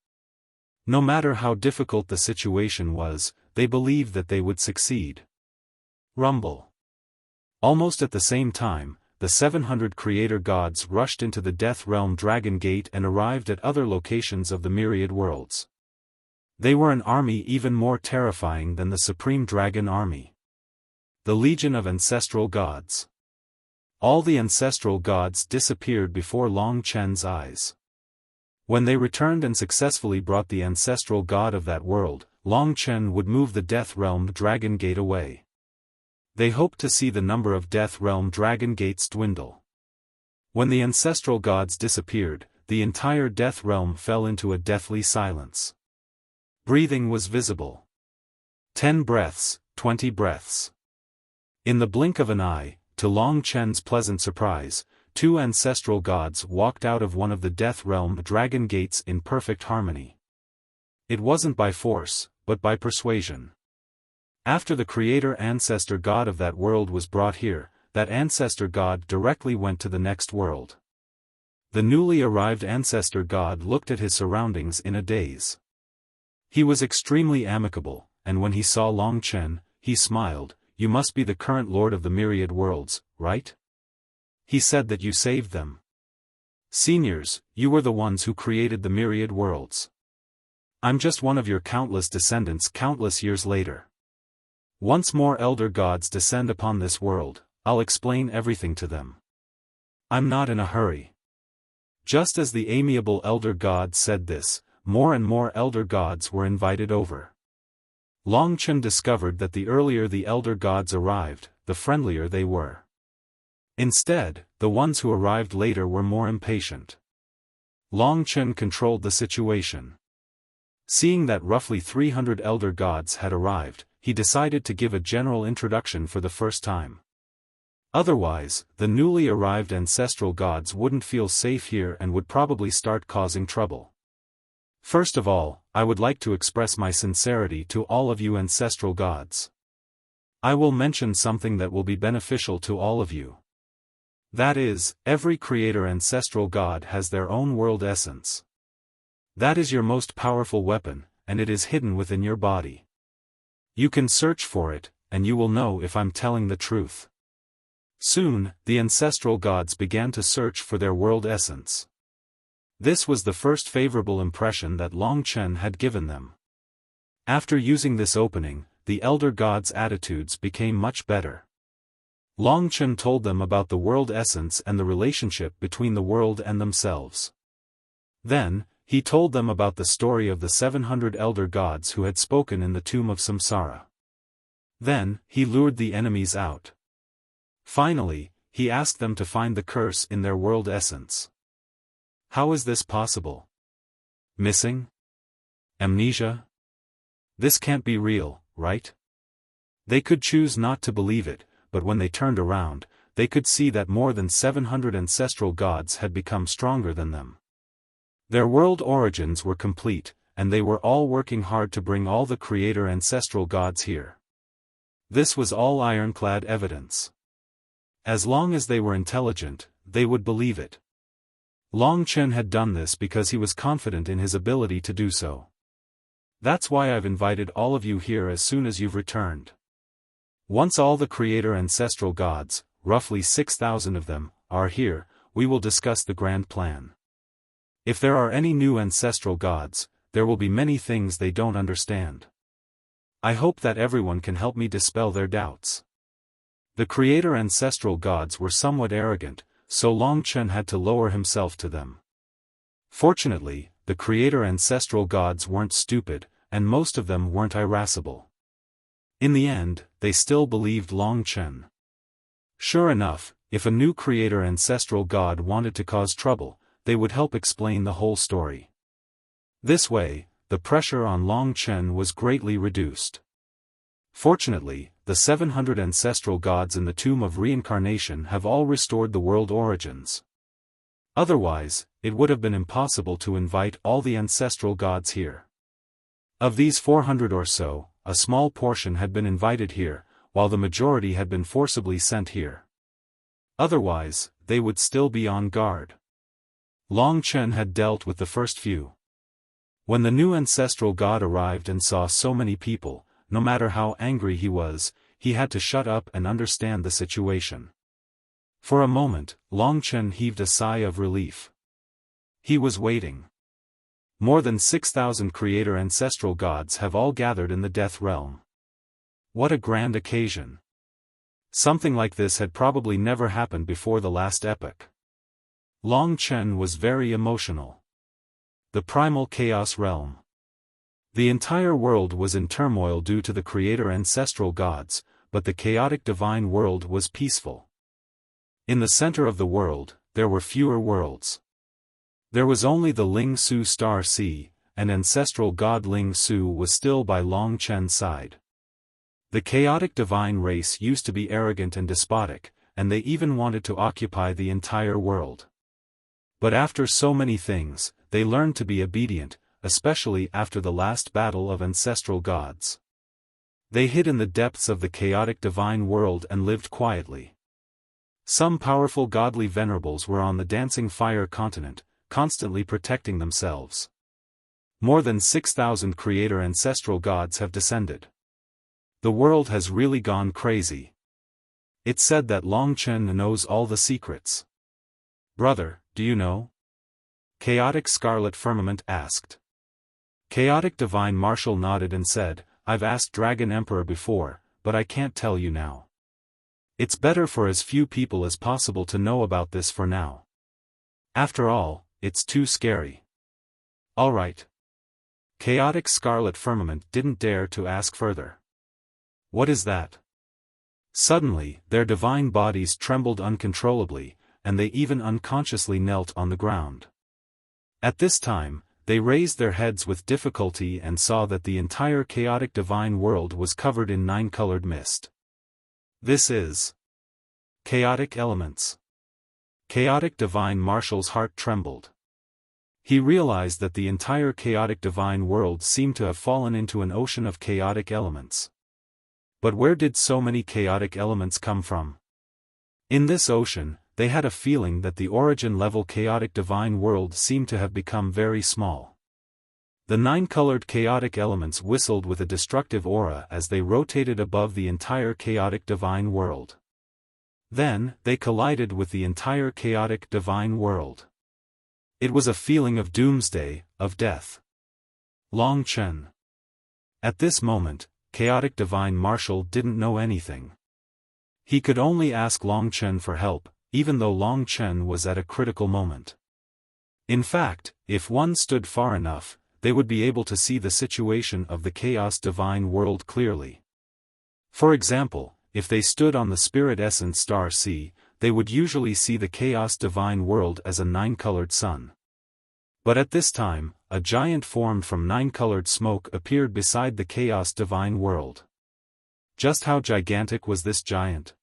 [SPEAKER 1] No matter how difficult the situation was, they believed that they would succeed. Rumble. Almost at the same time, the 700 creator gods rushed into the Death Realm Dragon Gate and arrived at other locations of the myriad worlds. They were an army even more terrifying than the Supreme Dragon Army. The Legion of Ancestral Gods. All the ancestral gods disappeared before Long Chen's eyes. When they returned and successfully brought the ancestral god of that world, Long Chen would move the Death Realm Dragon Gate away. They hoped to see the number of Death Realm Dragon Gates dwindle. When the ancestral gods disappeared, the entire Death Realm fell into a deathly silence. Breathing was visible. 10 breaths, 20 breaths. In the blink of an eye, to Long Chen's pleasant surprise, two ancestral gods walked out of one of the Death Realm dragon gates in perfect harmony. It wasn't by force, but by persuasion. After the creator ancestor god of that world was brought here, that ancestor god directly went to the next world. The newly arrived ancestor god looked at his surroundings in a daze. He was extremely amicable, and when he saw Long Chen, he smiled. "You must be the current lord of the myriad worlds, right? He said that you saved them. Seniors, you were the ones who created the myriad worlds. I'm just one of your countless descendants countless years later. Once more elder gods descend upon this world, I'll explain everything to them. I'm not in a hurry." Just as the amiable elder god said this, more and more elder gods were invited over. Long Chen discovered that the earlier the elder gods arrived, the friendlier they were. Instead, the ones who arrived later were more impatient. Long Chen controlled the situation. Seeing that roughly 300 elder gods had arrived, he decided to give a general introduction for the first time. Otherwise, the newly arrived ancestral gods wouldn't feel safe here and would probably start causing trouble. First of all, I would like to express my sincerity to all of you ancestral gods. I will mention something that will be beneficial to all of you. That is, every creator ancestral god has their own world essence. That is your most powerful weapon, and it is hidden within your body. You can search for it, and you will know if I'm telling the truth. Soon, the ancestral gods began to search for their world essence. This was the first favorable impression that Long Chen had given them. After using this opening, the elder gods' attitudes became much better. Long Chen told them about the world essence and the relationship between the world and themselves. Then, he told them about the story of the 700 elder gods who had spoken in the tomb of Samsara. Then, he lured the enemies out. Finally, he asked them to find the curse in their world essence. How is this possible? Missing? Amnesia? This can't be real, right? They could choose not to believe it, but when they turned around, they could see that more than 700 ancestral gods had become stronger than them. Their world origins were complete, and they were all working hard to bring all the creator ancestral gods here. This was all ironclad evidence. As long as they were intelligent, they would believe it. Long Chen had done this because he was confident in his ability to do so. That's why I've invited all of you here as soon as you've returned. Once all the creator ancestral gods, roughly 6,000 of them, are here, we will discuss the grand plan. If there are any new ancestral gods, there will be many things they don't understand. I hope that everyone can help me dispel their doubts. The creator ancestral gods were somewhat arrogant, so Long Chen had to lower himself to them. Fortunately, the creator ancestral gods weren't stupid, and most of them weren't irascible. In the end, they still believed Long Chen. Sure enough, if a new creator ancestral god wanted to cause trouble, they would help explain the whole story. This way, the pressure on Long Chen was greatly reduced. Fortunately, the 700 ancestral gods in the Tomb of Reincarnation have all restored the world origins. Otherwise, it would have been impossible to invite all the ancestral gods here. Of these 400 or so, a small portion had been invited here, while the majority had been forcibly sent here. Otherwise, they would still be on guard. Long Chen had dealt with the first few. When the new ancestral god arrived and saw so many people, no matter how angry he was, he had to shut up and understand the situation. For a moment, Long Chen heaved a sigh of relief. He was waiting. More than 6,000 creator ancestral gods have all gathered in the Death Realm. What a grand occasion. Something like this had probably never happened before the last epoch. Long Chen was very emotional. The primal chaos realm. The entire world was in turmoil due to the creator ancestral gods, but the chaotic divine world was peaceful. In the center of the world, there were fewer worlds. There was only the Ling Su Star Sea, and ancestral god Ling Su was still by Long Chen's side. The chaotic divine race used to be arrogant and despotic, and they even wanted to occupy the entire world. But after so many things, they learned to be obedient, especially after the last battle of ancestral gods. They hid in the depths of the chaotic divine world and lived quietly. Some powerful godly venerables were on the dancing fire continent, constantly protecting themselves. More than 6,000 creator ancestral gods have descended. The world has really gone crazy. It's said that Long Chen knows all the secrets. Brother, do you know? Chaotic Scarlet Firmament asked. Chaotic Divine Marshal nodded and said, I've asked Dragon Emperor before, but I can't tell you now. It's better for as few people as possible to know about this for now. After all, it's too scary. Alright. Chaotic Scarlet Firmament didn't dare to ask further. What is that? Suddenly, their divine bodies trembled uncontrollably, and they even unconsciously knelt on the ground. At this time, they raised their heads with difficulty and saw that the entire chaotic divine world was covered in 9-colored mist. This is chaotic elements. Chaotic Divine Marshal's heart trembled. He realized that the entire chaotic divine world seemed to have fallen into an ocean of chaotic elements. But where did so many chaotic elements come from? In this ocean, they had a feeling that the origin-level chaotic divine world seemed to have become very small. The 9-colored chaotic elements whistled with a destructive aura as they rotated above the entire chaotic divine world. Then, they collided with the entire chaotic divine world. It was a feeling of doomsday, of death. Long Chen. At this moment, Chaotic Divine Marshal didn't know anything. He could only ask Long Chen for help, even though Long Chen was at a critical moment. In fact, if one stood far enough, they would be able to see the situation of the Chaos Divine world clearly. For example, if they stood on the Spirit Essence Star Sea, they would usually see the Chaos Divine world as a 9-colored sun. But at this time, a giant formed from 9-colored smoke appeared beside the Chaos Divine world. Just how gigantic was this giant?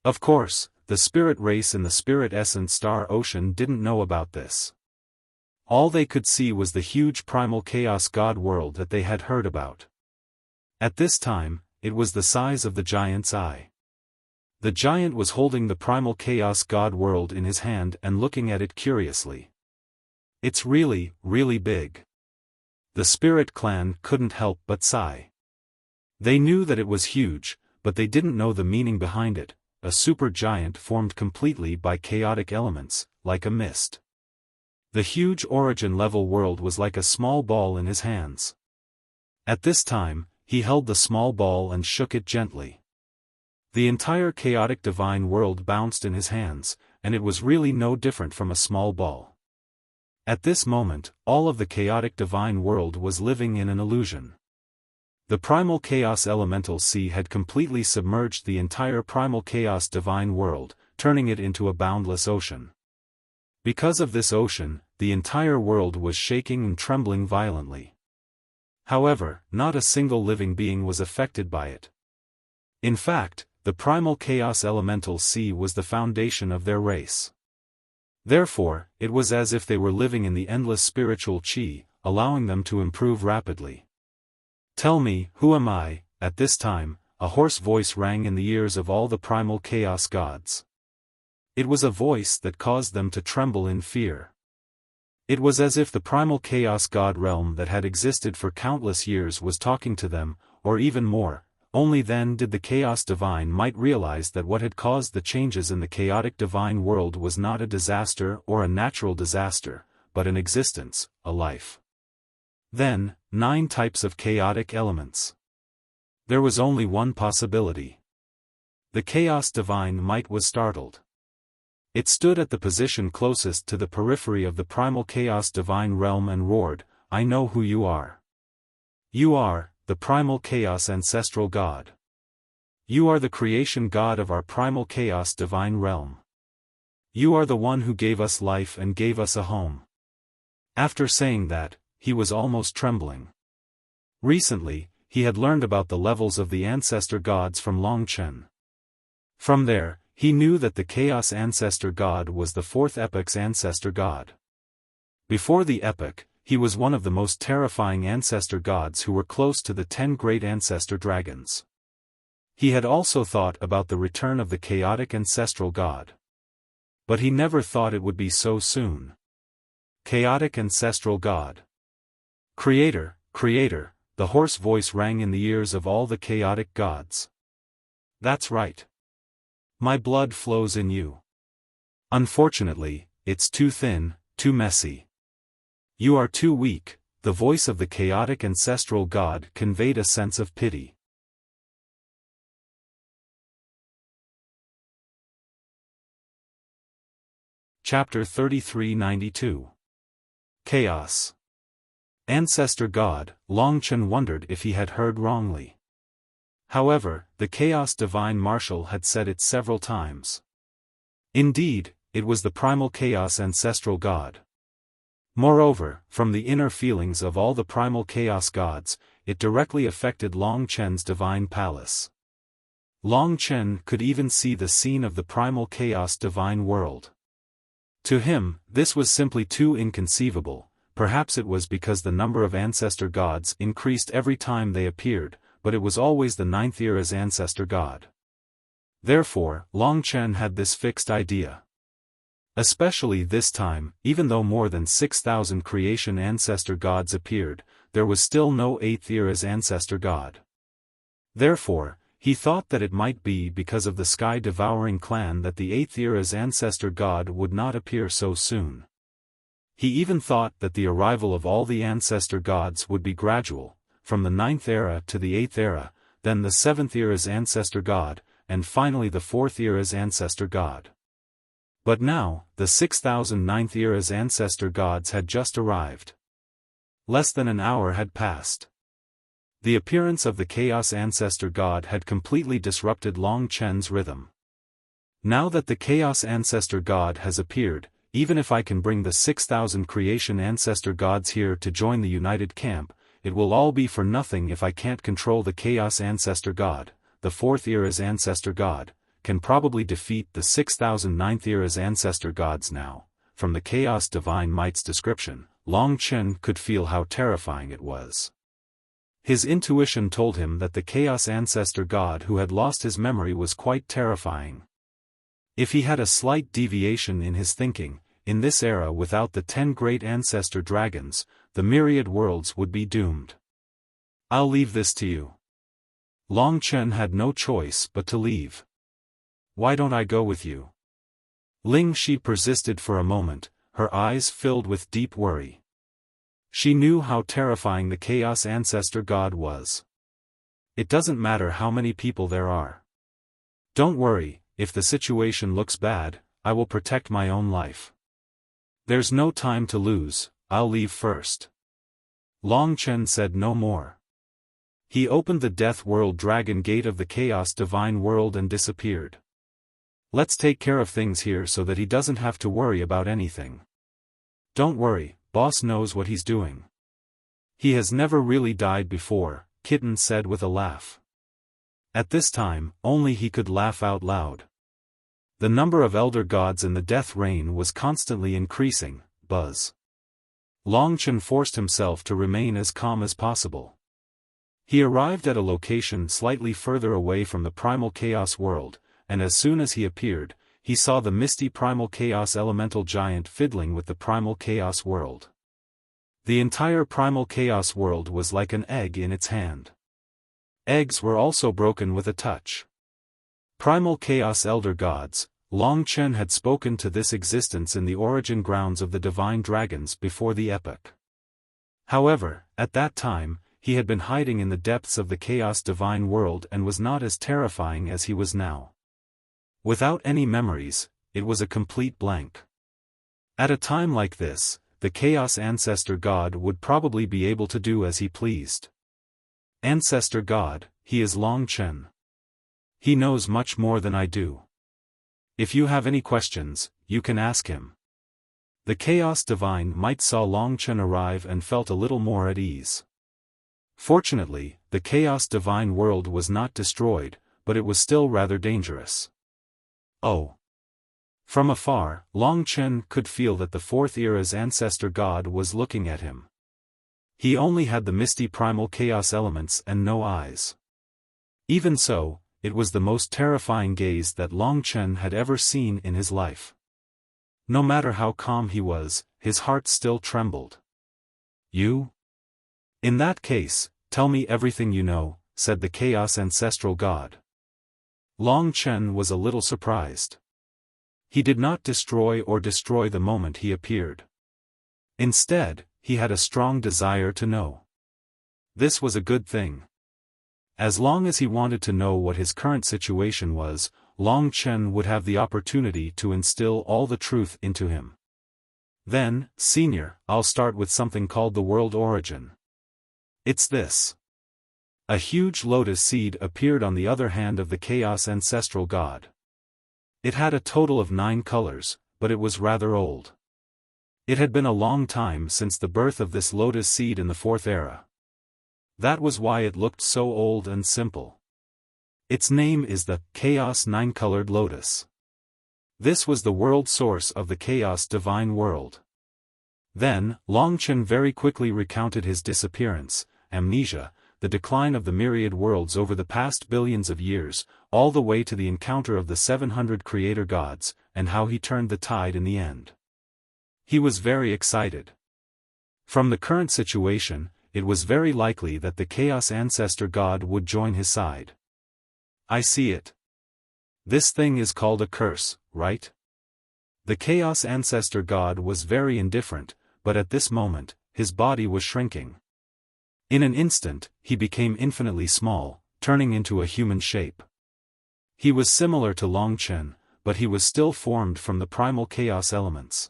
[SPEAKER 1] Of course, the spirit race in the Spirit Essence Star Ocean didn't know about this. All they could see was the huge primal Chaos God world that they had heard about. At this time, it was the size of the giant's eye. The giant was holding the primal Chaos God world in his hand and looking at it curiously. It's really, really big. The Spirit Clan couldn't help but sigh. They knew that it was huge, but they didn't know the meaning behind it, a super giant formed completely by chaotic elements, like a mist. The huge origin-level world was like a small ball in his hands. At this time, he held the small ball and shook it gently. The entire chaotic divine world bounced in his hands, and it was really no different from a small ball. At this moment, all of the chaotic divine world was living in an illusion. The primal chaos elemental sea had completely submerged the entire primal chaos divine world, turning it into a boundless ocean. Because of this ocean, the entire world was shaking and trembling violently. However, not a single living being was affected by it. In fact, the primal chaos elemental sea was the foundation of their race. Therefore, it was as if they were living in the endless spiritual chi, allowing them to improve rapidly. Tell me, who am I? At this time, a hoarse voice rang in the ears of all the primal chaos gods. It was a voice that caused them to tremble in fear. It was as if the primal chaos god realm that had existed for countless years was talking to them, or even more. Only then did the Chaos Divine might realize that what had caused the changes in the chaotic divine world was not a disaster or a natural disaster, but an existence, a life. Then, 9 types of chaotic elements. There was only one possibility. The Chaos Divine might was startled. It stood at the position closest to the periphery of the primal Chaos Divine realm and roared, I know who you are. You are the primal chaos ancestral god. You are the creation god of our primal chaos divine realm. You are the one who gave us life and gave us a home. After saying that, he was almost trembling. Recently, he had learned about the levels of the ancestor gods from Long Chen. From there, he knew that the Chaos Ancestor God was the fourth epoch's ancestor god. Before the epoch, he was one of the most terrifying ancestor gods who were close to the 10 great ancestor dragons. He had also thought about the return of the chaotic ancestral god. But he never thought it would be so soon. Chaotic ancestral god. Creator, Creator, the hoarse voice rang in the ears of all the chaotic gods. That's right. My blood flows in you. Unfortunately, it's too thin, too messy. You are too weak. The voice of the chaotic ancestral god conveyed a sense of pity. Chapter 3392. Chaos. Ancestor God, Long Chen wondered if he had heard wrongly. However, the Chaos Divine Marshal had said it several times. Indeed, it was the primal Chaos Ancestral God. Moreover, from the inner feelings of all the primal Chaos gods, it directly affected Long Chen's divine palace. Long Chen could even see the scene of the primal Chaos Divine World. To him, this was simply too inconceivable. Perhaps it was because the number of ancestor gods increased every time they appeared, but it was always the ninth era's ancestor god. Therefore, Long Chen had this fixed idea. Especially this time, even though more than 6,000 creation ancestor gods appeared, there was still no 8th era's ancestor god. Therefore, he thought that it might be because of the sky-devouring clan that the 8th era's ancestor god would not appear so soon. He even thought that the arrival of all the ancestor gods would be gradual, from the 9th era to the 8th era, then the 7th era's ancestor god, and finally the 4th era's ancestor god. But now, the 6,009th era's ancestor gods had just arrived. Less than an hour had passed. The appearance of the Chaos Ancestor God had completely disrupted Long Chen's rhythm. Now that the Chaos Ancestor God has appeared, even if I can bring the 6,000 creation ancestor gods here to join the united camp, it will all be for nothing if I can't control the Chaos Ancestor God. The 4th era's ancestor god can probably defeat the 6,009th era's ancestor gods now. From the Chaos Divine Might's description, Long Chen could feel how terrifying it was. His intuition told him that the Chaos Ancestor God who had lost his memory was quite terrifying. If he had a slight deviation in his thinking, in this era without the 10 great ancestor dragons, the myriad worlds would be doomed. I'll leave this to you. Long Chen had no choice but to leave. Why don't I go with you? Ling Shi persisted for a moment, her eyes filled with deep worry. She knew how terrifying the Chaos Ancestor God was. It doesn't matter how many people there are. Don't worry, if the situation looks bad, I will protect my own life. There's no time to lose, I'll leave first. Long Chen said no more. He opened the Death World Dragon Gate of the Chaos Divine World and disappeared. Let's take care of things here so that he doesn't have to worry about anything. Don't worry, boss knows what he's doing. He has never really died before, Kitten said with a laugh. At this time, only he could laugh out loud. The number of elder gods in the death reign was constantly increasing. Buzz. Long Chen forced himself to remain as calm as possible. He arrived at a location slightly further away from the primal chaos world, and as soon as he appeared, he saw the misty primal chaos elemental giant fiddling with the primal chaos world. The entire primal chaos world was like an egg in its hand. Eggs were also broken with a touch. Primal chaos elder gods, Long Chen had spoken to this existence in the origin grounds of the divine dragons before the epoch. However, at that time, he had been hiding in the depths of the chaos divine world and was not as terrifying as he was now. Without any memories, it was a complete blank. At a time like this, the Chaos Ancestor God would probably be able to do as he pleased. Ancestor God, he is Long Chen. He knows much more than I do. If you have any questions, you can ask him. The Chaos Divine Might saw Long Chen arrive and felt a little more at ease. Fortunately, the Chaos Divine World was not destroyed, but it was still rather dangerous. Oh! From afar, Long Chen could feel that the Fourth Era's ancestor god was looking at him. He only had the misty primal chaos elements and no eyes. Even so, it was the most terrifying gaze that Long Chen had ever seen in his life. No matter how calm he was, his heart still trembled. You? In that case, tell me everything you know, said the Chaos Ancestral God. Long Chen was a little surprised. He did not destroy the moment he appeared. Instead, he had a strong desire to know. This was a good thing. As long as he wanted to know what his current situation was, Long Chen would have the opportunity to instill all the truth into him. Then, Senior, I'll start with something called the world origin. It's this. A huge lotus seed appeared on the other hand of the Chaos Ancestral God. It had a total of 9 colors, but it was rather old. It had been a long time since the birth of this lotus seed in the Fourth Era. That was why it looked so old and simple. Its name is the Chaos 9-colored Lotus. This was the world source of the Chaos Divine World. Then, Long Chen very quickly recounted his disappearance, amnesia, the decline of the myriad worlds over the past billions of years, all the way to the encounter of the 700 creator gods, and how he turned the tide in the end. He was very excited. From the current situation, it was very likely that the Chaos Ancestor God would join his side. I see it. This thing is called a curse, right? The Chaos Ancestor God was very indifferent, but at this moment, his body was shrinking. In an instant, he became infinitely small, turning into a human shape. He was similar to Long Chen, but he was still formed from the primal chaos elements.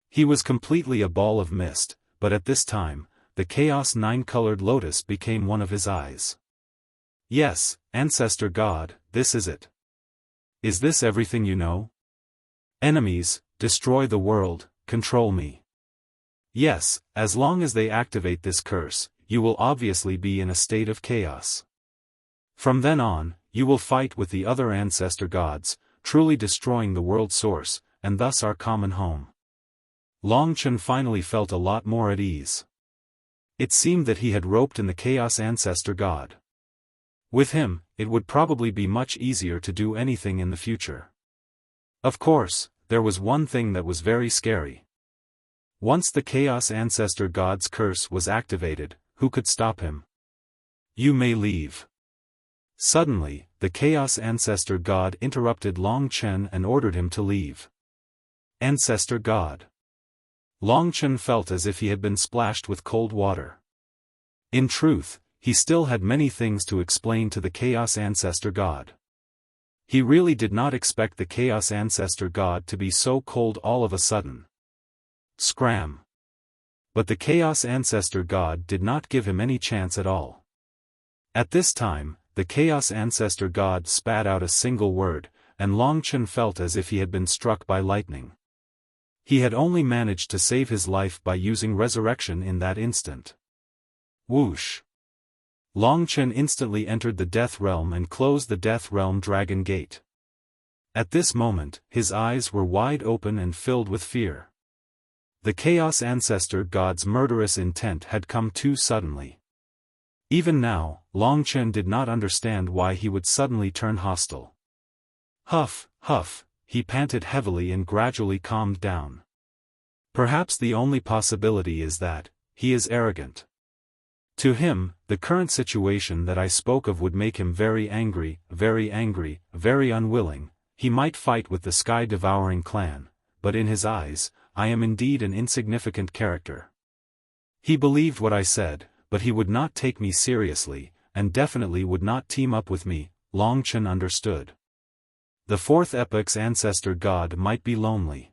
[SPEAKER 1] He was completely a ball of mist, but at this time, the Chaos 9-colored Lotus became one of his eyes. Yes, Ancestor God, this is it. Is this everything you know? Enemies, destroy the world, control me. Yes, as long as they activate this curse, you will obviously be in a state of chaos. From then on, you will fight with the other ancestor gods, truly destroying the world source, and thus our common home. Long Chen finally felt a lot more at ease. It seemed that he had roped in the Chaos Ancestor God. With him, it would probably be much easier to do anything in the future. Of course, there was one thing that was very scary. Once the Chaos Ancestor God's curse was activated, who could stop him? You may leave. Suddenly, the Chaos Ancestor God interrupted Long Chen and ordered him to leave. Ancestor God. Long Chen felt as if he had been splashed with cold water. In truth, he still had many things to explain to the Chaos Ancestor God. He really did not expect the Chaos Ancestor God to be so cold all of a sudden. Scram. But the Chaos Ancestor God did not give him any chance at all. At this time, the Chaos Ancestor God spat out a single word, and Long Chen felt as if he had been struck by lightning. He had only managed to save his life by using resurrection in that instant. Whoosh! Long Chen instantly entered the Death Realm and closed the Death Realm Dragon Gate. At this moment, his eyes were wide open and filled with fear. The Chaos Ancestor God's murderous intent had come too suddenly. Even now, Long Chen did not understand why he would suddenly turn hostile. Huff, huff, he panted heavily and gradually calmed down. Perhaps the only possibility is that he is arrogant. To him, the current situation that I spoke of would make him very angry, very unwilling. He might fight with the Sky-Devouring clan, but in his eyes, I am indeed an insignificant character. He believed what I said, but he would not take me seriously, and definitely would not team up with me. Long Chen understood. The Fourth Epoch's Ancestor God might be lonely.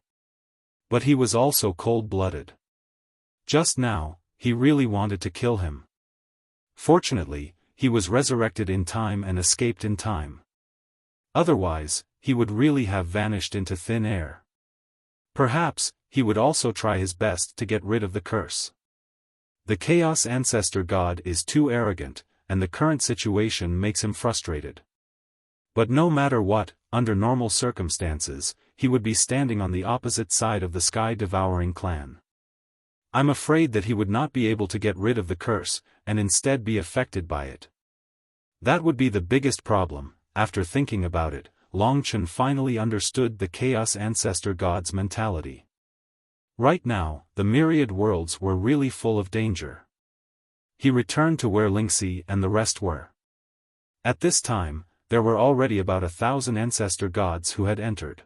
[SPEAKER 1] But he was also cold-blooded. Just now, he really wanted to kill him. Fortunately, he was resurrected in time and escaped in time. Otherwise, he would really have vanished into thin air. Perhaps, he would also try his best to get rid of the curse. The Chaos Ancestor God is too arrogant, and the current situation makes him frustrated. But no matter what, under normal circumstances, he would be standing on the opposite side of the sky-devouring clan. I'm afraid that he would not be able to get rid of the curse, and instead be affected by it. That would be the biggest problem. After thinking about it, Long Chen finally understood the Chaos Ancestor God's mentality. Right now, the myriad worlds were really full of danger. He returned to where Lingxi and the rest were. At this time, there were already about 1,000 ancestor gods who had entered.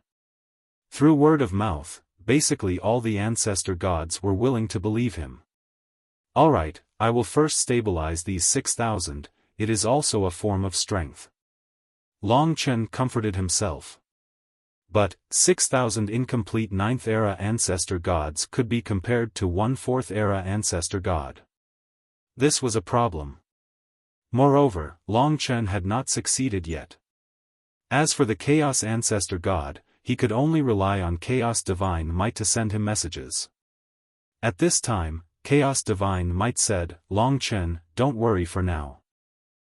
[SPEAKER 1] Through word of mouth, basically all the ancestor gods were willing to believe him. Alright, I will first stabilize these 6,000, it is also a form of strength. Long Chen comforted himself. But, 6,000 incomplete 9th-era ancestor gods could be compared to one 4th-era ancestor god. This was a problem. Moreover, Long Chen had not succeeded yet. As for the Chaos Ancestor God, he could only rely on Chaos Divine Might to send him messages. At this time, Chaos Divine Might said, "Long Chen, don't worry for now.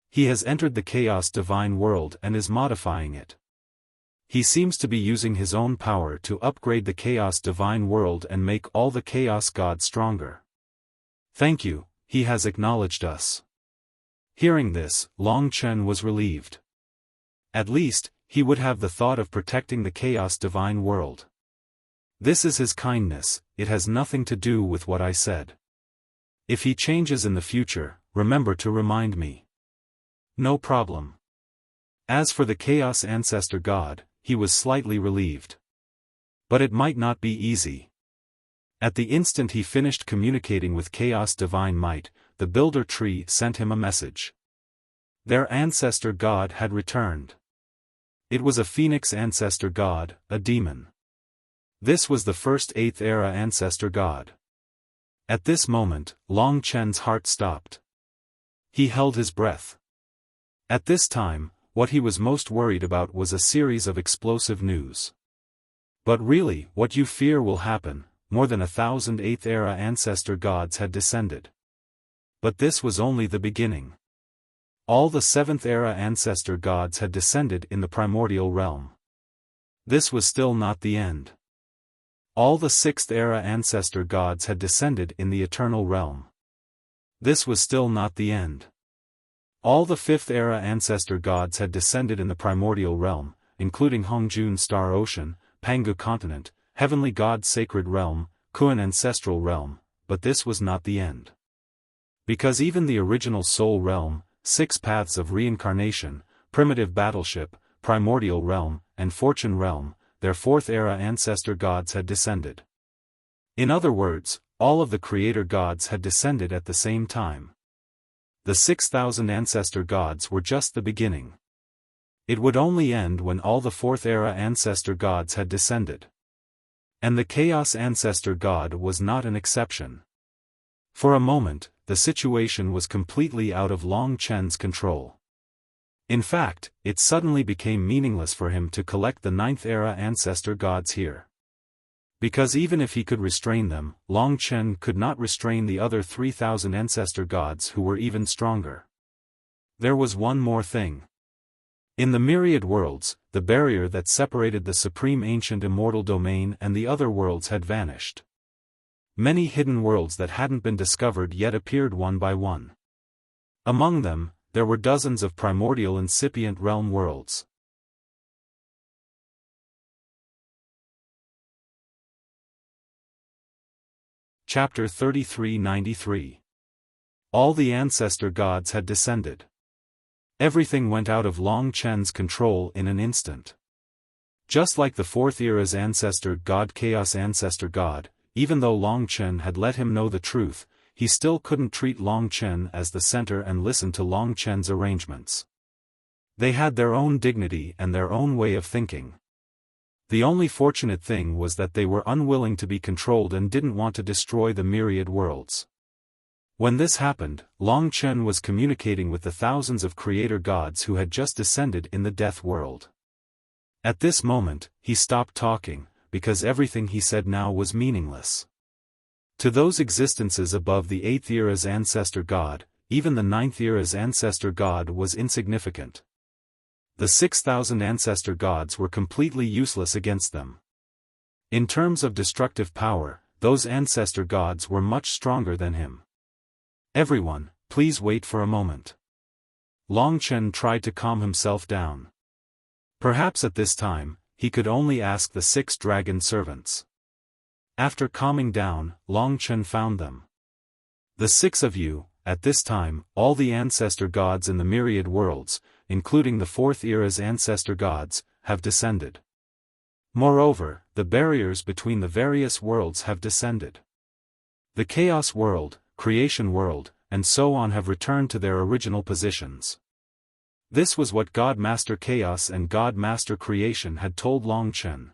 [SPEAKER 1] He has entered the Chaos Divine world and is modifying it. He seems to be using his own power to upgrade the Chaos Divine world and make all the Chaos gods stronger. Thank you, he has acknowledged us." Hearing this, Long Chen was relieved. At least, he would have the thought of protecting the Chaos Divine world. This is his kindness, it has nothing to do with what I said. If he changes in the future, remember to remind me. No problem. As for the Chaos Ancestor God, he was slightly relieved. But it might not be easy. At the instant he finished communicating with Chaos Divine Might, the Builder Tree sent him a message. Their ancestor god had returned. It was a Phoenix ancestor god, a demon. This was the first 8th-era ancestor god. At this moment, Long Chen's heart stopped. He held his breath. At this time, what he was most worried about was a series of explosive news. But really, what you fear will happen, more than 1,000 8th-era ancestor gods had descended. But this was only the beginning. All the 7th-era ancestor gods had descended in the primordial realm. This was still not the end. All the 6th-era ancestor gods had descended in the eternal realm. This was still not the end. All the 5th-era ancestor gods had descended in the primordial realm, including Hongjun Star Ocean, Pangu Continent, Heavenly God Sacred Realm, Kuan Ancestral Realm, but this was not the end. Because even the original Soul Realm, 6 Paths of Reincarnation, Primitive Battleship, Primordial Realm, and Fortune Realm, their 4th-era ancestor gods had descended. In other words, all of the creator gods had descended at the same time. The 6,000 ancestor gods were just the beginning. It would only end when all the 4th-era ancestor gods had descended. And the Chaos Ancestor God was not an exception. For a moment, the situation was completely out of Long Chen's control. In fact, it suddenly became meaningless for him to collect the 9th-era ancestor gods here. Because even if he could restrain them, Long Chen could not restrain the other 3,000 ancestor gods who were even stronger. There was one more thing. In the myriad worlds, the barrier that separated the supreme ancient immortal domain and the other worlds had vanished. Many hidden worlds that hadn't been discovered yet appeared one by one. Among them, there were dozens of primordial incipient realm worlds. Chapter 3393. All the ancestor gods had descended. Everything went out of Long Chen's control in an instant. Just like the 4th era's ancestor god Chaos Ancestor God, even though Long Chen had let him know the truth, he still couldn't treat Long Chen as the center and listen to Long Chen's arrangements. They had their own dignity and their own way of thinking. The only fortunate thing was that they were unwilling to be controlled and didn't want to destroy the myriad worlds. When this happened, Long Chen was communicating with the thousands of creator gods who had just descended in the death world. At this moment, he stopped talking, because everything he said now was meaningless. To those existences above the 8th era's ancestor god, even the ninth era's ancestor god was insignificant. The 6,000 ancestor gods were completely useless against them. In terms of destructive power, those ancestor gods were much stronger than him. Everyone, please wait for a moment. Long Chen tried to calm himself down. Perhaps at this time, he could only ask the 6 dragon servants. After calming down, Long Chen found them. The 6 of you, at this time, all the ancestor gods in the myriad worlds, including the 4th era's ancestor gods, have descended. Moreover, the barriers between the various worlds have descended. The Chaos World, Creation World, and so on have returned to their original positions. This was what God Master Chaos and God Master Creation had told Long Chen.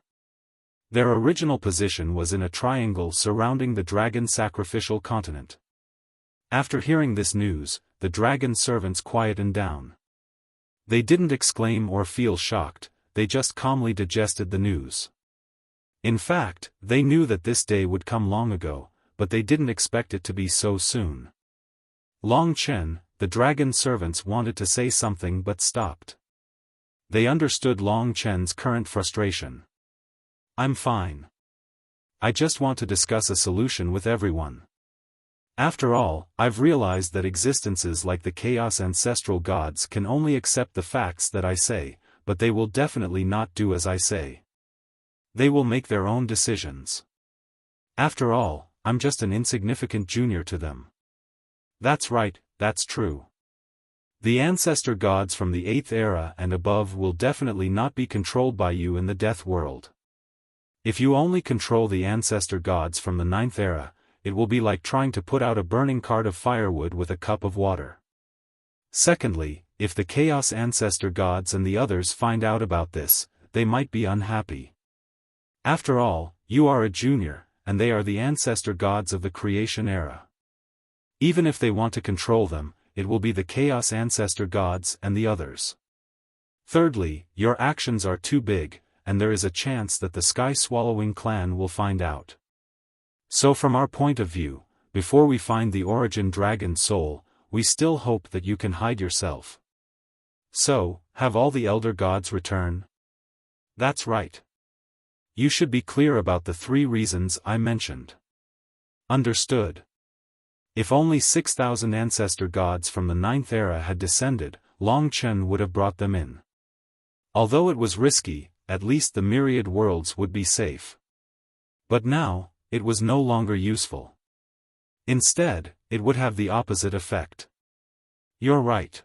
[SPEAKER 1] Their original position was in a triangle surrounding the dragon sacrificial continent. After hearing this news, the dragon servants quietened down. They didn't exclaim or feel shocked, they just calmly digested the news. In fact, they knew that this day would come long ago, but they didn't expect it to be so soon. Long Chen, the dragon servants wanted to say something but stopped. They understood Long Chen's current frustration. I'm fine. I just want to discuss a solution with everyone. After all, I've realized that existences like the Chaos Ancestral Gods can only accept the facts that I say, but they will definitely not do as I say. They will make their own decisions. After all, I'm just an insignificant junior to them. That's right, that's true. The ancestor gods from the 8th era and above will definitely not be controlled by you in the death world. If you only control the ancestor gods from the 9th era, it will be like trying to put out a burning cart of firewood with a cup of water. Secondly, if the Chaos Ancestor Gods and the others find out about this, they might be unhappy. After all, you are a junior, and they are the ancestor gods of the creation era. Even if they want to control them, it will be the Chaos Ancestor Gods and the others. Thirdly, your actions are too big, and there is a chance that the Sky Swallowing clan will find out. So from our point of view, before we find the origin dragon soul, we still hope that you can hide yourself. So, have all the elder gods return? That's right. You should be clear about the 3 reasons I mentioned. Understood. If only 6,000 ancestor gods from the 9th era had descended, Long Chen would have brought them in. Although it was risky, at least the myriad worlds would be safe. But now, it was no longer useful. Instead, it would have the opposite effect. You're right.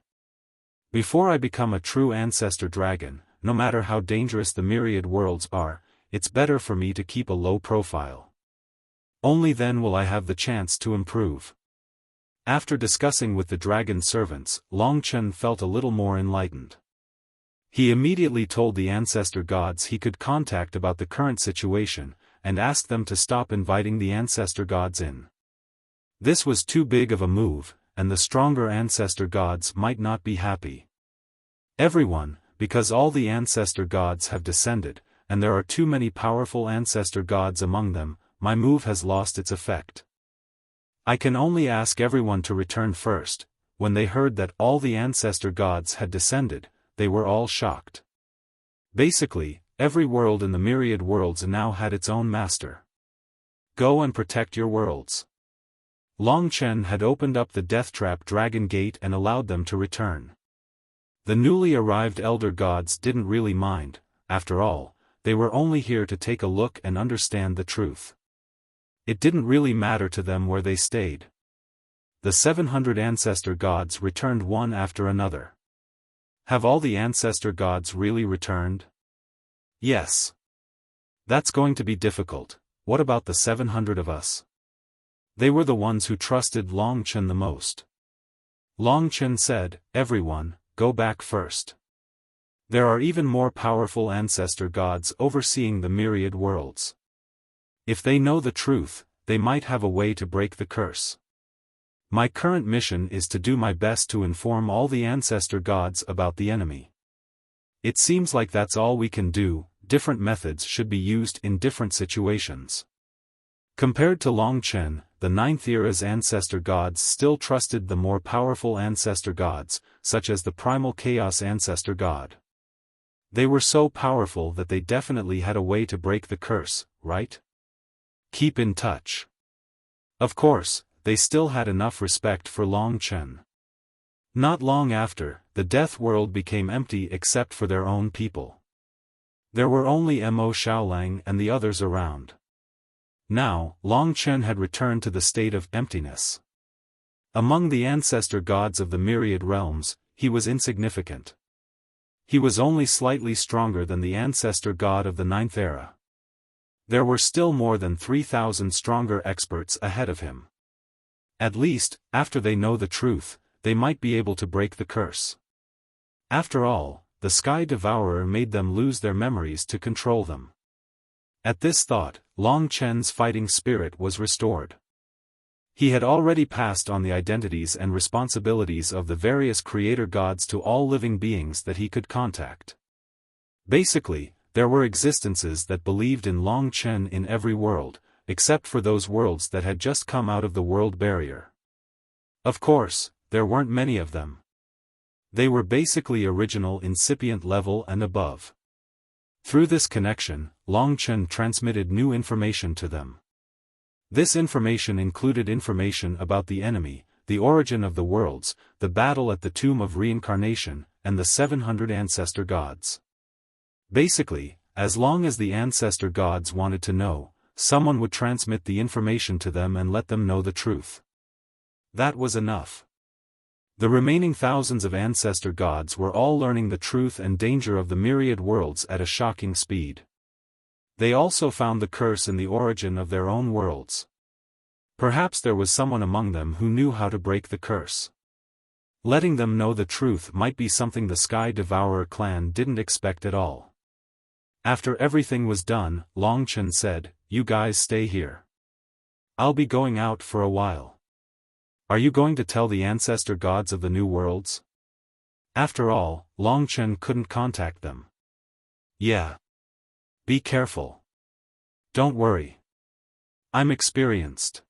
[SPEAKER 1] Before I become a true ancestor dragon, no matter how dangerous the myriad worlds are, it's better for me to keep a low profile. Only then will I have the chance to improve. After discussing with the dragon servants, Long Chen felt a little more enlightened. He immediately told the ancestor gods he could contact about the current situation, and asked them to stop inviting the ancestor gods in. This was too big of a move, and the stronger ancestor gods might not be happy. Everyone, because all the ancestor gods have descended, and there are too many powerful ancestor gods among them, my move has lost its effect. I can only ask everyone to return first. When they heard that all the ancestor gods had descended, they were all shocked. Basically, every world in the myriad worlds now had its own master. Go and protect your worlds. Long Chen had opened up the Deathtrap Dragon Gate and allowed them to return. The newly arrived elder gods didn't really mind, after all, they were only here to take a look and understand the truth. It didn't really matter to them where they stayed. The 700 ancestor gods returned one after another. Have all the ancestor gods really returned? Yes. That's going to be difficult. What about the 700 of us? They were the ones who trusted Long Chen the most. Long Chen said, everyone, go back first. There are even more powerful ancestor gods overseeing the myriad worlds. If they know the truth, they might have a way to break the curse. My current mission is to do my best to inform all the ancestor gods about the enemy. It seems like that's all we can do. Different methods should be used in different situations. Compared to Long Chen, the Ninth Era's ancestor gods still trusted the more powerful ancestor gods, such as the primal chaos ancestor god. They were so powerful that they definitely had a way to break the curse, right? Keep in touch. Of course, they still had enough respect for Long Chen. Not long after, the death world became empty except for their own people. There were only Mo Xiaolang and the others around. Now, Long Chen had returned to the state of emptiness. Among the ancestor gods of the myriad realms, he was insignificant. He was only slightly stronger than the ancestor god of the Ninth Era. There were still more than 3,000 stronger experts ahead of him. At least, after they know the truth, they might be able to break the curse. After all, the Sky Devourer made them lose their memories to control them. At this thought, Long Chen's fighting spirit was restored. He had already passed on the identities and responsibilities of the various creator gods to all living beings that he could contact. Basically, there were existences that believed in Long Chen in every world, except for those worlds that had just come out of the world barrier. Of course, there weren't many of them. They were basically original incipient level and above. Through this connection, Long Chen transmitted new information to them. This information included information about the enemy, the origin of the worlds, the battle at the Tomb of Reincarnation, and the 700 ancestor gods. Basically, as long as the ancestor gods wanted to know, someone would transmit the information to them and let them know the truth. That was enough. The remaining thousands of ancestor gods were all learning the truth and danger of the myriad worlds at a shocking speed. They also found the curse in the origin of their own worlds. Perhaps there was someone among them who knew how to break the curse. Letting them know the truth might be something the Sky Devourer clan didn't expect at all. After everything was done, Long Chen said, "You guys stay here. I'll be going out for a while. Are you going to tell the ancestor gods of the new worlds?" After all, Long Chen couldn't contact them. "Yeah. Be careful. Don't worry. I'm experienced.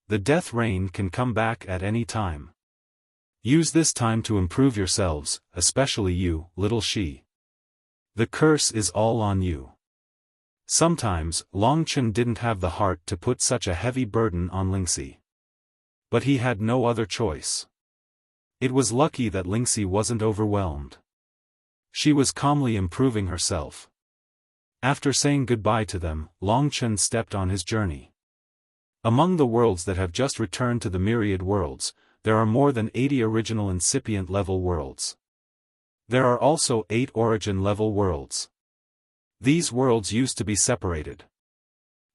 [SPEAKER 1] The death rain can come back at any time. Use this time to improve yourselves, especially you, little Shi. The curse is all on you." Sometimes, Long Chen didn't have the heart to put such a heavy burden on Lingxi. But he had no other choice. It was lucky that Lingxi wasn't overwhelmed. She was calmly improving herself. After saying goodbye to them, Long Chen stepped on his journey. Among the worlds that have just returned to the myriad worlds, there are more than 80 original incipient level worlds. There are also 8 origin level worlds. These worlds used to be separated.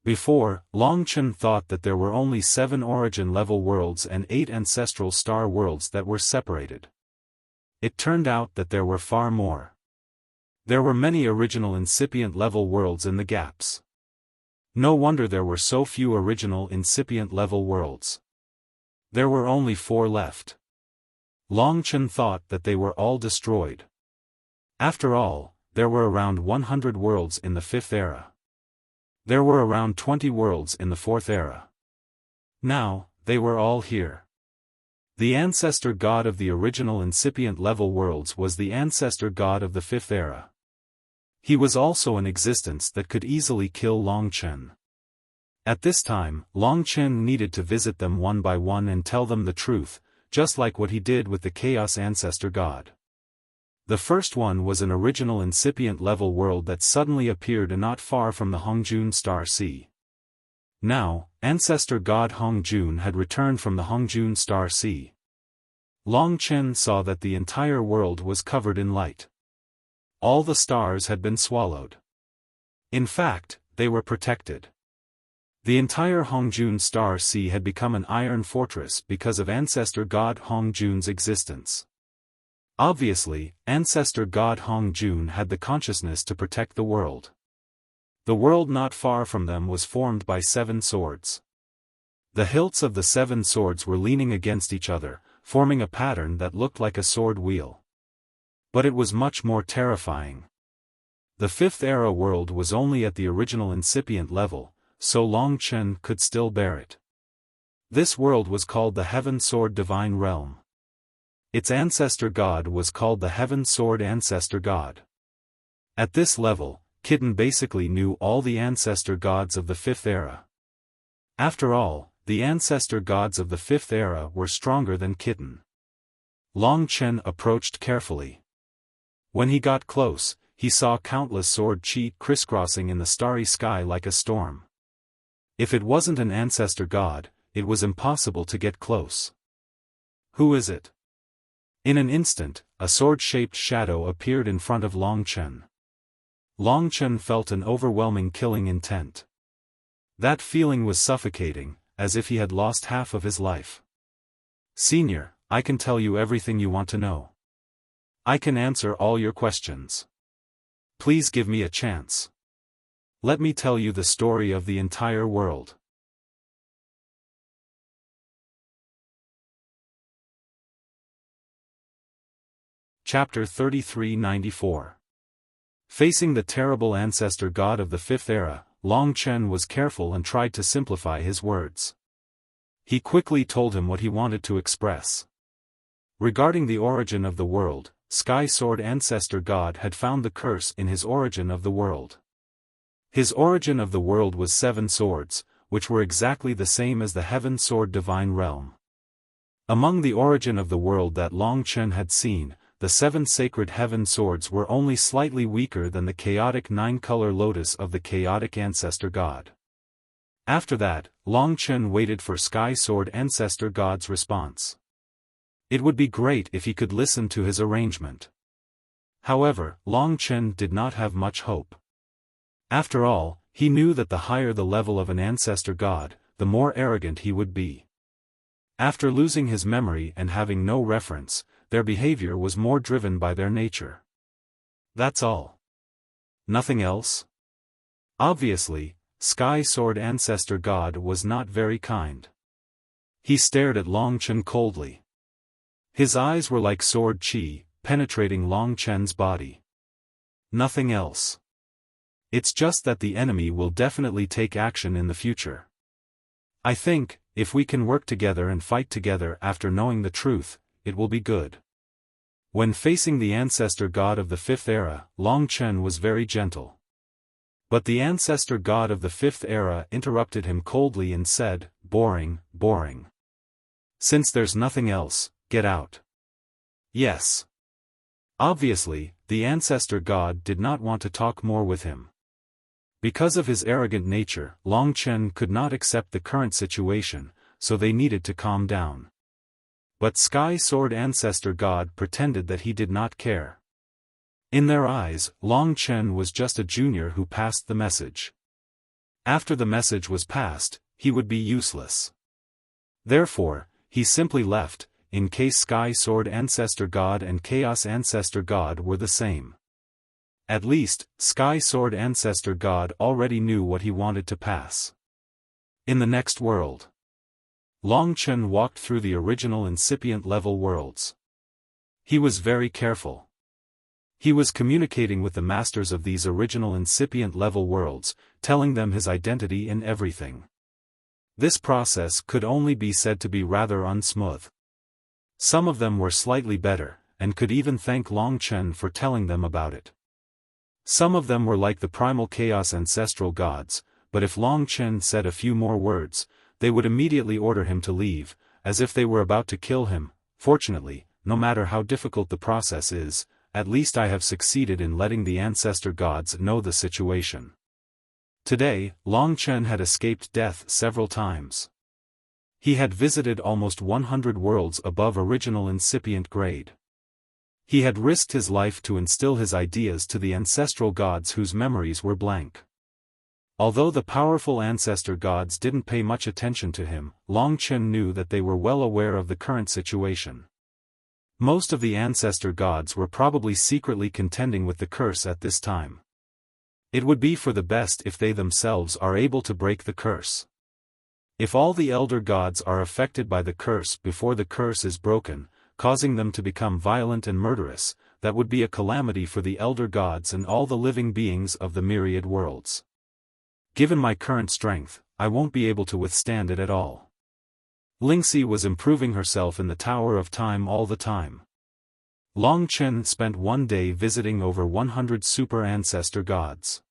[SPEAKER 1] Before, Long Chen thought that there were only 7 origin level worlds and 8 ancestral star worlds that were separated. It turned out that there were far more. There were many original incipient level worlds in the gaps. No wonder there were so few original incipient level worlds. There were only 4 left. Long Chen thought that they were all destroyed. After all, there were around 100 worlds in the 5th era. There were around 20 worlds in the 4th era. Now, they were all here. The ancestor god of the original incipient level worlds was the ancestor god of the 5th era. He was also an existence that could easily kill Long Chen. At this time, Long Chen needed to visit them one by one and tell them the truth, just like what he did with the Chaos Ancestor God. The first one was an original incipient level world that suddenly appeared not far from the Hongjun Star Sea. Now, Ancestor God Hongjun had returned from the Hongjun Star Sea. Long Chen saw that the entire world was covered in light. All the stars had been swallowed. In fact, they were protected. The entire Hongjun Star Sea had become an iron fortress because of Ancestor God Hongjun's existence. Obviously, Ancestor God Hongjun had the consciousness to protect the world. The world not far from them was formed by 7 swords. The hilts of the 7 swords were leaning against each other, forming a pattern that looked like a sword wheel. But it was much more terrifying. The 5th era world was only at the original incipient level, so Long Chen could still bear it. This world was called the Heaven Sword Divine Realm. Its ancestor god was called the Heaven Sword Ancestor God. At this level, Kitten basically knew all the ancestor gods of the Fifth Era. After all, the ancestor gods of the Fifth Era were stronger than Kitten. Long Chen approached carefully. When he got close, he saw countless sword chi crisscrossing in the starry sky like a storm. If it wasn't an ancestor god, it was impossible to get close. Who is it? In an instant, a sword-shaped shadow appeared in front of Long Chen. Long Chen felt an overwhelming killing intent. That feeling was suffocating, as if he had lost half of his life. Senior, I can tell you everything you want to know. I can answer all your questions. Please give me a chance. Let me tell you the story of the entire world. Chapter 3394. Facing the terrible ancestor god of the Fifth Era, Long Chen was careful and tried to simplify his words. He quickly told him what he wanted to express. Regarding the origin of the world, Sky Sword Ancestor God had found the curse in his origin of the world. His origin of the world was 7 swords, which were exactly the same as the Heaven Sword Divine Realm. Among the origin of the world that Long Chen had seen, the 7 sacred heaven swords were only slightly weaker than the chaotic 9-color lotus of the chaotic ancestor god. After that, Long Chen waited for Sky Sword Ancestor God's response. It would be great if he could listen to his arrangement. However, Long Chen did not have much hope. After all, he knew that the higher the level of an ancestor god, the more arrogant he would be. After losing his memory and having no reference, their behavior was more driven by their nature. That's all. Nothing else? Obviously, Sky Sword Ancestor God was not very kind. He stared at Long Chen coldly. His eyes were like sword chi, penetrating Long Chen's body. Nothing else. It's just that the enemy will definitely take action in the future. I think, if we can work together and fight together after knowing the truth, it will be good. When facing the ancestor god of the Fifth Era, Long Chen was very gentle. But the ancestor god of the Fifth Era interrupted him coldly and said, "Boring, boring. Since there's nothing else, get out." Yes. Obviously, the ancestor god did not want to talk more with him. Because of his arrogant nature, Long Chen could not accept the current situation, so they needed to calm down. But Sky Sword Ancestor God pretended that he did not care. In their eyes, Long Chen was just a junior who passed the message. After the message was passed, he would be useless. Therefore, he simply left, in case Sky Sword Ancestor God and Chaos Ancestor God were the same. At least, Sky Sword Ancestor God already knew what he wanted to pass. In the next world, Long Chen walked through the original incipient level worlds. He was very careful. He was communicating with the masters of these original incipient level worlds, telling them his identity and everything. This process could only be said to be rather unsmooth. Some of them were slightly better, and could even thank Long Chen for telling them about it. Some of them were like the primal chaos ancestral gods, but if Long Chen said a few more words, they would immediately order him to leave, as if they were about to kill him. Fortunately, no matter how difficult the process is, at least I have succeeded in letting the ancestor gods know the situation. Today, Long Chen had escaped death several times. He had visited almost 100 worlds above original incipient grade. He had risked his life to instill his ideas to the ancestral gods whose memories were blank. Although the powerful ancestor gods didn't pay much attention to him, Long Chen knew that they were well aware of the current situation. Most of the ancestor gods were probably secretly contending with the curse at this time. It would be for the best if they themselves are able to break the curse. If all the elder gods are affected by the curse before the curse is broken, causing them to become violent and murderous, that would be a calamity for the elder gods and all the living beings of the myriad worlds. Given my current strength, I won't be able to withstand it at all. Lingxi was improving herself in the Tower of Time all the time. Long Chen spent one day visiting over 100 super ancestor gods.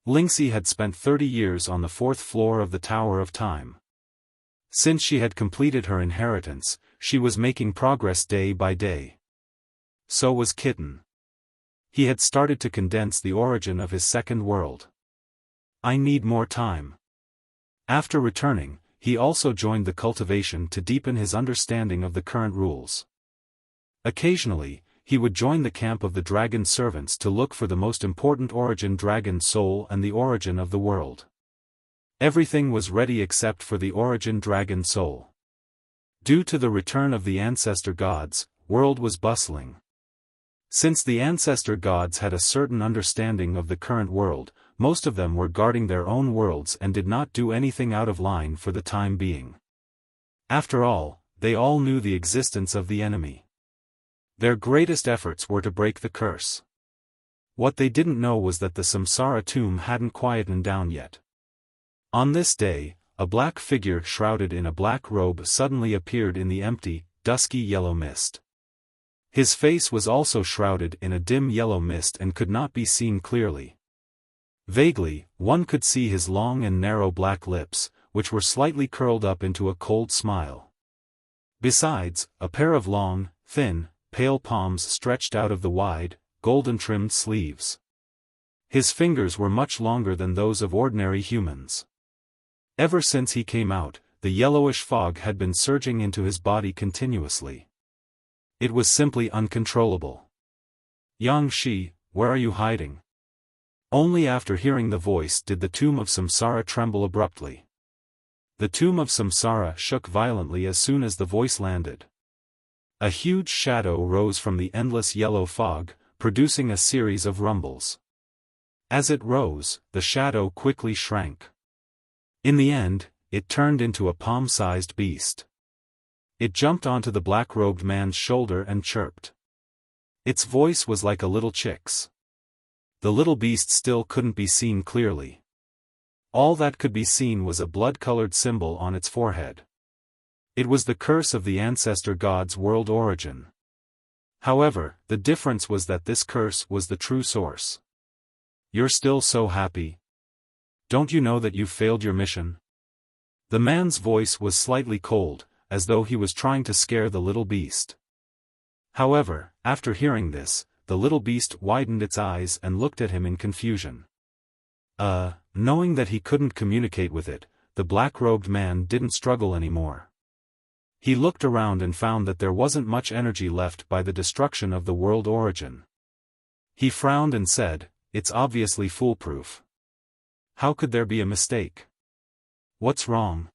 [SPEAKER 1] Lingxi had spent 30 years on the 4th floor of the Tower of Time. Since she had completed her inheritance, she was making progress day by day. So was Kitten. He had started to condense the origin of his second world. I need more time. After returning, he also joined the cultivation to deepen his understanding of the current rules. Occasionally, he would join the camp of the dragon servants to look for the most important origin dragon soul and the origin of the world. Everything was ready except for the origin dragon soul. Due to the return of the ancestor gods, world was bustling. Since the ancestor gods had a certain understanding of the current world, most of them were guarding their own worlds and did not do anything out of line for the time being. After all, they all knew the existence of the enemy. Their greatest efforts were to break the curse. What they didn't know was that the Samsara tomb hadn't quietened down yet. On this day, a black figure shrouded in a black robe suddenly appeared in the empty, dusky yellow mist. His face was also shrouded in a dim yellow mist and could not be seen clearly. Vaguely, one could see his long and narrow black lips, which were slightly curled up into a cold smile. Besides, a pair of long, thin, pale palms stretched out of the wide, golden-trimmed sleeves. His fingers were much longer than those of ordinary humans. Ever since he came out, the yellowish fog had been surging into his body continuously. It was simply uncontrollable. Yang Shi, where are you hiding? Only after hearing the voice did the tomb of Samsara tremble abruptly. The tomb of Samsara shook violently as soon as the voice landed. A huge shadow rose from the endless yellow fog, producing a series of rumbles. As it rose, the shadow quickly shrank. In the end, it turned into a palm-sized beast. It jumped onto the black-robed man's shoulder and chirped. Its voice was like a little chick's. The little beast still couldn't be seen clearly. All that could be seen was a blood-colored symbol on its forehead. It was the curse of the ancestor god's world origin. However, the difference was that this curse was the true source. You're still so happy? Don't you know that you've failed your mission? The man's voice was slightly cold, as though he was trying to scare the little beast. However, after hearing this, the little beast widened its eyes and looked at him in confusion. Knowing that he couldn't communicate with it, the black-robed man didn't struggle anymore. He looked around and found that there wasn't much energy left by the destruction of the world origin. He frowned and said, "It's obviously foolproof. How could there be a mistake? What's wrong?"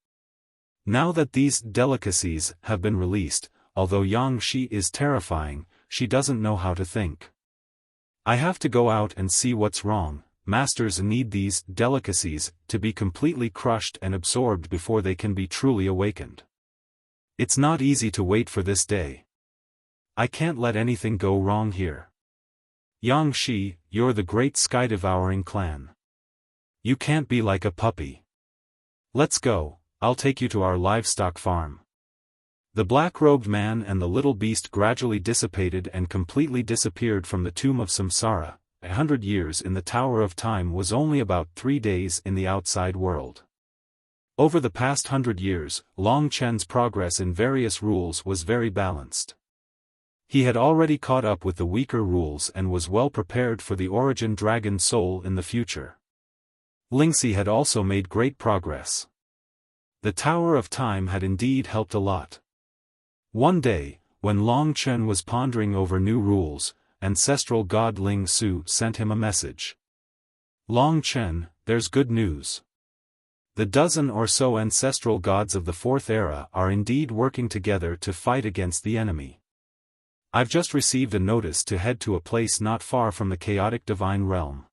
[SPEAKER 1] Now that these delicacies have been released, although Yang Shi is terrifying, she doesn't know how to think. I have to go out and see what's wrong. Masters need these delicacies to be completely crushed and absorbed before they can be truly awakened. It's not easy to wait for this day. I can't let anything go wrong here. Yang Shi, you're the great sky-devouring clan. You can't be like a puppy. Let's go, I'll take you to our livestock farm. The black-robed man and the little beast gradually dissipated and completely disappeared from the tomb of Samsara. 100 years in the Tower of Time was only about 3 days in the outside world. Over the past 100 years, Long Chen's progress in various rules was very balanced. He had already caught up with the weaker rules and was well prepared for the origin dragon soul in the future. Lingxi had also made great progress. The Tower of Time had indeed helped a lot. One day, when Long Chen was pondering over new rules, ancestral god Ling Su sent him a message. Long Chen, there's good news. The dozen or so ancestral gods of the Fourth Era are indeed working together to fight against the enemy. I've just received a notice to head to a place not far from the chaotic divine realm.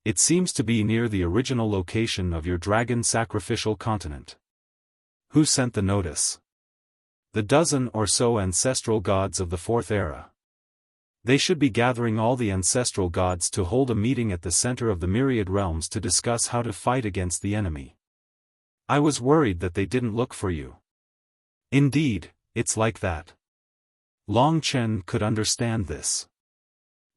[SPEAKER 1] It seems to be near the original location of your dragon sacrificial continent. Who sent the notice? The dozen or so ancestral gods of the Fourth Era. They should be gathering all the ancestral gods to hold a meeting at the center of the myriad realms to discuss how to fight against the enemy. I was worried that they didn't look for you. Indeed, it's like that. Long Chen could understand this.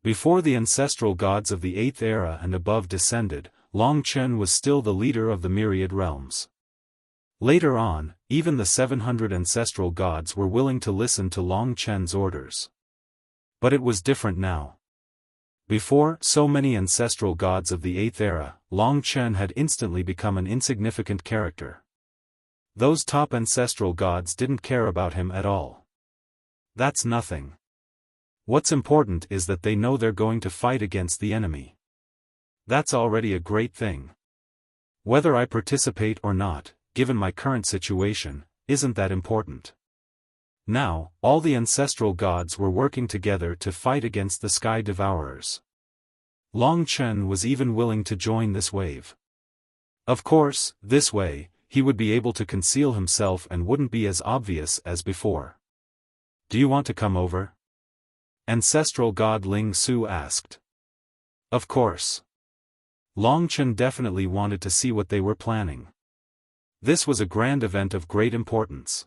[SPEAKER 1] Before the ancestral gods of the 8th era and above descended, Long Chen was still the leader of the myriad realms. Later on, even the 700 ancestral gods were willing to listen to Long Chen's orders. But it was different now. Before so many ancestral gods of the 8th era, Long Chen had instantly become an insignificant character. Those top ancestral gods didn't care about him at all. That's nothing. What's important is that they know they're going to fight against the enemy. That's already a great thing. Whether I participate or not, given my current situation, isn't that important. Now, all the ancestral gods were working together to fight against the Sky Devourers. Long Chen was even willing to join this wave. Of course, this way, he would be able to conceal himself and wouldn't be as obvious as before. Do you want to come over? Ancestral god Ling Su asked. Of course. Long Chen definitely wanted to see what they were planning. This was a grand event of great importance.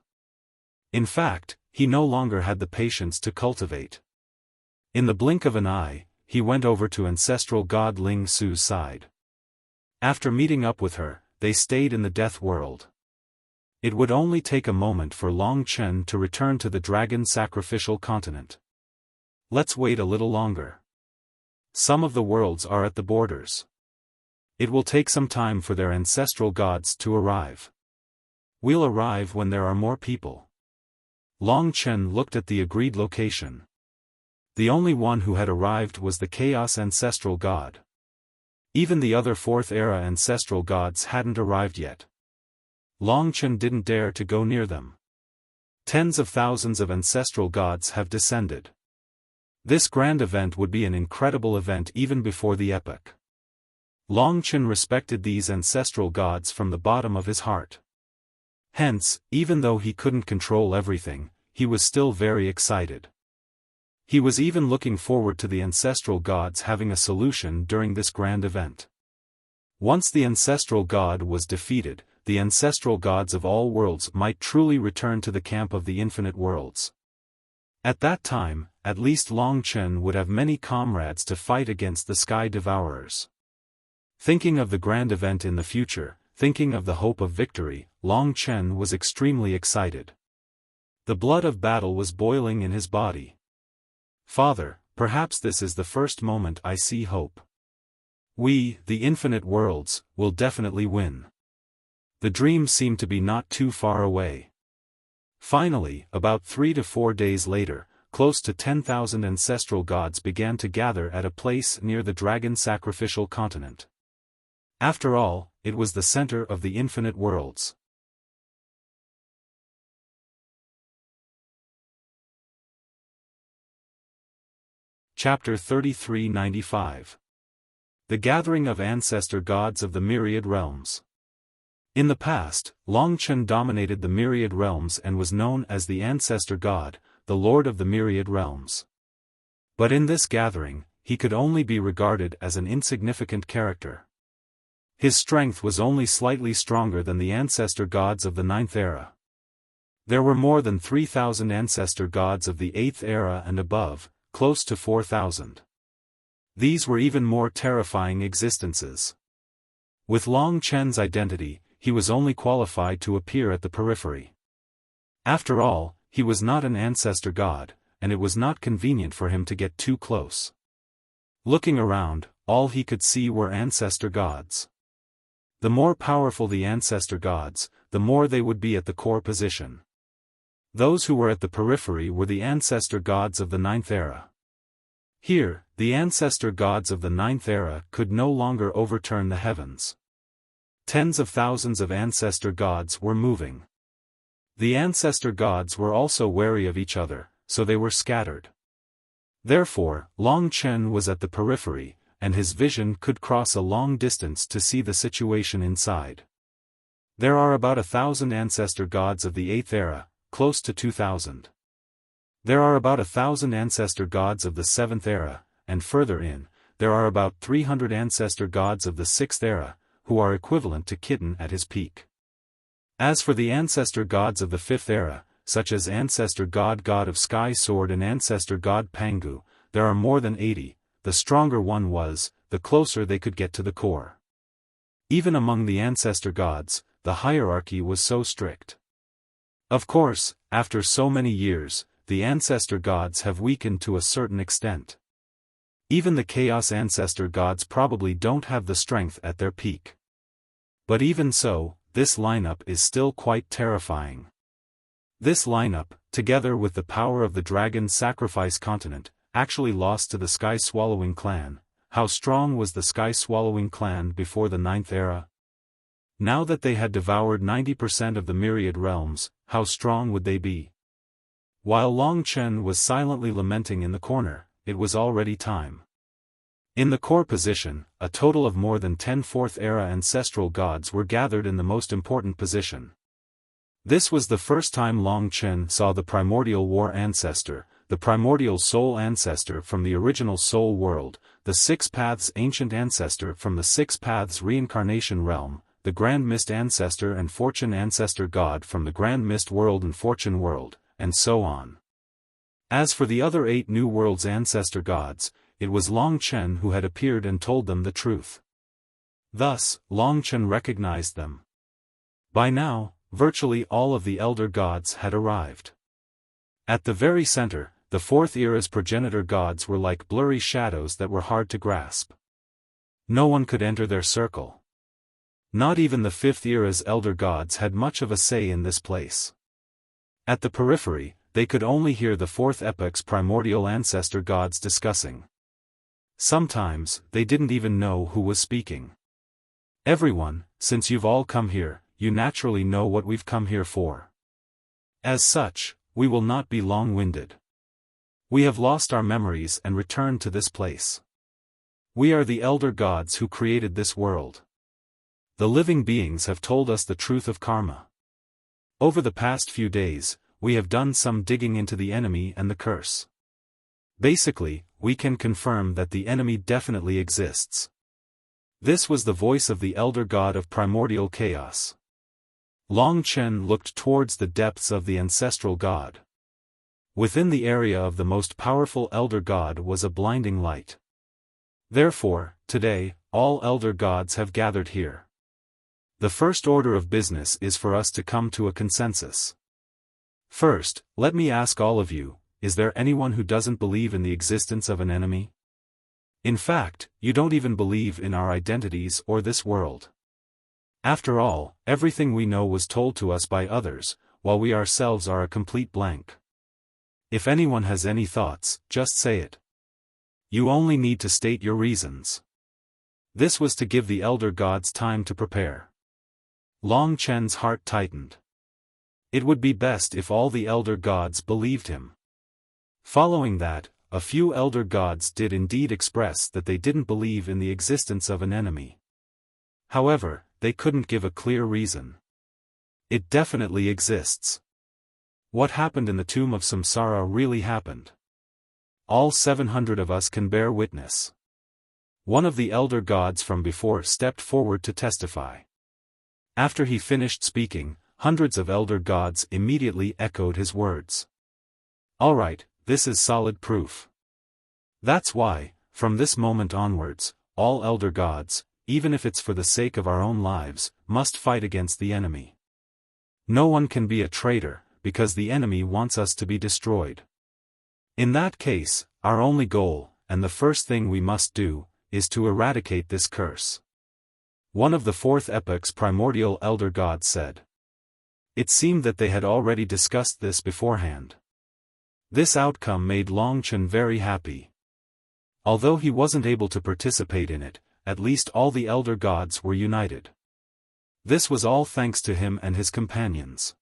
[SPEAKER 1] In fact, he no longer had the patience to cultivate. In the blink of an eye, he went over to ancestral god Ling Su's side. After meeting up with her, they stayed in the death world. It would only take a moment for Long Chen to return to the dragon sacrificial continent. Let's wait a little longer. Some of the worlds are at the borders. It will take some time for their ancestral gods to arrive. We'll arrive when there are more people. Long Chen looked at the agreed location. The only one who had arrived was the Chaos Ancestral God. Even the other 4th era ancestral gods hadn't arrived yet. Long Chen didn't dare to go near them. Tens of thousands of ancestral gods have descended. This grand event would be an incredible event even before the epoch. Long Chen respected these ancestral gods from the bottom of his heart. Hence, even though he couldn't control everything, he was still very excited. He was even looking forward to the ancestral gods having a solution during this grand event. Once the ancestral god was defeated, the ancestral gods of all worlds might truly return to the camp of the infinite worlds. At that time, at least Long Chen would have many comrades to fight against the Sky Devourers. Thinking of the grand event in the future, thinking of the hope of victory, Long Chen was extremely excited. The blood of battle was boiling in his body. Father, perhaps this is the first moment I see hope. We, the infinite worlds, will definitely win. The dream seemed to be not too far away. Finally, about 3 to 4 days later, close to 10,000 ancestral gods began to gather at a place near the dragon sacrificial continent. After all, it was the center of the infinite worlds. Chapter 3395. The Gathering of Ancestor Gods of the Myriad Realms. In the past, Long Chen dominated the myriad realms and was known as the Ancestor God, the Lord of the Myriad Realms. But in this gathering, he could only be regarded as an insignificant character. His strength was only slightly stronger than the ancestor gods of the 9th era. There were more than 3,000 ancestor gods of the 8th era and above, close to 4,000. These were even more terrifying existences. With Long Chen's identity, he was only qualified to appear at the periphery. After all, he was not an ancestor god, and it was not convenient for him to get too close. Looking around, all he could see were ancestor gods. The more powerful the ancestor gods, the more they would be at the core position. Those who were at the periphery were the ancestor gods of the 9th era. Here, the ancestor gods of the 9th era could no longer overturn the heavens. Tens of thousands of ancestor gods were moving. The ancestor gods were also wary of each other, so they were scattered. Therefore, Long Chen was at the periphery, and his vision could cross a long distance to see the situation inside. There are about 1,000 ancestor gods of the 8th era, close to 2,000. There are about 1,000 ancestor gods of the 7th era, and further in, there are about 300 ancestor gods of the 6th era, who are equivalent to Kitten at his peak. As for the ancestor gods of the 5th era, such as Ancestor God God of Sky Sword and Ancestor God Pangu. There are more than 80, the stronger one was, the closer they could get to the core. Even among the Ancestor Gods, the hierarchy was so strict. Of course, after so many years, the Ancestor Gods have weakened to a certain extent. Even the Chaos Ancestor Gods probably don't have the strength at their peak. But even so, this lineup is still quite terrifying. This lineup, together with the power of the Dragon Sacrifice Continent, actually lost to the Sky Swallowing Clan. How strong was the Sky Swallowing Clan before the 9th era? Now that they had devoured 90% of the myriad realms, how strong would they be? While Long Chen was silently lamenting in the corner, it was already time. In the core position, a total of more than 10 4th-era ancestral gods were gathered in the most important position. This was the first time Long Chen saw the primordial war ancestor, the primordial soul ancestor from the original soul world, the Six Paths ancient ancestor from the Six Paths reincarnation realm, the Grand Mist ancestor and fortune ancestor god from the Grand Mist world and fortune world, and so on. As for the other 8 new worlds ancestor gods, it was Long Chen who had appeared and told them the truth. Thus, Long Chen recognized them. By now, virtually all of the elder gods had arrived. At the very center, the 4th era's progenitor gods were like blurry shadows that were hard to grasp. No one could enter their circle. Not even the 5th era's elder gods had much of a say in this place. At the periphery, they could only hear the 4th epoch's primordial ancestor gods discussing. Sometimes, they didn't even know who was speaking. Everyone, since you've all come here, you naturally know what we've come here for. As such, we will not be long-winded. We have lost our memories and returned to this place. We are the elder gods who created this world. The living beings have told us the truth of karma. Over the past few days, we have done some digging into the enemy and the curse. Basically, we can confirm that the enemy definitely exists. This was the voice of the elder god of primordial chaos. Long Chen looked towards the depths of the ancestral god. Within the area of the most powerful elder god was a blinding light. Therefore, today, all elder gods have gathered here. The first order of business is for us to come to a consensus. First, let me ask all of you, is there anyone who doesn't believe in the existence of an enemy? In fact, you don't even believe in our identities or this world. After all, everything we know was told to us by others, while we ourselves are a complete blank. If anyone has any thoughts, just say it. You only need to state your reasons. This was to give the elder gods time to prepare. Long Chen's heart tightened. It would be best if all the elder gods believed him. Following that, a few elder gods did indeed express that they didn't believe in the existence of an enemy. However, they couldn't give a clear reason. It definitely exists. What happened in the tomb of Samsara really happened. All 700 of us can bear witness. One of the elder gods from before stepped forward to testify. After he finished speaking, hundreds of elder gods immediately echoed his words. Alright, this is solid proof. That's why, from this moment onwards, all elder gods, even if it's for the sake of our own lives, must fight against the enemy. No one can be a traitor, because the enemy wants us to be destroyed. In that case, our only goal, and the first thing we must do, is to eradicate this curse. One of the 4th epoch's primordial elder gods said. It seemed that they had already discussed this beforehand. This outcome made Long Chen very happy. Although he wasn't able to participate in it, at least all the elder gods were united. This was all thanks to him and his companions.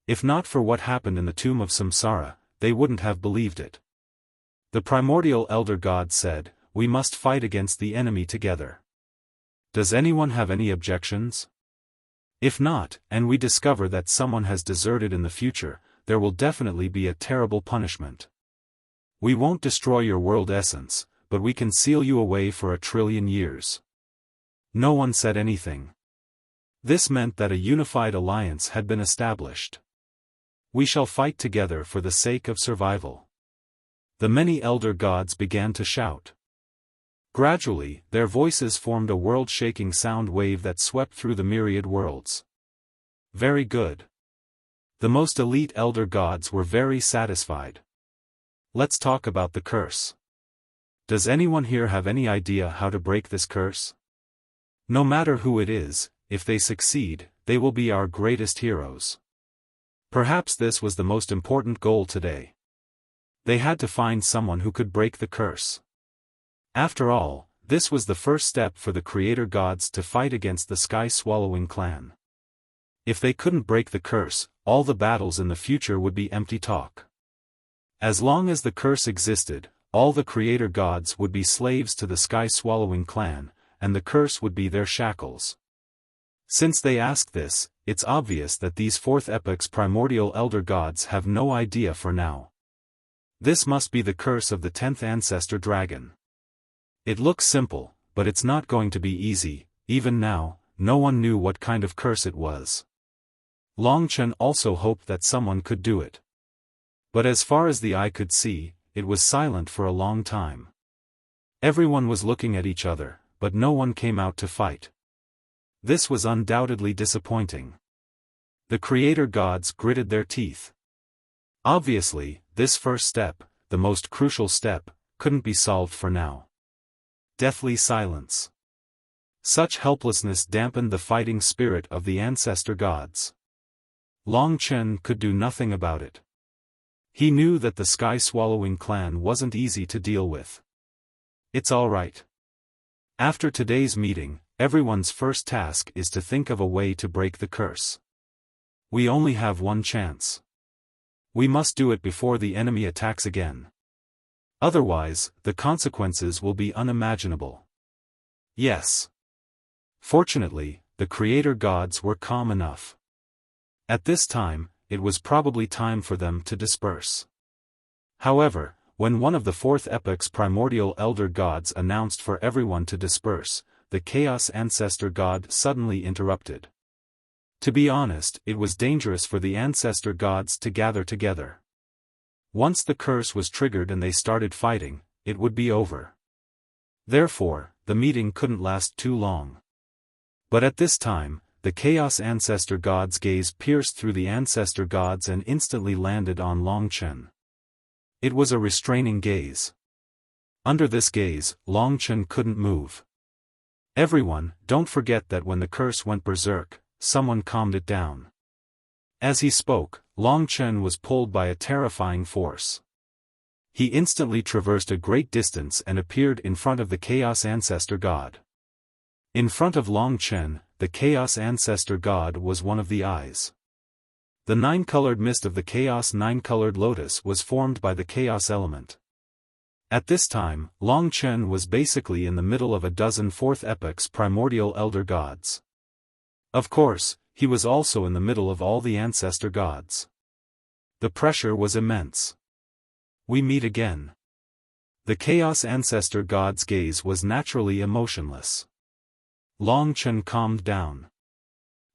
[SPEAKER 1] If not for what happened in the tomb of Samsara, they wouldn't have believed it. The primordial elder god said, we must fight against the enemy together. Does anyone have any objections? If not, and we discover that someone has deserted in the future, there will definitely be a terrible punishment. We won't destroy your world essence, but we can seal you away for 1 trillion years. No one said anything. This meant that a unified alliance had been established. We shall fight together for the sake of survival. The many elder gods began to shout. Gradually, their voices formed a world-shaking sound wave that swept through the myriad worlds. Very good. The most elite elder gods were very satisfied. Let's talk about the curse. Does anyone here have any idea how to break this curse? No matter who it is, if they succeed, they will be our greatest heroes. Perhaps this was the most important goal today. They had to find someone who could break the curse. After all, this was the first step for the creator gods to fight against the sky-swallowing clan. If they couldn't break the curse, all the battles in the future would be empty talk. As long as the curse existed, all the creator gods would be slaves to the sky-swallowing clan, and the curse would be their shackles. Since they ask this, it's obvious that these fourth epoch's primordial elder gods have no idea for now. This must be the curse of the 10th ancestor dragon. It looks simple, but it's not going to be easy. Even now, no one knew what kind of curse it was. Long Chen also hoped that someone could do it. But as far as the eye could see, it was silent for a long time. Everyone was looking at each other, but no one came out to fight. This was undoubtedly disappointing. The creator gods gritted their teeth. Obviously, this first step, the most crucial step, couldn't be solved for now. Deathly silence. Such helplessness dampened the fighting spirit of the ancestor gods. Long Chen could do nothing about it. He knew that the sky-swallowing clan wasn't easy to deal with. It's all right. After today's meeting, everyone's first task is to think of a way to break the curse. We only have one chance. We must do it before the enemy attacks again. Otherwise, the consequences will be unimaginable. Yes. Fortunately, the creator gods were calm enough. At this time, it was probably time for them to disperse. However, when one of the fourth epoch's primordial elder gods announced for everyone to disperse, the chaos ancestor god suddenly interrupted. To be honest, it was dangerous for the ancestor gods to gather together. Once the curse was triggered and they started fighting, it would be over. Therefore, the meeting couldn't last too long. But at this time, the Chaos Ancestor God's gaze pierced through the Ancestor Gods and instantly landed on Long Chen. It was a restraining gaze. Under this gaze, Long Chen couldn't move. Everyone, don't forget that when the curse went berserk, someone calmed it down. As he spoke, Long Chen was pulled by a terrifying force. He instantly traversed a great distance and appeared in front of the Chaos Ancestor God. In front of Long Chen, the Chaos Ancestor God was one of the eyes. The nine-colored mist of the Chaos nine-colored lotus was formed by the Chaos element. At this time, Long Chen was basically in the middle of a dozen fourth epoch's primordial elder gods. Of course, he was also in the middle of all the ancestor gods. The pressure was immense. We meet again. The Chaos Ancestor God's gaze was naturally emotionless. Long Chen calmed down.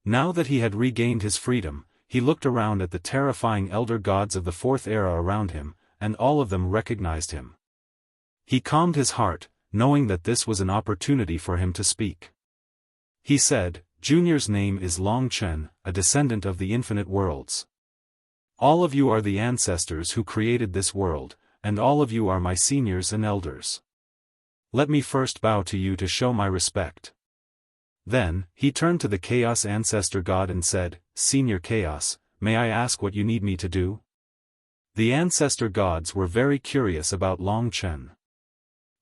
[SPEAKER 1] Now that he had regained his freedom, he looked around at the terrifying elder gods of the fourth era around him, and all of them recognized him. He calmed his heart, knowing that this was an opportunity for him to speak. He said, "Junior's name is Long Chen, a descendant of the infinite worlds. All of you are the ancestors who created this world, and all of you are my seniors and elders. Let me first bow to you to show my respect." Then, he turned to the Chaos Ancestor God and said, "Senior Chaos, may I ask what you need me to do?" The ancestor gods were very curious about Long Chen.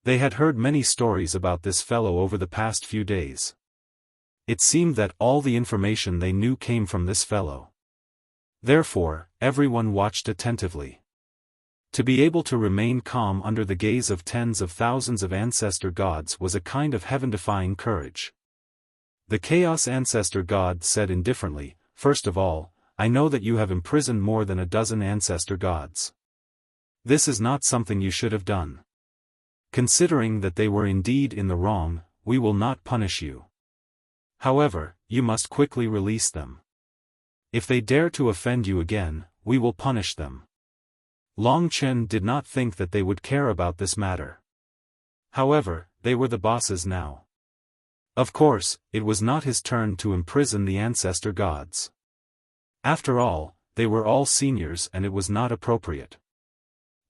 [SPEAKER 1] They had heard many stories about this fellow over the past few days. It seemed that all the information they knew came from this fellow. Therefore, everyone watched attentively. To be able to remain calm under the gaze of tens of thousands of ancestor gods was a kind of heaven-defying courage. The Chaos Ancestor God said indifferently, "First of all, I know that you have imprisoned more than a dozen ancestor gods. This is not something you should have done. Considering that they were indeed in the wrong, we will not punish you. However, you must quickly release them. If they dare to offend you again, we will punish them. Long Chen did not think that they would care about this matter. However, they were the bosses now. Of course, it was not his turn to imprison the ancestor gods. After all, they were all seniors and it was not appropriate.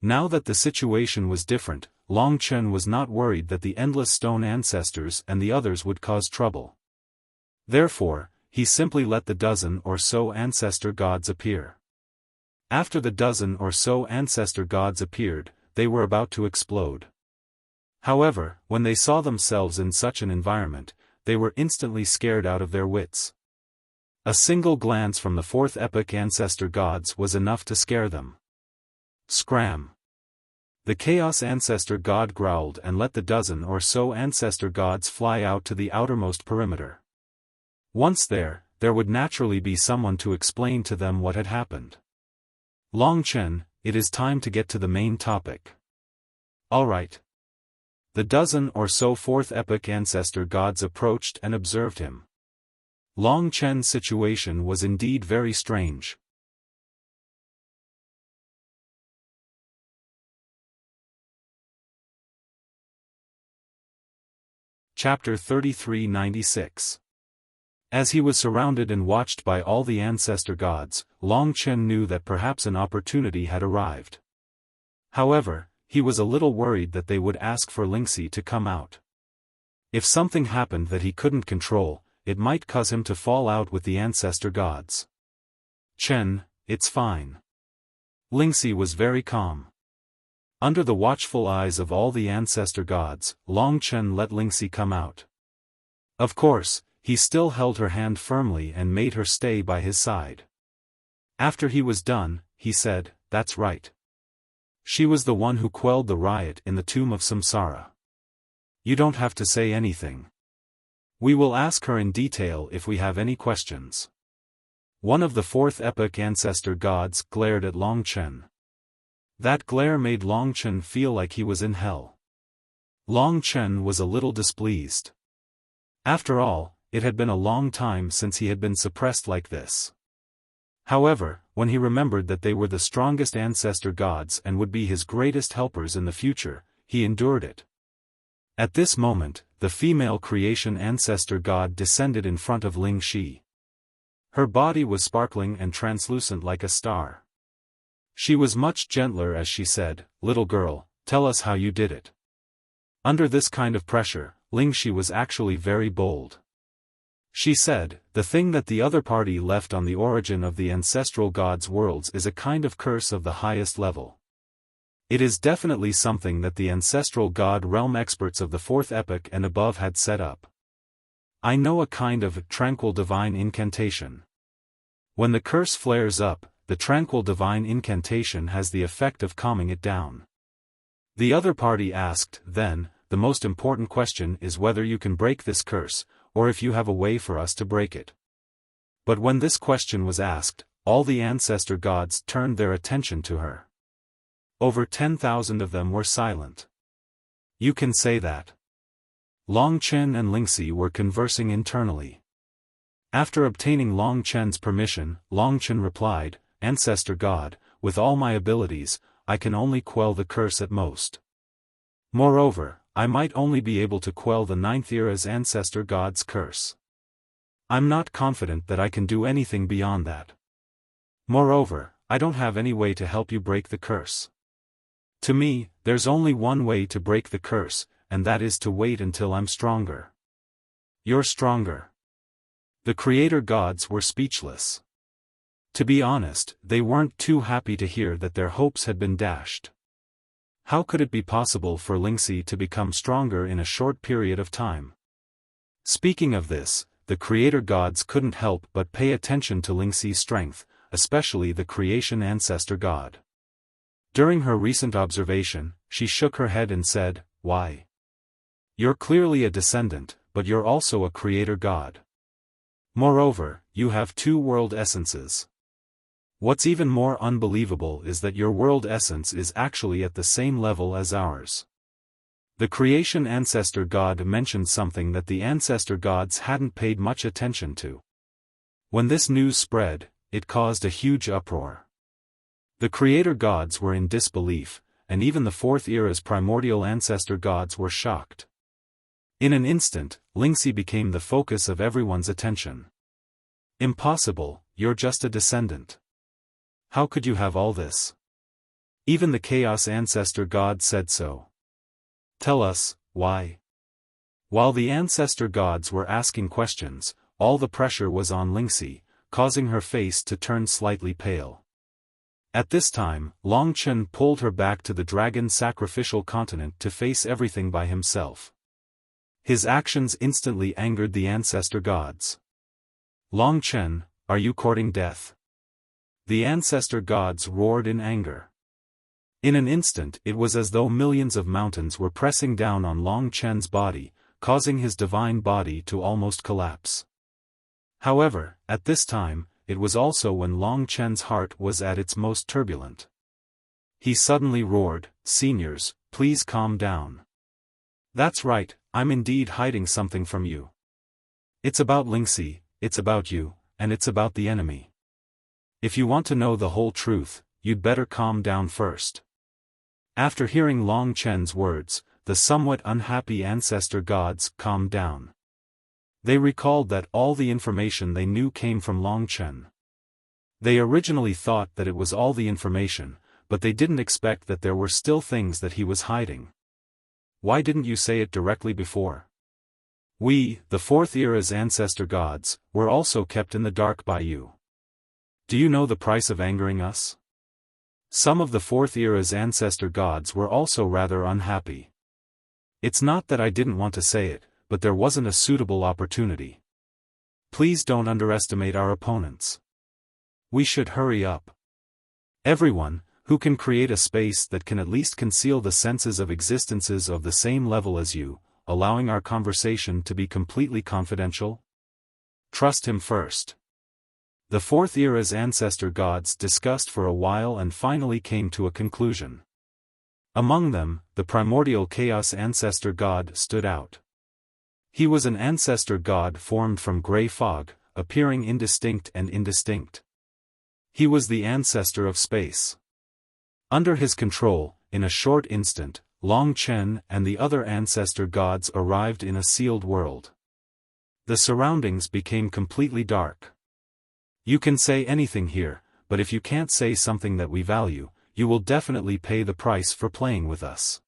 [SPEAKER 1] Now that the situation was different, Long Chen was not worried that the endless stone ancestors and the others would cause trouble. Therefore, he simply let the dozen or so ancestor gods appear. After the dozen or so ancestor gods appeared, they were about to explode. However, when they saw themselves in such an environment, they were instantly scared out of their wits. A single glance from the fourth epoch ancestor gods was enough to scare them. Scram! The Chaos Ancestor God growled and let the dozen or so ancestor gods fly out to the outermost perimeter. Once there would naturally be someone to explain to them what had happened. Long Chen, it is time to get to the main topic. Alright. The dozen or so fourth epoch ancestor gods approached and observed him. Long Chen's situation was indeed very strange. Chapter 3396. As he was surrounded and watched by all the ancestor gods, Long Chen knew that perhaps an opportunity had arrived. However, he was a little worried that they would ask for Lingxi to come out. If something happened that he couldn't control, it might cause him to fall out with the ancestor gods. Chen, it's fine. Lingxi was very calm. Under the watchful eyes of all the ancestor gods, Long Chen let Lingxi come out. Of course, he still held her hand firmly and made her stay by his side. After he was done, he said, "That's right. She was the one who quelled the riot in the tomb of Samsara. You don't have to say anything. We will ask her in detail if we have any questions." One of the fourth epoch ancestor gods glared at Long Chen. That glare made Long Chen feel like he was in hell. Long Chen was a little displeased. After all, it had been a long time since he had been suppressed like this. However, when he remembered that they were the strongest ancestor gods and would be his greatest helpers in the future, he endured it. At this moment, the female creation ancestor god descended in front of Ling Shi. Her body was sparkling and translucent like a star. She was much gentler as she said, "Little girl, tell us how you did it." Under this kind of pressure, Ling Shi was actually very bold. She said, "The thing that the other party left on the origin of the ancestral gods' worlds is a kind of curse of the highest level. It is definitely something that the ancestral god realm experts of the fourth epoch and above had set up. I know a kind of tranquil divine incantation. When the curse flares up, the tranquil divine incantation has the effect of calming it down." The other party asked, "Then, the most important question is whether you can break this curse, or if you have a way for us to break it." But when this question was asked, all the ancestor gods turned their attention to her. Over 10,000 of them were silent. "You can say that." Long Chen and Lingxi were conversing internally. After obtaining Long Chen's permission, Long Chen replied, "Ancestor God, with all my abilities, I can only quell the curse at most. Moreover, I might only be able to quell the ninth era's ancestor god's curse. I'm not confident that I can do anything beyond that. Moreover, I don't have any way to help you break the curse. To me, there's only one way to break the curse, and that is to wait until I'm stronger." "You're stronger." The creator gods were speechless. To be honest, they weren't too happy to hear that their hopes had been dashed. How could it be possible for Lingxi to become stronger in a short period of time? Speaking of this, the creator gods couldn't help but pay attention to Lingxi's strength, especially the creation ancestor god. During her recent observation, she shook her head and said, "Why? You're clearly a descendant, but you're also a creator god. Moreover, you have two world essences. What's even more unbelievable is that your world essence is actually at the same level as ours." The creation ancestor god mentioned something that the ancestor gods hadn't paid much attention to. When this news spread, it caused a huge uproar. The creator gods were in disbelief, and even the fourth era's primordial ancestor gods were shocked. In an instant, Lingxi became the focus of everyone's attention. Impossible, you're just a descendant. How could you have all this? Even the chaos ancestor god said so. Tell us, why? While the ancestor gods were asking questions, all the pressure was on Lingxi, causing her face to turn slightly pale. At this time, Long Chen pulled her back to the dragon sacrificial continent to face everything by himself. His actions instantly angered the ancestor gods. Long Chen, are you courting death? The ancestor gods roared in anger. In an instant it was as though millions of mountains were pressing down on Long Chen's body, causing his divine body to almost collapse. However, at this time, it was also when Long Chen's heart was at its most turbulent. He suddenly roared, "Seniors, please calm down. That's right, I'm indeed hiding something from you. It's about Lingxi, it's about you, and it's about the enemy. If you want to know the whole truth, you'd better calm down first." After hearing Long Chen's words, the somewhat unhappy ancestor gods calmed down. They recalled that all the information they knew came from Long Chen. They originally thought that it was all the information, but they didn't expect that there were still things that he was hiding. Why didn't you say it directly before? We, the fourth era's ancestor gods, were also kept in the dark by you. Do you know the price of angering us? Some of the fourth era's ancestor gods were also rather unhappy. It's not that I didn't want to say it, but there wasn't a suitable opportunity. Please don't underestimate our opponents. We should hurry up. Everyone, who can create a space that can at least conceal the senses of existences of the same level as you, allowing our conversation to be completely confidential? Trust him first. The fourth era's ancestor gods discussed for a while and finally came to a conclusion. Among them, the primordial chaos ancestor god stood out. He was an ancestor god formed from gray fog, appearing indistinct and indistinct. He was the ancestor of space. Under his control, in a short instant, Long Chen and the other ancestor gods arrived in a sealed world. The surroundings became completely dark. You can say anything here, but if you can't say something that we value, you will definitely pay the price for playing with us.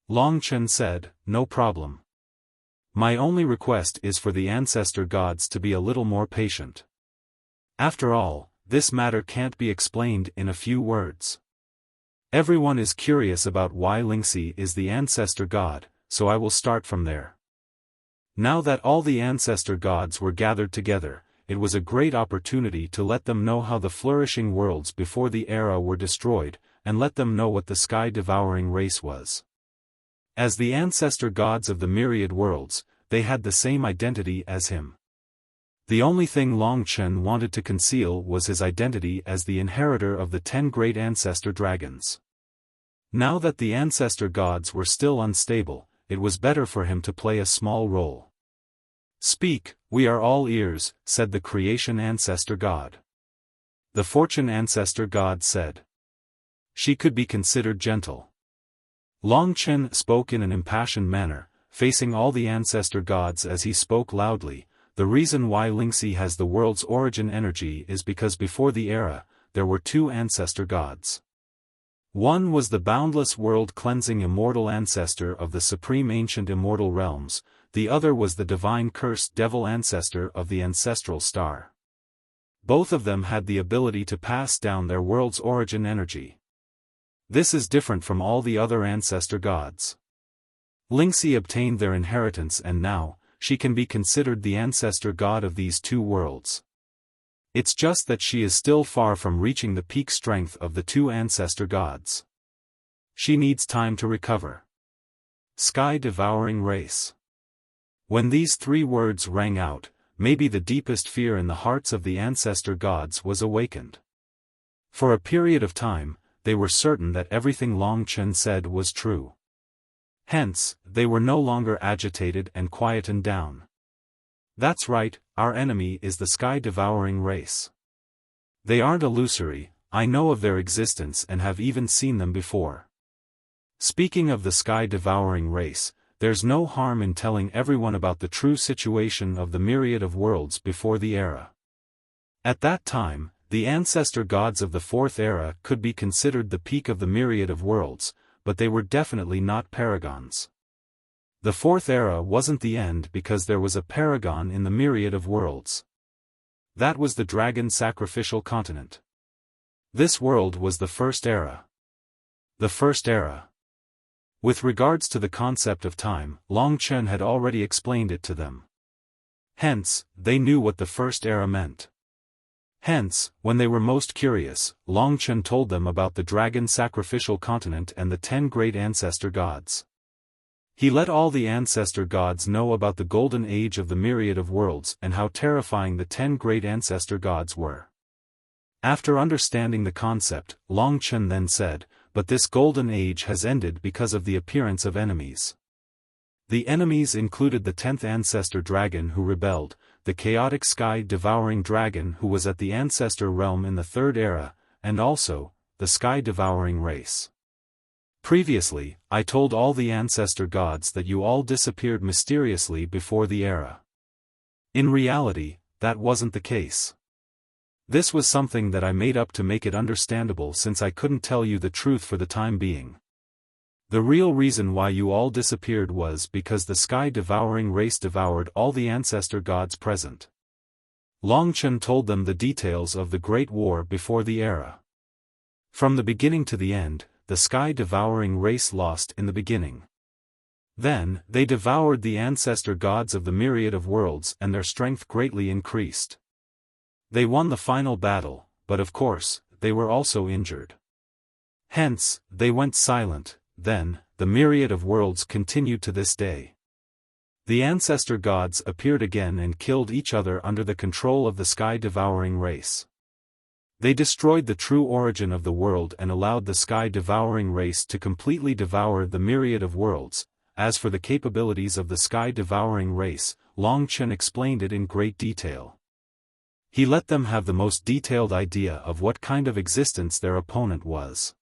[SPEAKER 1] Long Chen said, "No problem. My only request is for the ancestor gods to be a little more patient. After all, this matter can't be explained in a few words. Everyone is curious about why Lingxi is the ancestor god, so I will start from there." Now that all the ancestor gods were gathered together, it was a great opportunity to let them know how the flourishing worlds before the era were destroyed, and let them know what the sky-devouring race was. As the ancestor gods of the myriad worlds, they had the same identity as him. The only thing Long Chen wanted to conceal was his identity as the inheritor of the 10 great ancestor dragons. Now that the ancestor gods were still unstable, it was better for him to play a small role. "Speak, we are all ears," said the creation ancestor god. The fortune ancestor god said. She could be considered gentle. Long Chen spoke in an impassioned manner, facing all the ancestor gods as he spoke loudly. The reason why Lingxi has the world's origin energy is because before the era, there were 2 ancestor gods. One was the boundless world-cleansing immortal ancestor of the supreme ancient immortal realms, the other was the divine cursed devil ancestor of the ancestral star. Both of them had the ability to pass down their world's origin energy. This is different from all the other ancestor gods. Lingxi obtained their inheritance and now, she can be considered the ancestor god of these 2 worlds. It's just that she is still far from reaching the peak strength of the 2 ancestor gods. She needs time to recover. Sky-devouring race. When these 3 words rang out, maybe the deepest fear in the hearts of the ancestor gods was awakened. For a period of time, they were certain that everything Long Chen said was true. Hence, they were no longer agitated and quietened down. That's right, our enemy is the sky-devouring race. They aren't illusory, I know of their existence and have even seen them before. Speaking of the sky-devouring race, there's no harm in telling everyone about the true situation of the myriad of worlds before the era. At that time, the ancestor gods of the fourth era could be considered the peak of the myriad of worlds, but they were definitely not paragons. The fourth era wasn't the end because there was a paragon in the myriad of worlds. That was the dragon sacrificial continent. This world was the first era. The first era. With regards to the concept of time, Long Chen had already explained it to them. Hence, they knew what the first era meant. Hence, when they were most curious, Long Chen told them about the dragon sacrificial continent and the 10 great ancestor gods. He let all the ancestor gods know about the golden age of the myriad of worlds and how terrifying the 10 great ancestor gods were. After understanding the concept, Long Chen then said, "But this golden age has ended because of the appearance of enemies." The enemies included the 10th ancestor dragon who rebelled, the chaotic sky-devouring dragon who was at the ancestor realm in the third era, and also, the sky-devouring race. Previously, I told all the ancestor gods that you all disappeared mysteriously before the era. In reality, that wasn't the case. This was something that I made up to make it understandable since I couldn't tell you the truth for the time being. The real reason why you all disappeared was because the sky-devouring race devoured all the ancestor gods present. Long Chen told them the details of the Great War before the era. From the beginning to the end, the sky-devouring race lost in the beginning. Then, they devoured the ancestor gods of the myriad of worlds and their strength greatly increased. They won the final battle, but of course, they were also injured. Hence, they went silent. Then, the myriad of worlds continued to this day. The ancestor gods appeared again and killed each other under the control of the sky-devouring race. They destroyed the true origin of the world and allowed the sky-devouring race to completely devour the myriad of worlds. As for the capabilities of the sky-devouring race, Long Chen explained it in great detail. He let them have the most detailed idea of what kind of existence their opponent was.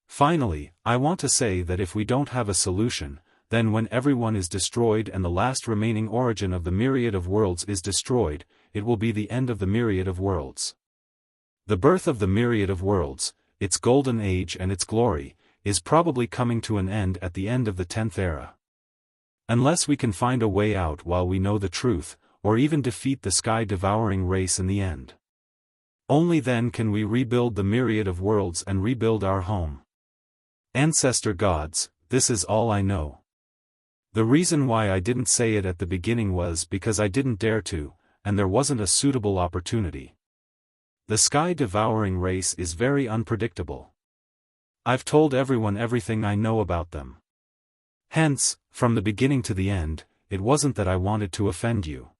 [SPEAKER 1] Finally, I want to say that if we don't have a solution, then when everyone is destroyed and the last remaining origin of the myriad of worlds is destroyed, it will be the end of the myriad of worlds. The birth of the myriad of worlds, its golden age and its glory, is probably coming to an end at the end of the 10th era. Unless we can find a way out while we know the truth, or even defeat the sky-devouring race in the end. Only then can we rebuild the myriad of worlds and rebuild our home. Ancestor gods, this is all I know. The reason why I didn't say it at the beginning was because I didn't dare to, and there wasn't a suitable opportunity. The sky-devouring race is very unpredictable. I've told everyone everything I know about them. Hence, from the beginning to the end, it wasn't that I wanted to offend you.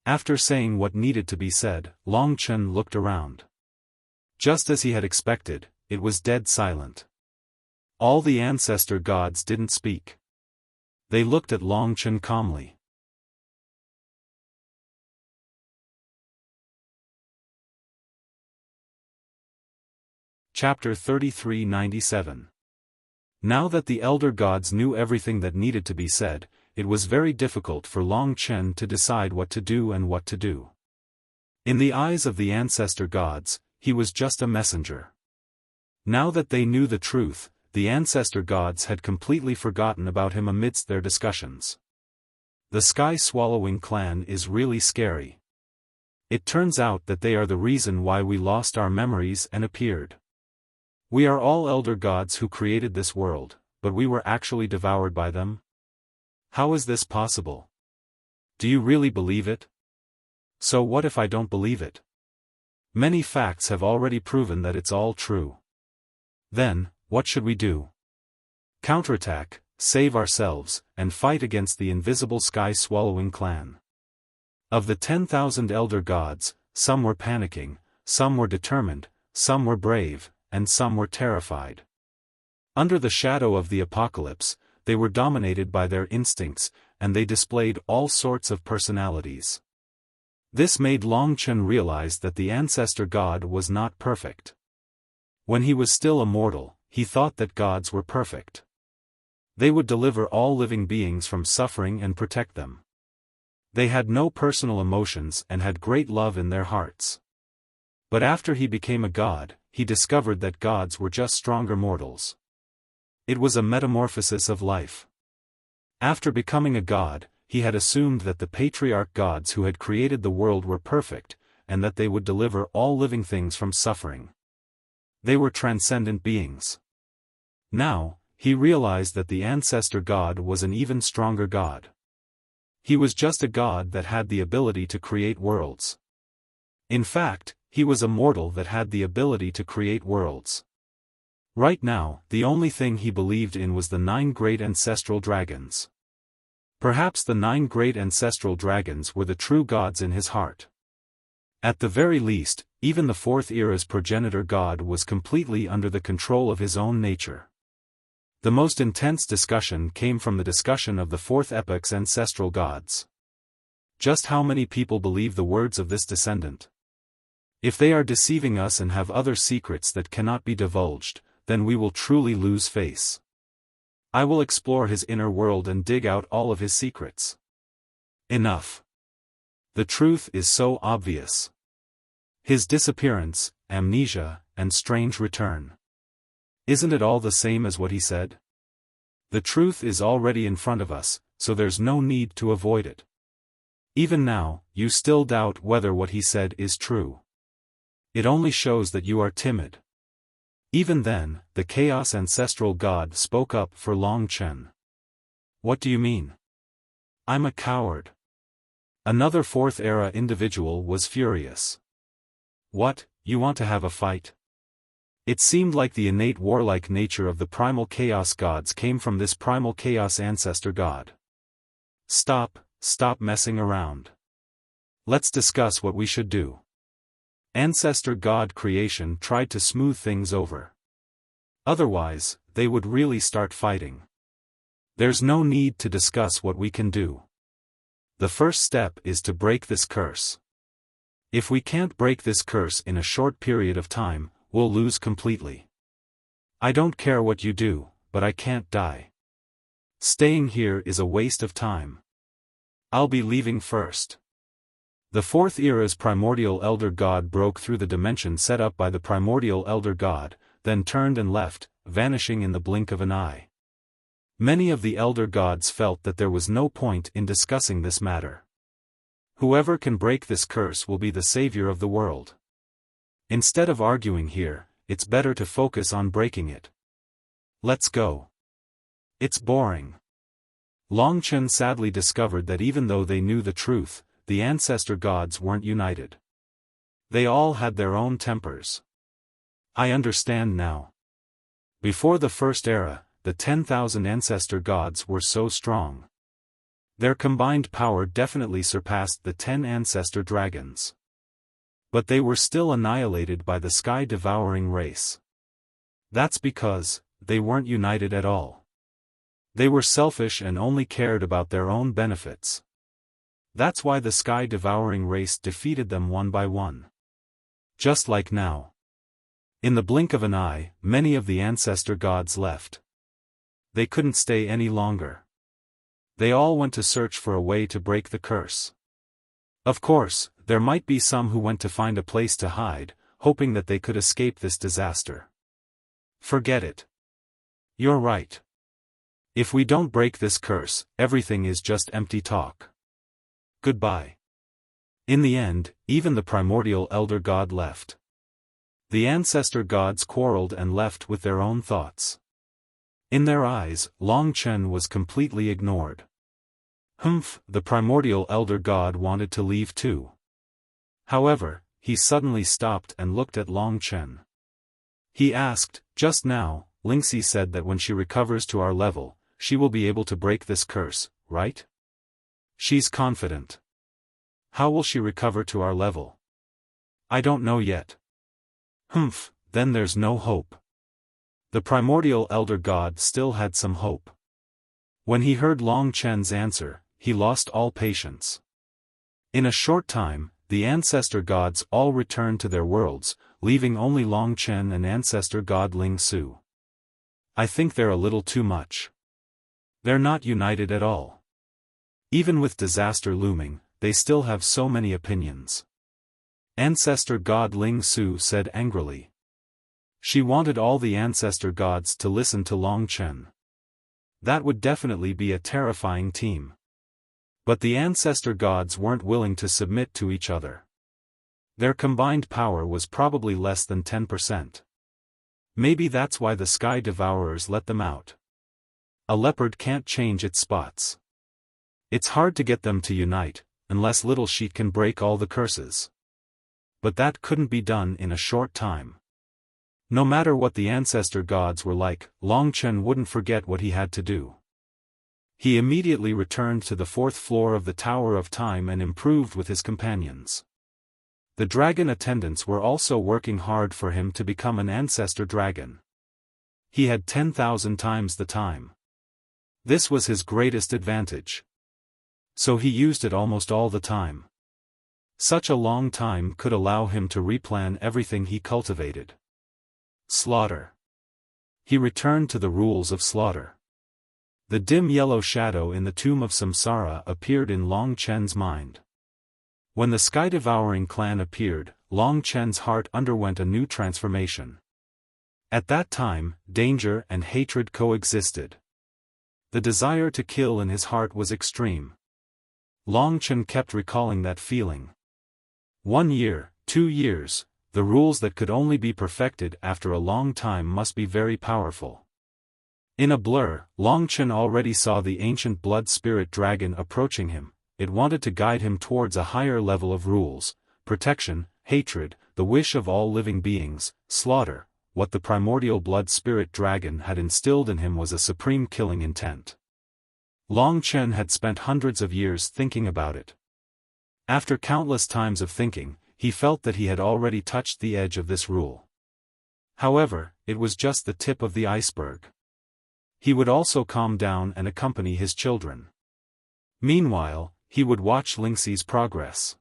[SPEAKER 1] After saying what needed to be said, Long Chen looked around. Just as he had expected, it was dead silent. All the ancestor gods didn't speak. They looked at Long Chen calmly. Chapter 3397. Now that the elder gods knew everything that needed to be said, it was very difficult for Long Chen to decide what to do and what to do. In the eyes of the ancestor gods, he was just a messenger. Now that they knew the truth, the ancestor gods had completely forgotten about him amidst their discussions. The sky-swallowing clan is really scary. It turns out that they are the reason why we lost our memories and appeared. We are all elder gods who created this world, but we were actually devoured by them? How is this possible? Do you really believe it? So what if I don't believe it? Many facts have already proven that it's all true. Then, what should we do? Counterattack, save ourselves, and fight against the invisible sky-swallowing clan. Of the 10,000 elder gods, some were panicking, some were determined, some were brave, and some were terrified. Under the shadow of the apocalypse, they were dominated by their instincts, and they displayed all sorts of personalities. This made Long Chen realize that the ancestor god was not perfect. When he was still a mortal, he thought that gods were perfect. They would deliver all living beings from suffering and protect them. They had no personal emotions and had great love in their hearts. But after he became a god, he discovered that gods were just stronger mortals. It was a metamorphosis of life. After becoming a god, he had assumed that the patriarch gods who had created the world were perfect, and that they would deliver all living things from suffering. They were transcendent beings. Now, he realized that the ancestor god was an even stronger god. He was just a god that had the ability to create worlds. In fact, he was a mortal that had the ability to create worlds. Right now, the only thing he believed in was the 9 great ancestral dragons. Perhaps the 9 great ancestral dragons were the true gods in his heart. At the very least, even the 4th era's progenitor god was completely under the control of his own nature. The most intense discussion came from the discussion of the 4th epoch's ancestral gods. Just how many people believe the words of this descendant? If they are deceiving us and have other secrets that cannot be divulged, then we will truly lose face. I will explore his inner world and dig out all of his secrets. Enough. The truth is so obvious. His disappearance, amnesia, and strange return. Isn't it all the same as what he said? The truth is already in front of us, so there's no need to avoid it. Even now, you still doubt whether what he said is true. It only shows that you are timid. Even then, the Chaos Ancestral God spoke up for Long Chen. What do you mean? I'm a coward. Another 4th era individual was furious. What, you want to have a fight? It seemed like the innate warlike nature of the primal chaos gods came from this primal chaos ancestor god. Stop messing around. Let's discuss what we should do. Ancestor God creation tried to smooth things over. Otherwise, they would really start fighting. There's no need to discuss what we can do. The first step is to break this curse. If we can't break this curse in a short period of time, we'll lose completely. I don't care what you do, but I can't die. Staying here is a waste of time. I'll be leaving first. The 4th era's primordial elder god broke through the dimension set up by the primordial elder god, then turned and left, vanishing in the blink of an eye. Many of the elder gods felt that there was no point in discussing this matter. Whoever can break this curse will be the savior of the world. Instead of arguing here, it's better to focus on breaking it. Let's go. It's boring. Long Chen sadly discovered that even though they knew the truth, the ancestor gods weren't united. They all had their own tempers. I understand now. Before the 1st era, the 10,000 ancestor gods were so strong. Their combined power definitely surpassed the 10 ancestor dragons. But they were still annihilated by the sky-devouring race. That's because they weren't united at all. They were selfish and only cared about their own benefits. That's why the sky-devouring race defeated them one by one. Just like now. In the blink of an eye, many of the ancestor gods left. They couldn't stay any longer. They all went to search for a way to break the curse. Of course, there might be some who went to find a place to hide, hoping that they could escape this disaster. Forget it. You're right. If we don't break this curse, everything is just empty talk. Goodbye. In the end, even the primordial elder god left. The ancestor gods quarreled and left with their own thoughts. In their eyes, Long Chen was completely ignored. The primordial elder god wanted to leave too. However, he suddenly stopped and looked at Long Chen. He asked, just now, Lingxi said that when she recovers to our level, she will be able to break this curse, right? She's confident. How will she recover to our level? I don't know yet. Then there's no hope. The primordial elder god still had some hope. When he heard Long Chen's answer, he lost all patience. In a short time, the ancestor gods all returned to their worlds, leaving only Long Chen and ancestor god Ling Su. I think they're a little too much. They're not united at all. Even with disaster looming, they still have so many opinions. Ancestor god Ling Su said angrily. She wanted all the ancestor gods to listen to Long Chen. That would definitely be a terrifying team. But the ancestor gods weren't willing to submit to each other. Their combined power was probably less than 10%. Maybe that's why the Sky Devourers let them out. A leopard can't change its spots. It's hard to get them to unite, unless Little Sheet can break all the curses. But that couldn't be done in a short time. No matter what the ancestor gods were like, Long Chen wouldn't forget what he had to do. He immediately returned to the 4th floor of the Tower of Time and improved with his companions. The dragon attendants were also working hard for him to become an ancestor dragon. He had 10,000 times the time. This was his greatest advantage. So he used it almost all the time. Such a long time could allow him to replan everything he cultivated. Slaughter. He returned to the rules of slaughter. The dim yellow shadow in the tomb of Samsara appeared in Long Chen's mind. When the sky-devouring clan appeared, Long Chen's heart underwent a new transformation. At that time, danger and hatred coexisted. The desire to kill in his heart was extreme. Long Chen kept recalling that feeling. 1 year, 2 years, the rules that could only be perfected after a long time must be very powerful. In a blur, Long Chen already saw the ancient blood spirit dragon approaching him. It wanted to guide him towards a higher level of rules, protection, hatred, the wish of all living beings, slaughter. What the primordial blood spirit dragon had instilled in him was a supreme killing intent. Long Chen had spent hundreds of years thinking about it. After countless times of thinking, he felt that he had already touched the edge of this rule. However, it was just the tip of the iceberg. He would also calm down and accompany his children. Meanwhile, he would watch Lingxi's progress.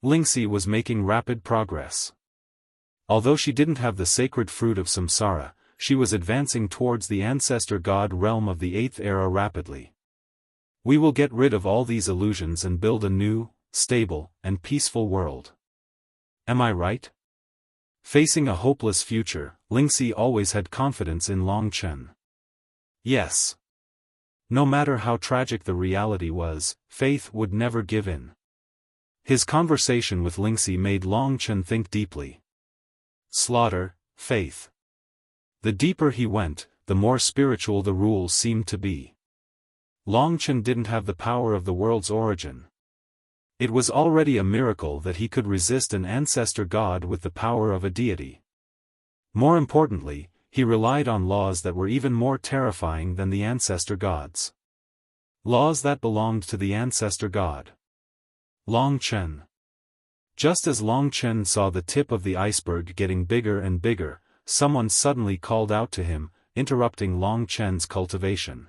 [SPEAKER 1] Lingxi was making rapid progress. Although she didn't have the sacred fruit of samsara, she was advancing towards the ancestor god realm of the 8th era rapidly. We will get rid of all these illusions and build a new, stable, and peaceful world. Am I right? Facing a hopeless future, Lingxi always had confidence in Long Chen. Yes. No matter how tragic the reality was, faith would never give in. His conversation with Lingxi made Long Chen think deeply. Slaughter, faith. The deeper he went, the more spiritual the rules seemed to be. Long Chen didn't have the power of the world's origin. It was already a miracle that he could resist an ancestor god with the power of a deity. More importantly, he relied on laws that were even more terrifying than the ancestor gods. Laws that belonged to the ancestor god. Long Chen. Just as Long Chen saw the tip of the iceberg getting bigger and bigger, someone suddenly called out to him, interrupting Long Chen's cultivation.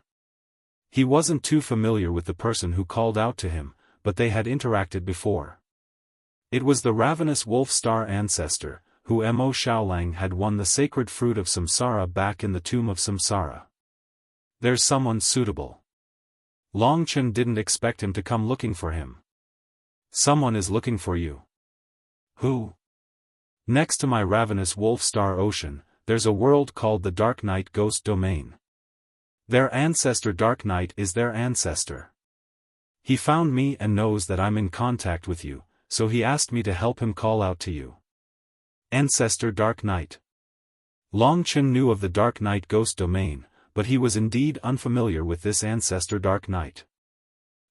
[SPEAKER 1] He wasn't too familiar with the person who called out to him, but they had interacted before. It was the ravenous wolf star ancestor, who Mo Xiaolang had won the sacred fruit of samsara back in the tomb of samsara. There's someone suitable. Long Chen didn't expect him to come looking for him. Someone is looking for you. Who? Next to my ravenous wolf star ocean, there's a world called the Dark Night Ghost Domain. Their ancestor Dark Knight is their ancestor. He found me and knows that I'm in contact with you, so he asked me to help him call out to you. Ancestor Dark Knight. Long Chen knew of the Dark Night Ghost Domain, but he was indeed unfamiliar with this ancestor Dark Knight.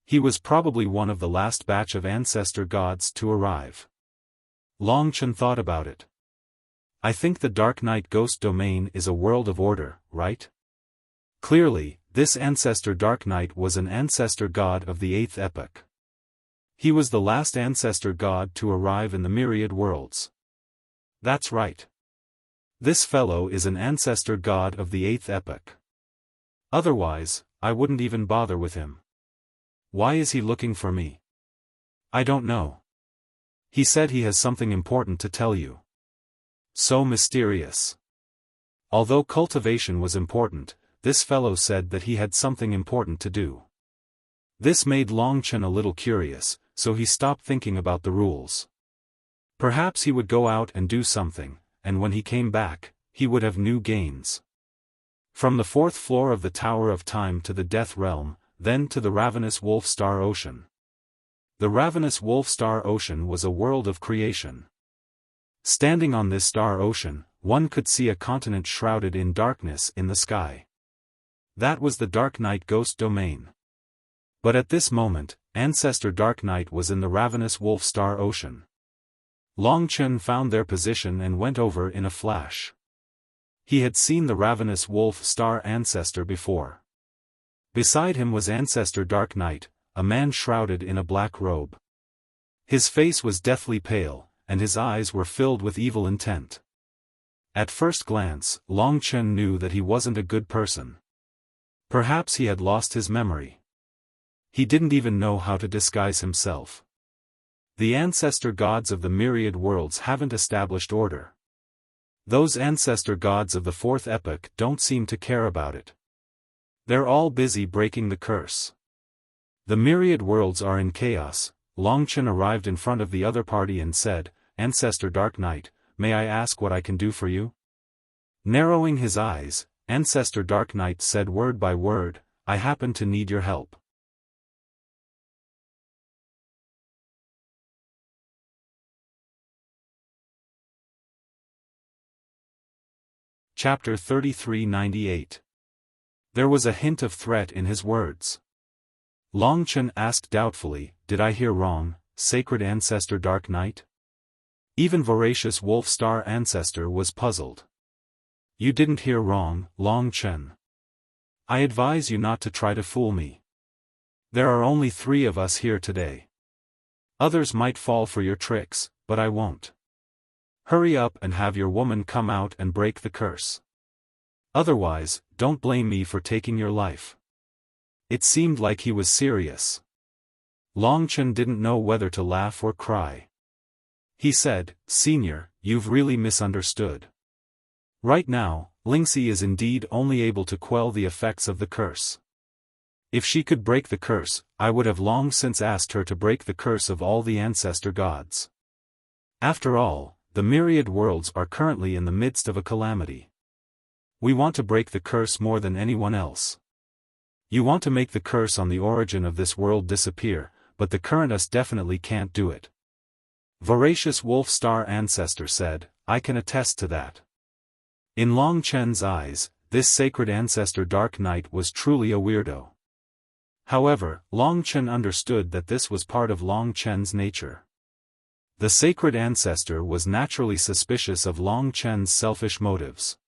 [SPEAKER 1] He was probably one of the last batch of ancestor gods to arrive. Long Chen thought about it. I think the Dark Night Ghost Domain is a world of order, right? Clearly, this ancestor Dark Knight was an ancestor god of the 8th epoch. He was the last ancestor god to arrive in the myriad worlds. That's right. This fellow is an ancestor god of the 8th epoch. Otherwise, I wouldn't even bother with him. Why is he looking for me? I don't know. He said he has something important to tell you. So mysterious. Although cultivation was important, this fellow said that he had something important to do. This made Long Chen a little curious, so he stopped thinking about the rules. Perhaps he would go out and do something, and when he came back, he would have new gains. From the fourth floor of the Tower of Time to the Death Realm, then to the Ravenous Wolf Star Ocean. The Ravenous Wolf Star Ocean was a world of creation. Standing on this star ocean, one could see a continent shrouded in darkness in the sky. That was the Dark Knight Ghost Domain. But at this moment, Ancestor Dark Knight was in the Ravenous Wolf Star Ocean. Long Chen found their position and went over in a flash. He had seen the Ravenous Wolf Star Ancestor before. Beside him was Ancestor Dark Knight, a man shrouded in a black robe. His face was deathly pale, and his eyes were filled with evil intent. At first glance, Long Chen knew that he wasn't a good person. Perhaps he had lost his memory. He didn't even know how to disguise himself. The ancestor gods of the myriad worlds haven't established order. Those ancestor gods of the fourth epoch don't seem to care about it. They're all busy breaking the curse. The myriad worlds are in chaos. Long Chen arrived in front of the other party and said, "Ancestor Dark Knight, may I ask what I can do for you?" Narrowing his eyes, Ancestor Dark Knight said word by word, "I happen to need your help." Chapter 3398. There was a hint of threat in his words. Long Chen asked doubtfully, "Did I hear wrong, Sacred Ancestor Dark Knight?" Even Voracious Wolf Star Ancestor was puzzled. "You didn't hear wrong, Long Chen. I advise you not to try to fool me. There are only 3 of us here today. Others might fall for your tricks, but I won't. Hurry up and have your woman come out and break the curse. Otherwise, don't blame me for taking your life." It seemed like he was serious. Long Chen didn't know whether to laugh or cry. He said, "Senior, you've really misunderstood. Right now, Lingxi is indeed only able to quell the effects of the curse. If she could break the curse, I would have long since asked her to break the curse of all the ancestor gods. After all, the myriad worlds are currently in the midst of a calamity. We want to break the curse more than anyone else. You want to make the curse on the origin of this world disappear, but the current us definitely can't do it." Voracious Wolf Star Ancestor said, "I can attest to that." In Long Chen's eyes, this Sacred Ancestor Dark Knight was truly a weirdo. However, Long Chen understood that this was part of Long Chen's nature. The Sacred Ancestor was naturally suspicious of Long Chen's selfish motives.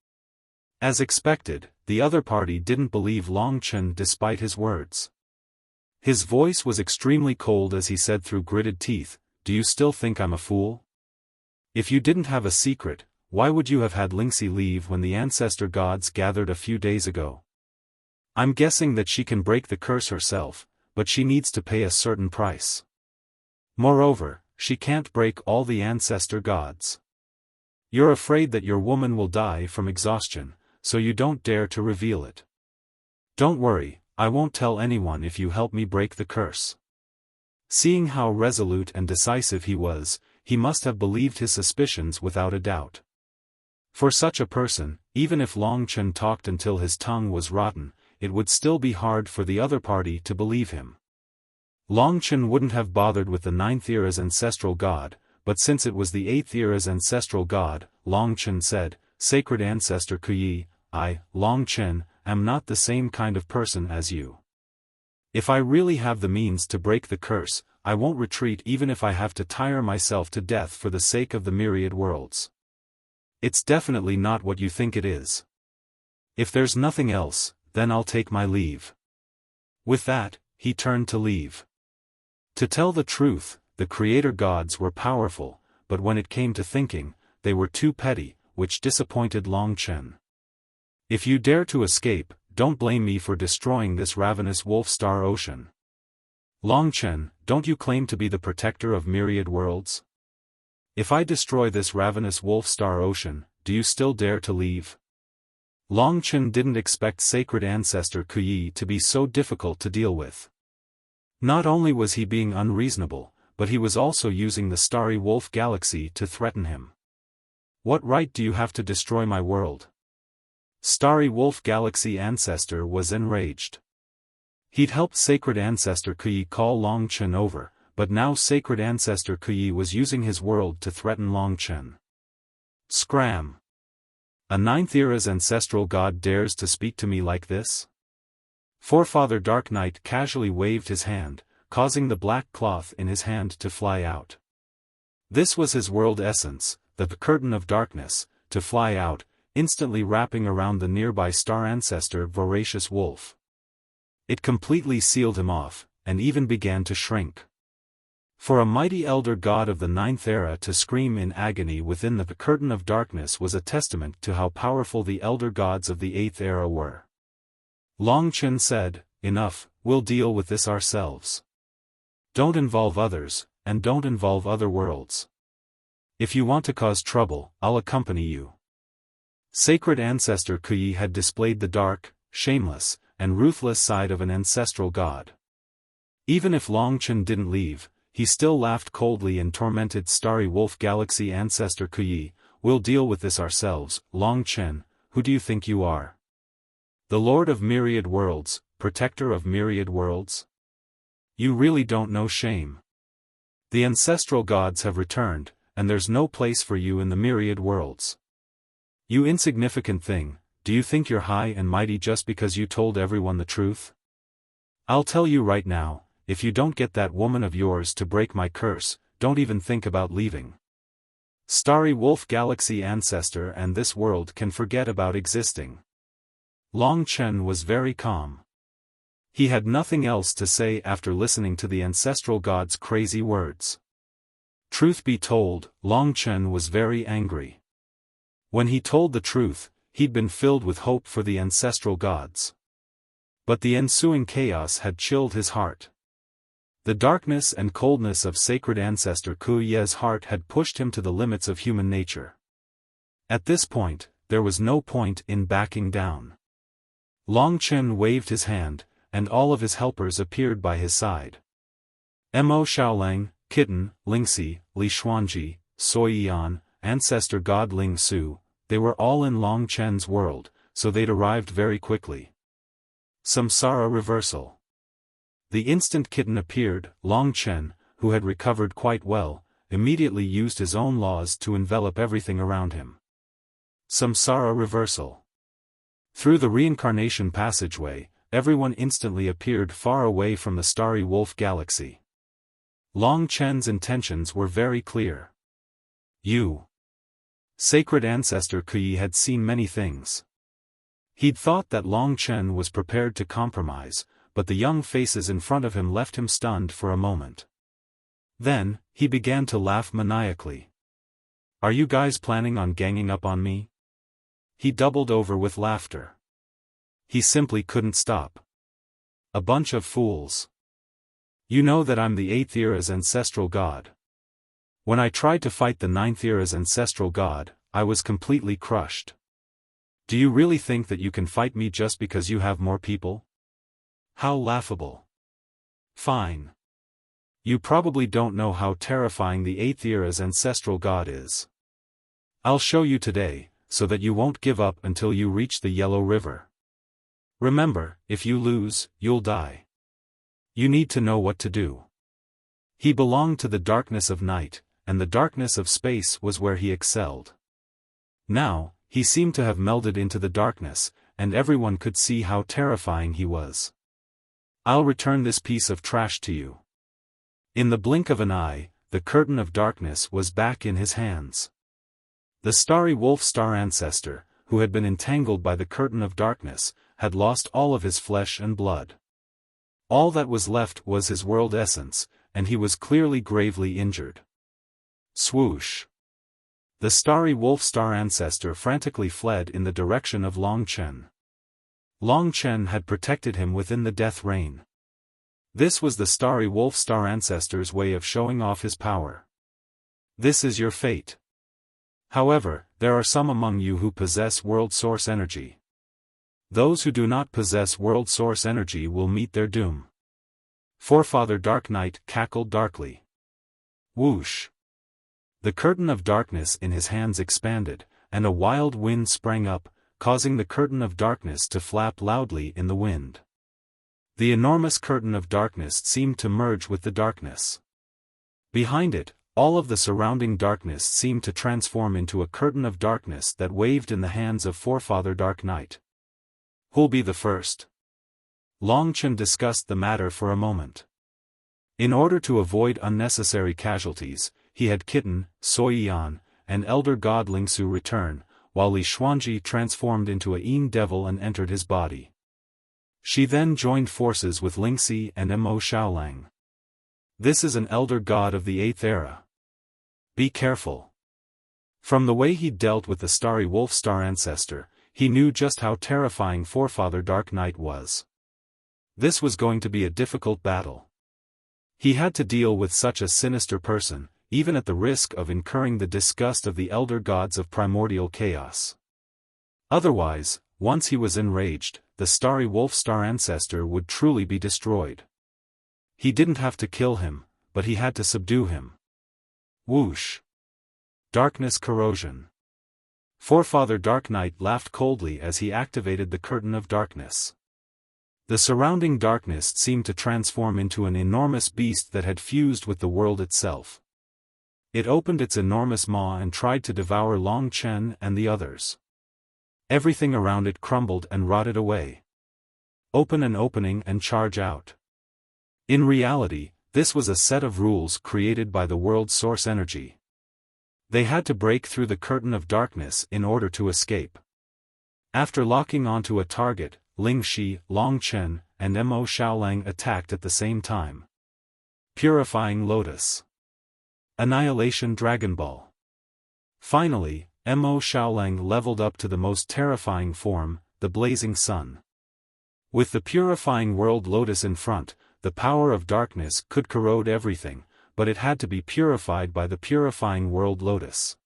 [SPEAKER 1] As expected, the other party didn't believe Long Chen despite his words. His voice was extremely cold as he said through gritted teeth, "Do you still think I'm a fool? If you didn't have a secret, why would you have had Lingxi leave when the ancestor gods gathered a few days ago? I'm guessing that she can break the curse herself, but she needs to pay a certain price. Moreover, she can't break all the ancestor gods. You're afraid that your woman will die from exhaustion, so you don't dare to reveal it. Don't worry, I won't tell anyone if you help me break the curse." Seeing how resolute and decisive he was, he must have believed his suspicions without a doubt. For such a person, even if Long Chen talked until his tongue was rotten, it would still be hard for the other party to believe him. Long Chen wouldn't have bothered with the 9th era's ancestral god, but since it was the 8th era's ancestral god, Long Chen said, "Sacred Ancestor Kuyi, I, Long Chen, am not the same kind of person as you. If I really have the means to break the curse, I won't retreat even if I have to tire myself to death for the sake of the myriad worlds. It's definitely not what you think it is. If there's nothing else, then I'll take my leave." With that, he turned to leave. To tell the truth, the creator gods were powerful, but when it came to thinking, they were too petty, which disappointed Long Chen. "If you dare to escape, don't blame me for destroying this ravenous wolf star ocean. Long Chen, don't you claim to be the protector of myriad worlds? If I destroy this ravenous wolf star ocean, do you still dare to leave? Long Chen didn't expect sacred ancestor Kuyi to be so difficult to deal with. Not only was he being unreasonable, but he was also using the starry wolf galaxy to threaten him. What right do you have to destroy my world? Starry wolf galaxy ancestor was enraged. He'd helped sacred ancestor Kuyi call Long Chen over, but now sacred ancestor Kuyi was using his world to threaten Long Chen. Scram! A ninth era's ancestral god dares to speak to me like this? Forefather Dark Knight casually waved his hand, causing the black cloth in his hand to fly out. This was his world essence, the curtain of darkness, to fly out, instantly wrapping around the nearby star ancestor voracious wolf. It completely sealed him off, and even began to shrink. For a mighty elder god of the ninth era to scream in agony within the curtain of darkness was a testament to how powerful the elder gods of the eighth era were. Long Chen said, "Enough, we'll deal with this ourselves. Don't involve others, and don't involve other worlds. If you want to cause trouble, I'll accompany you." Sacred ancestor Kuyi had displayed the dark, shameless, and ruthless side of an ancestral god. Even if Long Chen didn't leave, he still laughed coldly and tormented starry wolf galaxy ancestor Kuyi. "We'll deal with this ourselves, Long Chen, who do you think you are? The Lord of Myriad Worlds, Protector of Myriad Worlds? You really don't know shame. The ancestral gods have returned, and there's no place for you in the Myriad Worlds. You insignificant thing, do you think you're high and mighty just because you told everyone the truth? I'll tell you right now, if you don't get that woman of yours to break my curse, don't even think about leaving. Starry wolf galaxy ancestor and this world can forget about existing." Long Chen was very calm. He had nothing else to say after listening to the ancestral god's crazy words. Truth be told, Long Chen was very angry. When he told the truth, he'd been filled with hope for the ancestral gods. But the ensuing chaos had chilled his heart. The darkness and coldness of sacred ancestor Kuyi's heart had pushed him to the limits of human nature. At this point, there was no point in backing down. Long Chen waved his hand, and all of his helpers appeared by his side. Mo Xiaolang, Kitten, Lingxi, Li Xuanji, Sui Yan, ancestor god Ling Su, they were all in Long Chen's world, so they'd arrived very quickly. Samsara reversal. The instant Kitten appeared, Long Chen, who had recovered quite well, immediately used his own laws to envelop everything around him. Samsara reversal. Through the reincarnation passageway, everyone instantly appeared far away from the starry wolf galaxy. Long Chen's intentions were very clear. Sacred ancestor Kuyi had seen many things. He'd thought that Long Chen was prepared to compromise, but the young faces in front of him left him stunned for a moment. Then, he began to laugh maniacally. "Are you guys planning on ganging up on me?" He doubled over with laughter. He simply couldn't stop. "A bunch of fools. You know that I'm the 8th era's ancestral god. When I tried to fight the 9th era's ancestral god, I was completely crushed. Do you really think that you can fight me just because you have more people? How laughable. Fine. You probably don't know how terrifying the 8th era's ancestral god is. I'll show you today, so that you won't give up until you reach the Yellow River. Remember, if you lose, you'll die. You need to know what to do." He belonged to the darkness of night, and the darkness of space was where he excelled. Now, he seemed to have melded into the darkness, and everyone could see how terrifying he was. "I'll return this piece of trash to you." In the blink of an eye, the curtain of darkness was back in his hands. The starry wolf star ancestor, who had been entangled by the curtain of darkness, had lost all of his flesh and blood. All that was left was his world essence, and he was clearly gravely injured. Swoosh! The starry wolf star ancestor frantically fled in the direction of Long Chen. Long Chen had protected him within the death rain. This was the starry wolf star ancestor's way of showing off his power. This is your fate. However, there are some among you who possess world source energy. Those who do not possess world source energy will meet their doom. Forefather Dark Knight cackled darkly. Whoosh! The curtain of darkness in his hands expanded, and a wild wind sprang up, causing the curtain of darkness to flap loudly in the wind. The enormous curtain of darkness seemed to merge with the darkness. Behind it, all of the surrounding darkness seemed to transform into a curtain of darkness that waved in the hands of Forefather Dark Knight. Who'll be the first? Long Chen discussed the matter for a moment. In order to avoid unnecessary casualties, he had Kitten, Soiyan, and Elder God Lingsu return, while Li Xuanji transformed into a Yin devil and entered his body. She then joined forces with Lingxi and Mo Xiaolang. This is an elder god of the 8th era. Be careful. From the way he dealt with the starry wolf star ancestor, he knew just how terrifying Forefather Dark Knight was. This was going to be a difficult battle. He had to deal with such a sinister person, even at the risk of incurring the disgust of the elder gods of primordial chaos. Otherwise, once he was enraged, the starry wolf star ancestor would truly be destroyed. He didn't have to kill him, but he had to subdue him. Whoosh! Darkness corrosion. Forefather Dark Knight laughed coldly as he activated the curtain of darkness. The surrounding darkness seemed to transform into an enormous beast that had fused with the world itself. It opened its enormous maw and tried to devour Long Chen and the others. Everything around it crumbled and rotted away. Open an opening and charge out. In reality, this was a set of rules created by the world's source energy. They had to break through the curtain of darkness in order to escape. After locking onto a target, Ling Shi, Long Chen, and Mo Xiaolang attacked at the same time. Purifying Lotus. Annihilation Dragon Ball. Finally, Mo Xiaolang leveled up to the most terrifying form, the Blazing Sun. With the Purifying World Lotus in front, the power of darkness could corrode everything, but it had to be purified by the Purifying World Lotus.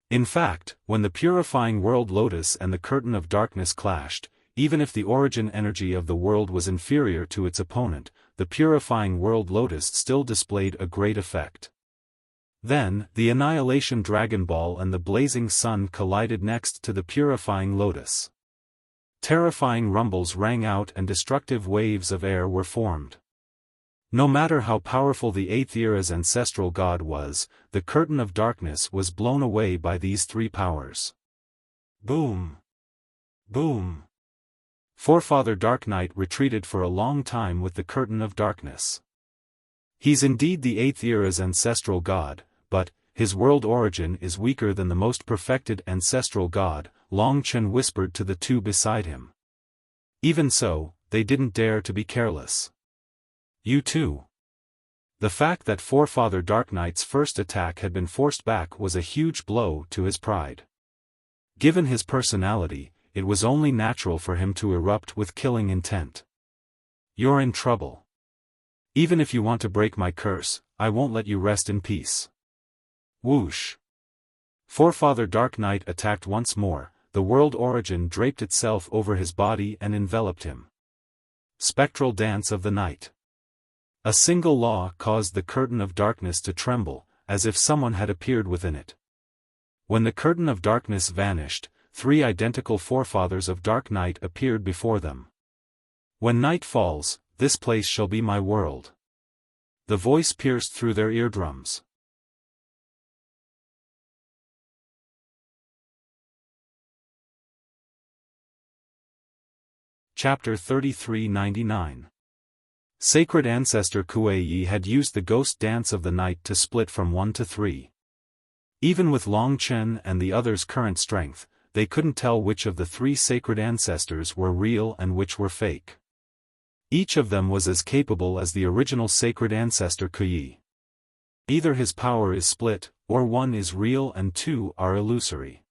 [SPEAKER 1] In fact, when the Purifying World Lotus and the Curtain of Darkness clashed, even if the origin energy of the world was inferior to its opponent, the Purifying World Lotus still displayed a great effect. Then, the Annihilation Dragon Ball and the Blazing Sun collided next to the Purifying Lotus. Terrifying rumbles rang out and destructive waves of air were formed. No matter how powerful the 8th era's ancestral god was, the curtain of darkness was blown away by these three powers. Boom! Boom! Forefather Dark Knight retreated for a long time with the curtain of darkness. He's indeed the 8th era's ancestral god, but his world origin is weaker than the most perfected ancestral god, Long Chen whispered to the two beside him. Even so, they didn't dare to be careless. You too. The fact that Forefather Dark Knight's first attack had been forced back was a huge blow to his pride. Given his personality, it was only natural for him to erupt with killing intent. You're in trouble. Even if you want to break my curse, I won't let you rest in peace. Whoosh! Forefather Dark Knight attacked once more, the world origin draped itself over his body and enveloped him. Spectral Dance of the Night. A single law caused the curtain of darkness to tremble, as if someone had appeared within it. When the curtain of darkness vanished, three identical forefathers of Dark Knight appeared before them. When night falls, this place shall be my world. The voice pierced through their eardrums. Chapter 3399. Sacred Ancestor Kuei had used the Ghost Dance of the Night to split from 1 to 3. Even with Long Chen and the others' current strength, they couldn't tell which of the three sacred ancestors were real and which were fake. Each of them was as capable as the original sacred ancestor Kuei. Either his power is split, or one is real and two are illusory.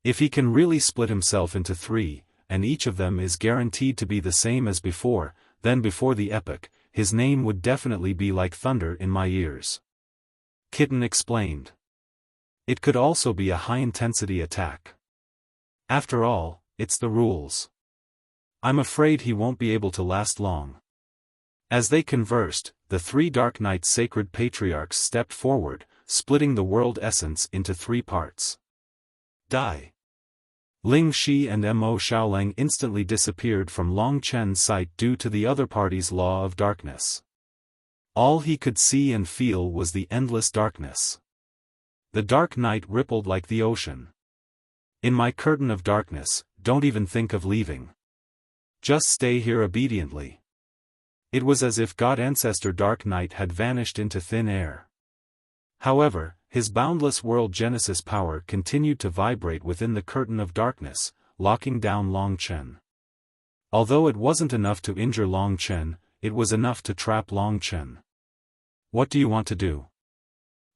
[SPEAKER 1] If he can really split himself into three, and each of them is guaranteed to be the same as before, then before the epoch, his name would definitely be like thunder in my ears. Kitten explained. It could also be a high-intensity attack. After all, it's the rules. I'm afraid he won't be able to last long. As they conversed, the three Dark Knight sacred patriarchs stepped forward, splitting the world essence into 3 parts. Die. Ling Shi and Mo Xiaolang instantly disappeared from Long Chen's sight due to the other party's law of darkness. All he could see and feel was the endless darkness. The Dark Night rippled like the ocean. In my curtain of darkness, don't even think of leaving. Just stay here obediently. It was as if God Ancestor Dark Knight had vanished into thin air. However, his boundless world Genesis power continued to vibrate within the curtain of darkness, locking down Long Chen. Although it wasn't enough to injure Long Chen, it was enough to trap Long Chen. What do you want to do?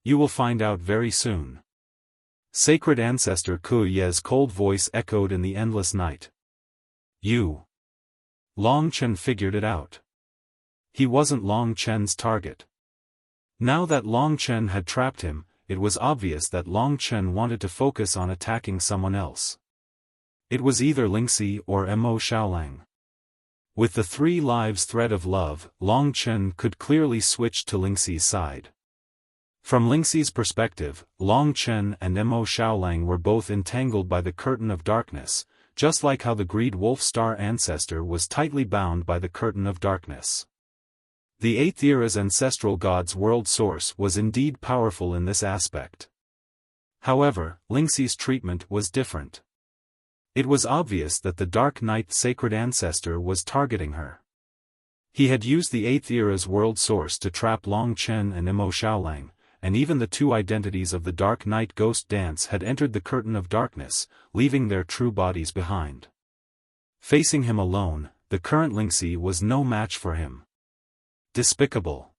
[SPEAKER 1] You will find out very soon. Sacred Ancestor Ku Ye's cold voice echoed in the endless night. You. Long Chen figured it out. He wasn't Long Chen's target. Now that Long Chen had trapped him, it was obvious that Long Chen wanted to focus on attacking someone else. It was either Lingxi or Mo Xiaolang. With the 3 lives thread of love, Long Chen could clearly switch to Lingxi's side. From Lingxi's perspective, Long Chen and Mo Xiaolang were both entangled by the curtain of darkness, just like how the Greed Wolf Star Ancestor was tightly bound by the curtain of darkness. The 8th era's ancestral god's world source was indeed powerful in this aspect. However, Lingxi's treatment was different. It was obvious that the Dark Knight sacred ancestor was targeting her. He had used the 8th era's world source to trap Long Chen and Mo Xiaolang, and even the 2 identities of the Dark Knight ghost dance had entered the curtain of darkness, leaving their true bodies behind. Facing him alone, the current Lingxi was no match for him. Despicable.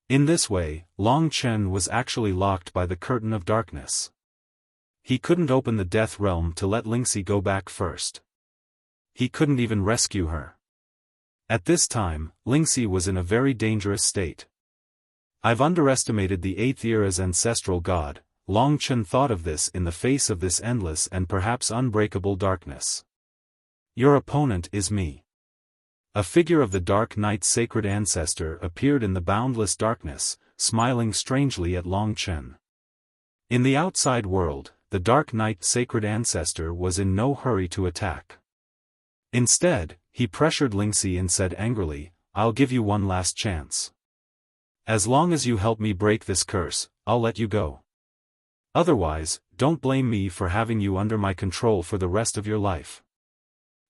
[SPEAKER 1] In this way, Long Chen was actually locked by the curtain of darkness. He couldn't open the death realm to let Lingxi go back first. He couldn't even rescue her. At this time, Lingxi was in a very dangerous state. I've underestimated the 8th era's ancestral god. Long Chen thought of this in the face of this endless and perhaps unbreakable darkness. Your opponent is me. A figure of the Dark Knight's sacred ancestor appeared in the boundless darkness, smiling strangely at Long Chen. In the outside world, the Dark Knight's sacred ancestor was in no hurry to attack. Instead, he pressured Lingxi and said angrily, "I'll give you one last chance. As long as you help me break this curse, I'll let you go. Otherwise, don't blame me for having you under my control for the rest of your life."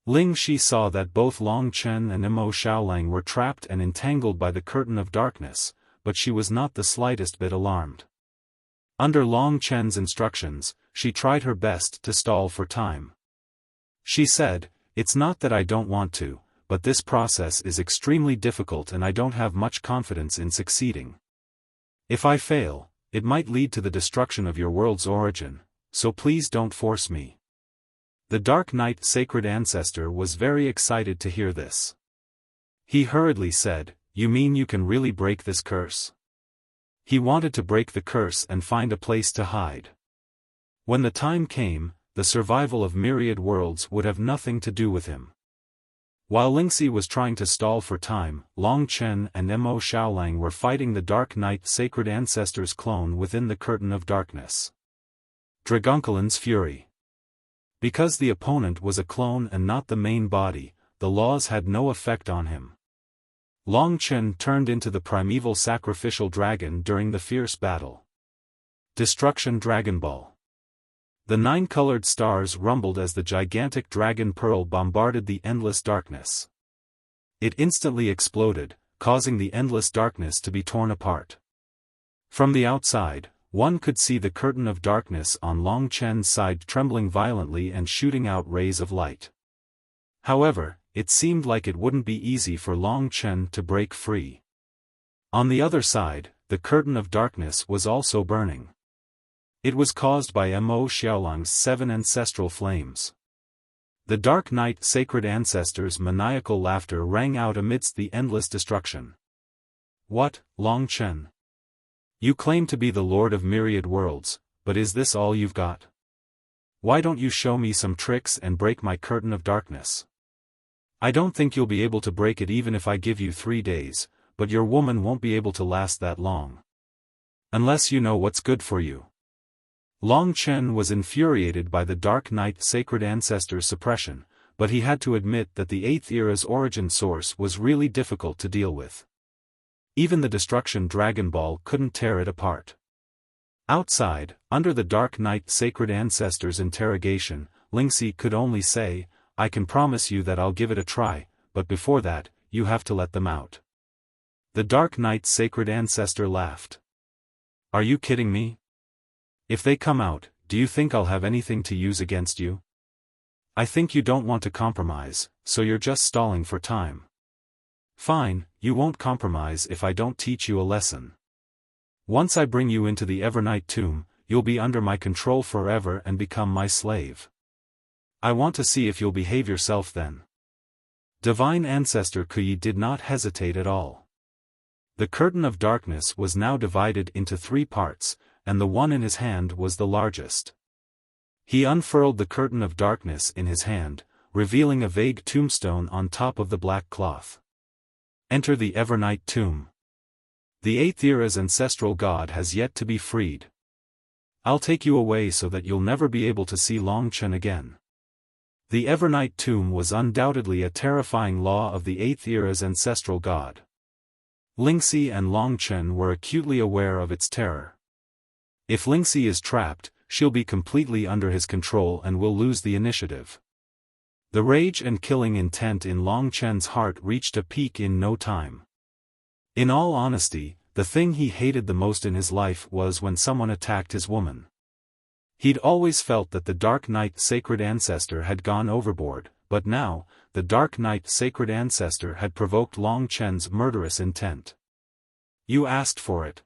[SPEAKER 1] Ling Shi saw that both Long Chen and Mo Xiaolang were trapped and entangled by the curtain of darkness, but she was not the slightest bit alarmed. Under Long Chen's instructions, she tried her best to stall for time. She said, "It's not that I don't want to, but this process is extremely difficult and I don't have much confidence in succeeding. If I fail, it might lead to the destruction of your world's origin, so please don't force me." The Dark Knight sacred ancestor was very excited to hear this. He hurriedly said, "You mean you can really break this curse?" He wanted to break the curse and find a place to hide. When the time came, the survival of myriad worlds would have nothing to do with him. While Lingxi was trying to stall for time, Long Chen and Mo Xiaolang were fighting the Dark Knight sacred ancestor's clone within the curtain of darkness. Dragunculin's fury. Because the opponent was a clone and not the main body, the laws had no effect on him. Long Chen turned into the primeval sacrificial dragon during the fierce battle. Destruction Dragon Ball. The 9-colored stars rumbled as the gigantic dragon pearl bombarded the endless darkness. It instantly exploded, causing the endless darkness to be torn apart. From the outside, one could see the curtain of darkness on Long Chen's side trembling violently and shooting out rays of light. However, it seemed like it wouldn't be easy for Long Chen to break free. On the other side, the curtain of darkness was also burning. It was caused by Mo Xiaolang's 7 ancestral flames. The Dark Knight sacred ancestor's maniacal laughter rang out amidst the endless destruction. "What, Long Chen? You claim to be the Lord of myriad worlds, but is this all you've got? Why don't you show me some tricks and break my curtain of darkness? I don't think you'll be able to break it even if I give you 3 days, but your woman won't be able to last that long. Unless you know what's good for you. Long Chen was infuriated by the Dark Knight Sacred Ancestor's suppression, but he had to admit that the 8th era's origin source was really difficult to deal with. Even the Destruction Dragon Ball couldn't tear it apart. Outside, under the Dark Knight Sacred Ancestor's interrogation, Lingxi could only say, "I can promise you that I'll give it a try, but before that, you have to let them out." The Dark Knight Sacred Ancestor laughed. "Are you kidding me? If they come out, do you think I'll have anything to use against you? I think you don't want to compromise, so you're just stalling for time. Fine, you won't compromise if I don't teach you a lesson. Once I bring you into the Evernight tomb, you'll be under my control forever and become my slave. I want to see if you'll behave yourself then." Divine Ancestor Kuyi did not hesitate at all. The curtain of darkness was now divided into 3 parts, and the one in his hand was the largest. He unfurled the curtain of darkness in his hand, revealing a vague tombstone on top of the black cloth. "Enter the Evernight tomb. The 8th era's ancestral god has yet to be freed. I'll take you away so that you'll never be able to see Long Chen again." The Evernight tomb was undoubtedly a terrifying law of the 8th era's ancestral god. Lingxi and Long Chen were acutely aware of its terror. If Lingxi is trapped, she'll be completely under his control and will lose the initiative. The rage and killing intent in Long Chen's heart reached a peak in no time. In all honesty, the thing he hated the most in his life was when someone attacked his woman. He'd always felt that the Dark Knight Sacred Ancestor had gone overboard, but now, the Dark Knight Sacred Ancestor had provoked Long Chen's murderous intent. "You asked for it.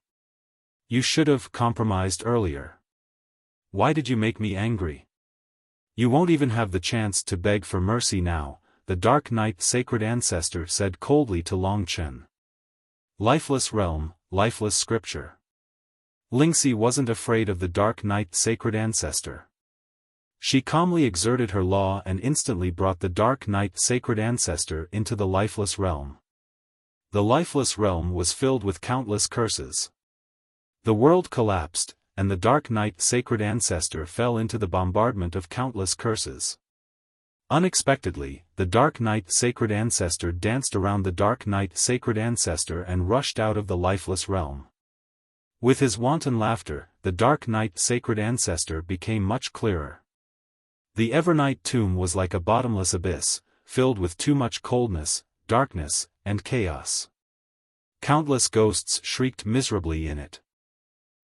[SPEAKER 1] You should have compromised earlier. Why did you make me angry? You won't even have the chance to beg for mercy now," the Dark Knight Sacred Ancestor said coldly to Long Chen. Lifeless realm, lifeless scripture. Lingxi wasn't afraid of the Dark Knight Sacred Ancestor. She calmly exerted her law and instantly brought the Dark Knight Sacred Ancestor into the lifeless realm. The lifeless realm was filled with countless curses. The world collapsed, and the Dark Knight Sacred Ancestor fell into the bombardment of countless curses. Unexpectedly, the Dark Knight Sacred Ancestor danced around the Dark Knight Sacred Ancestor and rushed out of the lifeless realm. With his wanton laughter, the Dark Knight Sacred Ancestor became much clearer. The Evernight tomb was like a bottomless abyss, filled with too much coldness, darkness, and chaos. Countless ghosts shrieked miserably in it.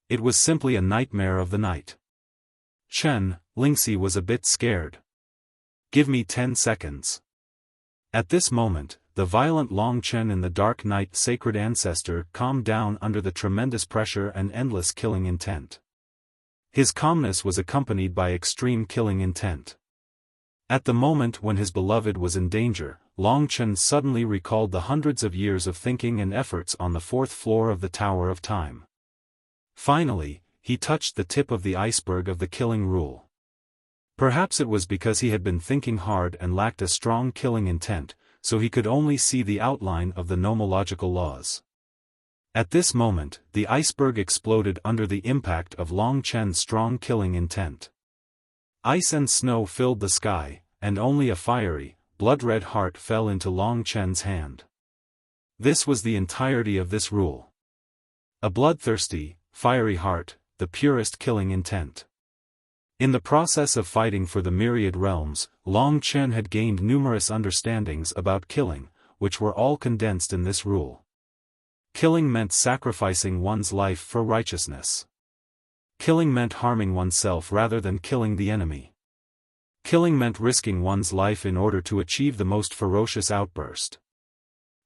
[SPEAKER 1] It was simply a nightmare of the night. Lingxi was a bit scared. "Give me 10 seconds. At this moment, the violent Long Chen in the Dark Knight Sacred Ancestor calmed down under the tremendous pressure and endless killing intent. His calmness was accompanied by extreme killing intent. At the moment when his beloved was in danger, Long Chen suddenly recalled the hundreds of years of thinking and efforts on the 4th floor of the Tower of Time. Finally, he touched the tip of the iceberg of the killing rule. Perhaps it was because he had been thinking hard and lacked a strong killing intent, so he could only see the outline of the nomological laws. At this moment, the iceberg exploded under the impact of Long Chen's strong killing intent. Ice and snow filled the sky, and only a fiery, blood-red heart fell into Long Chen's hand. This was the entirety of this rule. A bloodthirsty, fiery heart, the purest killing intent. In the process of fighting for the myriad realms, Long Chen had gained numerous understandings about killing, which were all condensed in this rule. Killing meant sacrificing one's life for righteousness. Killing meant harming oneself rather than killing the enemy. Killing meant risking one's life in order to achieve the most ferocious outburst.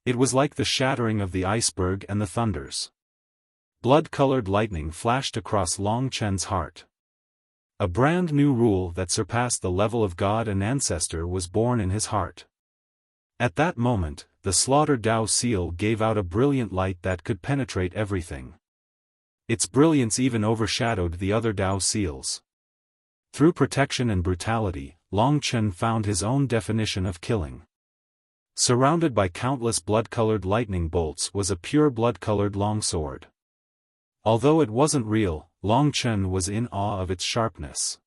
[SPEAKER 1] It was like the shattering of the iceberg and the thunders. Blood-colored lightning flashed across Long Chen's heart. A brand new rule that surpassed the level of God and ancestor was born in his heart. At that moment, the Slaughter Dao seal gave out a brilliant light that could penetrate everything. Its brilliance even overshadowed the other Dao seals. Through protection and brutality, Long Chen found his own definition of killing. Surrounded by countless blood-colored lightning bolts was a pure blood-colored longsword. Although it wasn't real, Long Chen was in awe of its sharpness.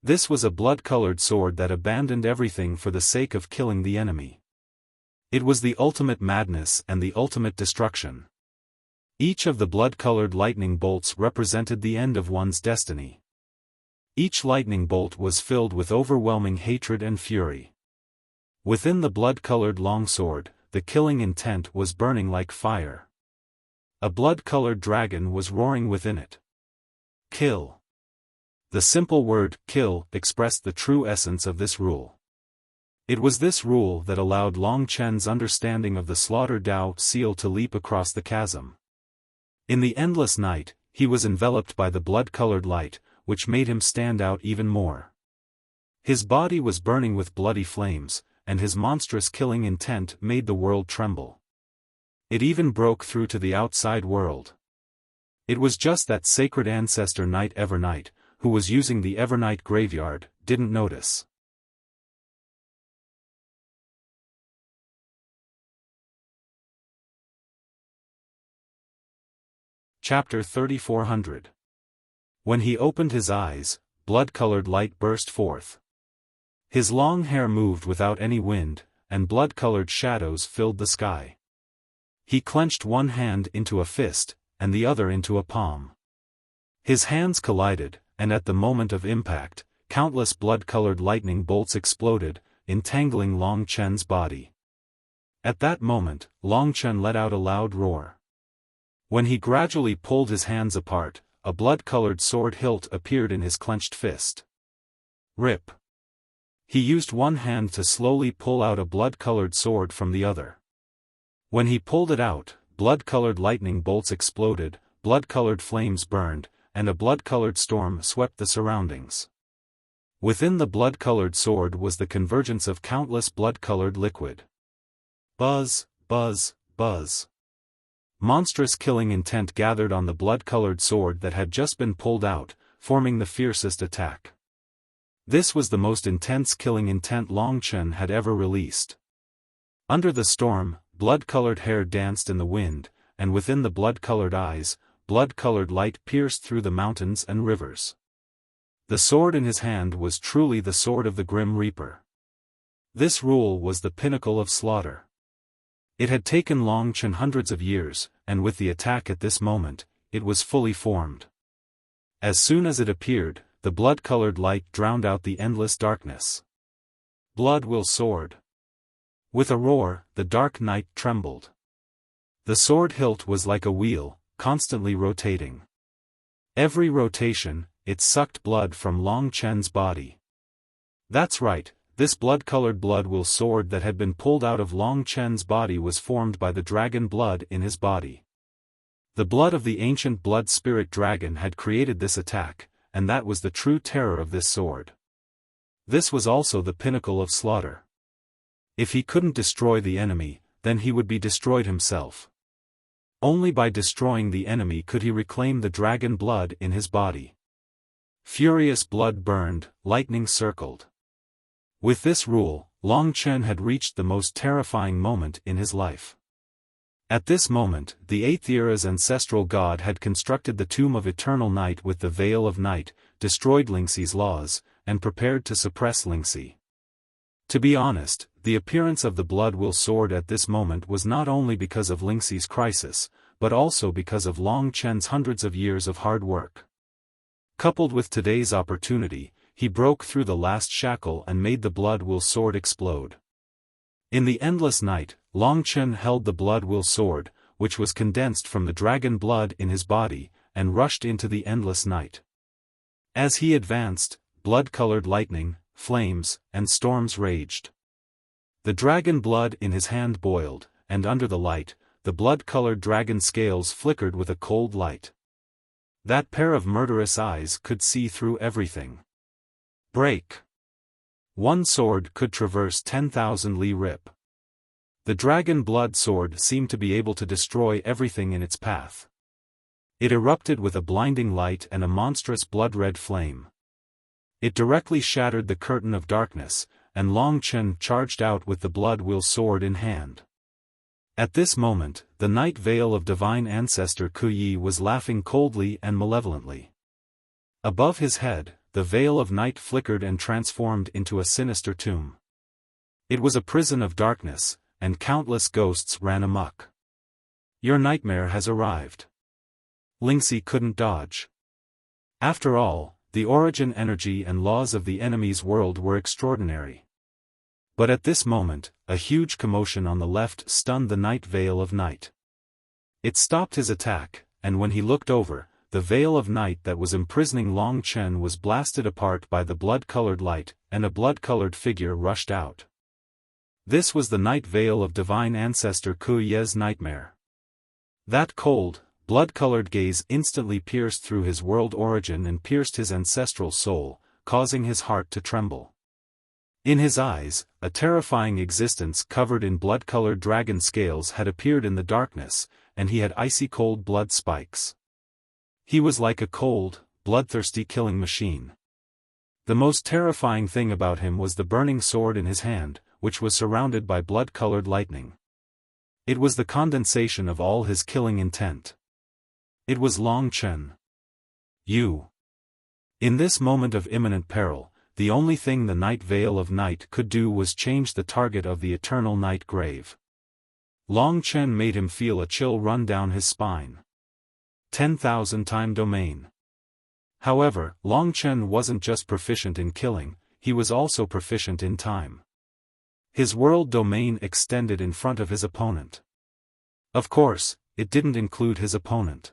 [SPEAKER 1] This was a blood-colored sword that abandoned everything for the sake of killing the enemy. It was the ultimate madness and the ultimate destruction. Each of the blood-colored lightning bolts represented the end of one's destiny. Each lightning bolt was filled with overwhelming hatred and fury. Within the blood-colored longsword, the killing intent was burning like fire. A blood-colored dragon was roaring within it. Kill. The simple word, kill, expressed the true essence of this rule. It was this rule that allowed Long Chen's understanding of the slaughter Dao seal to leap across the chasm. In the endless night, he was enveloped by the blood-colored light, which made him stand out even more. His body was burning with bloody flames, and his monstrous killing intent made the world tremble. It even broke through to the outside world. It was just that sacred ancestor Night Evernight, who was using the Evernight graveyard, didn't notice. Chapter 3400. When he opened his eyes, blood-colored light burst forth. His long hair moved without any wind, and blood-colored shadows filled the sky. He clenched one hand into a fist, and the other into a palm. His hands collided, and at the moment of impact, countless blood-colored lightning bolts exploded, entangling Long Chen's body. At that moment, Long Chen let out a loud roar. When he gradually pulled his hands apart, a blood-colored sword hilt appeared in his clenched fist. Rip. He used one hand to slowly pull out a blood-colored sword from the other. When he pulled it out, blood-colored lightning bolts exploded, blood-colored flames burned, and a blood-colored storm swept the surroundings. Within the blood-colored sword was the convergence of countless blood-colored liquid. Buzz, buzz, buzz. Monstrous killing intent gathered on the blood-colored sword that had just been pulled out, forming the fiercest attack. This was the most intense killing intent Long Chen had ever released. Under the storm, blood-colored hair danced in the wind, and within the blood-colored eyes, blood-colored light pierced through the mountains and rivers. The sword in his hand was truly the sword of the Grim Reaper. This rule was the pinnacle of slaughter. It had taken Long Chen hundreds of years, and with the attack at this moment, it was fully formed. As soon as it appeared, the blood-colored light drowned out the endless darkness. Blood will sword. With a roar, the dark night trembled. The sword hilt was like a wheel, constantly rotating. Every rotation, it sucked blood from Long Chen's body. That's right, this blood-colored blood will sword that had been pulled out of Long Chen's body was formed by the dragon blood in his body. The blood of the ancient blood spirit dragon had created this attack, and that was the true terror of this sword. This was also the pinnacle of slaughter. If he couldn't destroy the enemy, then he would be destroyed himself. Only by destroying the enemy could he reclaim the dragon blood in his body. Furious blood burned, lightning circled. With this rule, Long Chen had reached the most terrifying moment in his life. At this moment, the 8th era's ancestral god had constructed the Tomb of Eternal Night with the Veil of Night, destroyed Lingxi's laws, and prepared to suppress Lingxi. To be honest, the appearance of the blood will sword at this moment was not only because of Lingxi's crisis, but also because of Long Chen's hundreds of years of hard work. Coupled with today's opportunity, he broke through the last shackle and made the blood will sword explode. In the endless night, Long Chen held the blood will sword, which was condensed from the dragon blood in his body, and rushed into the endless night. As he advanced, blood-colored lightning, flames, and storms raged. The dragon blood in his hand boiled, and under the light, the blood-colored dragon scales flickered with a cold light. That pair of murderous eyes could see through everything. Break. One sword could traverse 10,000 li rip. The dragon blood sword seemed to be able to destroy everything in its path. It erupted with a blinding light and a monstrous blood-red flame. It directly shattered the curtain of darkness, and Long Chen charged out with the blood-will sword in hand. At this moment, the night veil of divine ancestor Kuyi was laughing coldly and malevolently. Above his head, the veil of night flickered and transformed into a sinister tomb. It was a prison of darkness, and countless ghosts ran amok. Your nightmare has arrived. Lingxi couldn't dodge. After all, the origin energy and laws of the enemy's world were extraordinary. But at this moment, a huge commotion on the left stunned the night veil of night. It stopped his attack, and when he looked over, the veil of night that was imprisoning Long Chen was blasted apart by the blood-colored light, and a blood-colored figure rushed out. This was the night veil of divine ancestor Kuyi's nightmare. That cold, blood-colored gaze instantly pierced through his world origin and pierced his ancestral soul, causing his heart to tremble. In his eyes, a terrifying existence covered in blood-colored dragon scales had appeared in the darkness, and he had icy-cold blood spikes. He was like a cold, bloodthirsty killing machine. The most terrifying thing about him was the burning sword in his hand, which was surrounded by blood-colored lightning. It was the condensation of all his killing intent. It was Long Chen. You. In this moment of imminent peril, the only thing the night veil of night could do was change the target of the eternal night grave. Long Chen made him feel a chill run down his spine. 10,000 time domain. However, Long Chen wasn't just proficient in killing, he was also proficient in time. His world domain extended in front of his opponent. Of course, it didn't include his opponent.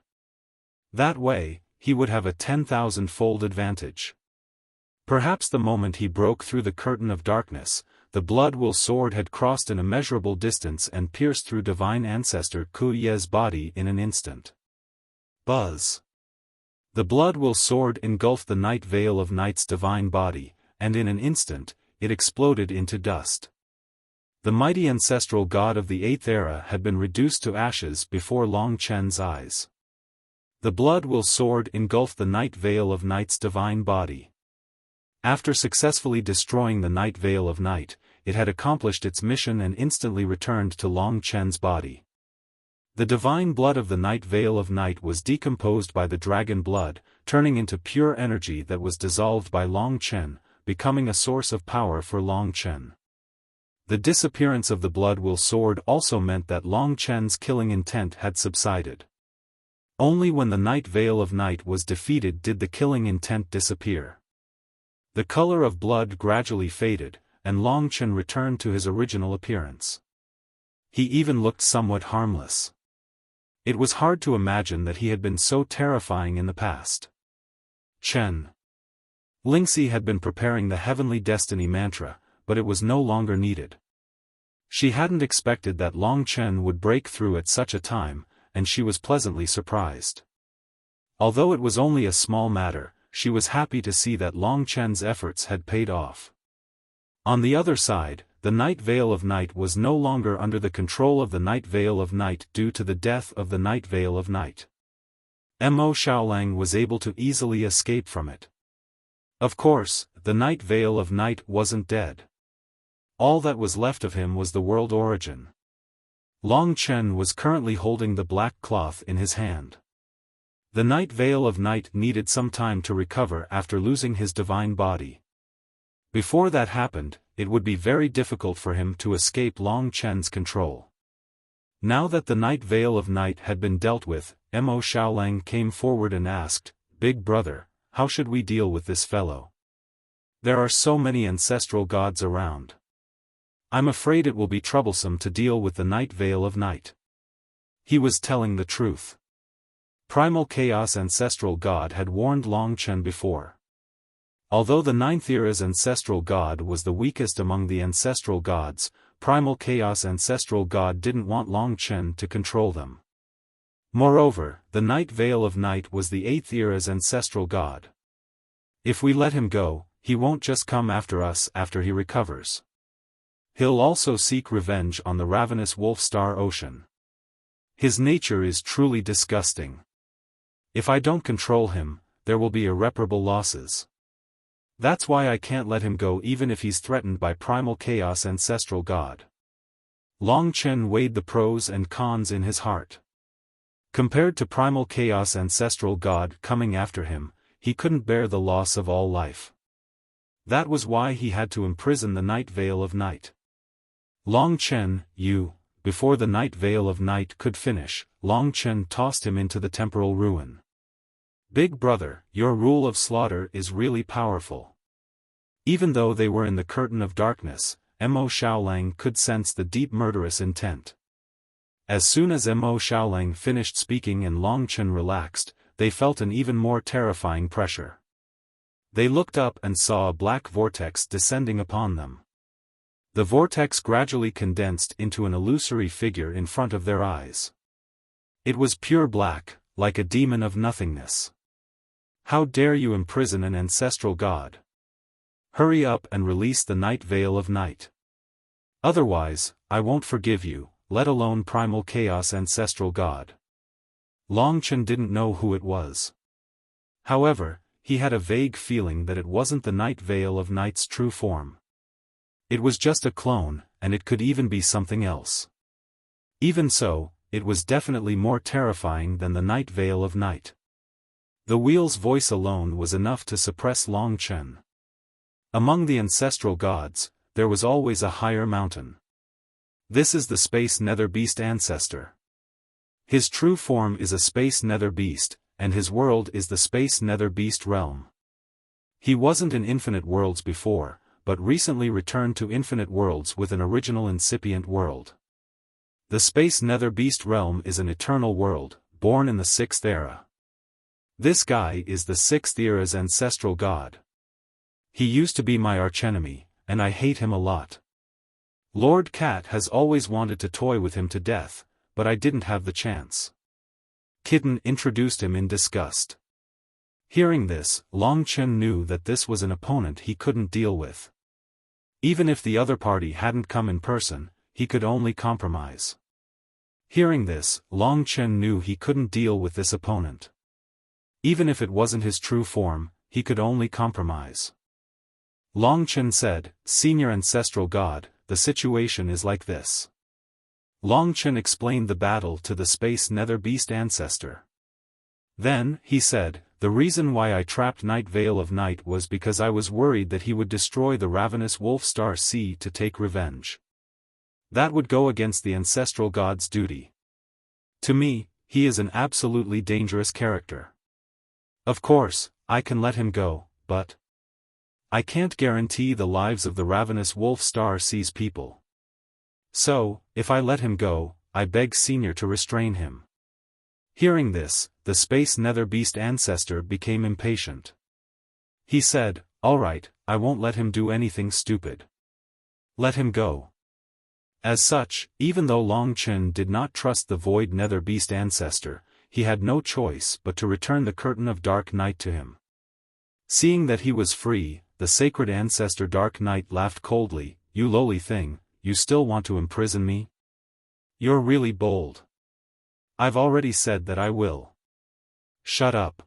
[SPEAKER 1] That way, he would have a 10,000-fold advantage. Perhaps the moment he broke through the curtain of darkness, the blood-will sword had crossed an immeasurable distance and pierced through divine ancestor Kuyi's body in an instant. Buzz. The blood-will sword engulfed the night veil of night's divine body, and in an instant, it exploded into dust. The mighty ancestral god of the 8th era had been reduced to ashes before Long Chen's eyes. The blood-will sword engulfed the night veil of night's divine body. After successfully destroying the night veil of night, it had accomplished its mission and instantly returned to Long Chen's body. The divine blood of the night veil of night was decomposed by the dragon blood, turning into pure energy that was dissolved by Long Chen, becoming a source of power for Long Chen. The disappearance of the blood-will sword also meant that Long Chen's killing intent had subsided. Only when the night veil of night was defeated did the killing intent disappear. The color of blood gradually faded, and Long Chen returned to his original appearance. He even looked somewhat harmless. It was hard to imagine that he had been so terrifying in the past. Chen. Lingxi had been preparing the Heavenly Destiny mantra, but it was no longer needed. She hadn't expected that Long Chen would break through at such a time, and she was pleasantly surprised. Although it was only a small matter, she was happy to see that Long Chen's efforts had paid off. On the other side, the night veil of night was no longer under the control of the night veil of night due to the death of the night veil of night. Mo Xiaolang was able to easily escape from it. Of course, the night veil of night wasn't dead. All that was left of him was the world origin. Long Chen was currently holding the black cloth in his hand. The night veil of night needed some time to recover after losing his divine body. Before that happened, it would be very difficult for him to escape Long Chen's control. Now that the night veil of night had been dealt with, Mo Xiaolang came forward and asked, "Big brother, how should we deal with this fellow? There are so many ancestral gods around. I'm afraid it will be troublesome to deal with the night veil of night." He was telling the truth. Primal Chaos ancestral god had warned Long Chen before. Although the 9th era's ancestral god was the weakest among the ancestral gods, Primal Chaos ancestral god didn't want Long Chen to control them. Moreover, the night veil of night was the 8th era's ancestral god. If we let him go, he won't just come after us after he recovers. He'll also seek revenge on the ravenous Wolf Star Ocean. His nature is truly disgusting. If I don't control him, there will be irreparable losses. That's why I can't let him go even if he's threatened by primal chaos ancestral god. Long Chen weighed the pros and cons in his heart. Compared to primal chaos ancestral god coming after him, he couldn't bear the loss of all life. That was why he had to imprison the Night Veil of Night. Long Chen, Before the Night Veil of Night could finish, Long Chen tossed him into the temporal ruin. Big brother, your rule of slaughter is really powerful. Even though they were in the curtain of darkness, Mo Xiaolang could sense the deep murderous intent. As soon as Mo Xiaolang finished speaking and Long Chen relaxed, they felt an even more terrifying pressure. They looked up and saw a black vortex descending upon them. The vortex gradually condensed into an illusory figure in front of their eyes. It was pure black, like a demon of nothingness. How dare you imprison an ancestral god? Hurry up and release the Night Veil of Night. Otherwise, I won't forgive you, let alone primal chaos ancestral god. Long Chen didn't know who it was. However, he had a vague feeling that it wasn't the Night Veil of Night's true form. It was just a clone, and it could even be something else. Even so, it was definitely more terrifying than the Night Veil of Night. The wheel's voice alone was enough to suppress Long Chen. Among the ancestral gods, there was always a higher mountain. This is the Space Nether Beast ancestor. His true form is a Space Nether Beast, and his world is the Space Nether Beast realm. He wasn't in Infinite Worlds before, but recently returned to Infinite Worlds with an original incipient world. The Space Nether Beast realm is an eternal world, born in the 6th era. This guy is the 6th era's ancestral god. He used to be my archenemy, and I hate him a lot. Lord Cat has always wanted to toy with him to death, but I didn't have the chance. Kitten introduced him in disgust. Hearing this, Long Chen knew that this was an opponent he couldn't deal with. Even if the other party hadn't come in person, he could only compromise. Hearing this, Long Chen knew he couldn't deal with this opponent. Even if it wasn't his true form, he could only compromise. Long Chen said, Senior Ancestral God, the situation is like this. Long Chen explained the battle to the Space Nether Beast ancestor. Then, he said, the reason why I trapped Night Veil of Night was because I was worried that he would destroy the ravenous Wolf Star Sea to take revenge. That would go against the ancestral god's duty. To me, he is an absolutely dangerous character. Of course, I can let him go, but I can't guarantee the lives of the ravenous Wolf Star Sea's people. So, if I let him go, I beg Senior to restrain him. Hearing this, the Space Nether Beast ancestor became impatient. He said, all right, I won't let him do anything stupid. Let him go. As such, even though Long Chen did not trust the Void Nether Beast ancestor, he had no choice but to return the curtain of Dark Night to him. Seeing that he was free, the sacred ancestor Dark Night laughed coldly, you lowly thing, you still want to imprison me? You're really bold. I've already said that I will. Shut up.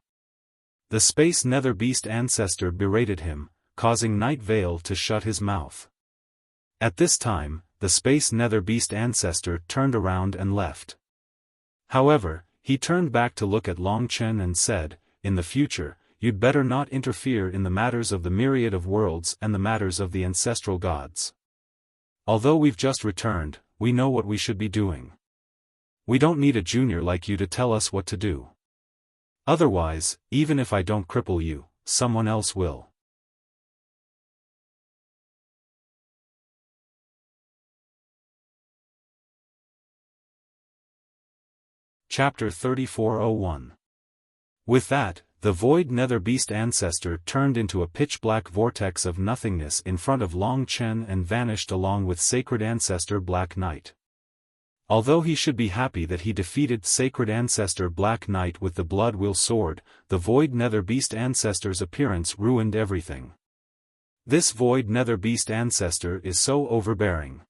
[SPEAKER 1] The Space Nether Beast ancestor berated him, causing Night Veil to shut his mouth. At this time, the Space Nether Beast ancestor turned around and left. However, he turned back to look at Long Chen and said, in the future, you'd better not interfere in the matters of the myriad of worlds and the matters of the ancestral gods. Although we've just returned, we know what we should be doing. We don't need a junior like you to tell us what to do. Otherwise, even if I don't cripple you, someone else will. Chapter 3401. With that, the Void Nether Beast ancestor turned into a pitch-black vortex of nothingness in front of Long Chen and vanished along with Sacred Ancestor Black Knight. Although he should be happy that he defeated Sacred Ancestor Black Knight with the Blood Will Sword, the Void Nether Beast ancestor's appearance ruined everything. This Void Nether Beast ancestor is so overbearing.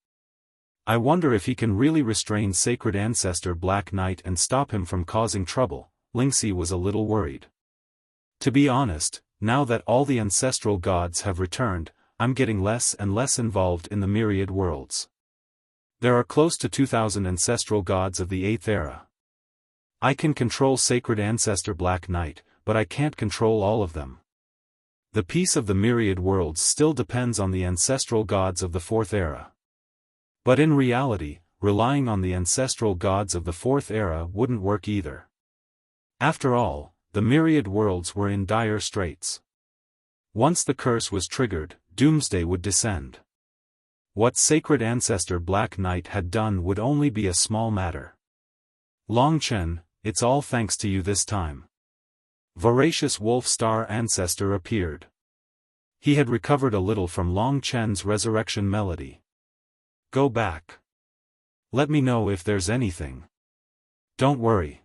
[SPEAKER 1] I wonder if he can really restrain Sacred Ancestor Black Knight and stop him from causing trouble, Lingxi was a little worried. To be honest, now that all the ancestral gods have returned, I'm getting less and less involved in the myriad worlds. There are close to 2,000 ancestral gods of the 8th era. I can control Sacred Ancestor Black Knight, but I can't control all of them. The peace of the myriad worlds still depends on the ancestral gods of the 4th era. But in reality, relying on the ancestral gods of the 4th era wouldn't work either. After all, the myriad worlds were in dire straits. Once the curse was triggered, doomsday would descend. What Sacred Ancestor Black Knight had done would only be a small matter. Long Chen, it's all thanks to you this time. Voracious Wolf Star Ancestor appeared. He had recovered a little from Long Chen's resurrection melody. Go back. Let me know if there's anything. Don't worry.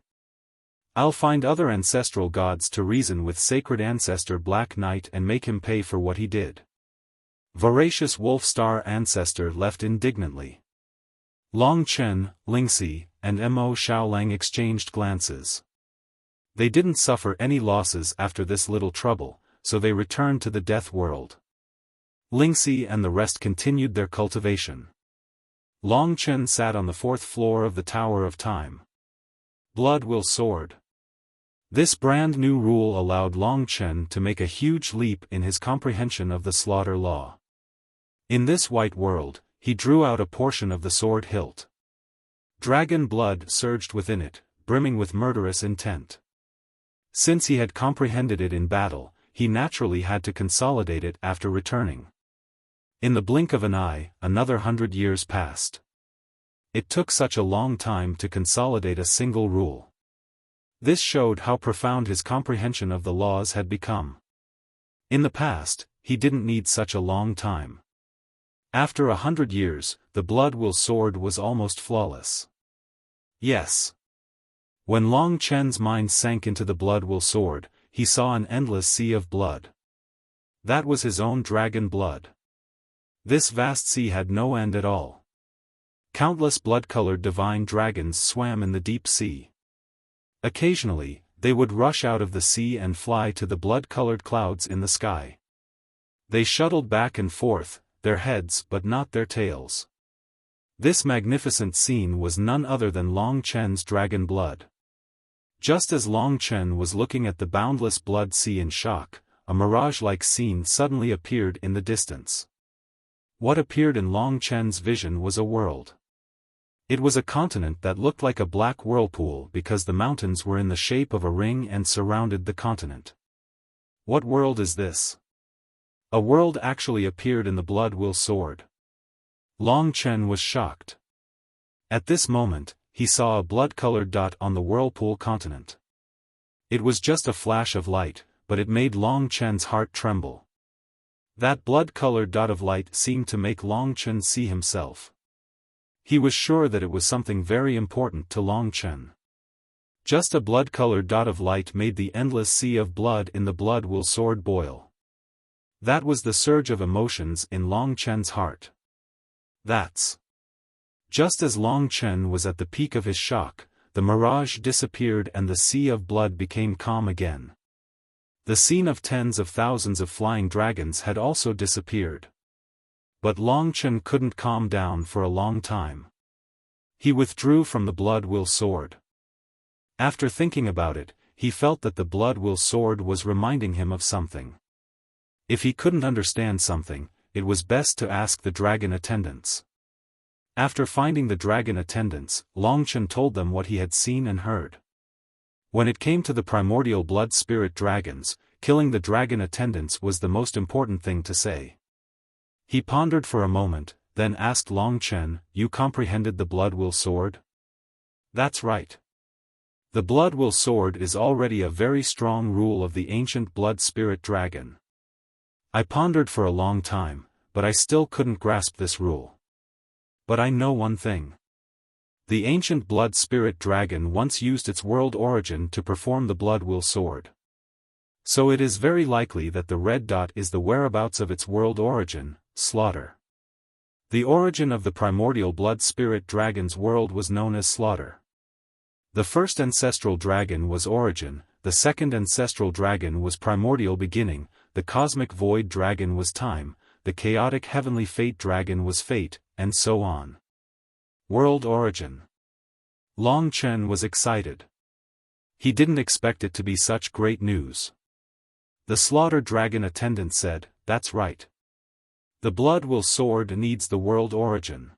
[SPEAKER 1] I'll find other ancestral gods to reason with Sacred Ancestor Black Knight and make him pay for what he did. Voracious Wolf Star Ancestor left indignantly. Long Chen, Lingxi, and Mo Xiaolang exchanged glances. They didn't suffer any losses after this little trouble, so they returned to the death world. Lingxi and the rest continued their cultivation. Long Chen sat on the 4th floor of the Tower of Time. Blood will sword. This brand new rule allowed Long Chen to make a huge leap in his comprehension of the slaughter law. In this white world, he drew out a portion of the sword hilt. Dragon blood surged within it, brimming with murderous intent. Since he had comprehended it in battle, he naturally had to consolidate it after returning. In the blink of an eye, another 100 years passed. It took such a long time to consolidate a single rule. This showed how profound his comprehension of the laws had become. In the past, he didn't need such a long time. After 100 years, the blood will sword was almost flawless. Yes. When Long Chen's mind sank into the blood will sword, he saw an endless sea of blood. That was his own dragon blood. This vast sea had no end at all. Countless blood-colored divine dragons swam in the deep sea. Occasionally, they would rush out of the sea and fly to the blood-colored clouds in the sky. They shuttled back and forth, their heads but not their tails. This magnificent scene was none other than Long Chen's dragon blood. Just as Long Chen was looking at the boundless blood sea in shock, a mirage-like scene suddenly appeared in the distance. What appeared in Long Chen's vision was a world. It was a continent that looked like a black whirlpool because the mountains were in the shape of a ring and surrounded the continent. What world is this? A world actually appeared in the blood will sword. Long Chen was shocked. At this moment, he saw a blood-colored dot on the whirlpool continent. It was just a flash of light, but it made Long Chen's heart tremble. That blood-colored dot of light seemed to make Long Chen see himself. He was sure that it was something very important to Long Chen. Just a blood-colored dot of light made the endless sea of blood in the blood will sword boil. That was the surge of emotions in Long Chen's heart. That's. Just as Long Chen was at the peak of his shock, the mirage disappeared and the sea of blood became calm again. The scene of tens of thousands of flying dragons had also disappeared. But Long Chen couldn't calm down for a long time. He withdrew from the blood will sword. After thinking about it, he felt that the blood will sword was reminding him of something. If he couldn't understand something, it was best to ask the dragon attendants. After finding the dragon attendants, Long Chen told them what he had seen and heard. When it came to the primordial blood spirit dragons, killing the dragon attendants was the most important thing to say. He pondered for a moment, then asked Long Chen, "You comprehended the blood will sword?" "That's right. The blood will sword is already a very strong rule of the ancient blood spirit dragon. I pondered for a long time, but I still couldn't grasp this rule. But I know one thing. The ancient blood spirit dragon once used its world origin to perform the blood will sword. So it is very likely that the red dot is the whereabouts of its world origin, slaughter. The origin of the primordial blood spirit dragon's world was known as slaughter. The first ancestral dragon was origin, the second ancestral dragon was primordial beginning, the cosmic void dragon was time, the chaotic heavenly fate dragon was fate, and so on. World origin. Long Chen was excited. He didn't expect it to be such great news. The slaughter dragon attendant said, "That's right. The blood will sword needs the world origin.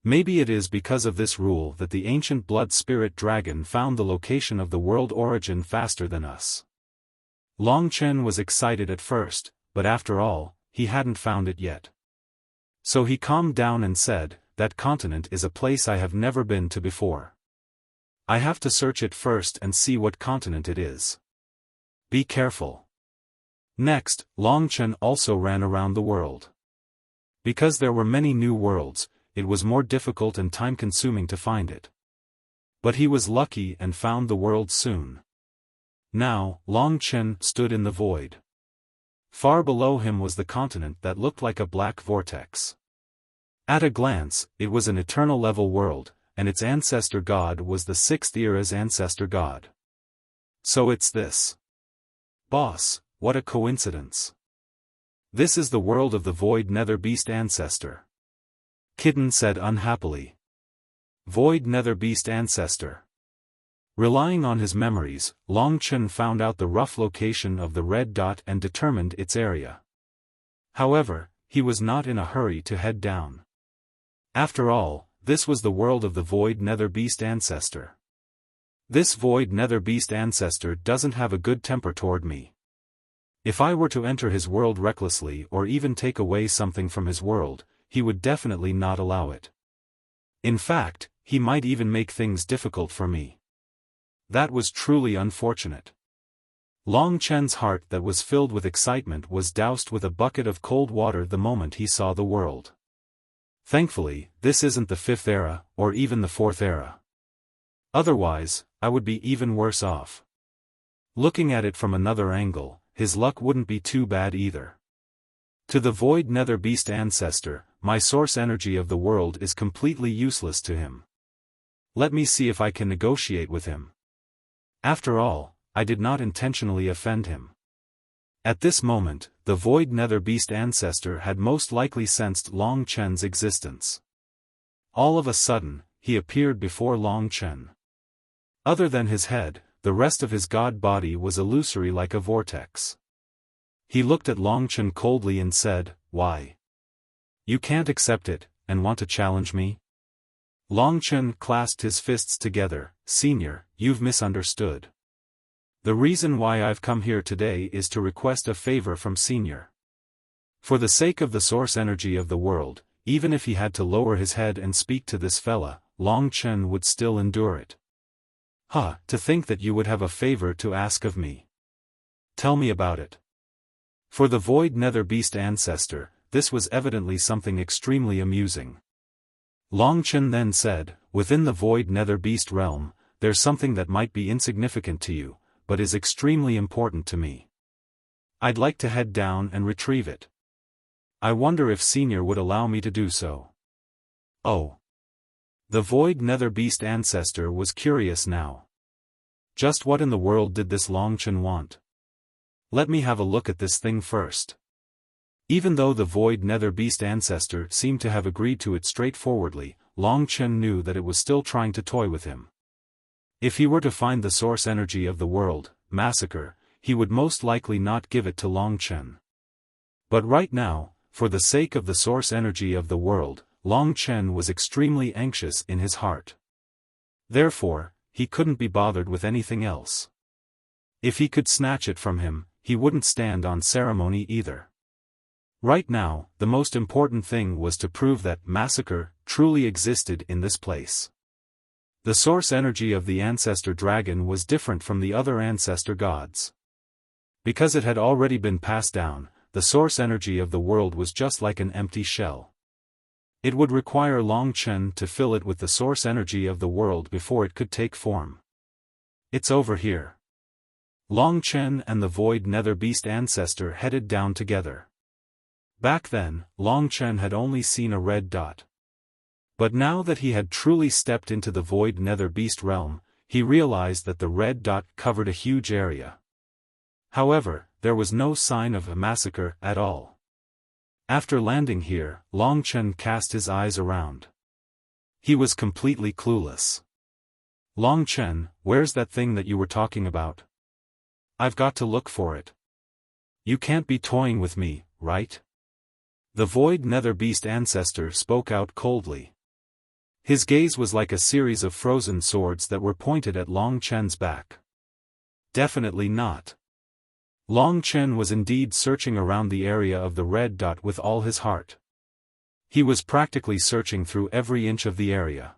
[SPEAKER 1] Maybe it is because of this rule that the ancient blood spirit dragon found the location of the world origin faster than us." Long Chen was excited at first, but after all, he hadn't found it yet. So he calmed down and said, "That continent is a place I have never been to before. I have to search it first and see what continent it is. Be careful." Next, Long Chen also ran around the world. Because there were many new worlds, it was more difficult and time-consuming to find it. But he was lucky and found the world soon. Now, Long Chen stood in the void. Far below him was the continent that looked like a black vortex. At a glance, it was an eternal level world, and its ancestor god was the 6th era's ancestor god. So it's this. Boss, what a coincidence. This is the world of the void nether beast ancestor. Kitten said unhappily. Void nether beast ancestor. Relying on his memories, Long Chen found out the rough location of the red dot and determined its area. However, he was not in a hurry to head down. After all, this was the world of the void nether beast ancestor. This void nether beast ancestor doesn't have a good temper toward me. If I were to enter his world recklessly or even take away something from his world, he would definitely not allow it. In fact, he might even make things difficult for me. That was truly unfortunate. Long Chen's heart that was filled with excitement was doused with a bucket of cold water the moment he saw the world. Thankfully, this isn't the 5th era, or even the 4th era. Otherwise, I would be even worse off. Looking at it from another angle, his luck wouldn't be too bad either. To the void nether beast ancestor, my source energy of the world is completely useless to him. Let me see if I can negotiate with him. After all, I did not intentionally offend him. At this moment, the void nether beast ancestor had most likely sensed Long Chen's existence. All of a sudden, he appeared before Long Chen. Other than his head, the rest of his god body was illusory like a vortex. He looked at Long Chen coldly and said, "Why? You can't accept it, and want to challenge me?" Long Chen clasped his fists together. "Senior, you've misunderstood. The reason why I've come here today is to request a favor from Senior. For the sake of the source energy of the world, even if he had to lower his head and speak to this fella, Long Chen would still endure it." "Huh, to think that you would have a favor to ask of me. Tell me about it." For the void nether beast ancestor, this was evidently something extremely amusing. Long Chen then said, "Within the void nether beast realm, there's something that might be insignificant to you, but is extremely important to me. I'd like to head down and retrieve it. I wonder if Senior would allow me to do so." Oh. The void nether beast ancestor was curious now. Just what in the world did this Long Chen want? Let me have a look at this thing first. Even though the void nether beast ancestor seemed to have agreed to it straightforwardly, Long Chen knew that it was still trying to toy with him. If he were to find the source energy of the world, massacre, he would most likely not give it to Long Chen. But right now, for the sake of the source energy of the world, Long Chen was extremely anxious in his heart. Therefore, he couldn't be bothered with anything else. If he could snatch it from him, he wouldn't stand on ceremony either. Right now, the most important thing was to prove that massacre truly existed in this place. The source energy of the ancestor dragon was different from the other ancestor gods. Because it had already been passed down, the source energy of the world was just like an empty shell. It would require Long Chen to fill it with the source energy of the world before it could take form. "It's over here." Long Chen and the void nether beast ancestor headed down together. Back then, Long Chen had only seen a red dot. But now that he had truly stepped into the void nether beast realm, he realized that the red dot covered a huge area. However, there was no sign of a massacre at all. After landing here, Long Chen cast his eyes around. He was completely clueless. Long Chen, where's that thing that you were talking about? I've got to look for it. You can't be toying with me, right? The Void Nether Beast ancestor spoke out coldly. His gaze was like a series of frozen swords that were pointed at Long Chen's back. Definitely not. Long Chen was indeed searching around the area of the red dot with all his heart. He was practically searching through every inch of the area.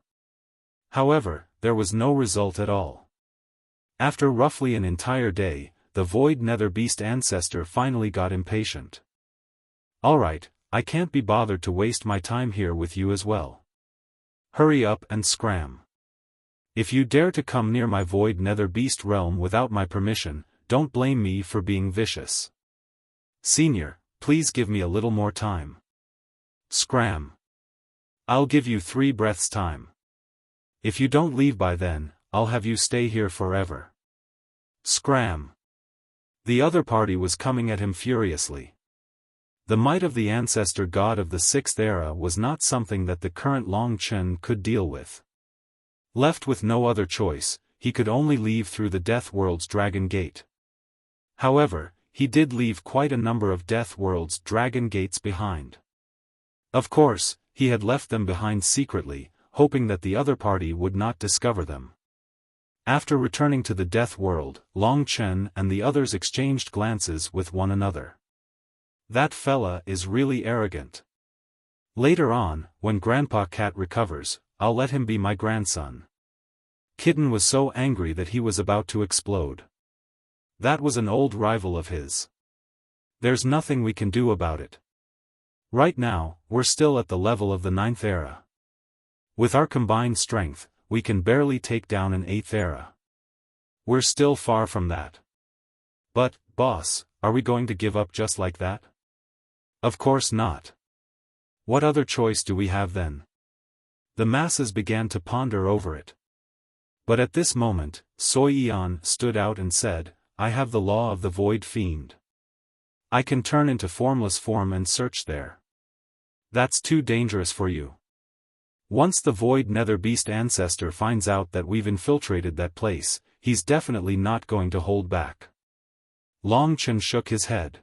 [SPEAKER 1] However, there was no result at all. After roughly an entire day, the Void Nether Beast ancestor finally got impatient. Alright, I can't be bothered to waste my time here with you as well. Hurry up and scram. If you dare to come near my Void Nether Beast realm without my permission, don't blame me for being vicious. Senior, please give me a little more time. Scram. I'll give you 3 breaths time. If you don't leave by then, I'll have you stay here forever. Scram. The other party was coming at him furiously. The might of the ancestor god of the 6th era was not something that the current Long Chen could deal with. Left with no other choice, he could only leave through the Death World's Dragon Gate. However, he did leave quite a number of Death World's Dragon Gates behind. Of course, he had left them behind secretly, hoping that the other party would not discover them. After returning to the Death World, Long Chen and the others exchanged glances with one another. That fella is really arrogant. Later on, when Grandpa Cat recovers, I'll let him be my grandson. Kitten was so angry that he was about to explode. That was an old rival of his. There's nothing we can do about it. Right now, we're still at the level of the 9th era. With our combined strength, we can barely take down an 8th era. We're still far from that. But, boss, are we going to give up just like that? Of course not. What other choice do we have then? The masses began to ponder over it. But at this moment, Soi Yan stood out and said, I have the law of the Void Fiend. I can turn into formless form and search there. That's too dangerous for you. Once the Void Nether Beast ancestor finds out that we've infiltrated that place, he's definitely not going to hold back. Long Chen shook his head.